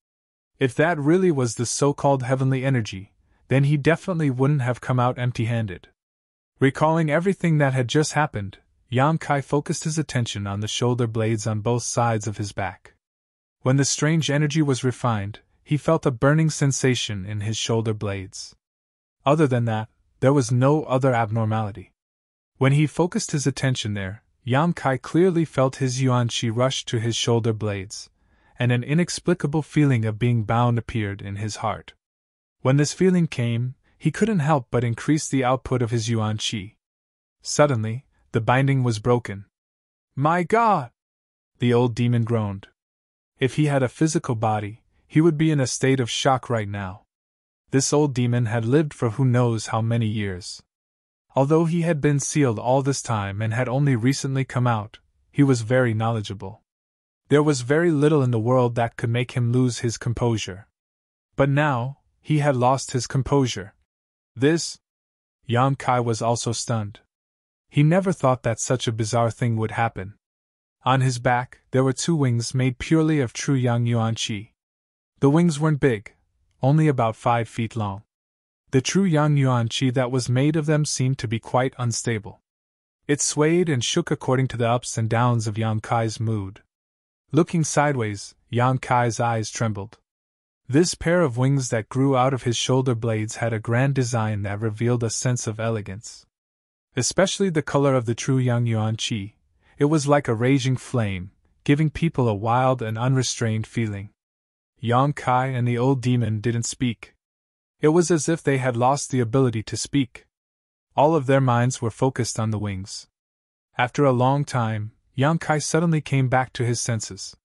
If that really was the so-called heavenly energy, then he definitely wouldn't have come out empty-handed. Recalling everything that had just happened, Yang Kai focused his attention on the shoulder blades on both sides of his back. When the strange energy was refined, he felt a burning sensation in his shoulder blades. Other than that, there was no other abnormality. When he focused his attention there, Yang Kai clearly felt his yuan qi rush to his shoulder blades, and an inexplicable feeling of being bound appeared in his heart. When this feeling came, he couldn't help but increase the output of his yuan qi. Suddenly, The binding was broken. My God! The old demon groaned. If he had a physical body, he would be in a state of shock right now. This old demon had lived for who knows how many years. Although he had been sealed all this time and had only recently come out, he was very knowledgeable. There was very little in the world that could make him lose his composure. But now, he had lost his composure. This? Yang Kai was also stunned. He never thought that such a bizarre thing would happen. On his back, there were 2 wings made purely of true Yang Yuan Qi. The wings weren't big, only about 5 feet long. The true Yang Yuan Qi that was made of them seemed to be quite unstable. It swayed and shook according to the ups and downs of Yang Kai's mood. Looking sideways, Yang Kai's eyes trembled. This pair of wings that grew out of his shoulder blades had a grand design that revealed a sense of elegance. Especially the color of the true Yang Yuan Qi. It was like a raging flame, giving people a wild and unrestrained feeling. Yang Kai and the old demon didn't speak. It was as if they had lost the ability to speak. All of their minds were focused on the wings. After a long time, Yang Kai suddenly came back to his senses.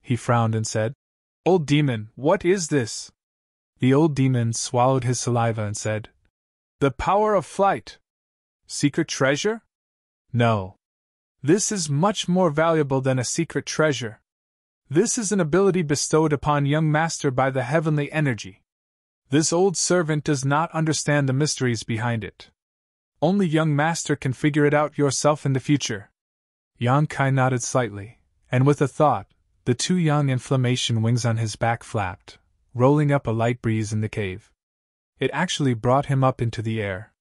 He frowned and said, "Old demon, what is this?" The old demon swallowed his saliva and said, "The power of flight." Secret treasure? No. This is much more valuable than a secret treasure. This is an ability bestowed upon young master by the heavenly energy. This old servant does not understand the mysteries behind it. Only young master can figure it out yourself in the future. Yang Kai nodded slightly, and with a thought, the 2 young inflammation wings on his back flapped, rolling up a light breeze in the cave. It actually brought him up into the air.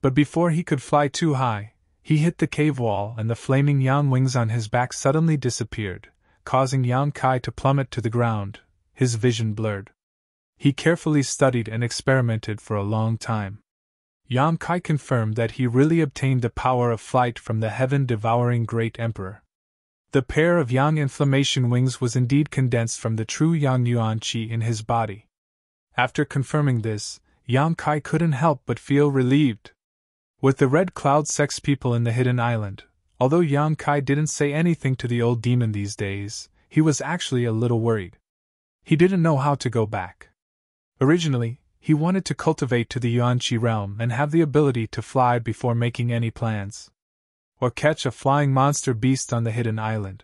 But before he could fly too high, he hit the cave wall and the flaming yang wings on his back suddenly disappeared, causing Yang Kai to plummet to the ground, his vision blurred. He carefully studied and experimented for a long time. Yang Kai confirmed that he really obtained the power of flight from the heaven-devouring great emperor. The pair of yang inflammation wings was indeed condensed from the true Yang Yuan Qi in his body. After confirming this, Yang Kai couldn't help but feel relieved. With the Red Cloud sex people in the hidden island, although Yang Kai didn't say anything to the old demon these days, he was actually a little worried. He didn't know how to go back. Originally, he wanted to cultivate to the Yuan-Qi realm and have the ability to fly before making any plans. Or catch a flying monster beast on the hidden island.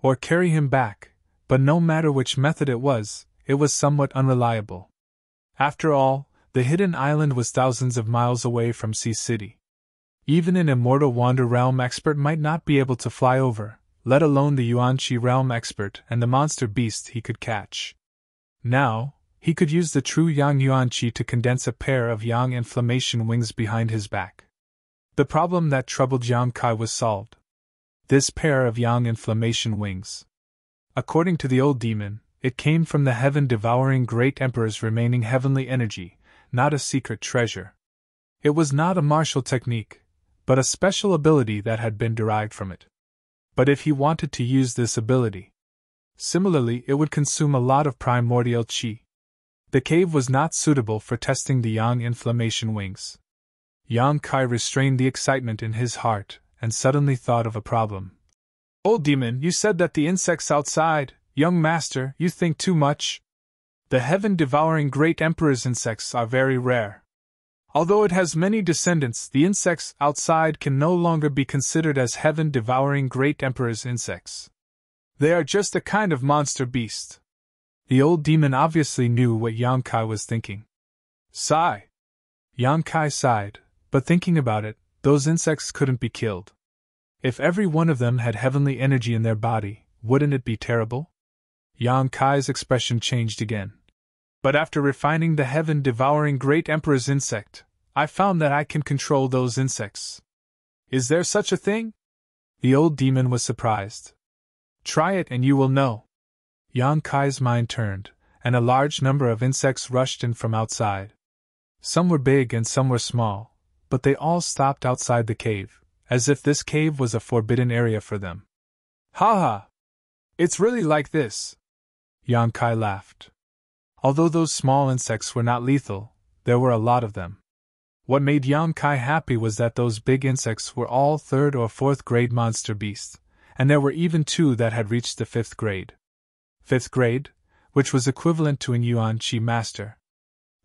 Or carry him back, but no matter which method it was somewhat unreliable. After all, the hidden island was thousands of miles away from Sea City. Even an immortal Wander Realm expert might not be able to fly over, let alone the Yuan-Qi Realm expert and the monster beast he could catch. Now, he could use the true Yang Yuan-Qi to condense a pair of Yang inflammation wings behind his back. The problem that troubled Yang Kai was solved. This pair of Yang inflammation wings. According to the old demon, it came from the heaven-devouring great emperor's remaining heavenly energy, not a secret treasure. It was not a martial technique, but a special ability that had been derived from it. But if he wanted to use this ability, similarly it would consume a lot of primordial qi. The cave was not suitable for testing the Yang inflammation wings. Yang Kai restrained the excitement in his heart and suddenly thought of a problem. Old demon, you said that the insects outside, young master, you think too much? The heaven-devouring great emperor's insects are very rare. Although it has many descendants, the insects outside can no longer be considered as heaven-devouring great emperor's insects. They are just a kind of monster beast. The old demon obviously knew what Yang Kai was thinking. Sigh. Yang Kai sighed, but thinking about it, those insects couldn't be killed. If every one of them had heavenly energy in their body, wouldn't it be terrible? Yang Kai's expression changed again. But after refining the heaven-devouring great emperor's insect, I found that I can control those insects. Is there such a thing? The old demon was surprised. Try it and you will know. Yang Kai's mind turned, and a large number of insects rushed in from outside. Some were big and some were small, but they all stopped outside the cave, as if this cave was a forbidden area for them. Ha ha! It's really like this. Yang Kai laughed. Although those small insects were not lethal, there were a lot of them. What made Yang Kai happy was that those big insects were all 3rd or 4th grade monster beasts, and there were even 2 that had reached the 5th grade. 5th grade, which was equivalent to an Yuan Qi master.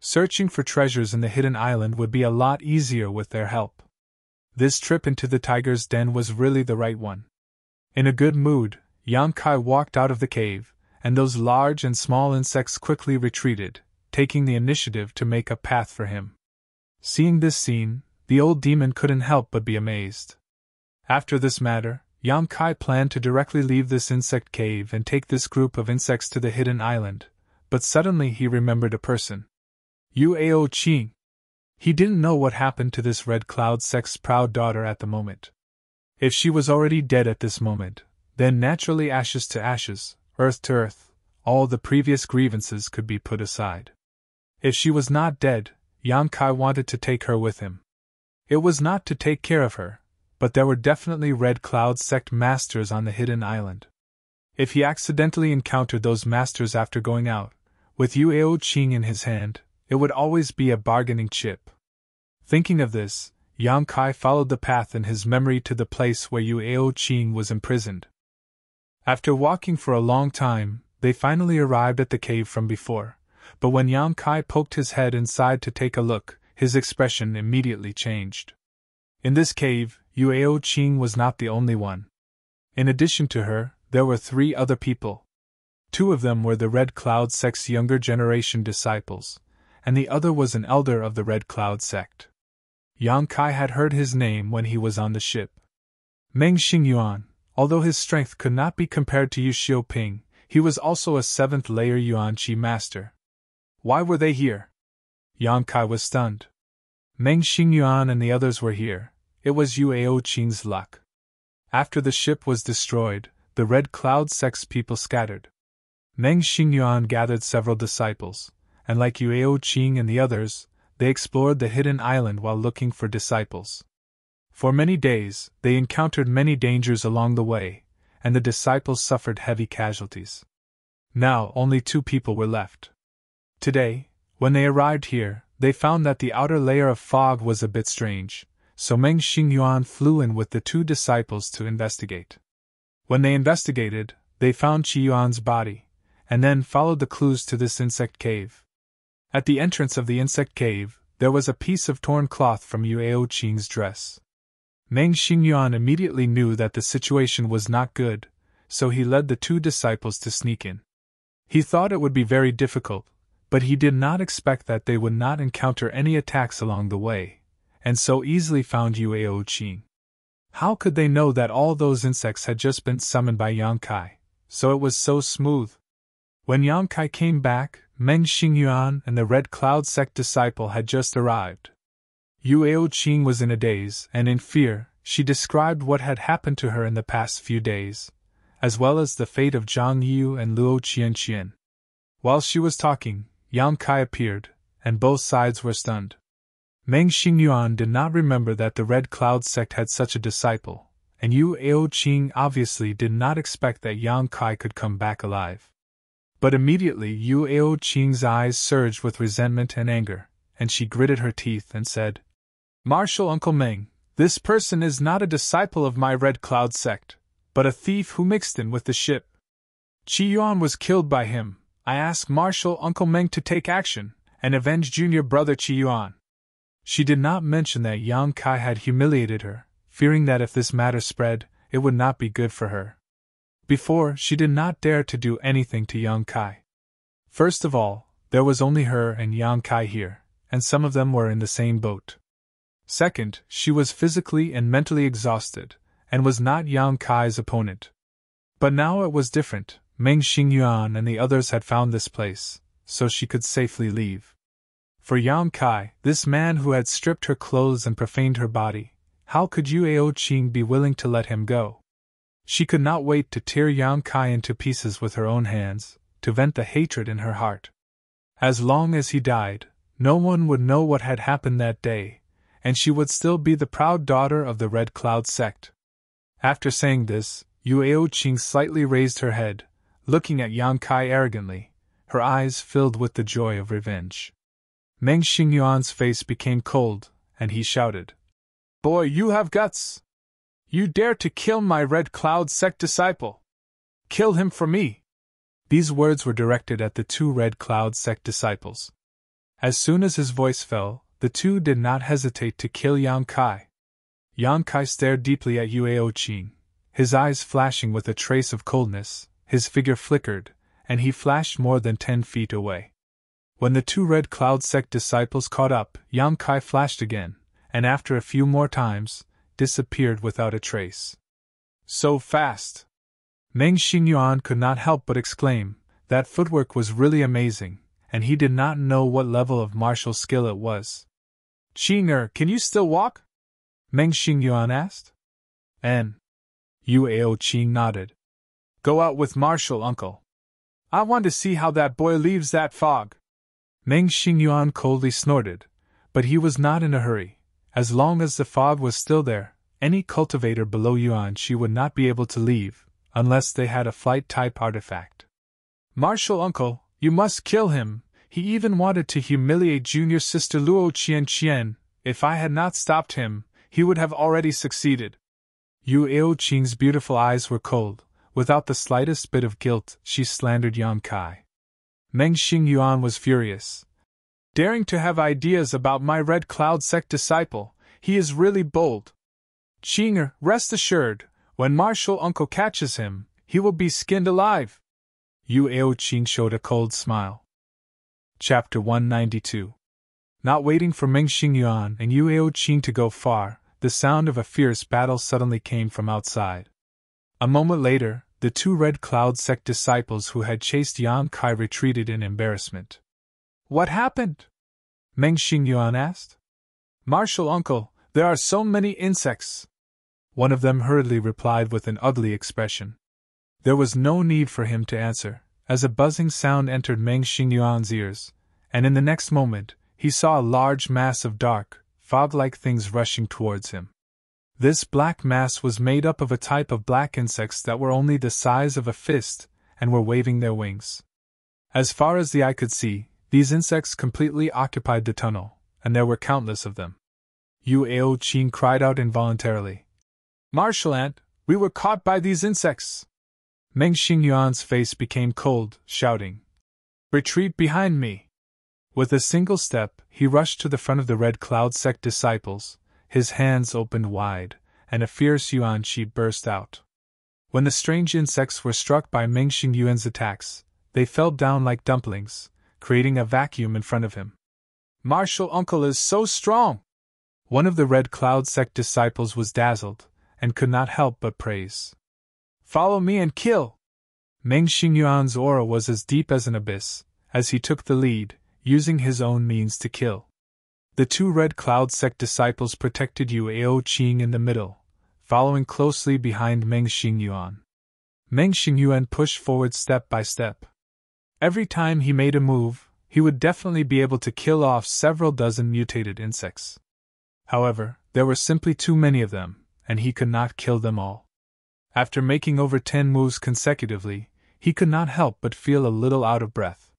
Searching for treasures in the hidden island would be a lot easier with their help. This trip into the tiger's den was really the right one. In a good mood, Yang Kai walked out of the cave, and those large and small insects quickly retreated, taking the initiative to make a path for him. Seeing this scene, the old demon couldn't help but be amazed. After this matter, Yang Kai planned to directly leave this insect cave and take this group of insects to the hidden island, but suddenly he remembered a person. Yuao Qing. He didn't know what happened to this Red Cloud sect's proud daughter at the moment. If she was already dead at this moment, then naturally ashes to ashes, earth to earth, all the previous grievances could be put aside. If she was not dead, Yang Kai wanted to take her with him. It was not to take care of her, but there were definitely Red Cloud sect masters on the hidden island. If he accidentally encountered those masters after going out, with Yuao Qing in his hand, it would always be a bargaining chip. Thinking of this, Yang Kai followed the path in his memory to the place where Yuao Qing was imprisoned. After walking for a long time, they finally arrived at the cave from before, but when Yang Kai poked his head inside to take a look, his expression immediately changed. In this cave, Yuao Qing was not the only one. In addition to her, there were 3 other people. 2 of them were the Red Cloud sect's younger generation disciples, and the other was an elder of the Red Cloud sect. Yang Kai had heard his name when he was on the ship. Meng Xingyuan, although his strength could not be compared to Yu Xiuping, he was also a 7th layer Yuan Qi master. Why were they here? Yang Kai was stunned. Meng Xingyuan and the others were here. It was Yuao Qing's luck. After the ship was destroyed, the Red Cloud sect's people scattered. Meng Xingyuan gathered several disciples, and like Yuao Qing and the others, they explored the hidden island while looking for disciples. For many days, they encountered many dangers along the way, and the disciples suffered heavy casualties. Now only 2 people were left. Today, when they arrived here, they found that the outer layer of fog was a bit strange, so Meng Xingyuan flew in with the 2 disciples to investigate. When they investigated, they found Qi Yuan's body, and then followed the clues to this insect cave. At the entrance of the insect cave, there was a piece of torn cloth from Yuao Qing's dress. Meng Xingyuan immediately knew that the situation was not good, so he led the 2 disciples to sneak in. He thought it would be very difficult, but he did not expect that they would not encounter any attacks along the way, and so easily found Yuao Qing. How could they know that all those insects had just been summoned by Yang Kai, so it was so smooth? When Yang Kai came back, Meng Xingyuan and the Red Cloud sect disciple had just arrived. Yuao Qing was in a daze, and in fear, she described what had happened to her in the past few days, as well as the fate of Zhang Yu and Luo Qianqian. While she was talking, Yang Kai appeared, and both sides were stunned. Meng Xingyuan did not remember that the Red Cloud sect had such a disciple, and Yuao Qing obviously did not expect that Yang Kai could come back alive. But immediately Yuao Qing's eyes surged with resentment and anger, and she gritted her teeth and said, "Martial Uncle Meng, this person is not a disciple of my Red Cloud sect, but a thief who mixed in with the ship. Qi Yuan was killed by him. I ask Martial Uncle Meng to take action and avenge junior brother Qi Yuan." She did not mention that Yang Kai had humiliated her, fearing that if this matter spread, it would not be good for her. Before, she did not dare to do anything to Yang Kai. First of all, there was only her and Yang Kai here, and some of them were in the same boat. Second, she was physically and mentally exhausted, and was not Yang Kai's opponent. But now it was different. Meng Xingyuan and the others had found this place, so she could safely leave. For Yang Kai, this man who had stripped her clothes and profaned her body, how could Yuao Qing be willing to let him go? She could not wait to tear Yang Kai into pieces with her own hands, to vent the hatred in her heart. As long as he died, no one would know what had happened that day, and she would still be the proud daughter of the Red Cloud sect. After saying this, Yuao Qing slightly raised her head, looking at Yang Kai arrogantly, her eyes filled with the joy of revenge. Meng Xingyuan's face became cold, and he shouted, "Boy, you have guts! You dare to kill my Red Cloud sect disciple! Kill him for me!" These words were directed at the two Red Cloud sect disciples. As soon as his voice fell, the two did not hesitate to kill Yang Kai. Yang Kai stared deeply at Yueo Qing, his eyes flashing with a trace of coldness. His figure flickered, and he flashed more than 10 feet away. When the two Red Cloud sect disciples caught up, Yang Kai flashed again, and after a few more times, disappeared without a trace. So fast! Meng Xingyuan could not help but exclaim, that footwork was really amazing, and he did not know what level of martial skill it was. "Qing, can you still walk?" Meng Xingyuan asked. Yueo Qing nodded. "Go out with martial, uncle. I want to see how that boy leaves that fog." Meng Xingyuan coldly snorted, but he was not in a hurry. As long as the fog was still there, any cultivator below Yuanshi would not be able to leave, unless they had a flight-type artifact. "Martial uncle, you must kill him. He even wanted to humiliate junior sister Luo Qian. If I had not stopped him, he would have already succeeded." Yueo Qing's beautiful eyes were cold. Without the slightest bit of guilt, she slandered Yang Kai. Meng Xingyuan was furious. "Daring to have ideas about my Red Cloud sect disciple, he is really bold. Qing, rest assured, when martial uncle catches him, he will be skinned alive." Yueo Qing showed a cold smile. Chapter 192. Not waiting for Meng Xingyuan and Yueo Qing to go far, the sound of a fierce battle suddenly came from outside. A moment later, the two Red Cloud sect disciples who had chased Yang Kai retreated in embarrassment. "What happened?" Meng Xingyuan asked. "Martial uncle, there are so many insects." One of them hurriedly replied with an ugly expression. There was no need for him to answer, as a buzzing sound entered Meng Xingyuan's ears, and in the next moment, he saw a large mass of dark, fog-like things rushing towards him. This black mass was made up of a type of black insects that were only the size of a fist and were waving their wings. As far as the eye could see, these insects completely occupied the tunnel, and there were countless of them. Yueo Qing cried out involuntarily. "Martial ant, we were caught by these insects!" Meng Xingyuan's face became cold, shouting, "Retreat behind me!" With a single step, he rushed to the front of the Red Cloud sect disciples. His hands opened wide, and a fierce yuan-chi burst out. When the strange insects were struck by Meng Xingyuan's attacks, they fell down like dumplings, creating a vacuum in front of him. "Martial uncle is so strong!" One of the Red Cloud sect disciples was dazzled, and could not help but praise. "Follow me and kill!" Meng Xingyuan's aura was as deep as an abyss, as he took the lead, using his own means to kill. The two Red Cloud sect disciples protected Yueo Qing in the middle, following closely behind Meng Xingyuan. Meng Xingyuan pushed forward step by step. Every time he made a move, he would definitely be able to kill off several dozen mutated insects. However, there were simply too many of them, and he could not kill them all. After making over 10 moves consecutively, he could not help but feel a little out of breath.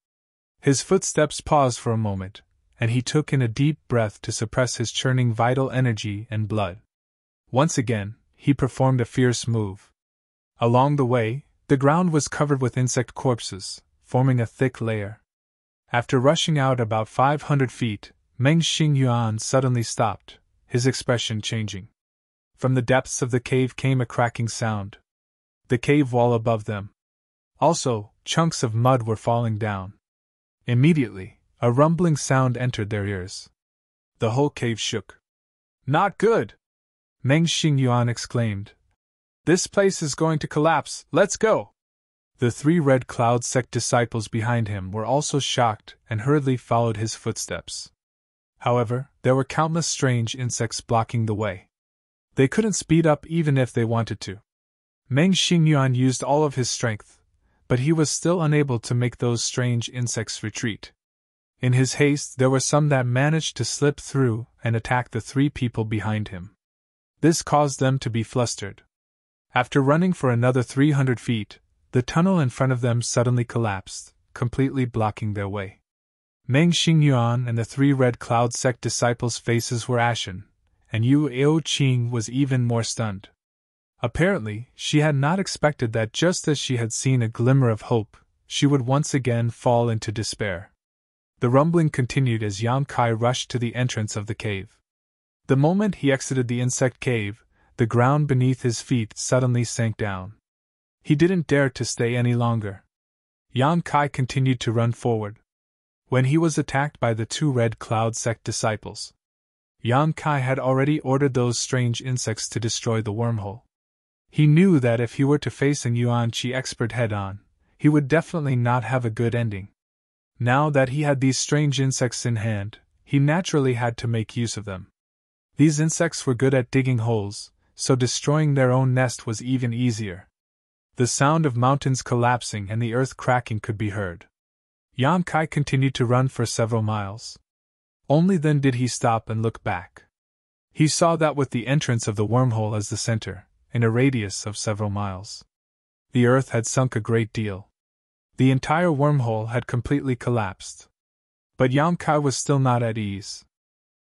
His footsteps paused for a moment, and he took in a deep breath to suppress his churning vital energy and blood. Once again, he performed a fierce move. Along the way, the ground was covered with insect corpses, forming a thick layer. After rushing out about 500 feet, Meng Xingyuan suddenly stopped, his expression changing. From the depths of the cave came a cracking sound. The cave wall above them. Also, chunks of mud were falling down. Immediately, a rumbling sound entered their ears. The whole cave shook. "Not good!" Meng Xingyuan exclaimed. "This place is going to collapse, let's go!" The 3 Red Cloud sect disciples behind him were also shocked and hurriedly followed his footsteps. However, there were countless strange insects blocking the way. They couldn't speed up even if they wanted to. Meng Xingyuan used all of his strength, but he was still unable to make those strange insects retreat. In his haste, there were some that managed to slip through and attack the 3 people behind him. This caused them to be flustered. After running for another 300 feet, the tunnel in front of them suddenly collapsed, completely blocking their way. Meng Xingyuan and the 3 Red Cloud sect disciples' faces were ashen, and Yu Aoqing was even more stunned. Apparently, she had not expected that just as she had seen a glimmer of hope, she would once again fall into despair. The rumbling continued as Yang Kai rushed to the entrance of the cave. The moment he exited the insect cave, the ground beneath his feet suddenly sank down. He didn't dare to stay any longer. Yang Kai continued to run forward. When he was attacked by the 2 Red Cloud sect disciples, Yang Kai had already ordered those strange insects to destroy the wormhole. He knew that if he were to face an Yuan-Chi expert head-on, he would definitely not have a good ending. Now that he had these strange insects in hand, he naturally had to make use of them. These insects were good at digging holes, so destroying their own nest was even easier. The sound of mountains collapsing and the earth cracking could be heard. Yang Kai continued to run for several miles. Only then did he stop and look back. He saw that with the entrance of the wormhole as the center, in a radius of several miles, the earth had sunk a great deal. The entire wormhole had completely collapsed. But Yang Kai was still not at ease.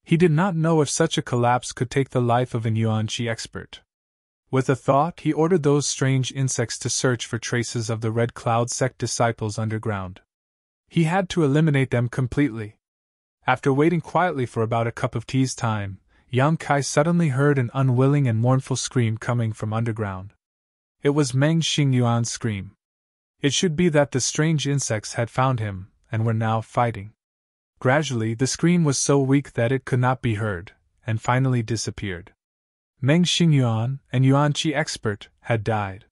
He did not know if such a collapse could take the life of an Yuan-Chi expert. With a thought, he ordered those strange insects to search for traces of the Red Cloud sect disciples underground. He had to eliminate them completely. After waiting quietly for about a cup of tea's time, Yang Kai suddenly heard an unwilling and mournful scream coming from underground. It was Meng Xingyuan's scream. It should be that the strange insects had found him, and were now fighting. Gradually the scream was so weak that it could not be heard, and finally disappeared. Meng Xingyuan, an Yuan-Chi expert, had died.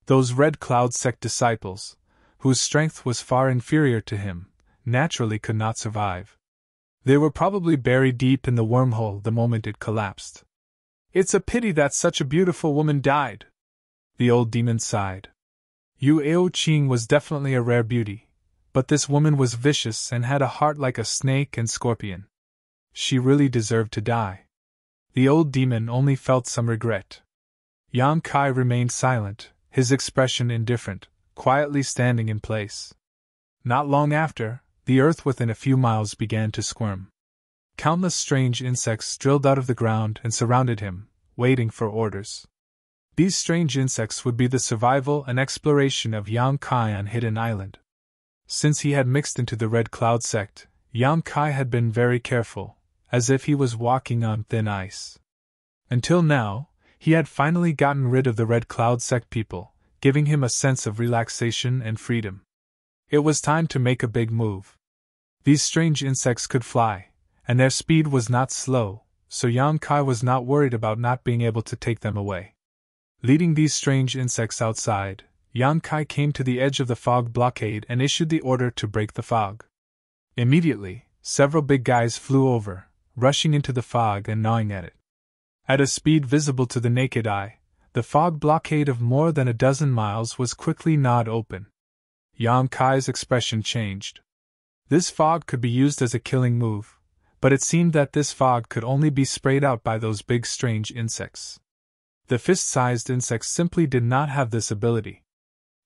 Those Red Cloud sect disciples, whose strength was far inferior to him, naturally could not survive. They were probably buried deep in the wormhole the moment it collapsed. "It's a pity that such a beautiful woman died," the old demon sighed. Yu Aoqing was definitely a rare beauty, but this woman was vicious and had a heart like a snake and scorpion. She really deserved to die. The old demon only felt some regret. Yang Kai remained silent, his expression indifferent, quietly standing in place. Not long after, the earth within a few miles began to squirm. Countless strange insects drilled out of the ground and surrounded him, waiting for orders. These strange insects would be the survival and exploration of Yang Kai on Hidden Island. Since he had mixed into the Red Cloud sect, Yang Kai had been very careful, as if he was walking on thin ice. Until now, he had finally gotten rid of the Red Cloud sect people, giving him a sense of relaxation and freedom. It was time to make a big move. These strange insects could fly, and their speed was not slow, so Yang Kai was not worried about not being able to take them away. Leading these strange insects outside, Yang Kai came to the edge of the fog blockade and issued the order to break the fog. Immediately, several big guys flew over, rushing into the fog and gnawing at it. At a speed visible to the naked eye, the fog blockade of more than a dozen miles was quickly gnawed open. Yang Kai's expression changed. This fog could be used as a killing move, but it seemed that this fog could only be sprayed out by those big strange insects. The fist-sized insects simply did not have this ability.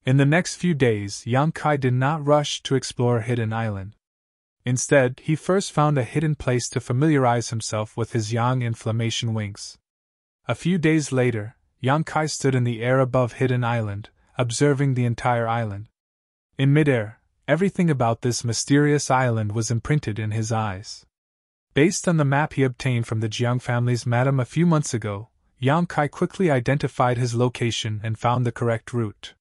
In the next few days, Yang Kai did not rush to explore Hidden Island. Instead, he first found a hidden place to familiarize himself with his yang inflammation wings. A few days later, Yang Kai stood in the air above Hidden Island, observing the entire island. In midair, everything about this mysterious island was imprinted in his eyes. Based on the map he obtained from the Jiang family's madam a few months ago, Yang Kai quickly identified his location and found the correct route.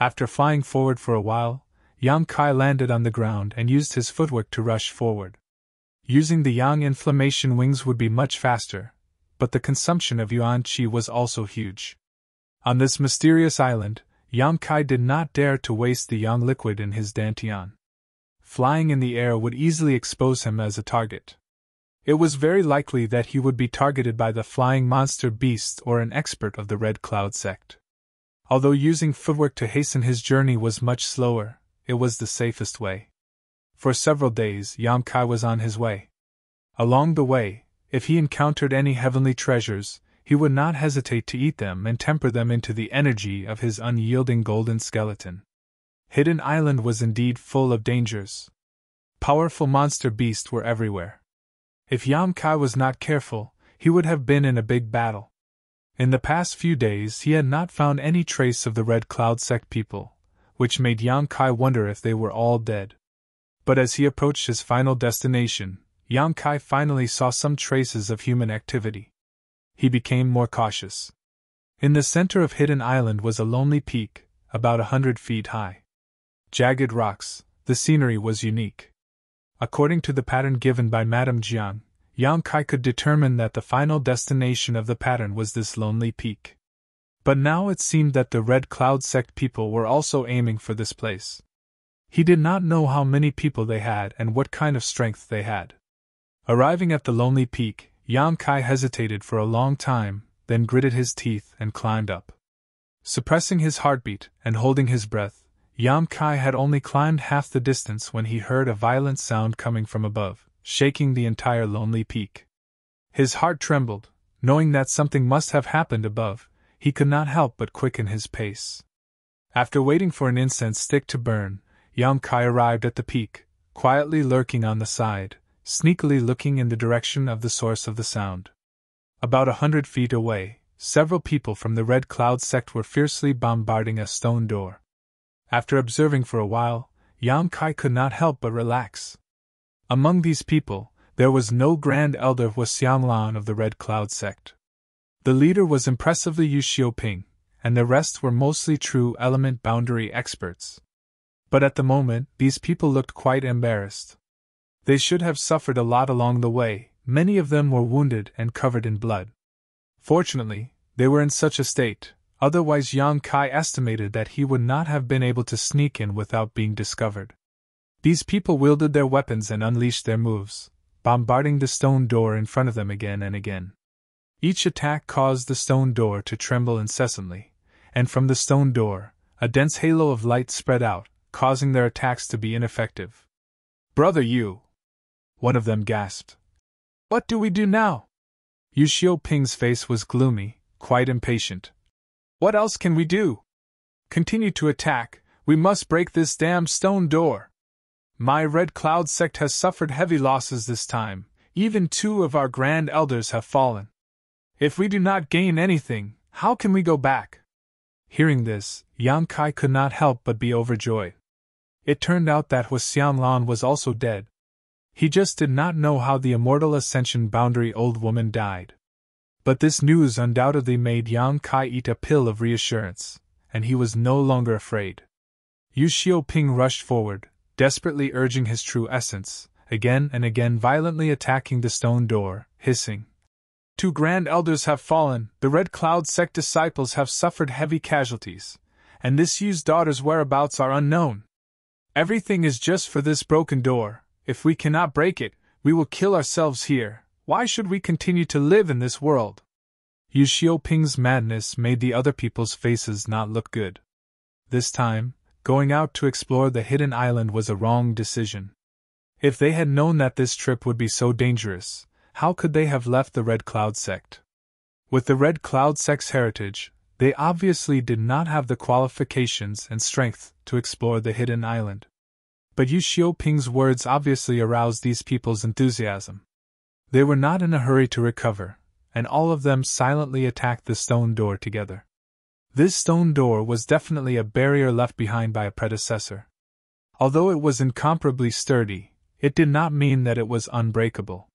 After flying forward for a while, Yang Kai landed on the ground and used his footwork to rush forward. Using the yang inflammation wings would be much faster, but the consumption of yuan qi was also huge. On this mysterious island, Yang Kai did not dare to waste the yang liquid in his dantian. Flying in the air would easily expose him as a target. It was very likely that he would be targeted by the flying monster beast or an expert of the Red Cloud sect. Although using footwork to hasten his journey was much slower, it was the safest way. For several days, Yang Kai was on his way. Along the way, if he encountered any heavenly treasures, he would not hesitate to eat them and temper them into the energy of his unyielding golden skeleton. Hidden Island was indeed full of dangers. Powerful monster beasts were everywhere. If Yang Kai was not careful, he would have been in a big battle. In the past few days he had not found any trace of the Red Cloud sect people, which made Yang Kai wonder if they were all dead. But as he approached his final destination, Yang Kai finally saw some traces of human activity. He became more cautious. In the center of Hidden Island was a lonely peak, about 100 feet high. Jagged rocks, the scenery was unique. According to the pattern given by Madame Jiang, Yang Kai could determine that the final destination of the pattern was this lonely peak. But now it seemed that the Red Cloud sect people were also aiming for this place. He did not know how many people they had and what kind of strength they had. Arriving at the lonely peak, Yang Kai hesitated for a long time, then gritted his teeth and climbed up. Suppressing his heartbeat and holding his breath, Yang Kai had only climbed half the distance when he heard a violent sound coming from above, shaking the entire lonely peak. His heart trembled, knowing that something must have happened above. He could not help but quicken his pace. After waiting for an incense stick to burn, Yang Kai arrived at the peak, quietly lurking on the side, sneakily looking in the direction of the source of the sound. About 100 feet away, several people from the Red Cloud sect were fiercely bombarding a stone door. After observing for a while, Yang Kai could not help but relax. Among these people, there was no Grand Elder Xianglan of the Red Cloud sect. The leader was impressively Yu Xiaoping, and the rest were mostly true element boundary experts. But at the moment, these people looked quite embarrassed. They should have suffered a lot along the way. Many of them were wounded and covered in blood. Fortunately, they were in such a state, otherwise Yang Kai estimated that he would not have been able to sneak in without being discovered. These people wielded their weapons and unleashed their moves, bombarding the stone door in front of them again and again. Each attack caused the stone door to tremble incessantly, and from the stone door, a dense halo of light spread out, causing their attacks to be ineffective. "Brother Yu!" one of them gasped. "What do we do now?" Yu Xiaoping's face was gloomy, quite impatient. "What else can we do? Continue to attack, we must break this damned stone door. My Red Cloud sect has suffered heavy losses this time, even 2 of our Grand Elders have fallen. If we do not gain anything, how can we go back?" Hearing this, Yang Kai could not help but be overjoyed. It turned out that Xianglan was also dead. He just did not know how the immortal Ascension Boundary old woman died. But this news undoubtedly made Yang Kai eat a pill of reassurance, and he was no longer afraid. Yu Xiaoping rushed forward, desperately urging his true essence, again and again violently attacking the stone door, hissing. 2 Grand Elders have fallen, the Red Cloud sect disciples have suffered heavy casualties, and this Yu's daughter's whereabouts are unknown. Everything is just for this broken door. If we cannot break it, we will kill ourselves here. Why should we continue to live in this world? Yu Xiaoping's madness made the other people's faces not look good. This time, going out to explore the hidden island was a wrong decision. If they had known that this trip would be so dangerous, how could they have left the Red Cloud sect? With the Red Cloud sect's heritage, they obviously did not have the qualifications and strength to explore the hidden island. But Yu Xiaoping's words obviously aroused these people's enthusiasm. They were not in a hurry to recover, and all of them silently attacked the stone door together. This stone door was definitely a barrier left behind by a predecessor. Although it was incomparably sturdy, it did not mean that it was unbreakable.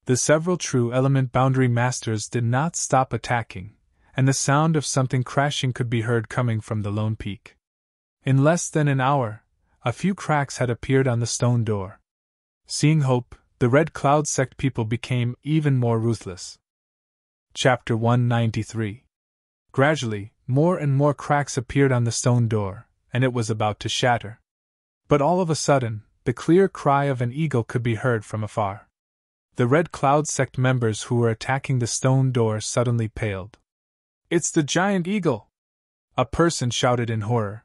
The several true element boundary masters did not stop attacking, and the sound of something crashing could be heard coming from the lone peak. In less than an hour, a few cracks had appeared on the stone door. Seeing hope, the Red Cloud sect people became even more ruthless. Chapter 193. Gradually, more and more cracks appeared on the stone door, and it was about to shatter. But all of a sudden, the clear cry of an eagle could be heard from afar. The Red Cloud sect members who were attacking the stone door suddenly paled. "It's the giant eagle!" a person shouted in horror.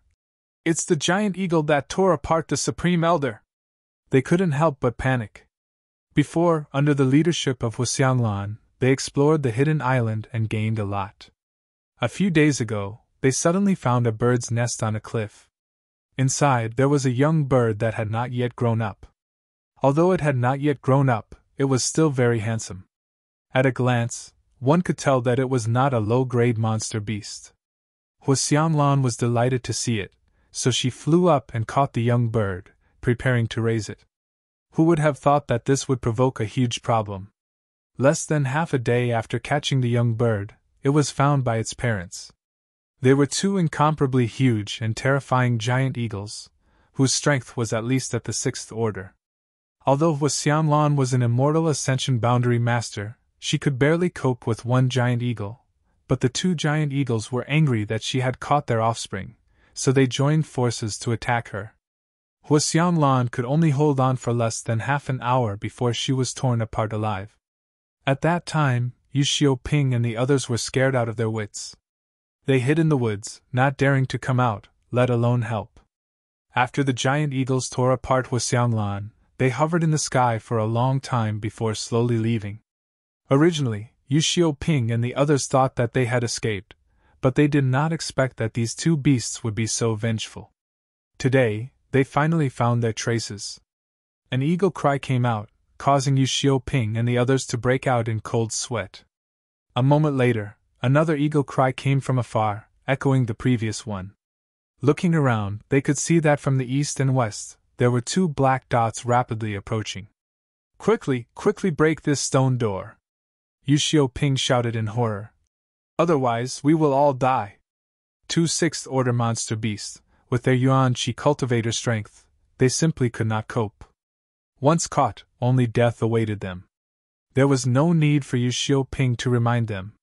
"It's the giant eagle that tore apart the Supreme Elder!" They couldn't help but panic. Before, under the leadership of Xianglan, they explored the hidden island and gained a lot. A few days ago, they suddenly found a bird's nest on a cliff. Inside there was a young bird that had not yet grown up. Although it had not yet grown up, it was still very handsome. At a glance, one could tell that it was not a low-grade monster beast. Xianlan was delighted to see it, so she flew up and caught the young bird, preparing to raise it. Who would have thought that this would provoke a huge problem? Less than half a day after catching the young bird, it was found by its parents. They were two incomparably huge and terrifying giant eagles, whose strength was at least at the 6th order. Although Xianlan was an immortal Ascension boundary master, she could barely cope with one giant eagle, but the two giant eagles were angry that she had caught their offspring, so they joined forces to attack her. Xianlan could only hold on for less than half an hour before she was torn apart alive. At that time, Yu Xiaoping and the others were scared out of their wits. They hid in the woods, not daring to come out, let alone help. After the giant eagles tore apart Xianlan, they hovered in the sky for a long time before slowly leaving. Originally, Yu Xiaoping and the others thought that they had escaped, but they did not expect that these two beasts would be so vengeful. Today, they finally found their traces. An eagle cry came out, causing Yu Xiaoping and the others to break out in cold sweat. A moment later, another eagle cry came from afar, echoing the previous one. Looking around, they could see that from the east and west, there were two black dots rapidly approaching. Quickly, quickly break this stone door! Yu Xiaoping shouted in horror. Otherwise, we will all die. Two 6th order monster beasts, with their yuan qi cultivator strength, they simply could not cope. Once caught, only death awaited them. There was no need for Yu Xiaoping to remind them.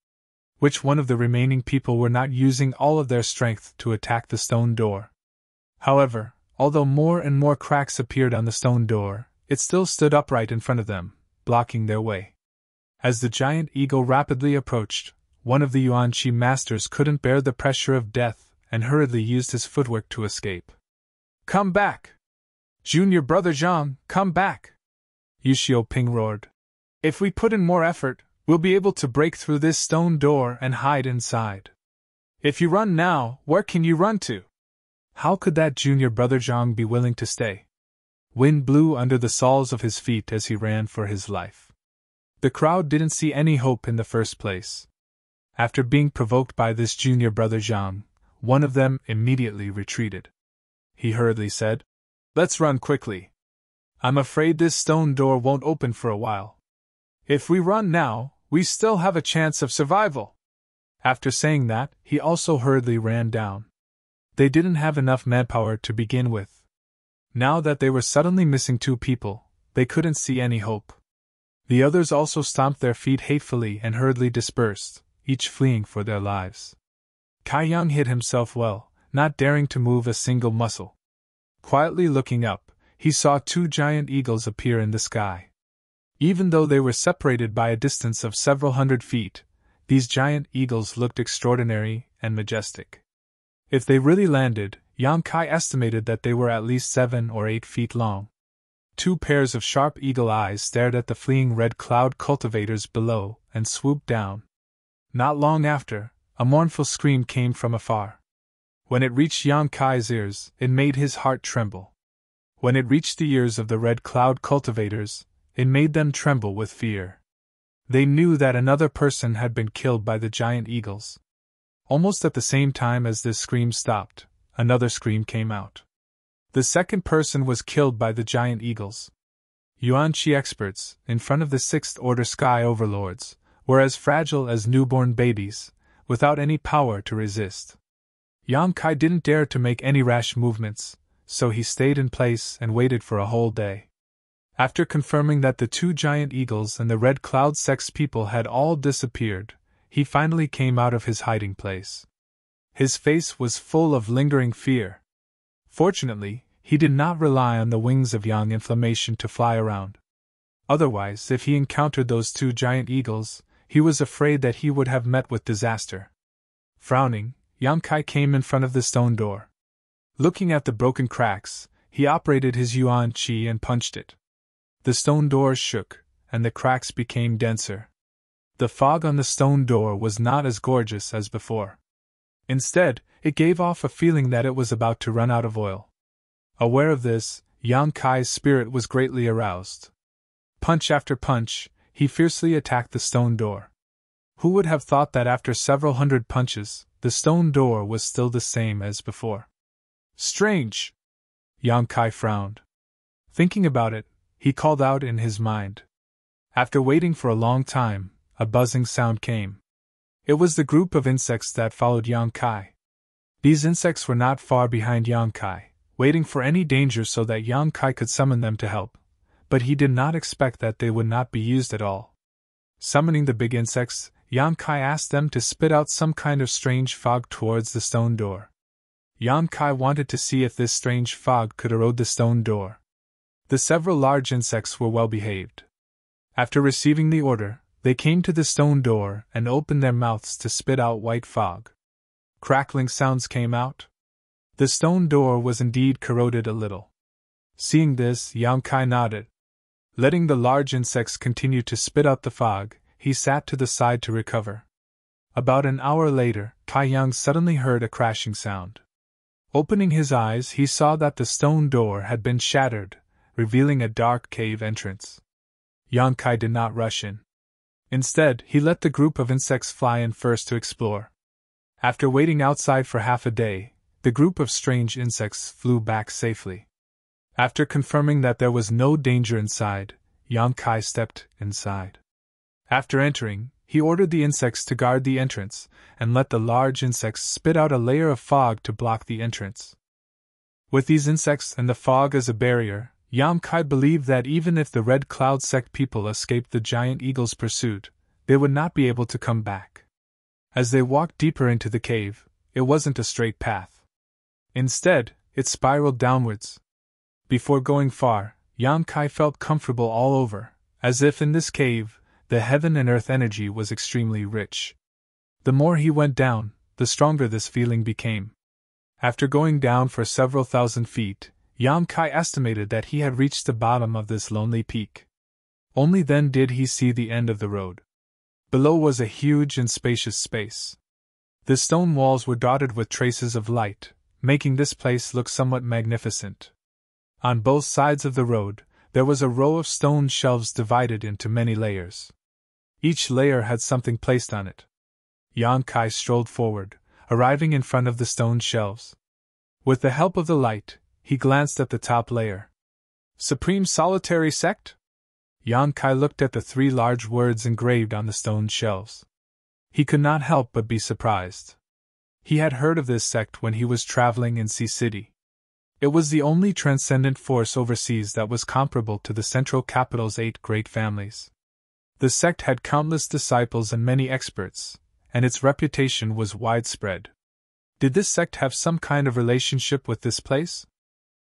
Which one of the remaining people were not using all of their strength to attack the stone door? However, although more and more cracks appeared on the stone door, it still stood upright in front of them, blocking their way. As the giant eagle rapidly approached, one of the yuan qi masters couldn't bear the pressure of death and hurriedly used his footwork to escape. Come back! Junior brother Zhang, come back! Yu Xiaoping roared. If we put in more effort, we'll be able to break through this stone door and hide inside. If you run now, where can you run to? How could that junior brother Zhang be willing to stay? Wind blew under the soles of his feet as he ran for his life. The crowd didn't see any hope in the first place. After being provoked by this junior brother Zhang, one of them immediately retreated. He hurriedly said, Let's run quickly. I'm afraid this stone door won't open for a while. If we run now, we still have a chance of survival. After saying that, he also hurriedly ran down. They didn't have enough manpower to begin with. Now that they were suddenly missing two people, they couldn't see any hope. The others also stomped their feet hatefully and hurriedly dispersed, each fleeing for their lives. Kai Yang hid himself well, not daring to move a single muscle. Quietly looking up, he saw two giant eagles appear in the sky. Even though they were separated by a distance of several hundred feet, these giant eagles looked extraordinary and majestic. If they really landed, Yang Kai estimated that they were at least 7 or 8 feet long. Two pairs of sharp eagle eyes stared at the fleeing red cloud cultivators below and swooped down. Not long after, a mournful scream came from afar. When it reached Yang Kai's ears, it made his heart tremble. When it reached the ears of the red cloud cultivators, it made them tremble with fear. They knew that another person had been killed by the giant eagles. Almost at the same time as this scream stopped, another scream came out. The second person was killed by the giant eagles. Yuan Qi experts, in front of the 6th order sky overlords, were as fragile as newborn babies, without any power to resist. Yang Kai didn't dare to make any rash movements, so he stayed in place and waited for a whole day. After confirming that the two giant eagles and the red cloud sex people had all disappeared, he finally came out of his hiding place. His face was full of lingering fear. Fortunately, he did not rely on the wings of yang inflammation to fly around. Otherwise, if he encountered those two giant eagles, he was afraid that he would have met with disaster. Frowning, Yang Kai came in front of the stone door. Looking at the broken cracks, he operated his yuan qi and punched it. The stone door shook, and the cracks became denser. The fog on the stone door was not as gorgeous as before. Instead, it gave off a feeling that it was about to run out of oil. Aware of this, Yang Kai's spirit was greatly aroused. Punch after punch, he fiercely attacked the stone door. Who would have thought that after several hundred punches, the stone door was still the same as before? Strange! Yang Kai frowned. Thinking about it, he called out in his mind. After waiting for a long time, a buzzing sound came. It was the group of insects that followed Yang Kai. These insects were not far behind Yang Kai, waiting for any danger so that Yang Kai could summon them to help, but he did not expect that they would not be used at all. Summoning the big insects, Yang Kai asked them to spit out some kind of strange fog towards the stone door. Yang Kai wanted to see if this strange fog could erode the stone door. The several large insects were well behaved. After receiving the order, they came to the stone door and opened their mouths to spit out white fog. Crackling sounds came out. The stone door was indeed corroded a little. Seeing this, Yang Kai nodded. Letting the large insects continue to spit out the fog, he sat to the side to recover. About an hour later, Tai Yang suddenly heard a crashing sound. Opening his eyes, he saw that the stone door had been shattered, revealing a dark cave entrance. Yang Kai did not rush in. Instead, he let the group of insects fly in first to explore. After waiting outside for half a day, the group of strange insects flew back safely. After confirming that there was no danger inside, Yang Kai stepped inside. After entering, he ordered the insects to guard the entrance, and let the large insects spit out a layer of fog to block the entrance. With these insects and the fog as a barrier, Yang Kai believed that even if the Red Cloud sect people escaped the giant eagle's pursuit, they would not be able to come back. As they walked deeper into the cave, it wasn't a straight path. Instead, it spiraled downwards. Before going far, Yang Kai felt comfortable all over, as if in this cave, the heaven and earth energy was extremely rich. The more he went down, the stronger this feeling became. After going down for several thousand feet, Yang Kai estimated that he had reached the bottom of this lonely peak. Only then did he see the end of the road. Below was a huge and spacious space. The stone walls were dotted with traces of light, making this place look somewhat magnificent. On both sides of the road, there was a row of stone shelves divided into many layers. Each layer had something placed on it. Yang Kai strolled forward, arriving in front of the stone shelves. With the help of the light, he glanced at the top layer. Supreme Solitary Sect? Yang Kai looked at the 3 large words engraved on the stone shelves. He could not help but be surprised. He had heard of this sect when he was traveling in Sea City. It was the only transcendent force overseas that was comparable to the central capital's 8 great families. The sect had countless disciples and many experts, and its reputation was widespread. Did this sect have some kind of relationship with this place?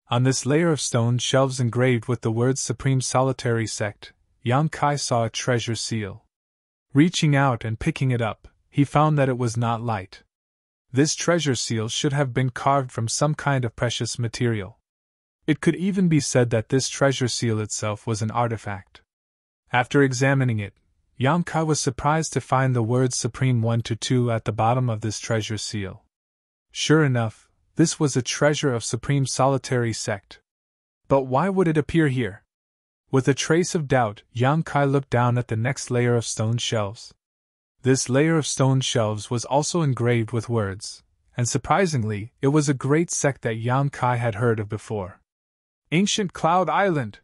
On this layer of stone shelves engraved with the words Supreme Solitary Sect, Yang Kai saw a treasure seal. Reaching out and picking it up, he found that it was not light. This treasure seal should have been carved from some kind of precious material. It could even be said that this treasure seal itself was an artifact. After examining it, Yang Kai was surprised to find the words Supreme 1-2 at the bottom of this treasure seal. Sure enough, this was a treasure of Supreme Solitary Sect. But why would it appear here? With a trace of doubt, Yang Kai looked down at the next layer of stone shelves. This layer of stone shelves was also engraved with words, and surprisingly, it was a great sect that Yang Kai had heard of before. Ancient Cloud Island.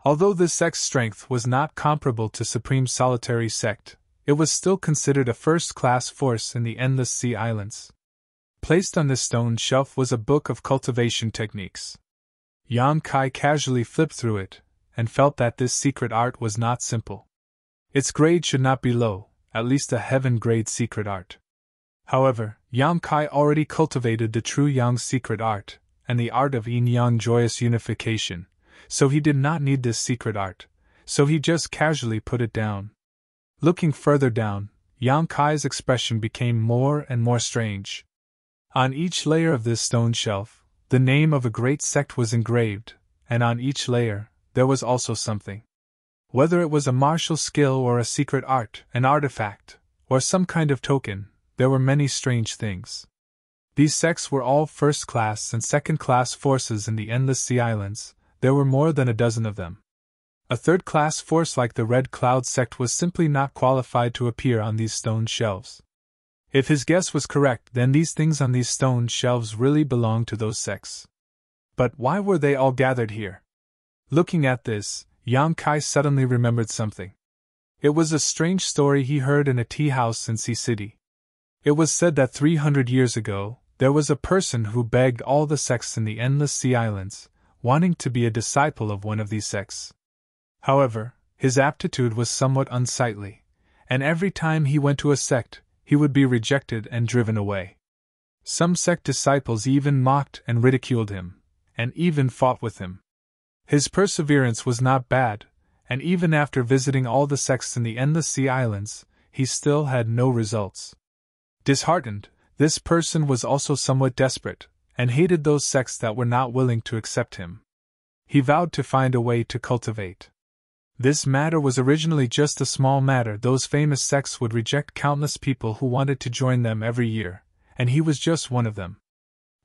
Although this sect's strength was not comparable to Supreme Solitary Sect, it was still considered a first-class force in the Endless Sea Islands. Placed on this stone shelf was a book of cultivation techniques. Yang Kai casually flipped through it, and felt that this secret art was not simple. Its grade should not be low, at least a heaven-grade secret art. However, Yang Kai already cultivated the true Yang secret art, and the art of yin-yang joyous unification, so he did not need this secret art, so he just casually put it down. Looking further down, Yang Kai's expression became more and more strange. On each layer of this stone shelf, the name of a great sect was engraved, and on each layer, there was also something. Whether it was a martial skill or a secret art, an artifact, or some kind of token, there were many strange things. These sects were all first-class and second-class forces in the Endless Sea Islands, there were more than a dozen of them. A third-class force like the Red Cloud sect was simply not qualified to appear on these stone shelves. If his guess was correct, then these things on these stone shelves really belonged to those sects. But why were they all gathered here? Looking at this, Yang Kai suddenly remembered something. It was a strange story he heard in a tea house in Sea City. It was said that 300 years ago, there was a person who begged all the sects in the Endless Sea Islands, wanting to be a disciple of one of these sects. However, his aptitude was somewhat unsightly, and every time he went to a sect, he would be rejected and driven away. Some sect disciples even mocked and ridiculed him, and even fought with him. His perseverance was not bad, and even after visiting all the sects in the Endless Sea Islands, he still had no results. Disheartened, this person was also somewhat desperate, and hated those sects that were not willing to accept him. He vowed to find a way to cultivate. This matter was originally just a small matter. Those famous sects would reject countless people who wanted to join them every year, and he was just one of them.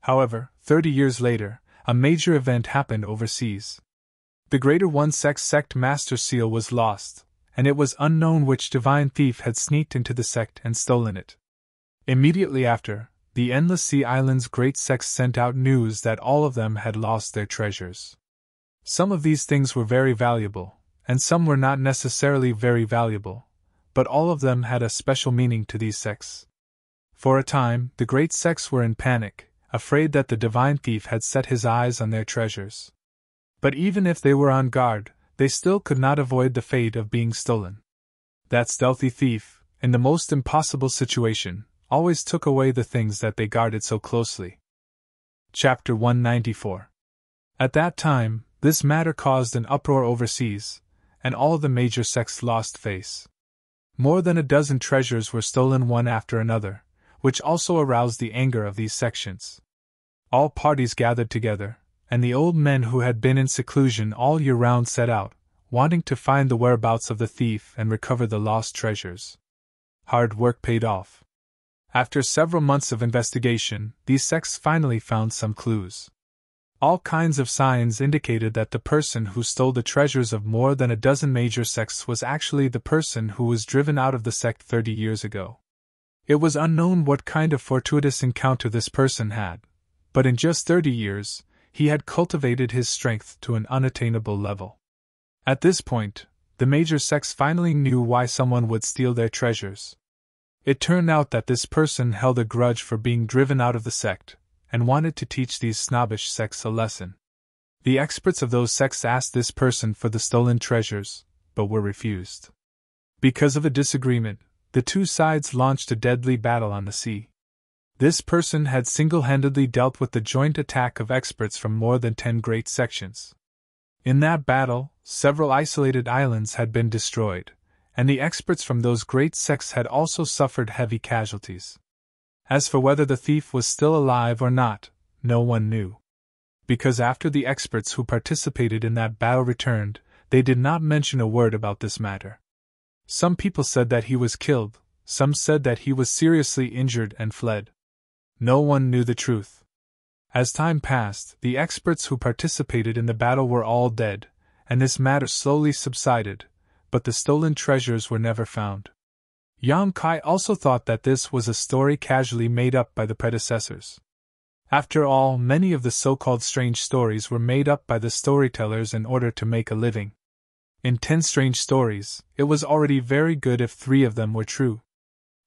However, 30 years later, a major event happened overseas. The Greater One sect master seal was lost, and it was unknown which divine thief had sneaked into the sect and stolen it. Immediately after, the Endless Sea Islands' great sects sent out news that all of them had lost their treasures. Some of these things were very valuable, and some were not necessarily very valuable, but all of them had a special meaning to these sects. For a time, the great sects were in panic, afraid that the divine thief had set his eyes on their treasures. But even if they were on guard, they still could not avoid the fate of being stolen. That stealthy thief, in the most impossible situation, always took away the things that they guarded so closely. Chapter 194. At that time, this matter caused an uproar overseas, and all the major sects lost face. More than a dozen treasures were stolen one after another, which also aroused the anger of these sections. All parties gathered together, and the old men who had been in seclusion all year round set out, wanting to find the whereabouts of the thief and recover the lost treasures. Hard work paid off. After several months of investigation, these sects finally found some clues. All kinds of signs indicated that the person who stole the treasures of more than a dozen major sects was actually the person who was driven out of the sect 30 years ago. It was unknown what kind of fortuitous encounter this person had, but in just 30 years, he had cultivated his strength to an unattainable level. At this point, the major sects finally knew why someone would steal their treasures. It turned out that this person held a grudge for being driven out of the sect, and wanted to teach these snobbish sects a lesson. The experts of those sects asked this person for the stolen treasures, but were refused. Because of a disagreement, the two sides launched a deadly battle on the sea. This person had single-handedly dealt with the joint attack of experts from more than 10 great sections. In that battle, several isolated islands had been destroyed, and the experts from those great sects had also suffered heavy casualties. As for whether the thief was still alive or not, no one knew. Because after the experts who participated in that battle returned, they did not mention a word about this matter. Some people said that he was killed, some said that he was seriously injured and fled. No one knew the truth. As time passed, the experts who participated in the battle were all dead, and this matter slowly subsided, but the stolen treasures were never found. Yang Kai also thought that this was a story casually made up by the predecessors. After all, many of the so-called strange stories were made up by the storytellers in order to make a living. In 10 strange stories, it was already very good if 3 of them were true.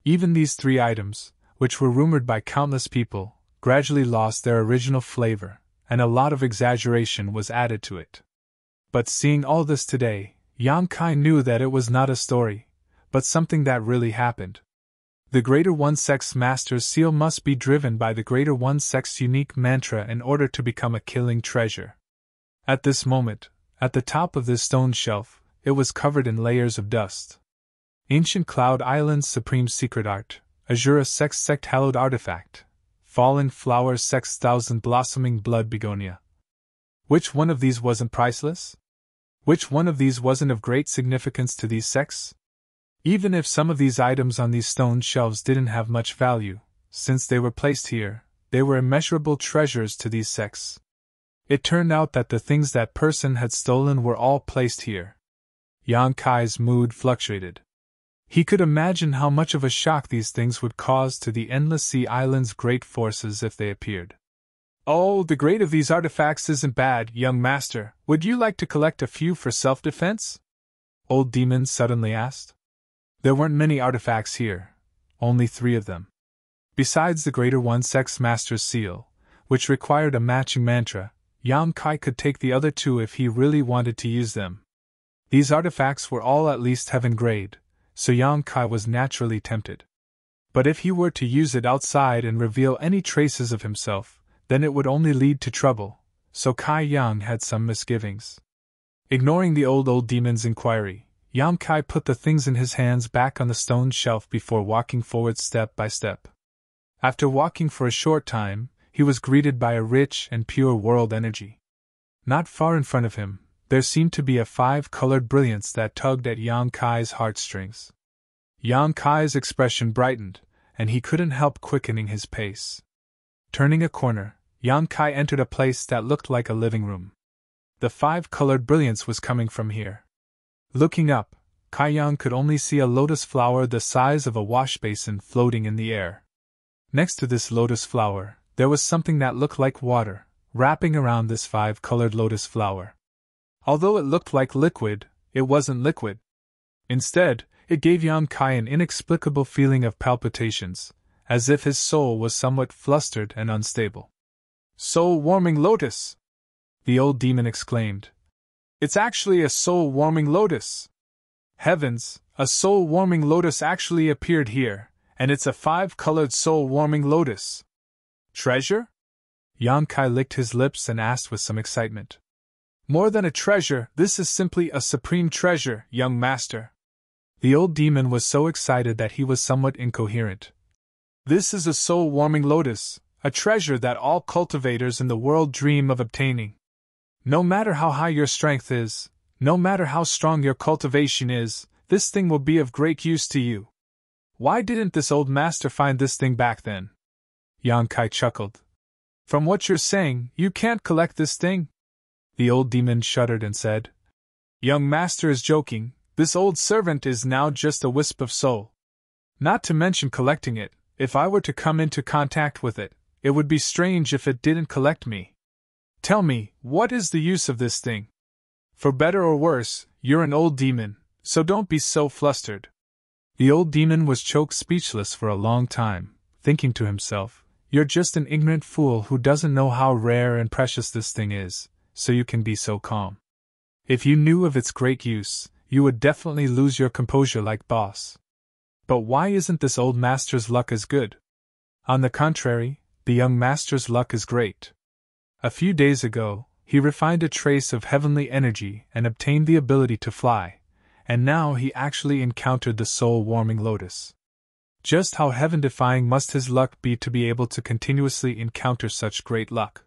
Even these 3 items, which were rumored by countless people, gradually lost their original flavor, and a lot of exaggeration was added to it. But seeing all this today, Yang Kai knew that it was not a story, but something that really happened. The Greater One Sect's Master's seal must be driven by the Greater One Sect's unique mantra in order to become a killing treasure. At this moment, at the top of this stone shelf, it was covered in layers of dust. Ancient Cloud Island's Supreme Secret Art, Azura Sect's Sect Hallowed Artifact, Fallen Flowers Sect's Thousand Blossoming Blood Begonia. Which one of these wasn't priceless? Which one of these wasn't of great significance to these sects? Even if some of these items on these stone shelves didn't have much value, since they were placed here, they were immeasurable treasures to these sects. It turned out that the things that person had stolen were all placed here. Yang Kai's mood fluctuated. He could imagine how much of a shock these things would cause to the Endless Sea Island's great forces if they appeared. Oh, the grade of these artifacts isn't bad, young master. Would you like to collect a few for self-defense? Old Demon suddenly asked. There weren't many artifacts here, only 3 of them. Besides the greater one, Sex Master's seal, which required a matching mantra, Yang Kai could take the other 2 if he really wanted to use them. These artifacts were all at least heaven grade, so Yang Kai was naturally tempted. But if he were to use it outside and reveal any traces of himself, then it would only lead to trouble, so Kai Yang had some misgivings. Ignoring the old demon's inquiry, Yang Kai put the things in his hands back on the stone shelf before walking forward step by step. After walking for a short time, he was greeted by a rich and pure world energy. Not far in front of him, there seemed to be a 5-colored brilliance that tugged at Yang Kai's heartstrings. Yang Kai's expression brightened, and he couldn't help quickening his pace. Turning a corner, Yang Kai entered a place that looked like a living room. The 5-colored brilliance was coming from here. Looking up, Kai Yang could only see a lotus flower the size of a wash basin floating in the air. Next to this lotus flower, there was something that looked like water, wrapping around this 5-colored lotus flower. Although it looked like liquid, it wasn't liquid. Instead, it gave Yang Kai an inexplicable feeling of palpitations, as if his soul was somewhat flustered and unstable. Soul-warming lotus! The old demon exclaimed. It's actually a soul-warming lotus! Heavens, a soul-warming lotus actually appeared here, and it's a 5-colored soul-warming lotus. Treasure? Yang Kai licked his lips and asked with some excitement. More than a treasure, this is simply a supreme treasure, young master. The old demon was so excited that he was somewhat incoherent. This is a soul-warming lotus, a treasure that all cultivators in the world dream of obtaining. No matter how high your strength is, no matter how strong your cultivation is, this thing will be of great use to you. Why didn't this old master find this thing back then? Yang Kai chuckled. From what you're saying, you can't collect this thing? The old demon shuddered and said, Young master is joking, this old servant is now just a wisp of soul. Not to mention collecting it, if I were to come into contact with it, it would be strange if it didn't collect me. Tell me, what is the use of this thing? For better or worse, you're an old demon, so don't be so flustered. The old demon was choked speechless for a long time, thinking to himself, You're just an ignorant fool who doesn't know how rare and precious this thing is, so you can be so calm. If you knew of its great use, you would definitely lose your composure like boss. But why isn't this old master's luck as good? On the contrary, the young master's luck is great. A few days ago, he refined a trace of heavenly energy and obtained the ability to fly, and now he actually encountered the soul-warming lotus. Just how heaven-defying must his luck be to be able to continuously encounter such great luck?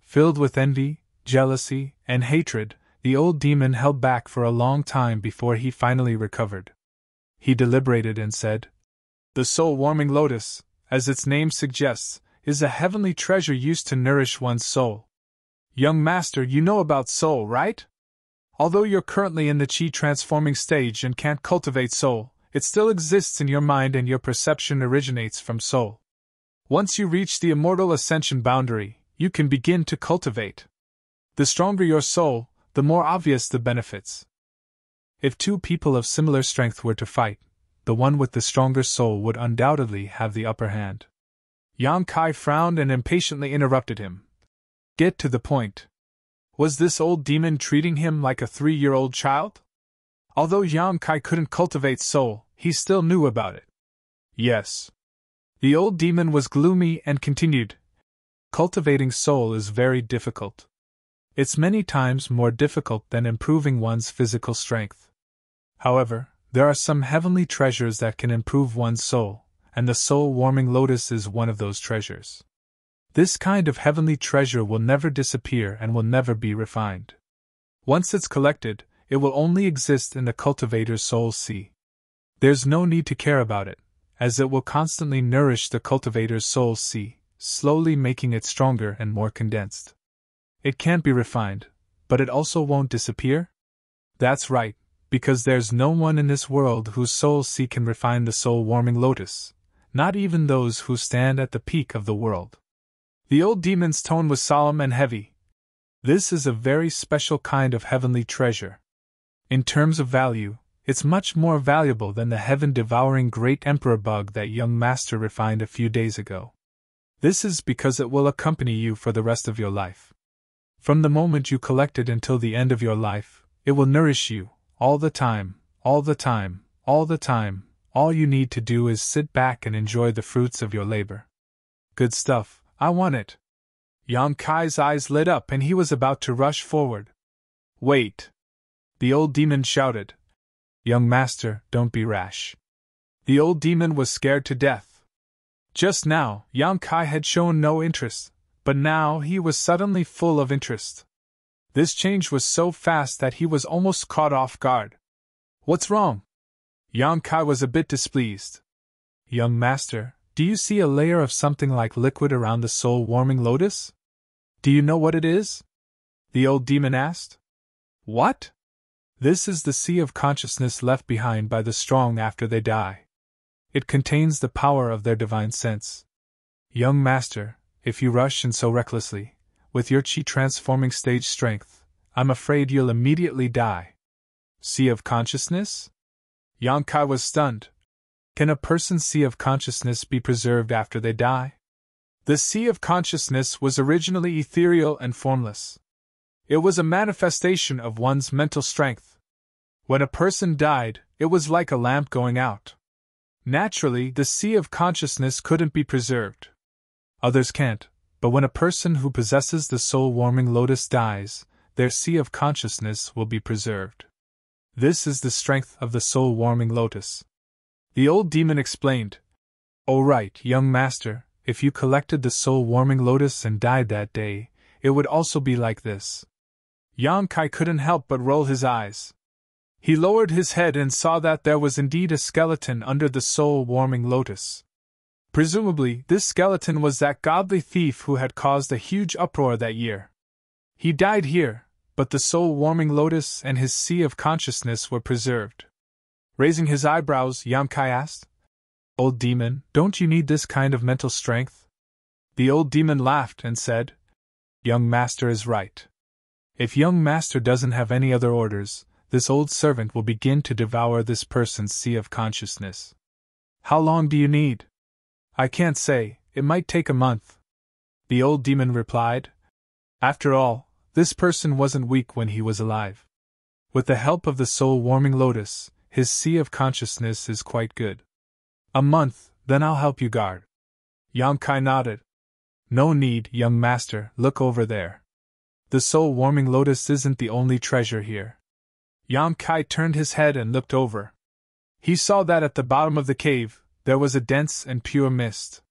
Filled with envy, jealousy, and hatred, the old demon held back for a long time before he finally recovered. He deliberated and said, The soul-warming lotus, as its name suggests, is a heavenly treasure used to nourish one's soul. Young master, you know about soul, right? Although you're currently in the chi transforming stage and can't cultivate soul, it still exists in your mind and your perception originates from soul. Once you reach the immortal ascension boundary, you can begin to cultivate. The stronger your soul, the more obvious the benefits. If 2 people of similar strength were to fight, the one with the stronger soul would undoubtedly have the upper hand. Yang Kai frowned and impatiently interrupted him. Get to the point. Was this old demon treating him like a 3-year-old child? Although Yang Kai couldn't cultivate soul, he still knew about it. Yes. The old demon was gloomy and continued, Cultivating soul is very difficult. It's many times more difficult than improving one's physical strength. However, there are some heavenly treasures that can improve one's soul, and the soul-warming lotus is one of those treasures. This kind of heavenly treasure will never disappear and will never be refined. Once it's collected, it will only exist in the cultivator's soul sea. There's no need to care about it, as it will constantly nourish the cultivator's soul sea, slowly making it stronger and more condensed. It can't be refined, but it also won't disappear? That's right, because there's no one in this world whose soul sea can refine the soul-warming lotus, not even those who stand at the peak of the world. The old demon's tone was solemn and heavy. This is a very special kind of heavenly treasure. In terms of value, it's much more valuable than the heaven-devouring great emperor bug that young master refined a few days ago. This is because it will accompany you for the rest of your life. From the moment you collect it until the end of your life, it will nourish you, all the time, all the time, all the time. All you need to do is sit back and enjoy the fruits of your labor. Good stuff, I want it. Yang Kai's eyes lit up and he was about to rush forward. Wait! The old demon shouted. Young master, don't be rash. The old demon was scared to death. Just now, Yang Kai had shown no interest, but now he was suddenly full of interest. This change was so fast that he was almost caught off guard. What's wrong? Yang Kai was a bit displeased. Young master, do you see a layer of something like liquid around the soul-warming lotus? Do you know what it is? The old demon asked. What? This is the sea of consciousness left behind by the strong after they die. It contains the power of their divine sense. Young master, if you rush in so recklessly, with your chi-transforming stage strength, I'm afraid you'll immediately die. Sea of consciousness? Yang Kai was stunned. Can a person's sea of consciousness be preserved after they die? The sea of consciousness was originally ethereal and formless. It was a manifestation of one's mental strength. When a person died, it was like a lamp going out. Naturally, the sea of consciousness couldn't be preserved. Others can't, but when a person who possesses the soul-warming lotus dies, their sea of consciousness will be preserved. This is the strength of the soul-warming lotus. The old demon explained. Oh right, young master, if you collected the soul-warming lotus and died that day, it would also be like this. Yang Kai couldn't help but roll his eyes. He lowered his head and saw that there was indeed a skeleton under the soul-warming lotus. Presumably, this skeleton was that godly thief who had caused a huge uproar that year. He died here, but the soul-warming lotus and his sea of consciousness were preserved. Raising his eyebrows, Yang Kai asked, Old demon, don't you need this kind of mental strength? The old demon laughed and said, Young master is right. If young master doesn't have any other orders, this old servant will begin to devour this person's sea of consciousness. How long do you need? I can't say, it might take a month. The old demon replied. After all, this person wasn't weak when he was alive. With the help of the soul-warming lotus, his sea of consciousness is quite good. A month, then I'll help you guard. Yang Kai nodded. No need, young master, look over there. The soul-warming lotus isn't the only treasure here. Yang Kai turned his head and looked over. He saw that at the bottom of the cave, there was a dense and pure mist.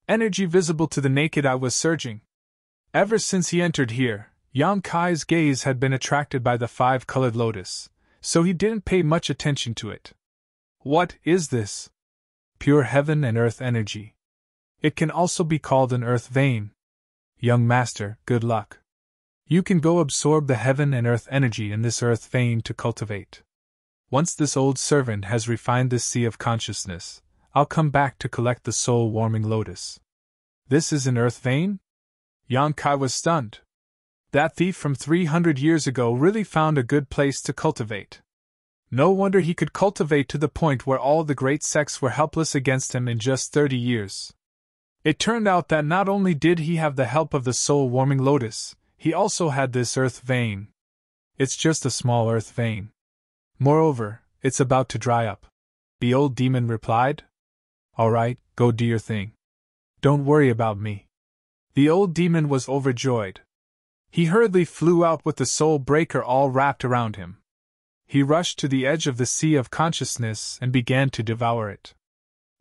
Energy visible to the naked eye was surging. Ever since he entered here, Yang Kai's gaze had been attracted by the five-colored lotus, so he didn't pay much attention to it. What is this? Pure heaven and earth energy. It can also be called an earth vein. Young master, good luck. You can go absorb the heaven and earth energy in this earth vein to cultivate. Once this old servant has refined this sea of consciousness, I'll come back to collect the soul-warming lotus. This is an earth vein? Yang Kai was stunned. That thief from 300 years ago really found a good place to cultivate. No wonder he could cultivate to the point where all the great sects were helpless against him in just 30 years. It turned out that not only did he have the help of the soul-warming lotus, he also had this earth vein. It's just a small earth vein. Moreover, it's about to dry up. The old demon replied. All right, go do your thing. Don't worry about me. The old demon was overjoyed. He hurriedly flew out with the soul breaker all wrapped around him. He rushed to the edge of the sea of consciousness and began to devour it.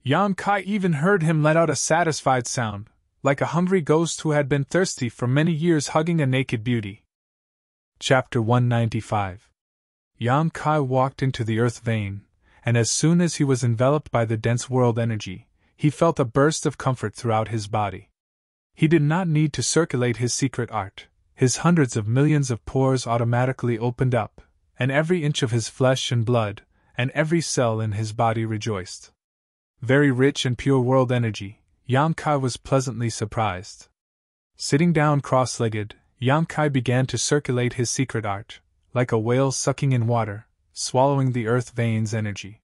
Yang Kai even heard him let out a satisfied sound, like a hungry ghost who had been thirsty for many years hugging a naked beauty. Chapter 195. Yang Kai walked into the earth vein, and as soon as he was enveloped by the dense world energy, he felt a burst of comfort throughout his body. He did not need to circulate his secret art. his hundreds of millions of pores automatically opened up, and every inch of his flesh and blood, and every cell in his body rejoiced. Very rich and pure world energy, Yang Kai was pleasantly surprised. Sitting down cross-legged, Yang Kai began to circulate his secret art, like a whale sucking in water, swallowing the earth vein's energy.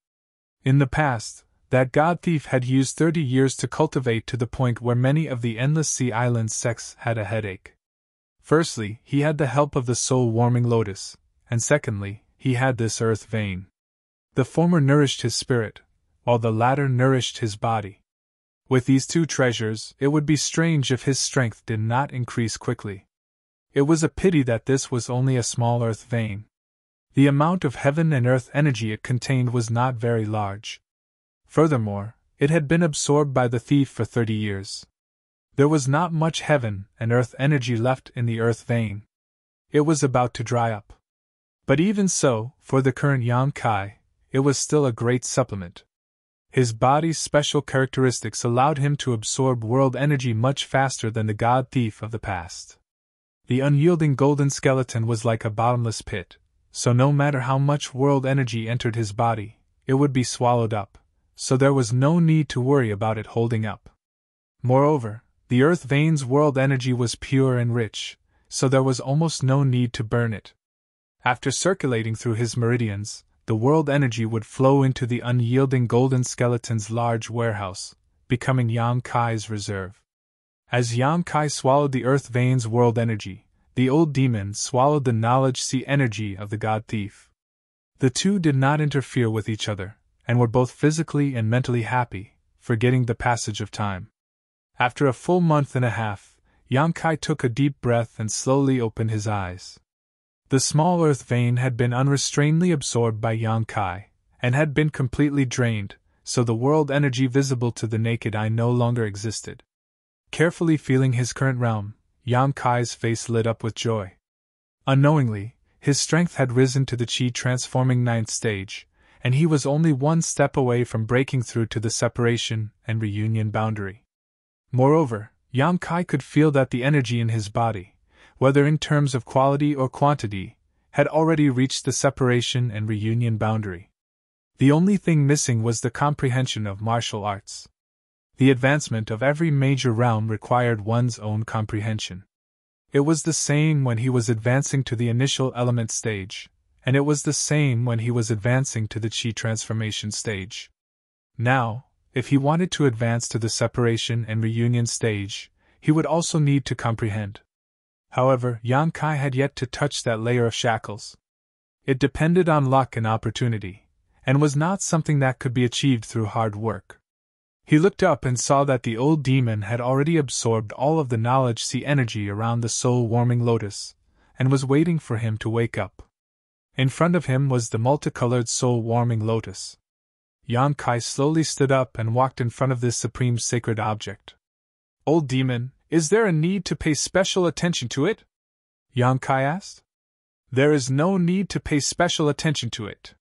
In the past, that god thief had used 30 years to cultivate to the point where many of the endless sea island sects had a headache. Firstly, he had the help of the soul-warming lotus, and secondly, he had this earth vein. The former nourished his spirit, while the latter nourished his body. With these two treasures, it would be strange if his strength did not increase quickly. It was a pity that this was only a small earth vein. The amount of heaven and earth energy it contained was not very large. Furthermore, it had been absorbed by the thief for 30 years. There was not much heaven and earth energy left in the earth vein. It was about to dry up. But even so, for the current Yang Kai, it was still a great supplement. His body's special characteristics allowed him to absorb world energy much faster than the god thief of the past. The unyielding golden skeleton was like a bottomless pit, so no matter how much world energy entered his body, it would be swallowed up, so there was no need to worry about it holding up. Moreover, the earth vein's world energy was pure and rich, so there was almost no need to burn it. After circulating through his meridians, the world energy would flow into the unyielding golden skeleton's large warehouse, becoming Yang Kai's reserve. As Yang Kai swallowed the earth vein's world energy, the old demon swallowed the knowledge sea energy of the god thief. The two did not interfere with each other, and were both physically and mentally happy, forgetting the passage of time. After a full month and a half, Yang Kai took a deep breath and slowly opened his eyes. The small earth vein had been unrestrainedly absorbed by Yang Kai, and had been completely drained, so the world energy visible to the naked eye no longer existed. Carefully feeling his current realm, Yang Kai's face lit up with joy. Unknowingly, his strength had risen to the Qi transforming 9th stage, and he was only one step away from breaking through to the separation and reunion boundary. Moreover, Yang Kai could feel that the energy in his body, whether in terms of quality or quantity, had already reached the separation and reunion boundary. The only thing missing was the comprehension of martial arts. The advancement of every major realm required one's own comprehension. It was the same when he was advancing to the initial element stage, and it was the same when he was advancing to the Qi transformation stage. Now, if he wanted to advance to the separation and reunion stage, he would also need to comprehend. However, Yang Kai had yet to touch that layer of shackles. It depended on luck and opportunity, and was not something that could be achieved through hard work. He looked up and saw that the old demon had already absorbed all of the knowledge sea energy around the soul-warming lotus, and was waiting for him to wake up. In front of him was the multicolored soul-warming lotus. Yang Kai slowly stood up and walked in front of this supreme sacred object. "Old demon, is there a need to pay special attention to it?" Yang Kai asked. "There is no need to pay special attention to it.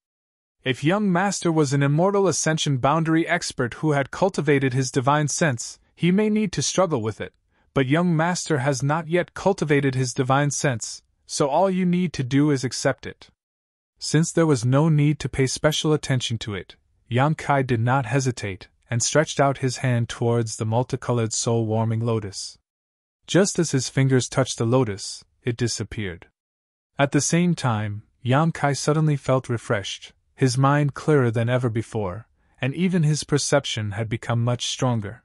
If young master was an immortal ascension boundary expert who had cultivated his divine sense, he may need to struggle with it, but young master has not yet cultivated his divine sense, so all you need to do is accept it." Since there was no need to pay special attention to it, Yang Kai did not hesitate, and stretched out his hand towards the multicolored soul-warming lotus. Just as his fingers touched the lotus, it disappeared. At the same time, Yang Kai suddenly felt refreshed, his mind clearer than ever before, and even his perception had become much stronger.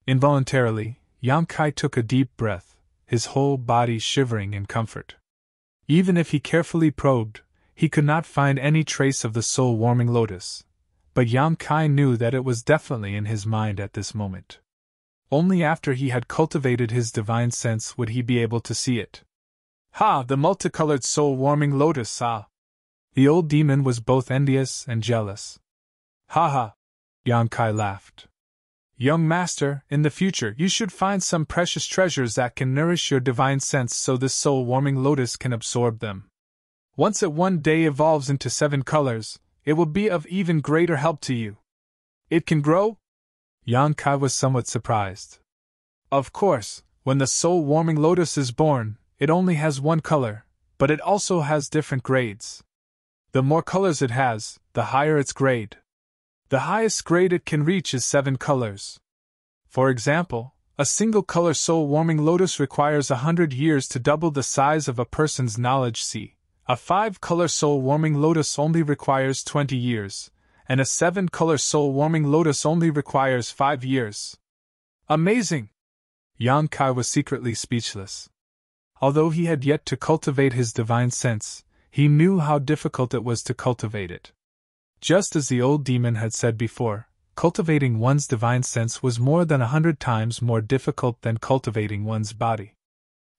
Involuntarily, Yang Kai took a deep breath, his whole body shivering in comfort. Even if he carefully probed, he could not find any trace of the soul-warming lotus, but Yang Kai knew that it was definitely in his mind at this moment. Only after he had cultivated his divine sense would he be able to see it. "Ha! The multicolored soul-warming lotus, ah!" The old demon was both envious and jealous. "Ha ha!" Yang Kai laughed. "Young master, in the future you should find some precious treasures that can nourish your divine sense so this soul-warming lotus can absorb them. Once it one day evolves into 7 colors, it will be of even greater help to you. It can grow?" Yang Kai was somewhat surprised. "Of course, when the soul-warming lotus is born, it only has one color, but it also has different grades. The more colors it has, the higher its grade. The highest grade it can reach is 7 colors. For example, a single-color soul-warming lotus requires 100 years to double the size of a person's knowledge. A 5-color soul-warming lotus only requires 20 years, and a 7-color soul-warming lotus only requires 5 years. Amazing! Yang Kai was secretly speechless. Although he had yet to cultivate his divine sense, he knew how difficult it was to cultivate it. Just as the old demon had said before, cultivating one's divine sense was more than 100 times more difficult than cultivating one's body.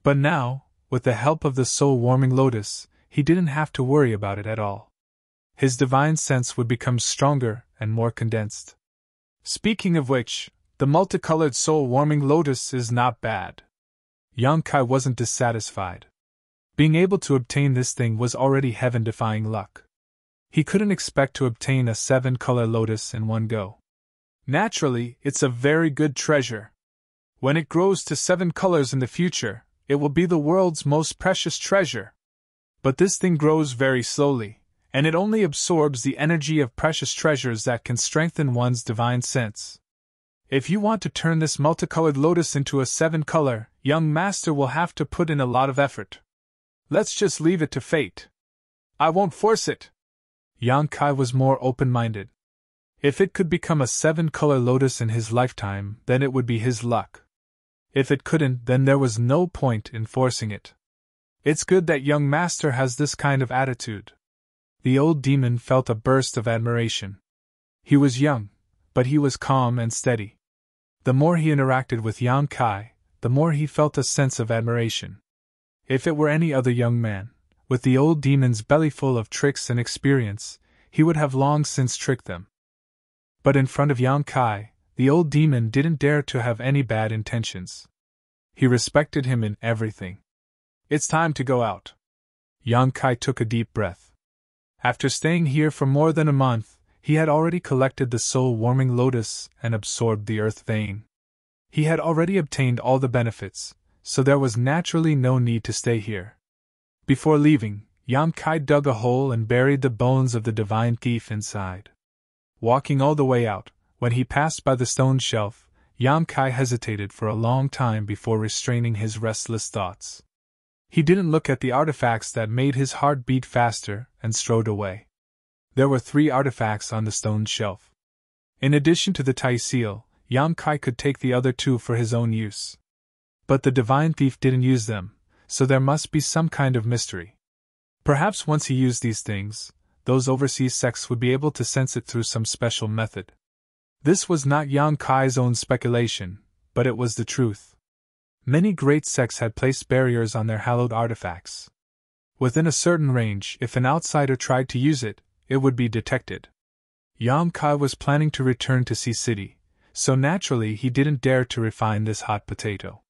But now, with the help of the soul-warming lotus, he didn't have to worry about it at all. His divine sense would become stronger and more condensed. Speaking of which, the multicolored soul-warming lotus is not bad. Yang Kai wasn't dissatisfied. Being able to obtain this thing was already heaven-defying luck. He couldn't expect to obtain a 7-color lotus in one go. Naturally, it's a very good treasure. When it grows to 7 colors in the future, it will be the world's most precious treasure. But this thing grows very slowly, and it only absorbs the energy of precious treasures that can strengthen one's divine sense. If you want to turn this multicolored lotus into a 7-color, young master will have to put in a lot of effort. Let's just leave it to fate. I won't force it. Yang Kai was more open-minded. If it could become a 7-color lotus in his lifetime, then it would be his luck. If it couldn't, then there was no point in forcing it. It's good that young master has this kind of attitude. The old demon felt a burst of admiration. He was young, but he was calm and steady. The more he interacted with Yang Kai, the more he felt a sense of admiration. If it were any other young man, with the old demon's belly full of tricks and experience, he would have long since tricked them. But in front of Yang Kai, the old demon didn't dare to have any bad intentions. He respected him in everything. It's time to go out. Yang Kai took a deep breath. After staying here for more than a month, he had already collected the soul-warming lotus and absorbed the earth vein. He had already obtained all the benefits, so there was naturally no need to stay here. Before leaving, Yang Kai dug a hole and buried the bones of the divine thief inside. Walking all the way out, when he passed by the stone shelf, Yang Kai hesitated for a long time before restraining his restless thoughts. He didn't look at the artifacts that made his heart beat faster and strode away. There were 3 artifacts on the stone shelf. In addition to the Tai seal, Yang Kai could take the other 2 for his own use. But the divine thief didn't use them, so there must be some kind of mystery. Perhaps once he used these things, those overseas sects would be able to sense it through some special method. This was not Yang Kai's own speculation, but it was the truth. Many great sects had placed barriers on their hallowed artifacts. Within a certain range, if an outsider tried to use it, it would be detected. Yang Kai was planning to return to Sea City, so naturally he didn't dare to refine this hot potato.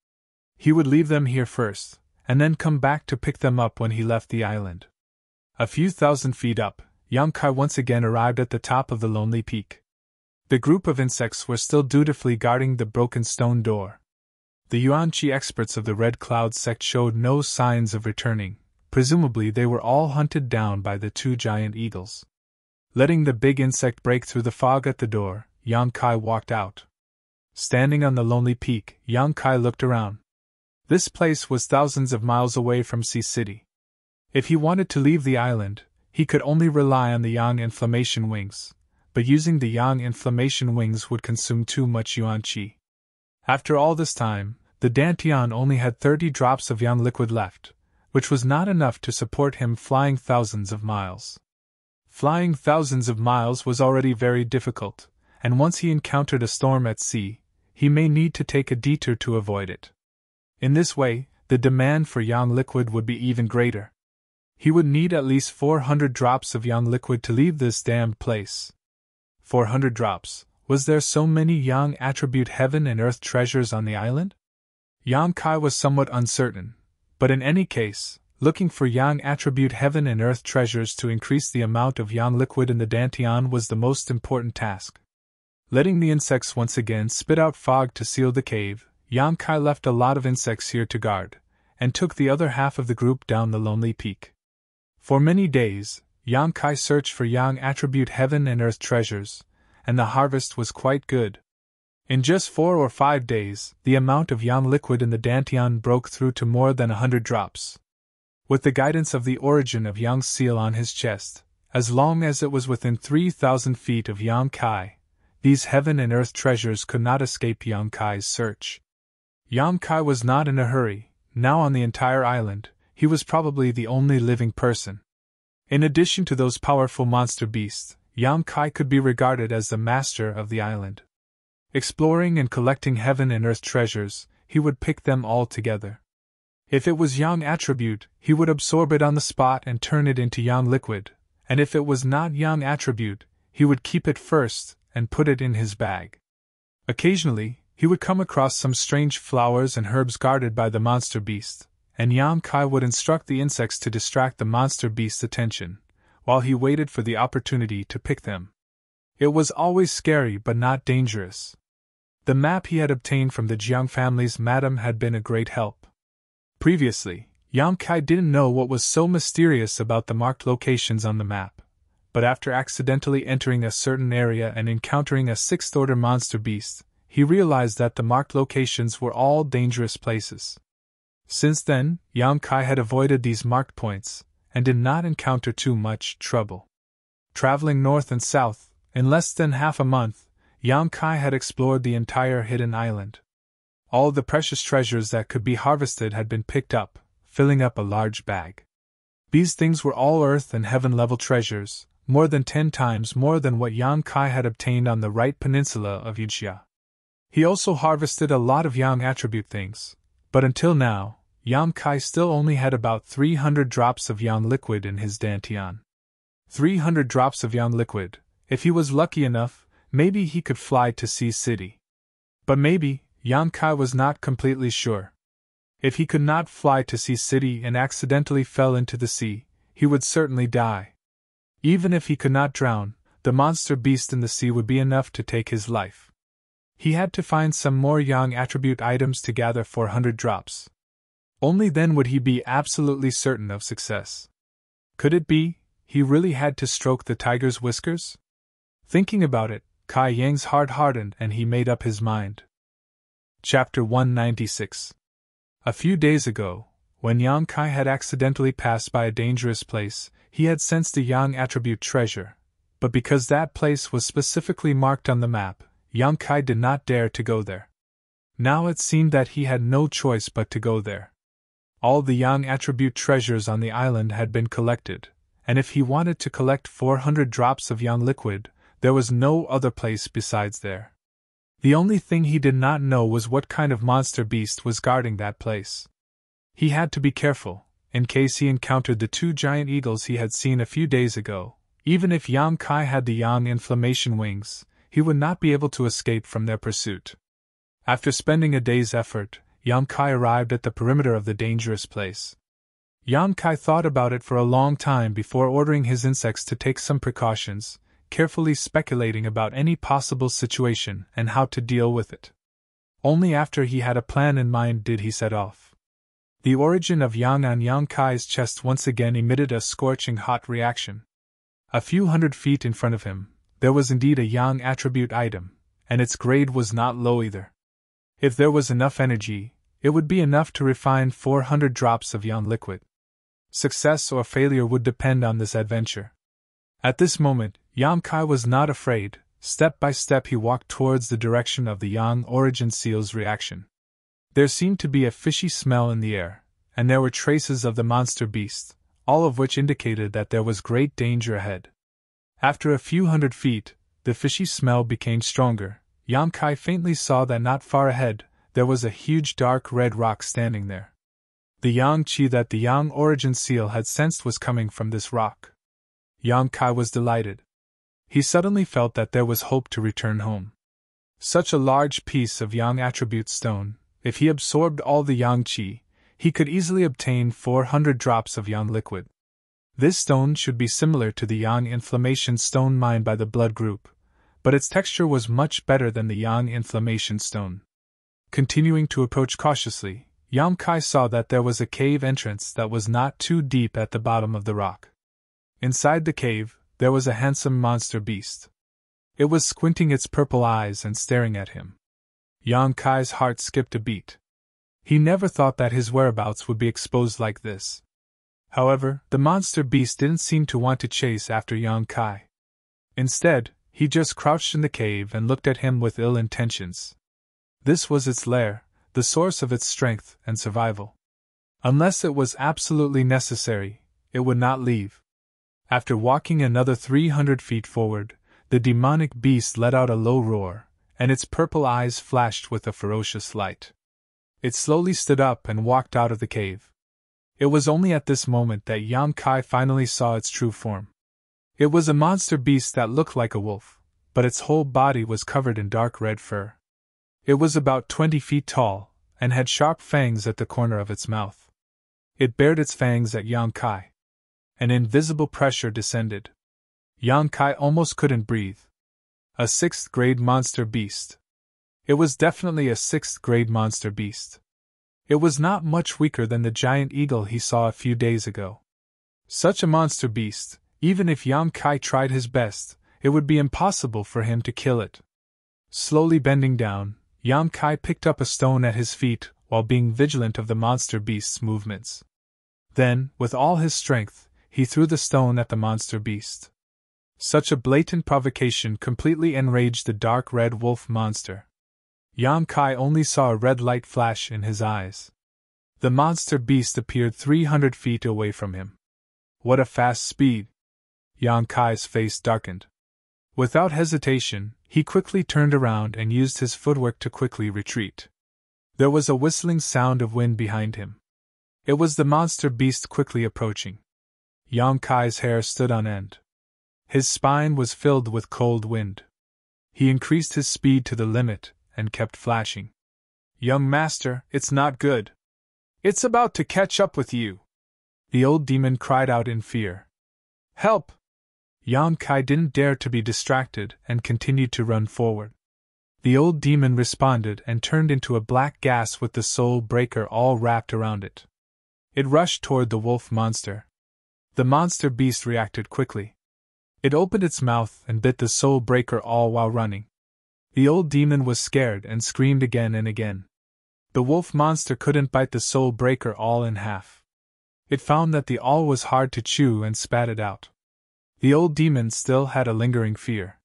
He would leave them here first, and then come back to pick them up when he left the island. A few thousand feet up, Yang Kai once again arrived at the top of the lonely peak. The group of insects were still dutifully guarding the broken stone door. The Yuan-Chi experts of the Red Cloud sect showed no signs of returning. Presumably they were all hunted down by the 2 giant eagles. Letting the big insect break through the fog at the door, Yang Kai walked out. Standing on the lonely peak, Yang Kai looked around. This place was thousands of miles away from Sea City. If he wanted to leave the island, he could only rely on the Yang inflammation wings, but using the Yang inflammation wings would consume too much Yuan-Chi. After all this time, the Dantian only had 30 drops of Yang liquid left, which was not enough to support him flying thousands of miles. Flying thousands of miles was already very difficult, and once he encountered a storm at sea, he may need to take a detour to avoid it. In this way, the demand for Yang liquid would be even greater. He would need at least 400 drops of Yang liquid to leave this damned place. 400 drops. Was there so many Yang attribute heaven and earth treasures on the island? Yang Kai was somewhat uncertain, but in any case, looking for Yang attribute heaven and earth treasures to increase the amount of Yang liquid in the Dantian was the most important task. Letting the insects once again spit out fog to seal the cave, Yang Kai left a lot of insects here to guard, and took the other half of the group down the lonely peak. For many days, Yang Kai searched for yang attribute heaven and earth treasures, and the harvest was quite good. In just 4 or 5 days, the amount of yang liquid in the dantian broke through to more than 100 drops. With the guidance of the origin of Yang's seal on his chest, as long as it was within 3,000 feet of Yang Kai, these heaven and earth treasures could not escape Yang Kai's search. Yang Kai was not in a hurry. Now on the entire island, he was probably the only living person. In addition to those powerful monster beasts, Yang Kai could be regarded as the master of the island. Exploring and collecting heaven and earth treasures, he would pick them all together. If it was yang attribute, he would absorb it on the spot and turn it into yang liquid, and if it was not yang attribute, he would keep it first and put it in his bag. Occasionally, he would come across some strange flowers and herbs guarded by the monster beast, and Yang Kai would instruct the insects to distract the monster beast's attention, while he waited for the opportunity to pick them. It was always scary but not dangerous. The map he had obtained from the Jiang family's madam had been a great help. Previously, Yang Kai didn't know what was so mysterious about the marked locations on the map, but after accidentally entering a certain area and encountering a sixth-order monster beast, he realized that the marked locations were all dangerous places. Since then, Yang Kai had avoided these marked points, and did not encounter too much trouble. Traveling north and south, in less than half a month, Yang Kai had explored the entire hidden island. All the precious treasures that could be harvested had been picked up, filling up a large bag. These things were all earth and heaven-level treasures, more than 10 times more than what Yang Kai had obtained on the right peninsula of Yujia. He also harvested a lot of yang attribute things, but until now, Yang Kai still only had about 300 drops of yang liquid in his dantian. 300 drops of yang liquid. If he was lucky enough, maybe he could fly to Sea City. But maybe, Yang Kai was not completely sure. If he could not fly to Sea City and accidentally fell into the sea, he would certainly die. Even if he could not drown, the monster beast in the sea would be enough to take his life. He had to find some more yang attribute items to gather 400 drops. Only then would he be absolutely certain of success. Could it be, he really had to stroke the tiger's whiskers? Thinking about it, Kai Yang's heart hardened and he made up his mind. Chapter 196. A few days ago, when Yang Kai had accidentally passed by a dangerous place, he had sensed a yang attribute treasure, but because that place was specifically marked on the map, Yang Kai did not dare to go there. Now it seemed that he had no choice but to go there. All the yang attribute treasures on the island had been collected, and if he wanted to collect 400 drops of yang liquid, there was no other place besides there. The only thing he did not know was what kind of monster beast was guarding that place. He had to be careful, in case he encountered the 2 giant eagles he had seen a few days ago. Even if Yang Kai had the yang inflammation wings, he would not be able to escape from their pursuit. After spending a day's effort, Yang Kai arrived at the perimeter of the dangerous place. Yang Kai thought about it for a long time before ordering his insects to take some precautions, carefully speculating about any possible situation and how to deal with it. Only after he had a plan in mind did he set off. The origin of yang on Yang Kai's chest once again emitted a scorching hot reaction. A few hundred feet in front of him, there was indeed a yang attribute item, and its grade was not low either. If there was enough energy, it would be enough to refine 400 drops of yang liquid. Success or failure would depend on this adventure. At this moment, Yang Kai was not afraid. Step by step he walked towards the direction of the yang origin seal's reaction. There seemed to be a fishy smell in the air, and there were traces of the monster beast, all of which indicated that there was great danger ahead. After a few hundred feet, the fishy smell became stronger. Yang Kai faintly saw that not far ahead, there was a huge dark red rock standing there. The yang qi that the yang origin seal had sensed was coming from this rock. Yang Kai was delighted. He suddenly felt that there was hope to return home. Such a large piece of yang attribute stone, if he absorbed all the yang qi, he could easily obtain 400 drops of yang liquid. This stone should be similar to the yang inflammation stone mined by the blood group, but its texture was much better than the yang inflammation stone. Continuing to approach cautiously, Yang Kai saw that there was a cave entrance that was not too deep at the bottom of the rock. Inside the cave, there was a handsome monster beast. It was squinting its purple eyes and staring at him. Yang Kai's heart skipped a beat. He never thought that his whereabouts would be exposed like this. However, the monster beast didn't seem to want to chase after Yang Kai. Instead, he just crouched in the cave and looked at him with ill intentions. This was its lair, the source of its strength and survival. Unless it was absolutely necessary, it would not leave. After walking another 300 feet forward, the demonic beast let out a low roar, and its purple eyes flashed with a ferocious light. It slowly stood up and walked out of the cave. It was only at this moment that Yang Kai finally saw its true form. It was a monster beast that looked like a wolf, but its whole body was covered in dark red fur. It was about 20 feet tall, and had sharp fangs at the corner of its mouth. It bared its fangs at Yang Kai. An invisible pressure descended. Yang Kai almost couldn't breathe. A 6th grade monster beast. It was definitely a 6th grade monster beast. It was not much weaker than the giant eagle he saw a few days ago. Such a monster beast, even if Yang Kai tried his best, it would be impossible for him to kill it. Slowly bending down, Yang Kai picked up a stone at his feet while being vigilant of the monster beast's movements. Then, with all his strength, he threw the stone at the monster beast. Such a blatant provocation completely enraged the dark red wolf monster. Yang Kai only saw a red light flash in his eyes. The monster beast appeared 300 feet away from him. What a fast speed! Yang Kai's face darkened. Without hesitation, he quickly turned around and used his footwork to quickly retreat. There was a whistling sound of wind behind him. It was the monster beast quickly approaching. Yang Kai's hair stood on end. His spine was filled with cold wind. He increased his speed to the limit and kept flashing. "Young master, it's not good. It's about to catch up with you," the old demon cried out in fear. "Help!" Yang Kai didn't dare to be distracted and continued to run forward. The old demon responded and turned into a black gas with the soul breaker all wrapped around it. It rushed toward the wolf monster. The monster beast reacted quickly. It opened its mouth and bit the soul breaker all while running. The old demon was scared and screamed again and again. The wolf monster couldn't bite the soul breaker all in half. It found that the all was hard to chew and spat it out. The old demon still had a lingering fear.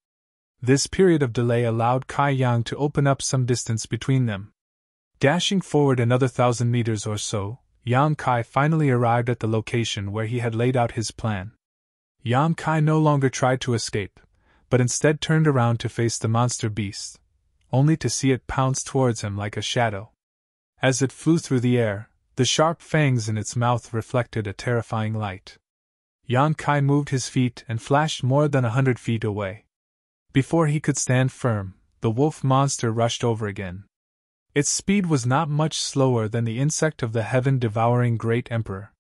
This period of delay allowed Kai Yang to open up some distance between them. Dashing forward another 1,000 meters or so, Yang Kai finally arrived at the location where he had laid out his plan. Yang Kai no longer tried to escape, but instead turned around to face the monster beast, only to see it pounce towards him like a shadow. As it flew through the air, the sharp fangs in its mouth reflected a terrifying light. Yang Kai moved his feet and flashed more than 100 feet away. Before he could stand firm, the wolf monster rushed over again. Its speed was not much slower than the insect of the heaven-devouring Great Emperor.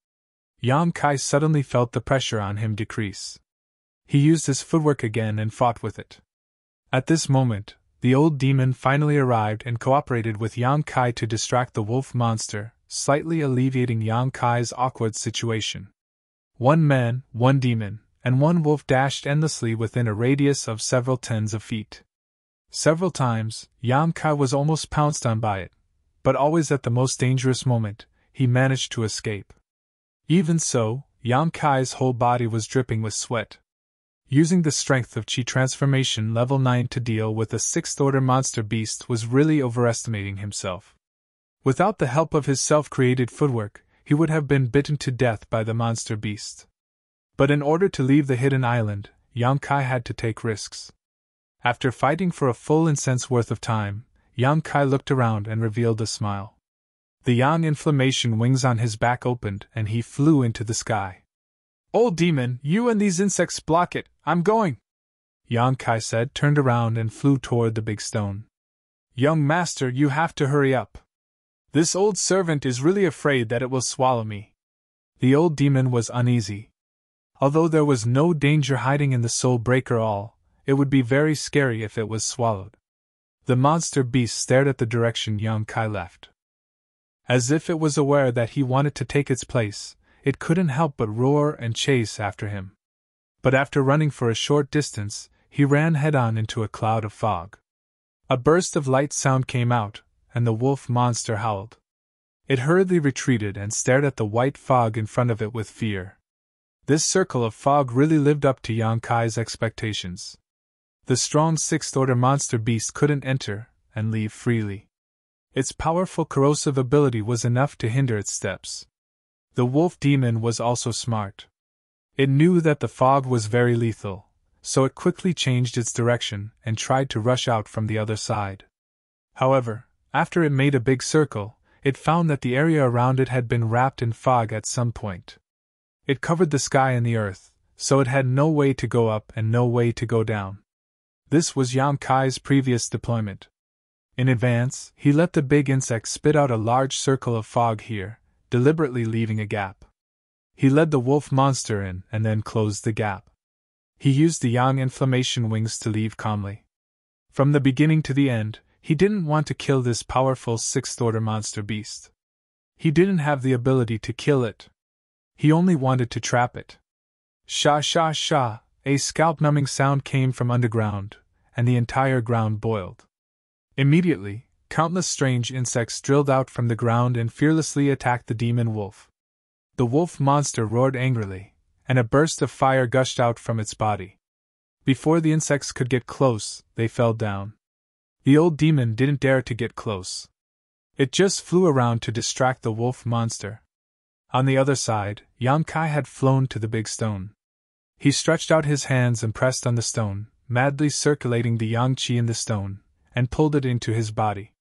Yang Kai suddenly felt the pressure on him decrease. He used his footwork again and fought with it. At this moment, the old demon finally arrived and cooperated with Yang Kai to distract the wolf monster, slightly alleviating Yang Kai's awkward situation. One man, one demon, and one wolf dashed endlessly within a radius of several tens of feet. Several times, Yang Kai was almost pounced on by it, but always at the most dangerous moment, he managed to escape. Even so, Yang Kai's whole body was dripping with sweat. Using the strength of Qi Transformation Level 9 to deal with a 6th-order monster beast was really overestimating himself. Without the help of his self-created footwork, he would have been bitten to death by the monster beast. But in order to leave the hidden island, Yang Kai had to take risks. After fighting for a full incense worth of time, Yang Kai looked around and revealed a smile. The yang inflammation wings on his back opened and he flew into the sky. "Old demon, you and these insects block it, I'm going," Yang Kai said, turned around and flew toward the big stone. "Young master, you have to hurry up. This old servant is really afraid that it will swallow me." The old demon was uneasy. Although there was no danger hiding in the soul breaker all, it would be very scary if it was swallowed. The monster beast stared at the direction Yang Kai left. As if it was aware that he wanted to take its place, it couldn't help but roar and chase after him. But after running for a short distance, he ran head-on into a cloud of fog. A burst of light sound came out, and the wolf monster howled. It hurriedly retreated and stared at the white fog in front of it with fear. This circle of fog really lived up to Yang Kai's expectations. The strong sixth-order monster beast couldn't enter and leave freely. Its powerful corrosive ability was enough to hinder its steps. The wolf demon was also smart. It knew that the fog was very lethal, so it quickly changed its direction and tried to rush out from the other side. However, after it made a big circle, it found that the area around it had been wrapped in fog at some point. It covered the sky and the earth, so it had no way to go up and no way to go down. This was Yang Kai's previous deployment. In advance, he let the big insect spit out a large circle of fog here, deliberately leaving a gap. He led the wolf monster in and then closed the gap. He used the yang inflammation wings to leave calmly. From the beginning to the end, he didn't want to kill this powerful sixth-order monster beast. He didn't have the ability to kill it. He only wanted to trap it. Sha sha sha, a scalp-numbing sound came from underground, and the entire ground boiled. Immediately, countless strange insects drilled out from the ground and fearlessly attacked the demon wolf. The wolf monster roared angrily, and a burst of fire gushed out from its body. Before the insects could get close, they fell down. The old demon didn't dare to get close. It just flew around to distract the wolf monster. On the other side, Yang Kai had flown to the big stone. He stretched out his hands and pressed on the stone, madly circulating the yang qi in the stone, and pulled it into his body.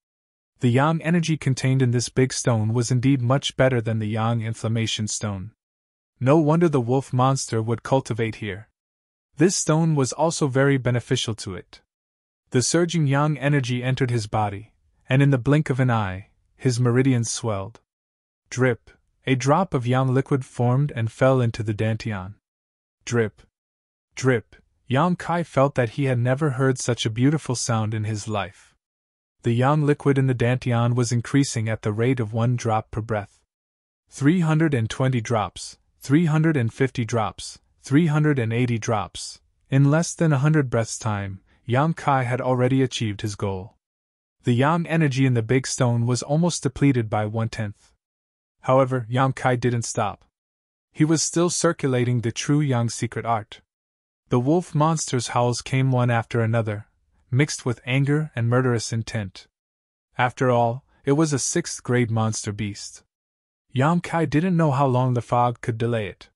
The yang energy contained in this big stone was indeed much better than the yang inflammation stone. No wonder the wolf monster would cultivate here. This stone was also very beneficial to it. The surging yang energy entered his body, and in the blink of an eye, his meridians swelled. Drip, a drop of yang liquid formed and fell into the dantian. Drip. Drip, Yang Kai felt that he had never heard such a beautiful sound in his life. The yang liquid in the dantian was increasing at the rate of 1 drop per breath. 320 drops, 350 drops, 380 drops. In less than 100 breaths' time, Yang Kai had already achieved his goal. The yang energy in the big stone was almost depleted by 1/10. However, Yang Kai didn't stop. He was still circulating the true yang secret art. The wolf monster's howls came one after another, mixed with anger and murderous intent. After all, it was a 6th-grade monster beast. Yang Kai didn't know how long the fog could delay it.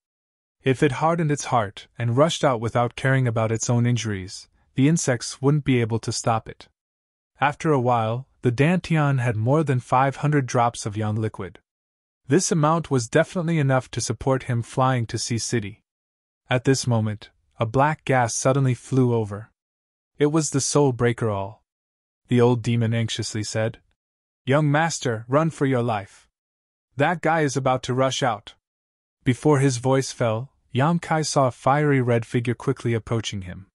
If it hardened its heart and rushed out without caring about its own injuries, the insects wouldn't be able to stop it. After a while, the dantian had more than 500 drops of yang liquid. This amount was definitely enough to support him flying to Sea City. At this moment, a black gas suddenly flew over. It was the soul breaker all. The old demon anxiously said, "Young master, run for your life. That guy is about to rush out." Before his voice fell, Yang Kai saw a fiery red figure quickly approaching him.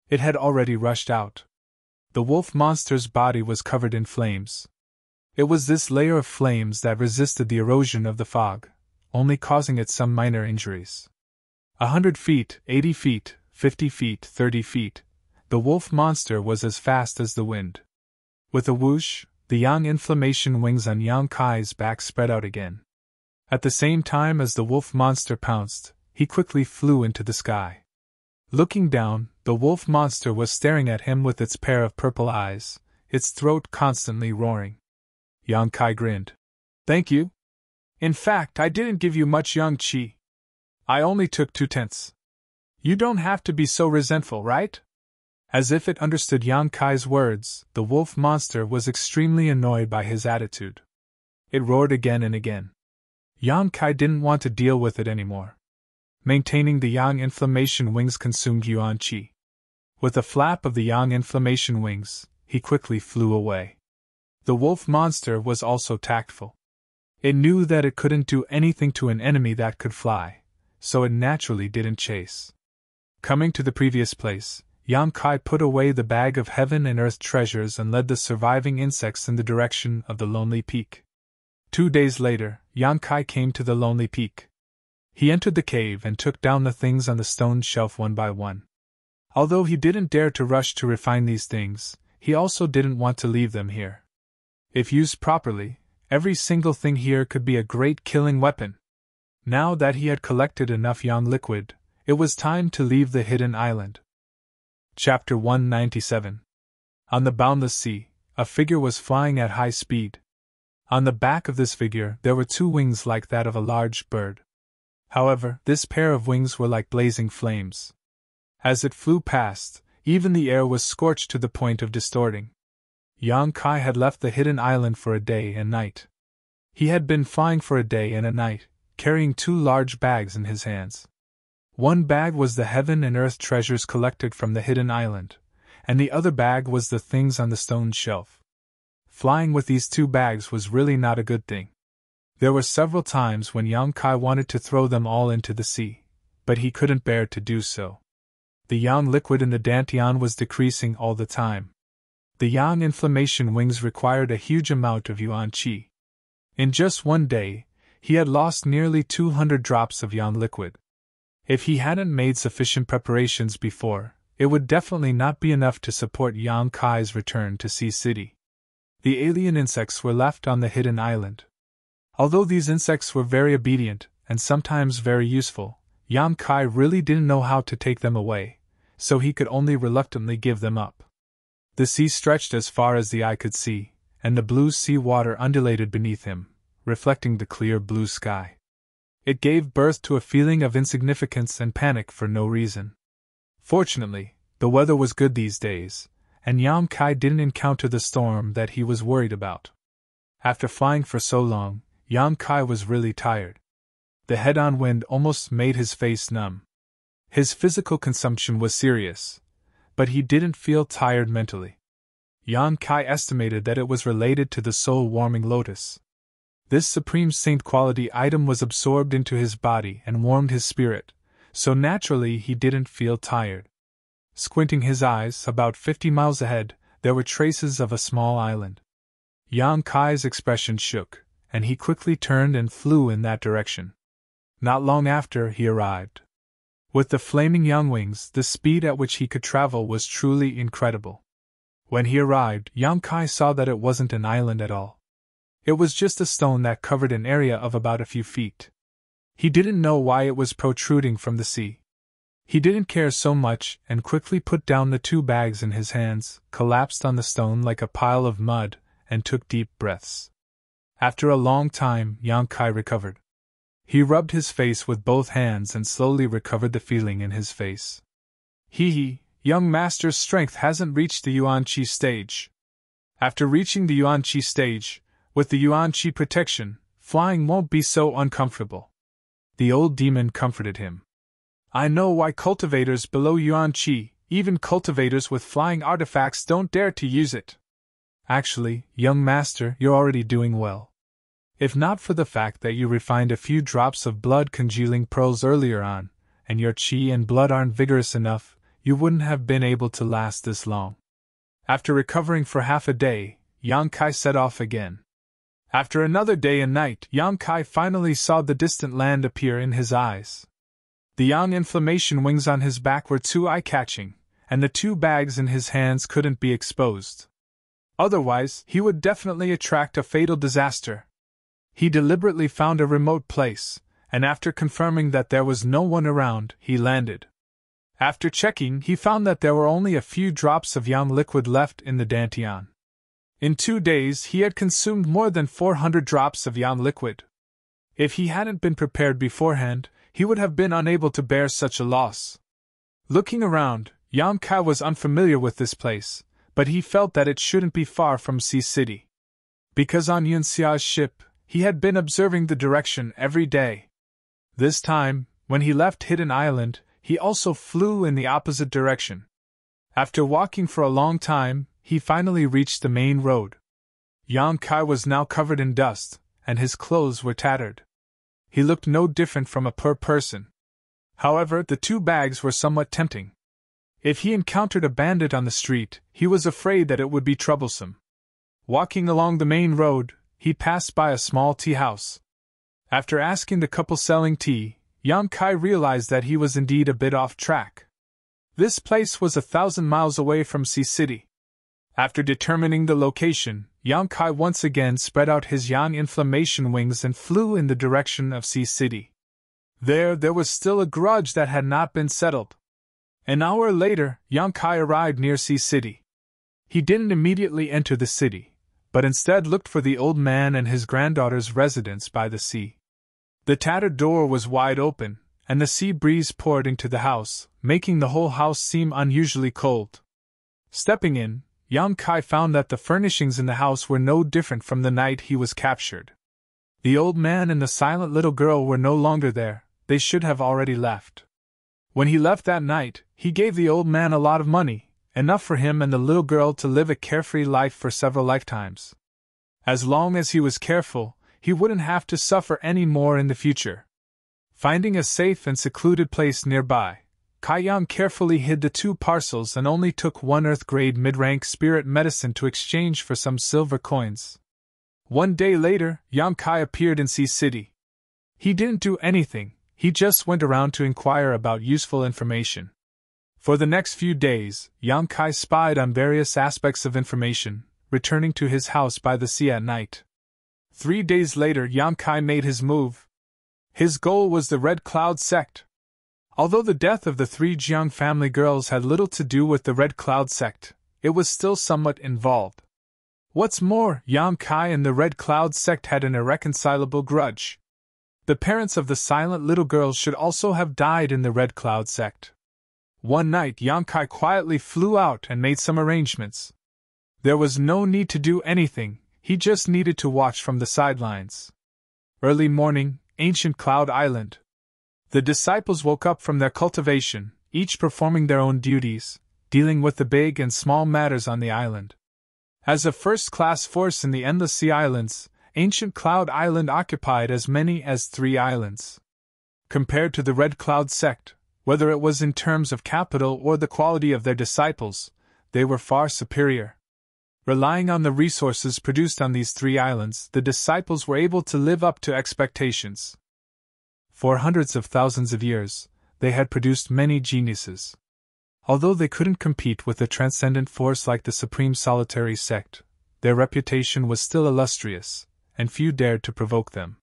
It had already rushed out. The wolf monster's body was covered in flames. It was this layer of flames that resisted the erosion of the fog, only causing it some minor injuries. 100 feet, 80 feet, 50 feet, 30 feet, the wolf monster was as fast as the wind. With a whoosh, the yang inflammation wings on Yang Kai's back spread out again. At the same time as the wolf monster pounced, he quickly flew into the sky. Looking down, the wolf monster was staring at him with its pair of purple eyes, its throat constantly roaring. Yang Kai grinned. "Thank you. In fact, I didn't give you much yang qi. I only took 2/10. You don't have to be so resentful, right?" As if it understood Yang Kai's words, the wolf monster was extremely annoyed by his attitude. It roared again and again. Yang Kai didn't want to deal with it anymore. Maintaining the yang inflammation wings consumed yuan qi. With a flap of the yang inflammation wings, he quickly flew away. The wolf monster was also tactful. It knew that it couldn't do anything to an enemy that could fly, so it naturally didn't chase. Coming to the previous place, Yang Kai put away the bag of heaven and earth treasures and led the surviving insects in the direction of the lonely peak. 2 days later, Yang Kai came to the lonely peak. He entered the cave and took down the things on the stone shelf one by one. Although he didn't dare to rush to refine these things, he also didn't want to leave them here. If used properly, every single thing here could be a great killing weapon. Now that he had collected enough yang liquid, it was time to leave the hidden island. Chapter 197. On the boundless sea, a figure was flying at high speed. On the back of this figure there were 2 wings like that of a large bird. However, this pair of wings were like blazing flames. As it flew past, even the air was scorched to the point of distorting. Yang Kai had left the hidden island for a day and night. He had been flying for a day and a night, carrying 2 large bags in his hands. One bag was the heaven and earth treasures collected from the hidden island, and the other bag was the things on the stone shelf. Flying with these 2 bags was really not a good thing. There were several times when Yang Kai wanted to throw them all into the sea, but he couldn't bear to do so. The yang liquid in the dantian was decreasing all the time. The yang inflammation wings required a huge amount of yuan qi. In just one day, he had lost nearly 200 drops of yang liquid. If he hadn't made sufficient preparations before, it would definitely not be enough to support Yang Kai's return to Sea City. The alien insects were left on the hidden island. Although these insects were very obedient, and sometimes very useful, Yang Kai really didn't know how to take them away, so he could only reluctantly give them up. The sea stretched as far as the eye could see, and the blue sea water undulated beneath him, reflecting the clear blue sky. It gave birth to a feeling of insignificance and panic for no reason. Fortunately, the weather was good these days, and Yang Kai didn't encounter the storm that he was worried about. After flying for so long, Yang Kai was really tired. The head-on wind almost made his face numb. His physical consumption was serious, but he didn't feel tired mentally. Yang Kai estimated that it was related to the soul-warming lotus. This supreme saint quality item was absorbed into his body and warmed his spirit, so naturally he didn't feel tired. Squinting his eyes, about 50 miles ahead, there were traces of a small island. Yang Kai's expression shook, and he quickly turned and flew in that direction. Not long after, he arrived. With the flaming yang wings, the speed at which he could travel was truly incredible. When he arrived, Yang Kai saw that it wasn't an island at all. It was just a stone that covered an area of about a few feet. He didn't know why it was protruding from the sea. He didn't care so much and quickly put down the 2 bags in his hands, collapsed on the stone like a pile of mud, and took deep breaths. After a long time, Yang Kai recovered. He rubbed his face with both hands and slowly recovered the feeling in his face. Hee, young master's strength hasn't reached the yuan qi stage. After reaching the yuan qi stage, with the yuan qi protection, flying won't be so uncomfortable. The old demon comforted him. I know why cultivators below yuan qi, even cultivators with flying artifacts, don't dare to use it. Actually, young master, you're already doing well. If not for the fact that you refined a few drops of blood congealing pearls earlier on, and your qi and blood aren't vigorous enough, you wouldn't have been able to last this long. After recovering for half a day, Yang Kai set off again. After another day and night, Yang Kai finally saw the distant land appear in his eyes. The yang inflammation wings on his back were too eye-catching, and the 2 bags in his hands couldn't be exposed. Otherwise, he would definitely attract a fatal disaster. He deliberately found a remote place, and after confirming that there was no one around, he landed. After checking, he found that there were only a few drops of yang liquid left in the dantian. In 2 days, he had consumed more than 400 drops of yang liquid. If he hadn't been prepared beforehand, he would have been unable to bear such a loss. Looking around, Yang Kai was unfamiliar with this place, but he felt that it shouldn't be far from Sea City. Because on Yunxia's ship, he had been observing the direction every day. This time, when he left Hidden Island, he also flew in the opposite direction. After walking for a long time, he finally reached the main road. Yang Kai was now covered in dust, and his clothes were tattered. He looked no different from a poor person. However, the 2 bags were somewhat tempting. If he encountered a bandit on the street, he was afraid that it would be troublesome. Walking along the main road, he passed by a small tea house. After asking the couple selling tea, Yang Kai realized that he was indeed a bit off track. This place was 1,000 miles away from Sea City. After determining the location, Yang Kai once again spread out his yang inflammation wings and flew in the direction of Sea City. There was still a grudge that had not been settled. An hour later, Yang Kai arrived near Sea City. He didn't immediately enter the city, but instead looked for the old man and his granddaughter's residence by the sea. The tattered door was wide open, and the sea breeze poured into the house, making the whole house seem unusually cold. Stepping in, Yang Kai found that the furnishings in the house were no different from the night he was captured. The old man and the silent little girl were no longer there. They should have already left. When he left that night, he gave the old man a lot of money, enough for him and the little girl to live a carefree life for several lifetimes. As long as he was careful, he wouldn't have to suffer any more in the future. Finding a safe and secluded place nearby, Kai Yang carefully hid the 2 parcels and only took 1 earth-grade mid-rank spirit medicine to exchange for some silver coins. 1 day later, Yang Kai appeared in Sea City. He didn't do anything, he just went around to inquire about useful information. For the next few days, Yang Kai spied on various aspects of information, returning to his house by the sea at night. 3 days later, Yang Kai made his move. His goal was the Red Cloud sect. Although the death of the 3 Jiang family girls had little to do with the Red Cloud sect, it was still somewhat involved. What's more, Yang Kai and the Red Cloud sect had an irreconcilable grudge. The parents of the silent little girls should also have died in the Red Cloud sect. One night, Yang Kai quietly flew out and made some arrangements. There was no need to do anything, he just needed to watch from the sidelines. Early morning, ancient Cloud Island. The disciples woke up from their cultivation, each performing their own duties, dealing with the big and small matters on the island. As a first-class force in the Endless Sea Islands, ancient Cloud Island occupied as many as 3 islands. Compared to the Red Cloud sect, whether it was in terms of capital or the quality of their disciples, they were far superior. Relying on the resources produced on these 3 islands, the disciples were able to live up to expectations. For hundreds of thousands of years, they had produced many geniuses. Although they couldn't compete with a transcendent force like the Supreme Solitary sect, their reputation was still illustrious, and few dared to provoke them.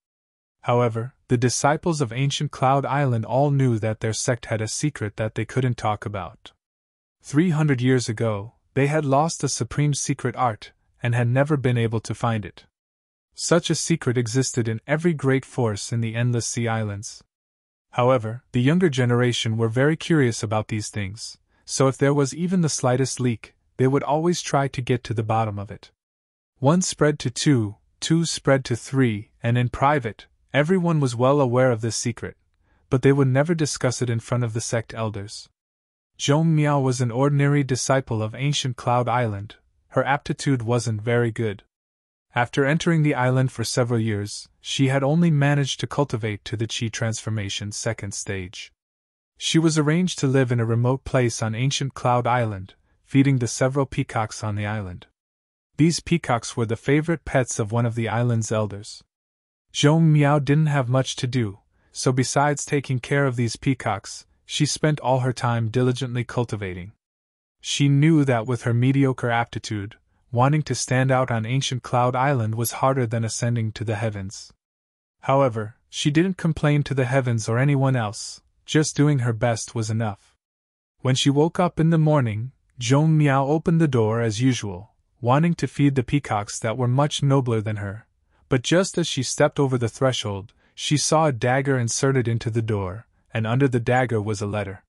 However, the disciples of ancient Cloud Island all knew that their sect had a secret that they couldn't talk about. 300 years ago, they had lost a supreme secret art, and had never been able to find it. Such a secret existed in every great force in the Endless Sea Islands. However, the younger generation were very curious about these things, so if there was even the slightest leak, they would always try to get to the bottom of it. 1 spread to 2, 2 spread to 3, and in private, everyone was well aware of this secret, but they would never discuss it in front of the sect elders. Zhong Miao was an ordinary disciple of ancient Cloud Island. Her aptitude wasn't very good. After entering the island for several years, she had only managed to cultivate to the Qi transformation 2nd stage. She was arranged to live in a remote place on ancient Cloud Island, feeding the several peacocks on the island. These peacocks were the favorite pets of one of the island's elders. Zhong Miao didn't have much to do, so besides taking care of these peacocks, she spent all her time diligently cultivating. She knew that with her mediocre aptitude, wanting to stand out on ancient Cloud Island was harder than ascending to the heavens. However, she didn't complain to the heavens or anyone else, just doing her best was enough. When she woke up in the morning, Zhong Miao opened the door as usual, wanting to feed the peacocks that were much nobler than her, but just as she stepped over the threshold, she saw a dagger inserted into the door, and under the dagger was a letter.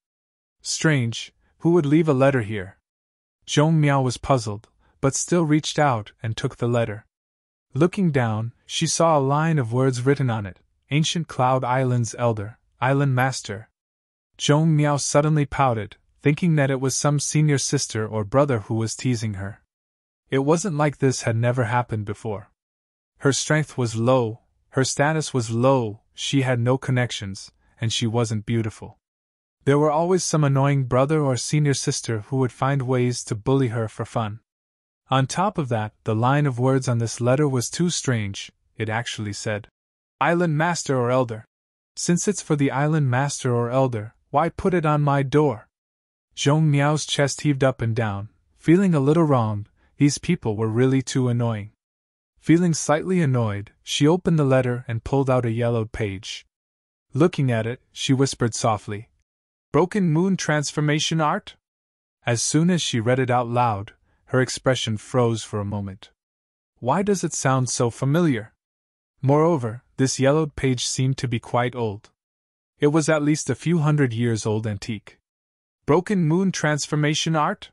Strange, who would leave a letter here? Zhong Miao was puzzled, but still reached out and took the letter. Looking down, she saw a line of words written on it, Ancient Cloud Island's Elder, Island Master. Zhong Miao suddenly pouted, thinking that it was some senior sister or brother who was teasing her. It wasn't like this had never happened before. Her strength was low, her status was low, she had no connections, and she wasn't beautiful. There were always some annoying brother or senior sister who would find ways to bully her for fun. On top of that, the line of words on this letter was too strange. It actually said, Island Master or Elder. Since it's for the Island Master or Elder, why put it on my door? Zhong Miao's chest heaved up and down, feeling a little wronged. These people were really too annoying. Feeling slightly annoyed, she opened the letter and pulled out a yellowed page. Looking at it, she whispered softly, Broken Moon Transformation Art? As soon as she read it out loud, her expression froze for a moment. Why does it sound so familiar? Moreover, this yellowed page seemed to be quite old. It was at least a few hundred years old antique. Broken Moon Transformation Art?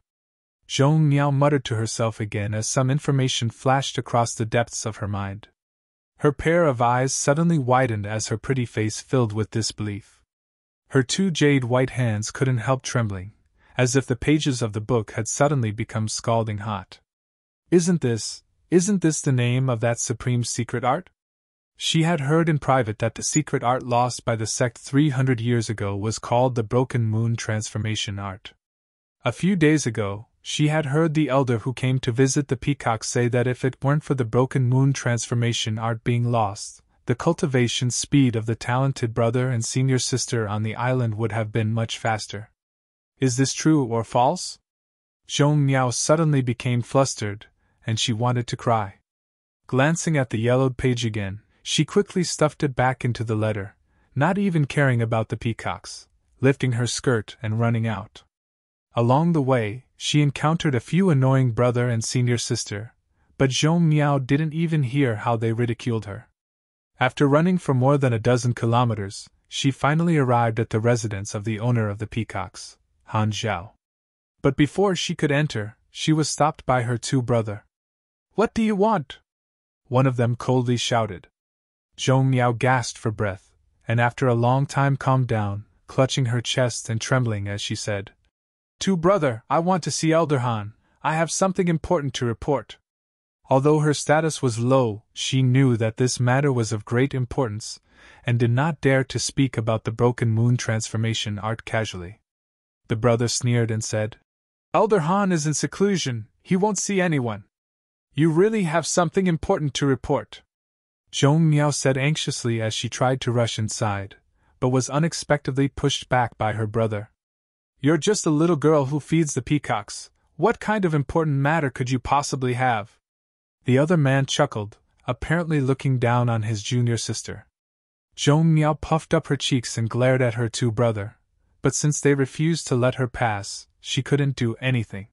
Zhong Miao muttered to herself again as some information flashed across the depths of her mind. Her pair of eyes suddenly widened as her pretty face filled with disbelief. Her two jade-white hands couldn't help trembling, as if the pages of the book had suddenly become scalding hot. Isn't this the name of that supreme secret art? She had heard in private that the secret art lost by the sect 300 years ago was called the Broken Moon Transformation Art. A few days ago, she had heard the elder who came to visit the peacock say that if it weren't for the Broken Moon Transformation Art being lost, the cultivation speed of the talented brother and senior sister on the island would have been much faster. Is this true or false? Zhong Miao suddenly became flustered, and she wanted to cry. Glancing at the yellowed page again, she quickly stuffed it back into the letter, not even caring about the peacocks, lifting her skirt and running out. Along the way, she encountered a few annoying brother and senior sister, but Zhong Miao didn't even hear how they ridiculed her. After running for more than a dozen kilometers, she finally arrived at the residence of the owner of the peacocks, Han Zhao. But before she could enter, she was stopped by her two brothers. What do you want? One of them coldly shouted. Zhong Miao gasped for breath, and after a long time calmed down, clutching her chest and trembling as she said, Two brother, I want to see Elder Han. I have something important to report. Although her status was low, she knew that this matter was of great importance, and did not dare to speak about the Broken Moon Transformation Art casually. The brother sneered and said, Elder Han is in seclusion, he won't see anyone. You really have something important to report. Zhong Miao said anxiously as she tried to rush inside, but was unexpectedly pushed back by her brother. You're just a little girl who feeds the peacocks. What kind of important matter could you possibly have? The other man chuckled, apparently looking down on his junior sister. Zhong Miao puffed up her cheeks and glared at her two brothers, but since they refused to let her pass, she couldn't do anything.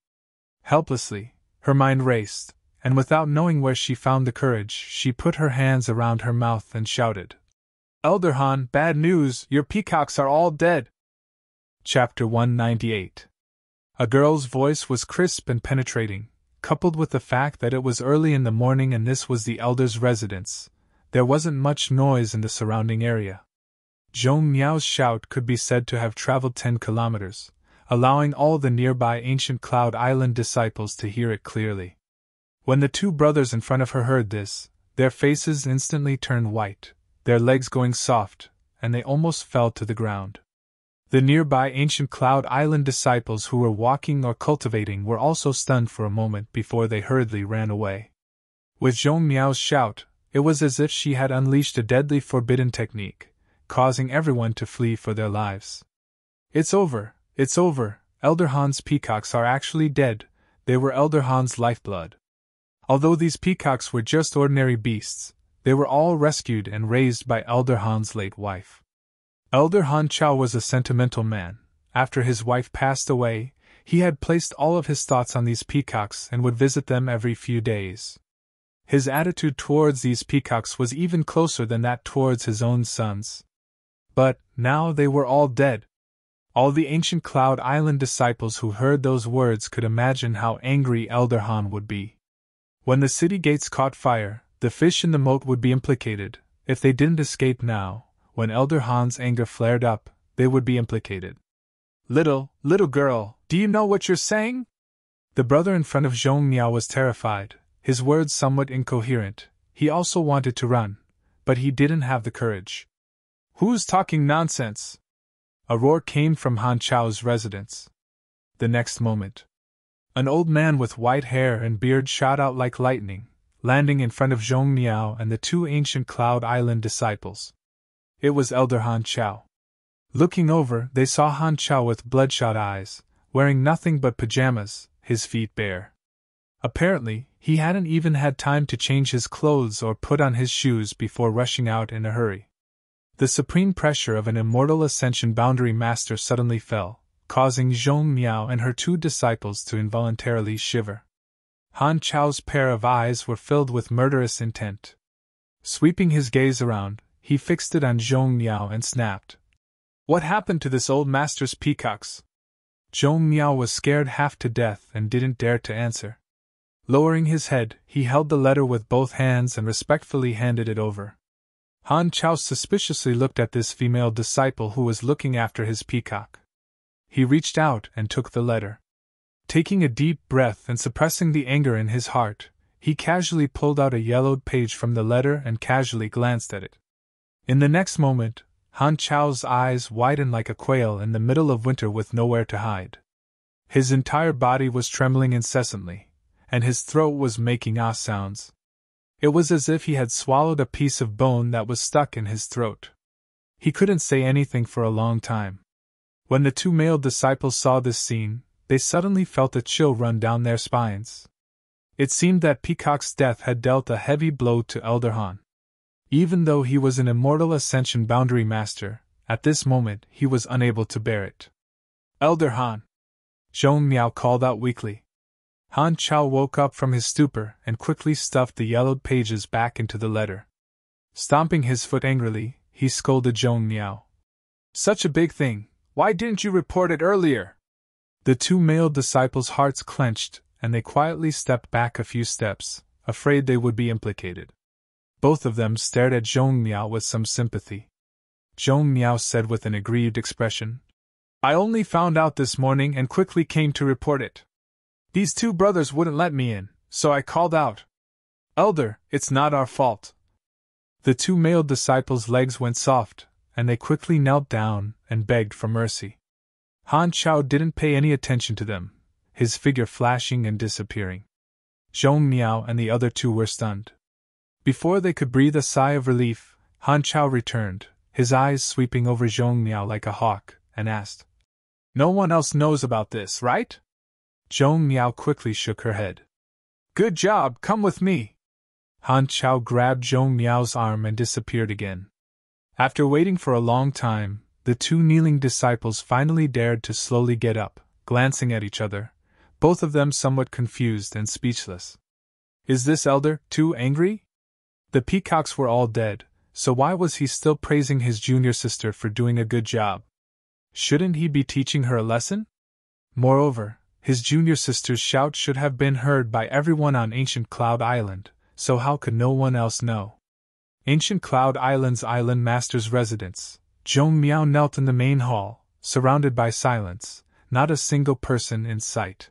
Helplessly, her mind raced, and without knowing where she found the courage, she put her hands around her mouth and shouted, Elder Han, bad news, your peacocks are all dead. Chapter 198. A girl's voice was crisp and penetrating, coupled with the fact that it was early in the morning and this was the elder's residence. There wasn't much noise in the surrounding area. Zhong Miao's shout could be said to have traveled 10 kilometers, allowing all the nearby ancient Cloud Island disciples to hear it clearly. When the two brothers in front of her heard this, their faces instantly turned white, their legs going soft, and they almost fell to the ground. The nearby ancient Cloud Island disciples who were walking or cultivating were also stunned for a moment before they hurriedly ran away. With Zhong Miao's shout, it was as if she had unleashed a deadly forbidden technique, causing everyone to flee for their lives. It's over, Elder Han's peacocks are actually dead, they were Elder Han's lifeblood. Although these peacocks were just ordinary beasts, they were all rescued and raised by Elder Han's late wife. Elder Han Chao was a sentimental man. After his wife passed away, he had placed all of his thoughts on these peacocks and would visit them every few days. His attitude towards these peacocks was even closer than that towards his own sons. But, now they were all dead. All the ancient Cloud Island disciples who heard those words could imagine how angry Elder Han would be. When the city gates caught fire, the fish in the moat would be implicated. If they didn't escape now, when Elder Han's anger flared up, they would be implicated. Little girl, do you know what you're saying? The brother in front of Zhong Miao was terrified, his words somewhat incoherent. He also wanted to run, but he didn't have the courage. Who's talking nonsense? A roar came from Han Chao's residence. The next moment, An old man with white hair and beard shot out like lightning, landing in front of Zhong Miao and the two ancient Cloud Island disciples. It was Elder Han Chao. Looking over, they saw Han Chao with bloodshot eyes, wearing nothing but pajamas, his feet bare. Apparently, he hadn't even had time to change his clothes or put on his shoes before rushing out in a hurry. The supreme pressure of an immortal ascension boundary master suddenly fell, causing Zhong Miao and her two disciples to involuntarily shiver. Han Chao's pair of eyes were filled with murderous intent. Sweeping his gaze around, he fixed it on Zhong Miao and snapped. "What happened to this old master's peacocks?" Zhong Miao was scared half to death and didn't dare to answer. Lowering his head, he held the letter with both hands and respectfully handed it over. Han Chao suspiciously looked at this female disciple who was looking after his peacock. He reached out and took the letter. Taking a deep breath and suppressing the anger in his heart, he casually pulled out a yellowed page from the letter and casually glanced at it. In the next moment, Han Chao's eyes widened like a quail in the middle of winter with nowhere to hide. His entire body was trembling incessantly, and his throat was making ah sounds. It was as if he had swallowed a piece of bone that was stuck in his throat. He couldn't say anything for a long time. When the two male disciples saw this scene, they suddenly felt a chill run down their spines. It seemed that Peacock's death had dealt a heavy blow to Elder Han. Even though he was an immortal ascension boundary master, at this moment he was unable to bear it. "Elder Han!" Zhong Miao called out weakly. Han Chao woke up from his stupor and quickly stuffed the yellowed pages back into the letter. Stomping his foot angrily, he scolded Zhong Miao. "Such a big thing, why didn't you report it earlier?" The two male disciples' hearts clenched, and they quietly stepped back a few steps, afraid they would be implicated. Both of them stared at Zhong Miao with some sympathy. Zhong Miao said with an aggrieved expression, "I only found out this morning and quickly came to report it. These two brothers wouldn't let me in, so I called out. Elder, it's not our fault." The two male disciples' legs went soft, and they quickly knelt down and begged for mercy. Han Chao didn't pay any attention to them, his figure flashing and disappearing. Zhong Miao and the other two were stunned. Before they could breathe a sigh of relief, Han Chao returned, his eyes sweeping over Zhong Miao like a hawk, and asked, "No one else knows about this, right?" Zhong Miao quickly shook her head. "Good job, come with me." Han Chao grabbed Zhong Miao's arm and disappeared again. After waiting for a long time, the two kneeling disciples finally dared to slowly get up, glancing at each other, both of them somewhat confused and speechless. "Is this elder too angry?" The peacocks were all dead, so why was he still praising his junior sister for doing a good job? Shouldn't he be teaching her a lesson? Moreover, his junior sister's shout should have been heard by everyone on Ancient Cloud Island, so how could no one else know? Ancient Cloud Island's island master's residence. Zhong Miao knelt in the main hall, surrounded by silence, not a single person in sight.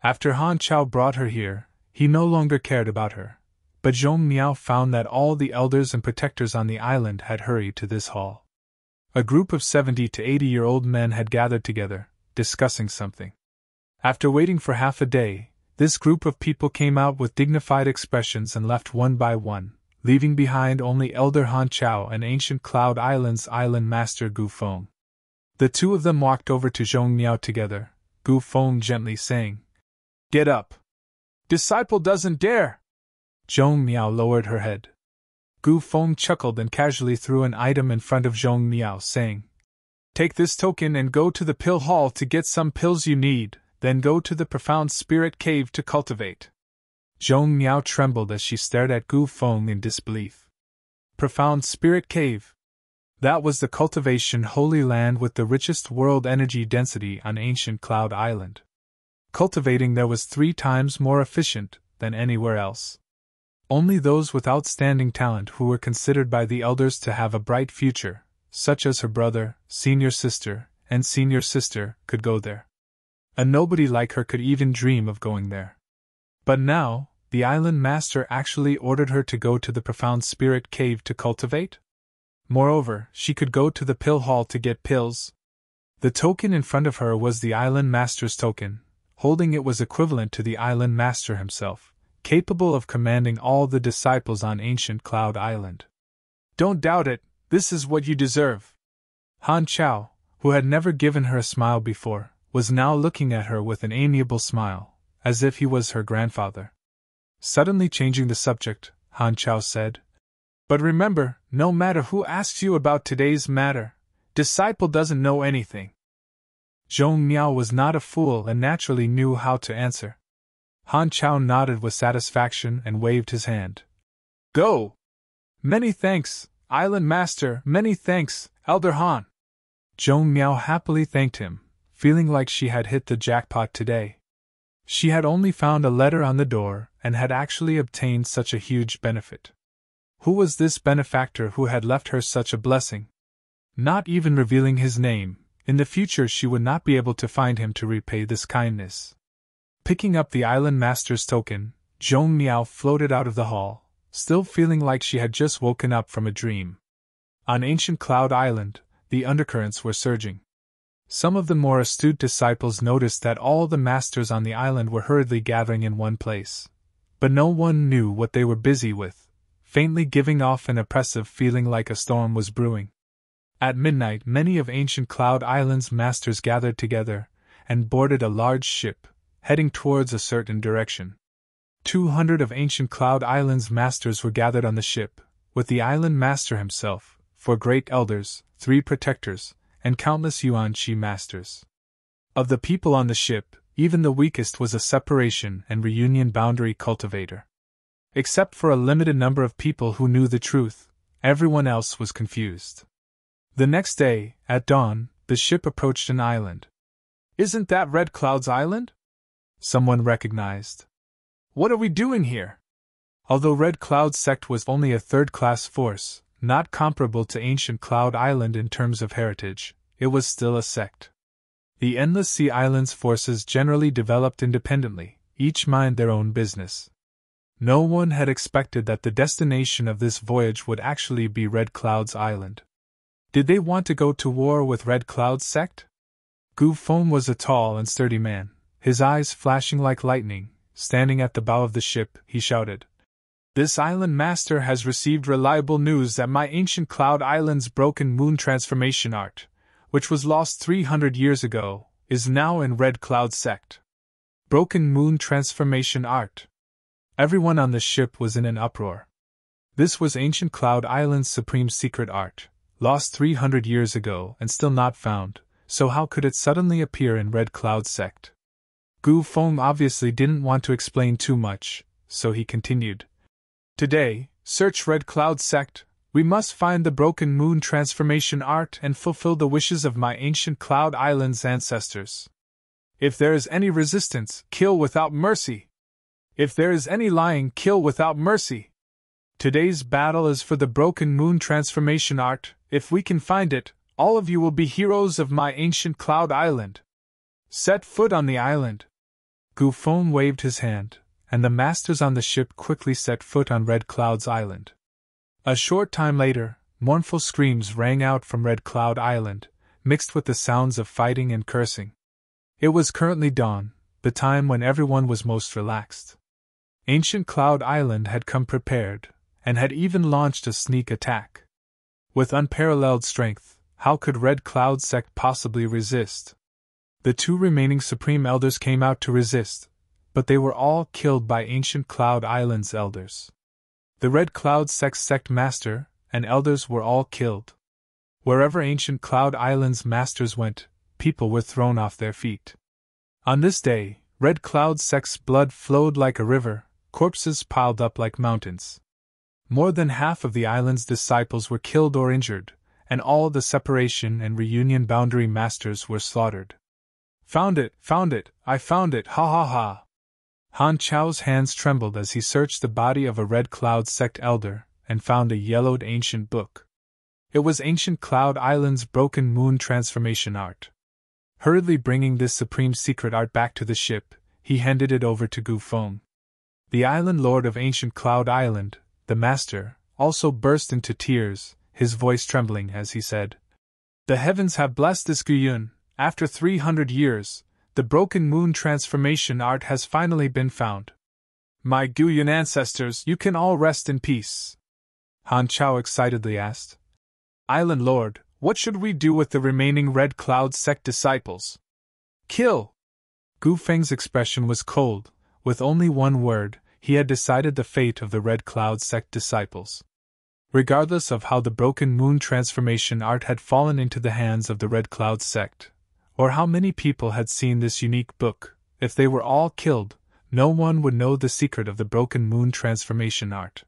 After Han Chao brought her here, he no longer cared about her. But Zhong Miao found that all the elders and protectors on the island had hurried to this hall. A group of 70 to 80-year-old men had gathered together, discussing something. After waiting for half a day, this group of people came out with dignified expressions and left one by one, leaving behind only Elder Han Chao and Ancient Cloud Island's island master Gu Feng. The two of them walked over to Zhong Miao together, Gu Feng gently saying, "Get up. Disciple doesn't dare." Zhong Miao lowered her head. Gu Feng chuckled and casually threw an item in front of Zhong Miao, saying, "Take this token and go to the pill hall to get some pills you need, then go to the profound spirit cave to cultivate." Zhong Miao trembled as she stared at Gu Feng in disbelief. Profound spirit cave. That was the cultivation holy land with the richest world energy density on Ancient Cloud Island. Cultivating there was 3 times more efficient than anywhere else. Only those with outstanding talent who were considered by the elders to have a bright future, such as her brother, senior sister, and senior sister, could go there. A nobody like her could even dream of going there. But now, the island master actually ordered her to go to the profound spirit cave to cultivate? Moreover, she could go to the pill hall to get pills. The token in front of her was the island master's token, holding it was equivalent to the island master himself, capable of commanding all the disciples on ancient Cloud Island. Don't doubt it, this is what you deserve. Han Chao, who had never given her a smile before, was now looking at her with an amiable smile, as if he was her grandfather. Suddenly changing the subject, Han Chao said, "But remember, no matter who asks you about today's matter, disciple doesn't know anything." Zhong Miao was not a fool and naturally knew how to answer. Han Chao nodded with satisfaction and waved his hand. "Go! Many thanks, Island Master, many thanks, Elder Han." Zhong Miao happily thanked him, feeling like she had hit the jackpot today. She had only found a letter on the door and had actually obtained such a huge benefit. Who was this benefactor who had left her such a blessing? Not even revealing his name, in the future she would not be able to find him to repay this kindness. Picking up the island master's token, Zhong Miao floated out of the hall, still feeling like she had just woken up from a dream. On ancient Cloud Island, the undercurrents were surging. Some of the more astute disciples noticed that all the masters on the island were hurriedly gathering in one place. But no one knew what they were busy with, faintly giving off an oppressive feeling like a storm was brewing. At midnight, many of ancient Cloud Island's masters gathered together and boarded a large ship, heading towards a certain direction. 200 of ancient Cloud Island's masters were gathered on the ship, with the island master himself, 4 great elders, 3 protectors, and countless Yuan-Shi masters. Of the people on the ship, even the weakest was a separation and reunion boundary cultivator. Except for a limited number of people who knew the truth, everyone else was confused. The next day, at dawn, the ship approached an island. "Isn't that Red Cloud's island?" someone recognized. "What are we doing here?" Although Red Cloud's sect was only a third-class force, not comparable to ancient Cloud Island in terms of heritage, it was still a sect. The Endless Sea Islands forces generally developed independently, each mind their own business. No one had expected that the destination of this voyage would actually be Red Cloud's island. Did they want to go to war with Red Cloud's sect? Gu Feng was a tall and sturdy man, his eyes flashing like lightning. Standing at the bow of the ship, he shouted, "This island master has received reliable news that my ancient Cloud Island's broken moon transformation art, which was lost 300 years ago, is now in Red Cloud's sect." Broken moon transformation art. Everyone on the ship was in an uproar. This was ancient Cloud Island's supreme secret art, lost 300 years ago and still not found, so how could it suddenly appear in Red Cloud's sect? Gu Feng obviously didn't want to explain too much, so he continued. "Today, search Red Cloud sect. We must find the broken moon transformation art and fulfill the wishes of my ancient Cloud Island's ancestors. If there is any resistance, kill without mercy. If there is any lying, kill without mercy. Today's battle is for the broken moon transformation art. If we can find it, all of you will be heroes of my ancient Cloud Island. Set foot on the island." Gu Feng waved his hand, and the masters on the ship quickly set foot on Red Cloud's island. A short time later, mournful screams rang out from Red Cloud Island, mixed with the sounds of fighting and cursing. It was currently dawn, the time when everyone was most relaxed. Ancient Cloud Island had come prepared, and had even launched a sneak attack. With unparalleled strength, how could Red Cloud sect possibly resist? The 2 remaining Supreme Elders came out to resist, but they were all killed by ancient Cloud Island's elders. The Red Cloud sect's sect master and elders were all killed. Wherever ancient Cloud Island's masters went, people were thrown off their feet. On this day, Red Cloud sect's blood flowed like a river, corpses piled up like mountains. More than half of the island's disciples were killed or injured, and all the separation and reunion boundary masters were slaughtered. Found it, I found it, ha ha ha." Han Chao's hands trembled as he searched the body of a Red Cloud sect elder and found a yellowed ancient book. It was ancient Cloud Island's broken moon transformation art. Hurriedly bringing this supreme secret art back to the ship, he handed it over to Gu Feng. The island lord of ancient Cloud Island, the master, also burst into tears, his voice trembling as he said, "The heavens have blessed this Guyun. After 300 years, The broken moon transformation art has finally been found. My Guyan ancestors, you can all rest in peace. Han Chao excitedly asked. Island Lord, what should we do with the remaining Red Cloud sect disciples? Kill! Gu Feng's expression was cold. With only one word, he had decided the fate of the Red Cloud sect disciples. Regardless of how the broken moon transformation art had fallen into the hands of the Red Cloud sect, or how many people had seen this unique book, if they were all killed, no one would know the secret of the broken moon transformation art.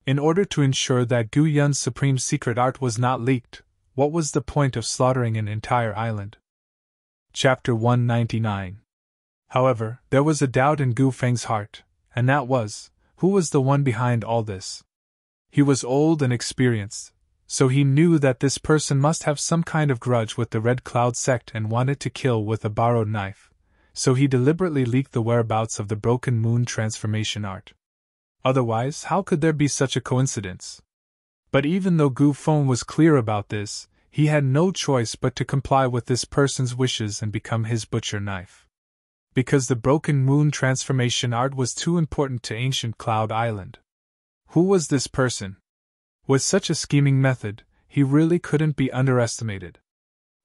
In order to ensure that Gu Yun's supreme secret art was not leaked, what was the point of slaughtering an entire island? Chapter 199. However, there was a doubt in Gu Feng's heart, and that was, who was the one behind all this? He was old and experienced, so he knew that this person must have some kind of grudge with the Red Cloud sect and wanted to kill with a borrowed knife, so he deliberately leaked the whereabouts of the broken moon transformation art. Otherwise, how could there be such a coincidence? But even though Gu Feng was clear about this, he had no choice but to comply with this person's wishes and become his butcher knife. Because the broken moon transformation art was too important to ancient Cloud Island. Who was this person? With such a scheming method, he really couldn't be underestimated.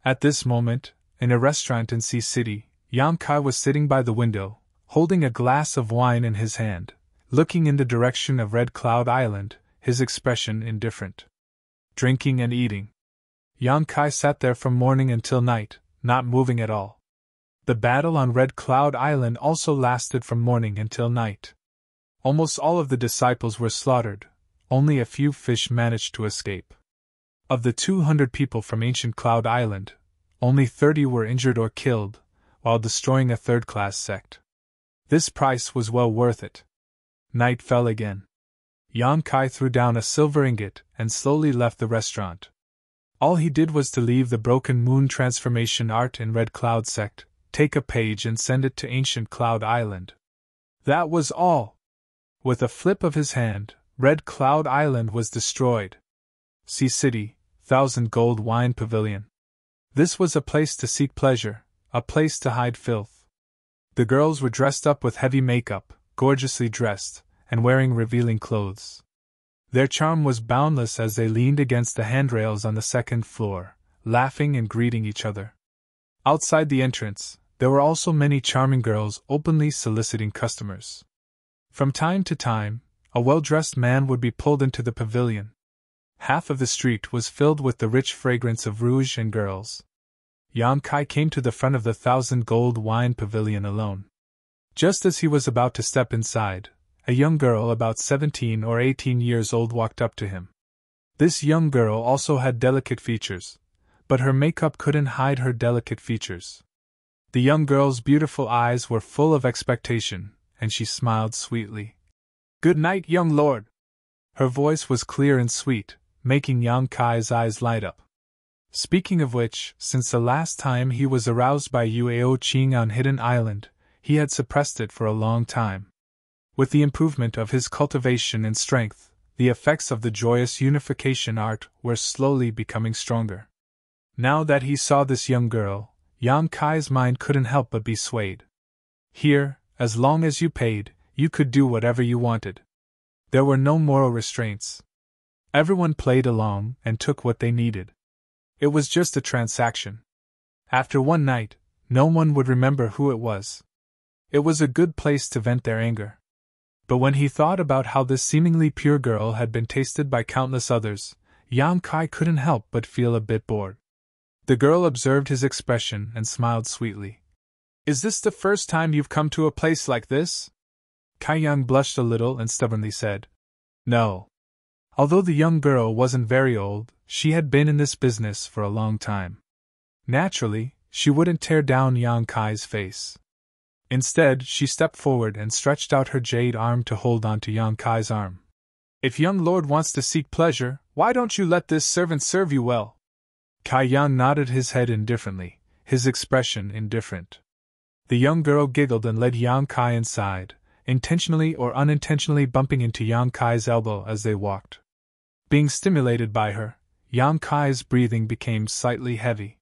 At this moment, in a restaurant in Sea City, Yang Kai was sitting by the window, holding a glass of wine in his hand, looking in the direction of Red Cloud Island, his expression indifferent. Drinking and eating. Yang Kai sat there from morning until night, not moving at all. The battle on Red Cloud Island also lasted from morning until night. Almost all of the disciples were slaughtered, only a few fish managed to escape. Of the 200 people from ancient Cloud Island, only 30 were injured or killed, while destroying a third-class sect. This price was well worth it. Night fell again. Yang Kai threw down a silver ingot and slowly left the restaurant. All he did was to leave the broken moon transformation art in Red Cloud sect, take a page and send it to ancient Cloud Island. That was all. With a flip of his hand, Red Cloud Island was destroyed. Sea City, 1,000 Gold Wine Pavilion. This was a place to seek pleasure, a place to hide filth. The girls were dressed up with heavy makeup, gorgeously dressed, and wearing revealing clothes. Their charm was boundless as they leaned against the handrails on the second floor, laughing and greeting each other. Outside the entrance, there were also many charming girls openly soliciting customers. From time to time, a well-dressed man would be pulled into the pavilion. Half of the street was filled with the rich fragrance of rouge and girls. Yang Kai came to the front of the 1,000 Gold Wine Pavilion alone. Just as he was about to step inside, a young girl about 17 or 18 years old walked up to him. This young girl also had delicate features, but her makeup couldn't hide her delicate features. The young girl's beautiful eyes were full of expectation, and she smiled sweetly. "Good night, young lord." Her voice was clear and sweet, making Yang Kai's eyes light up. Speaking of which, since the last time he was aroused by Yueo Qing on Hidden Island, he had suppressed it for a long time. With the improvement of his cultivation and strength, the effects of the joyous unification art were slowly becoming stronger. Now that he saw this young girl, Yang Kai's mind couldn't help but be swayed. Here, as long as you paid, you could do whatever you wanted. There were no moral restraints. Everyone played along and took what they needed. It was just a transaction. After one night, no one would remember who it was. It was a good place to vent their anger. But when he thought about how this seemingly pure girl had been tasted by countless others, Yang Kai couldn't help but feel a bit bored. The girl observed his expression and smiled sweetly. "Is this the first time you've come to a place like this?" Kai Yang blushed a little and stubbornly said, "No." Although the young girl wasn't very old, she had been in this business for a long time. Naturally, she wouldn't tear down Yang Kai's face. Instead, she stepped forward and stretched out her jade arm to hold onto Yang Kai's arm. "If young lord wants to seek pleasure, why don't you let this servant serve you well?" Kai Yang nodded his head indifferently, his expression indifferent. The young girl giggled and led Yang Kai inside, intentionally or unintentionally bumping into Yang Kai's elbow as they walked. Being stimulated by her, Yang Kai's breathing became slightly heavy.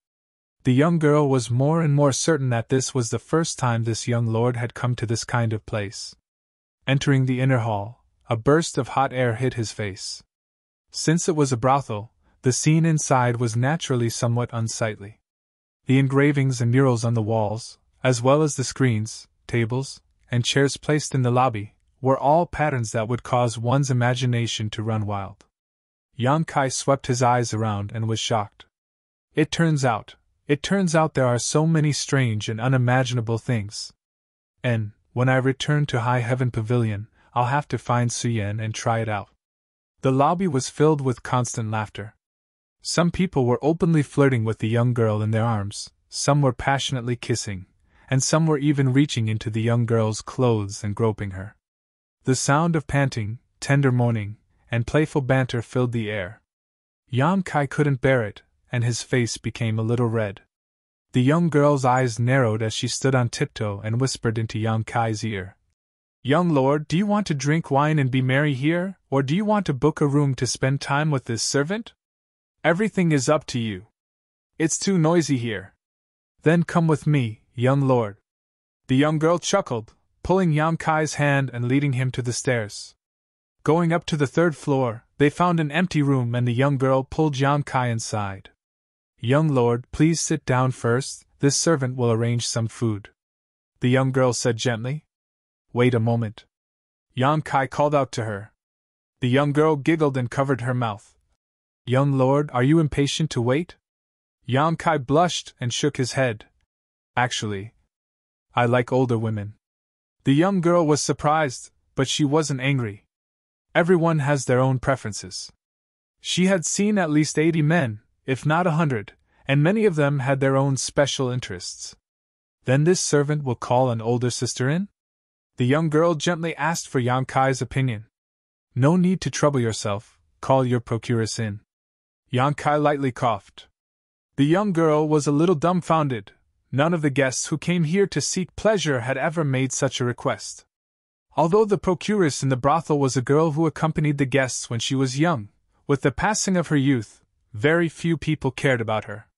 The young girl was more and more certain that this was the first time this young lord had come to this kind of place. Entering the inner hall, a burst of hot air hit his face. Since it was a brothel, the scene inside was naturally somewhat unsightly. The engravings and murals on the walls, as well as the screens, tables, and chairs placed in the lobby, were all patterns that would cause one's imagination to run wild. Yang Kai swept his eyes around and was shocked. It turns out there are so many strange and unimaginable things. And, when I return to High Heaven Pavilion, I'll have to find Suyen and try it out. The lobby was filled with constant laughter. Some people were openly flirting with the young girl in their arms, some were passionately kissing, and some were even reaching into the young girl's clothes and groping her. The sound of panting, tender moaning, and playful banter filled the air. Yang Kai couldn't bear it, and his face became a little red. The young girl's eyes narrowed as she stood on tiptoe and whispered into Yang Kai's ear. "Young lord, do you want to drink wine and be merry here, or do you want to book a room to spend time with this servant? Everything is up to you. It's too noisy here." "Then come with me, young lord." The young girl chuckled, pulling Yang Kai's hand and leading him to the stairs. Going up to the third floor, they found an empty room and the young girl pulled Yang Kai inside. "Young lord, please sit down first, this servant will arrange some food," the young girl said gently. "Wait a moment," Yang Kai called out to her. The young girl giggled and covered her mouth. "Young lord, are you impatient to wait?" Yang Kai blushed and shook his head. "Actually, I like older women." The young girl was surprised, but she wasn't angry. Everyone has their own preferences. She had seen at least 80 men, if not 100, and many of them had their own special interests. "Then this servant will call an older sister in?" The young girl gently asked for Yang Kai's opinion. "No need to trouble yourself, call your procuress in." Yang Kai lightly coughed. The young girl was a little dumbfounded. None of the guests who came here to seek pleasure had ever made such a request. Although the procuress in the brothel was a girl who accompanied the guests when she was young, with the passing of her youth, very few people cared about her.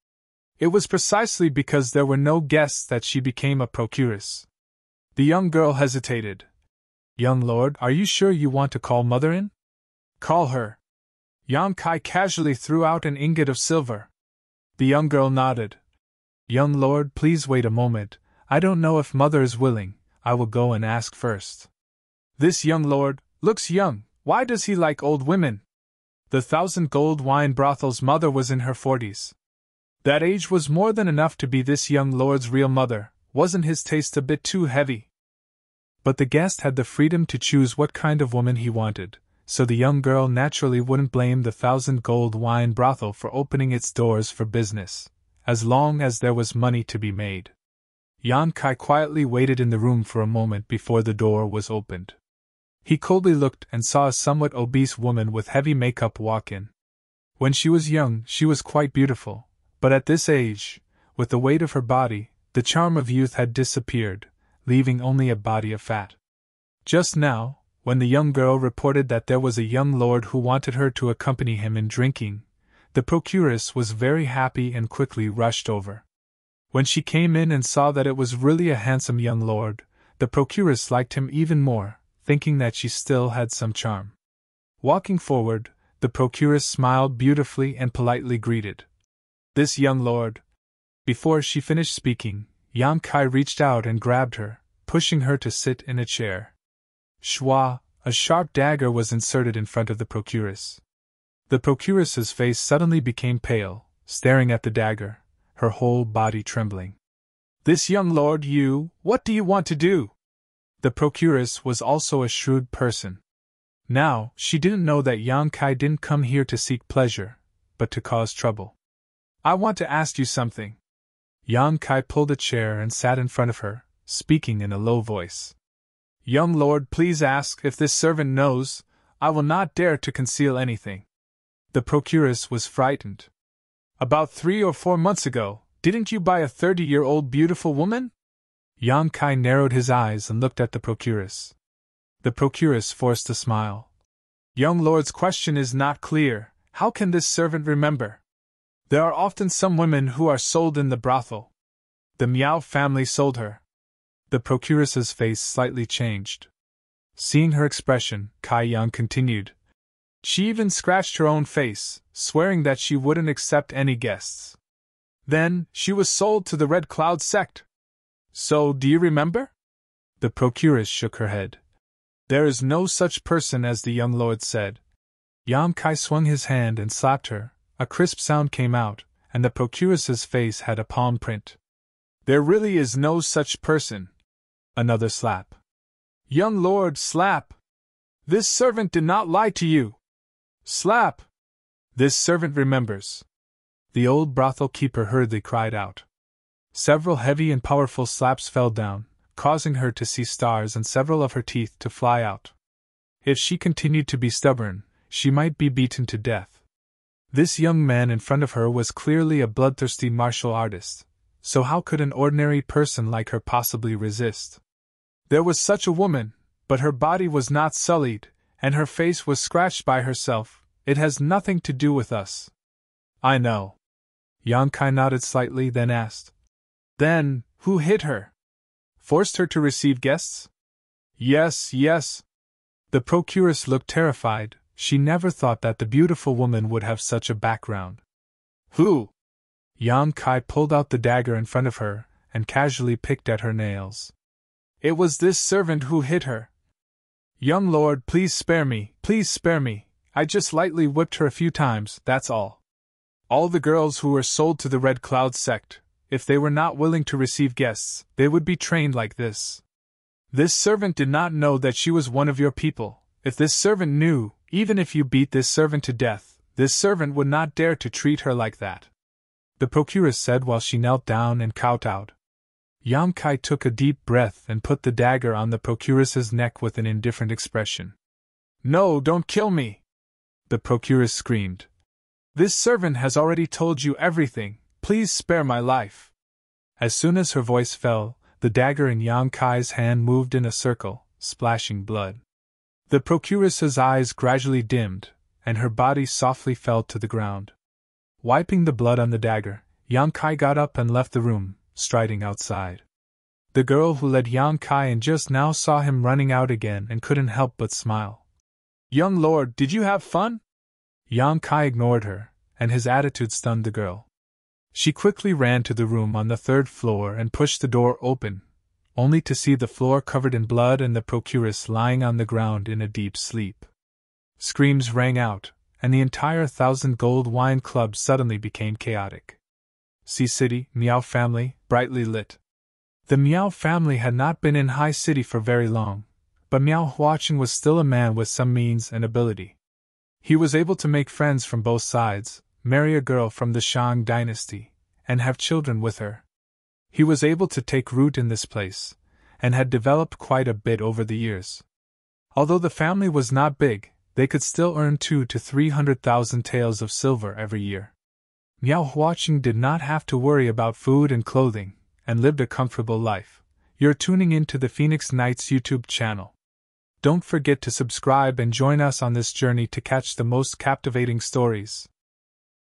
It was precisely because there were no guests that she became a procuress. The young girl hesitated. "Young lord, are you sure you want to call mother in?" "Call her." Yang Kai casually threw out an ingot of silver. The young girl nodded. "Young lord, please wait a moment, I don't know if mother is willing, I will go and ask first." "This young lord looks young, why does he like old women?" The 1,000 gold wine brothel's mother was in her 40s. That age was more than enough to be this young lord's real mother. Wasn't his taste a bit too heavy? But the guest had the freedom to choose what kind of woman he wanted, so the young girl naturally wouldn't blame the 1,000 gold wine brothel for opening its doors for business, as long as there was money to be made. Yang Kai quietly waited in the room for a moment before the door was opened. He coldly looked and saw a somewhat obese woman with heavy makeup walk in. When she was young, she was quite beautiful, but at this age, with the weight of her body, the charm of youth had disappeared, leaving only a body of fat. Just now, when the young girl reported that there was a young lord who wanted her to accompany him in drinking, the procuress was very happy and quickly rushed over. When she came in and saw that it was really a handsome young lord, the procuress liked him even more, thinking that she still had some charm. Walking forward, the procuress smiled beautifully and politely greeted this young lord. Before she finished speaking, Yang Kai reached out and grabbed her, pushing her to sit in a chair. Shwa, a sharp dagger was inserted in front of the procuress. The procuress's face suddenly became pale, staring at the dagger, her whole body trembling. "This young lord, what do you want to do?" The procuress was also a shrewd person. Now, she didn't know that Yang Kai didn't come here to seek pleasure, but to cause trouble. "I want to ask you something." Yang Kai pulled a chair and sat in front of her, speaking in a low voice. "Young lord, please ask if this servant knows. I will not dare to conceal anything." The procuress was frightened. "About 3 or 4 months ago, didn't you buy a 30-year-old beautiful woman?" Yang Kai narrowed his eyes and looked at the procuress. The procuress forced a smile. "Young lord's question is not clear. How can this servant remember?" There are often some women who are sold in the brothel. The Miao family sold her. The procuress's face slightly changed. Seeing her expression, Kai Yang continued. She even scratched her own face, swearing that she wouldn't accept any guests. Then, she was sold to the Red Cloud sect. So, do you remember? The procuress shook her head. There is no such person as the young lord said. Yang Kai swung his hand and slapped her. A crisp sound came out, and the procuress's face had a palm print. There really is no such person. Another slap. Young lord, slap! This servant did not lie to you. Slap! This servant remembers. The old brothel keeper hurriedly cried out. Several heavy and powerful slaps fell down, causing her to see stars and several of her teeth to fly out. If she continued to be stubborn, she might be beaten to death. This young man in front of her was clearly a bloodthirsty martial artist, so how could an ordinary person like her possibly resist? There was such a woman, but her body was not sullied, and her face was scratched by herself. It has nothing to do with us. I know. Yang Kai nodded slightly, then asked. Then, who hit her? Forced her to receive guests? Yes. The procuress looked terrified. She never thought that the beautiful woman would have such a background. Who? Yang Kai pulled out the dagger in front of her, and casually picked at her nails. It was this servant who hit her. Young lord, please spare me. I just lightly whipped her a few times, that's all. All the girls who were sold to the Red Cloud sect, if they were not willing to receive guests, they would be trained like this. This servant did not know that she was one of your people. If this servant knew, even if you beat this servant to death, this servant would not dare to treat her like that. The procuress said while she knelt down and kowtowed. Yang Kai took a deep breath and put the dagger on the procuress's neck with an indifferent expression. No, don't kill me! The procuress screamed. This servant has already told you everything, please spare my life. As soon as her voice fell, the dagger in Yang Kai's hand moved in a circle, splashing blood. The procuress's eyes gradually dimmed, and her body softly fell to the ground. Wiping the blood on the dagger, Yang Kai got up and left the room, striding outside. The girl who led Yang Kai in just now saw him running out again and couldn't help but smile. Young lord, did you have fun? Yang Kai ignored her, and his attitude stunned the girl. She quickly ran to the room on the third floor and pushed the door open, only to see the floor covered in blood and the procuress lying on the ground in a deep sleep. Screams rang out, and the entire 1,000 Gold Wine Club suddenly became chaotic. Sea City, Miao family, brightly lit. The Miao family had not been in High City for very long, but Miao Huaqing was still a man with some means and ability. He was able to make friends from both sides, marry a girl from the Shang dynasty, and have children with her. He was able to take root in this place, and had developed quite a bit over the years. Although the family was not big, they could still earn 200,000 to 300,000 taels of silver every year. Miao Huaqing did not have to worry about food and clothing, and lived a comfortable life. You're tuning in to the Phoenix Knights YouTube channel. Don't forget to subscribe and join us on this journey to catch the most captivating stories.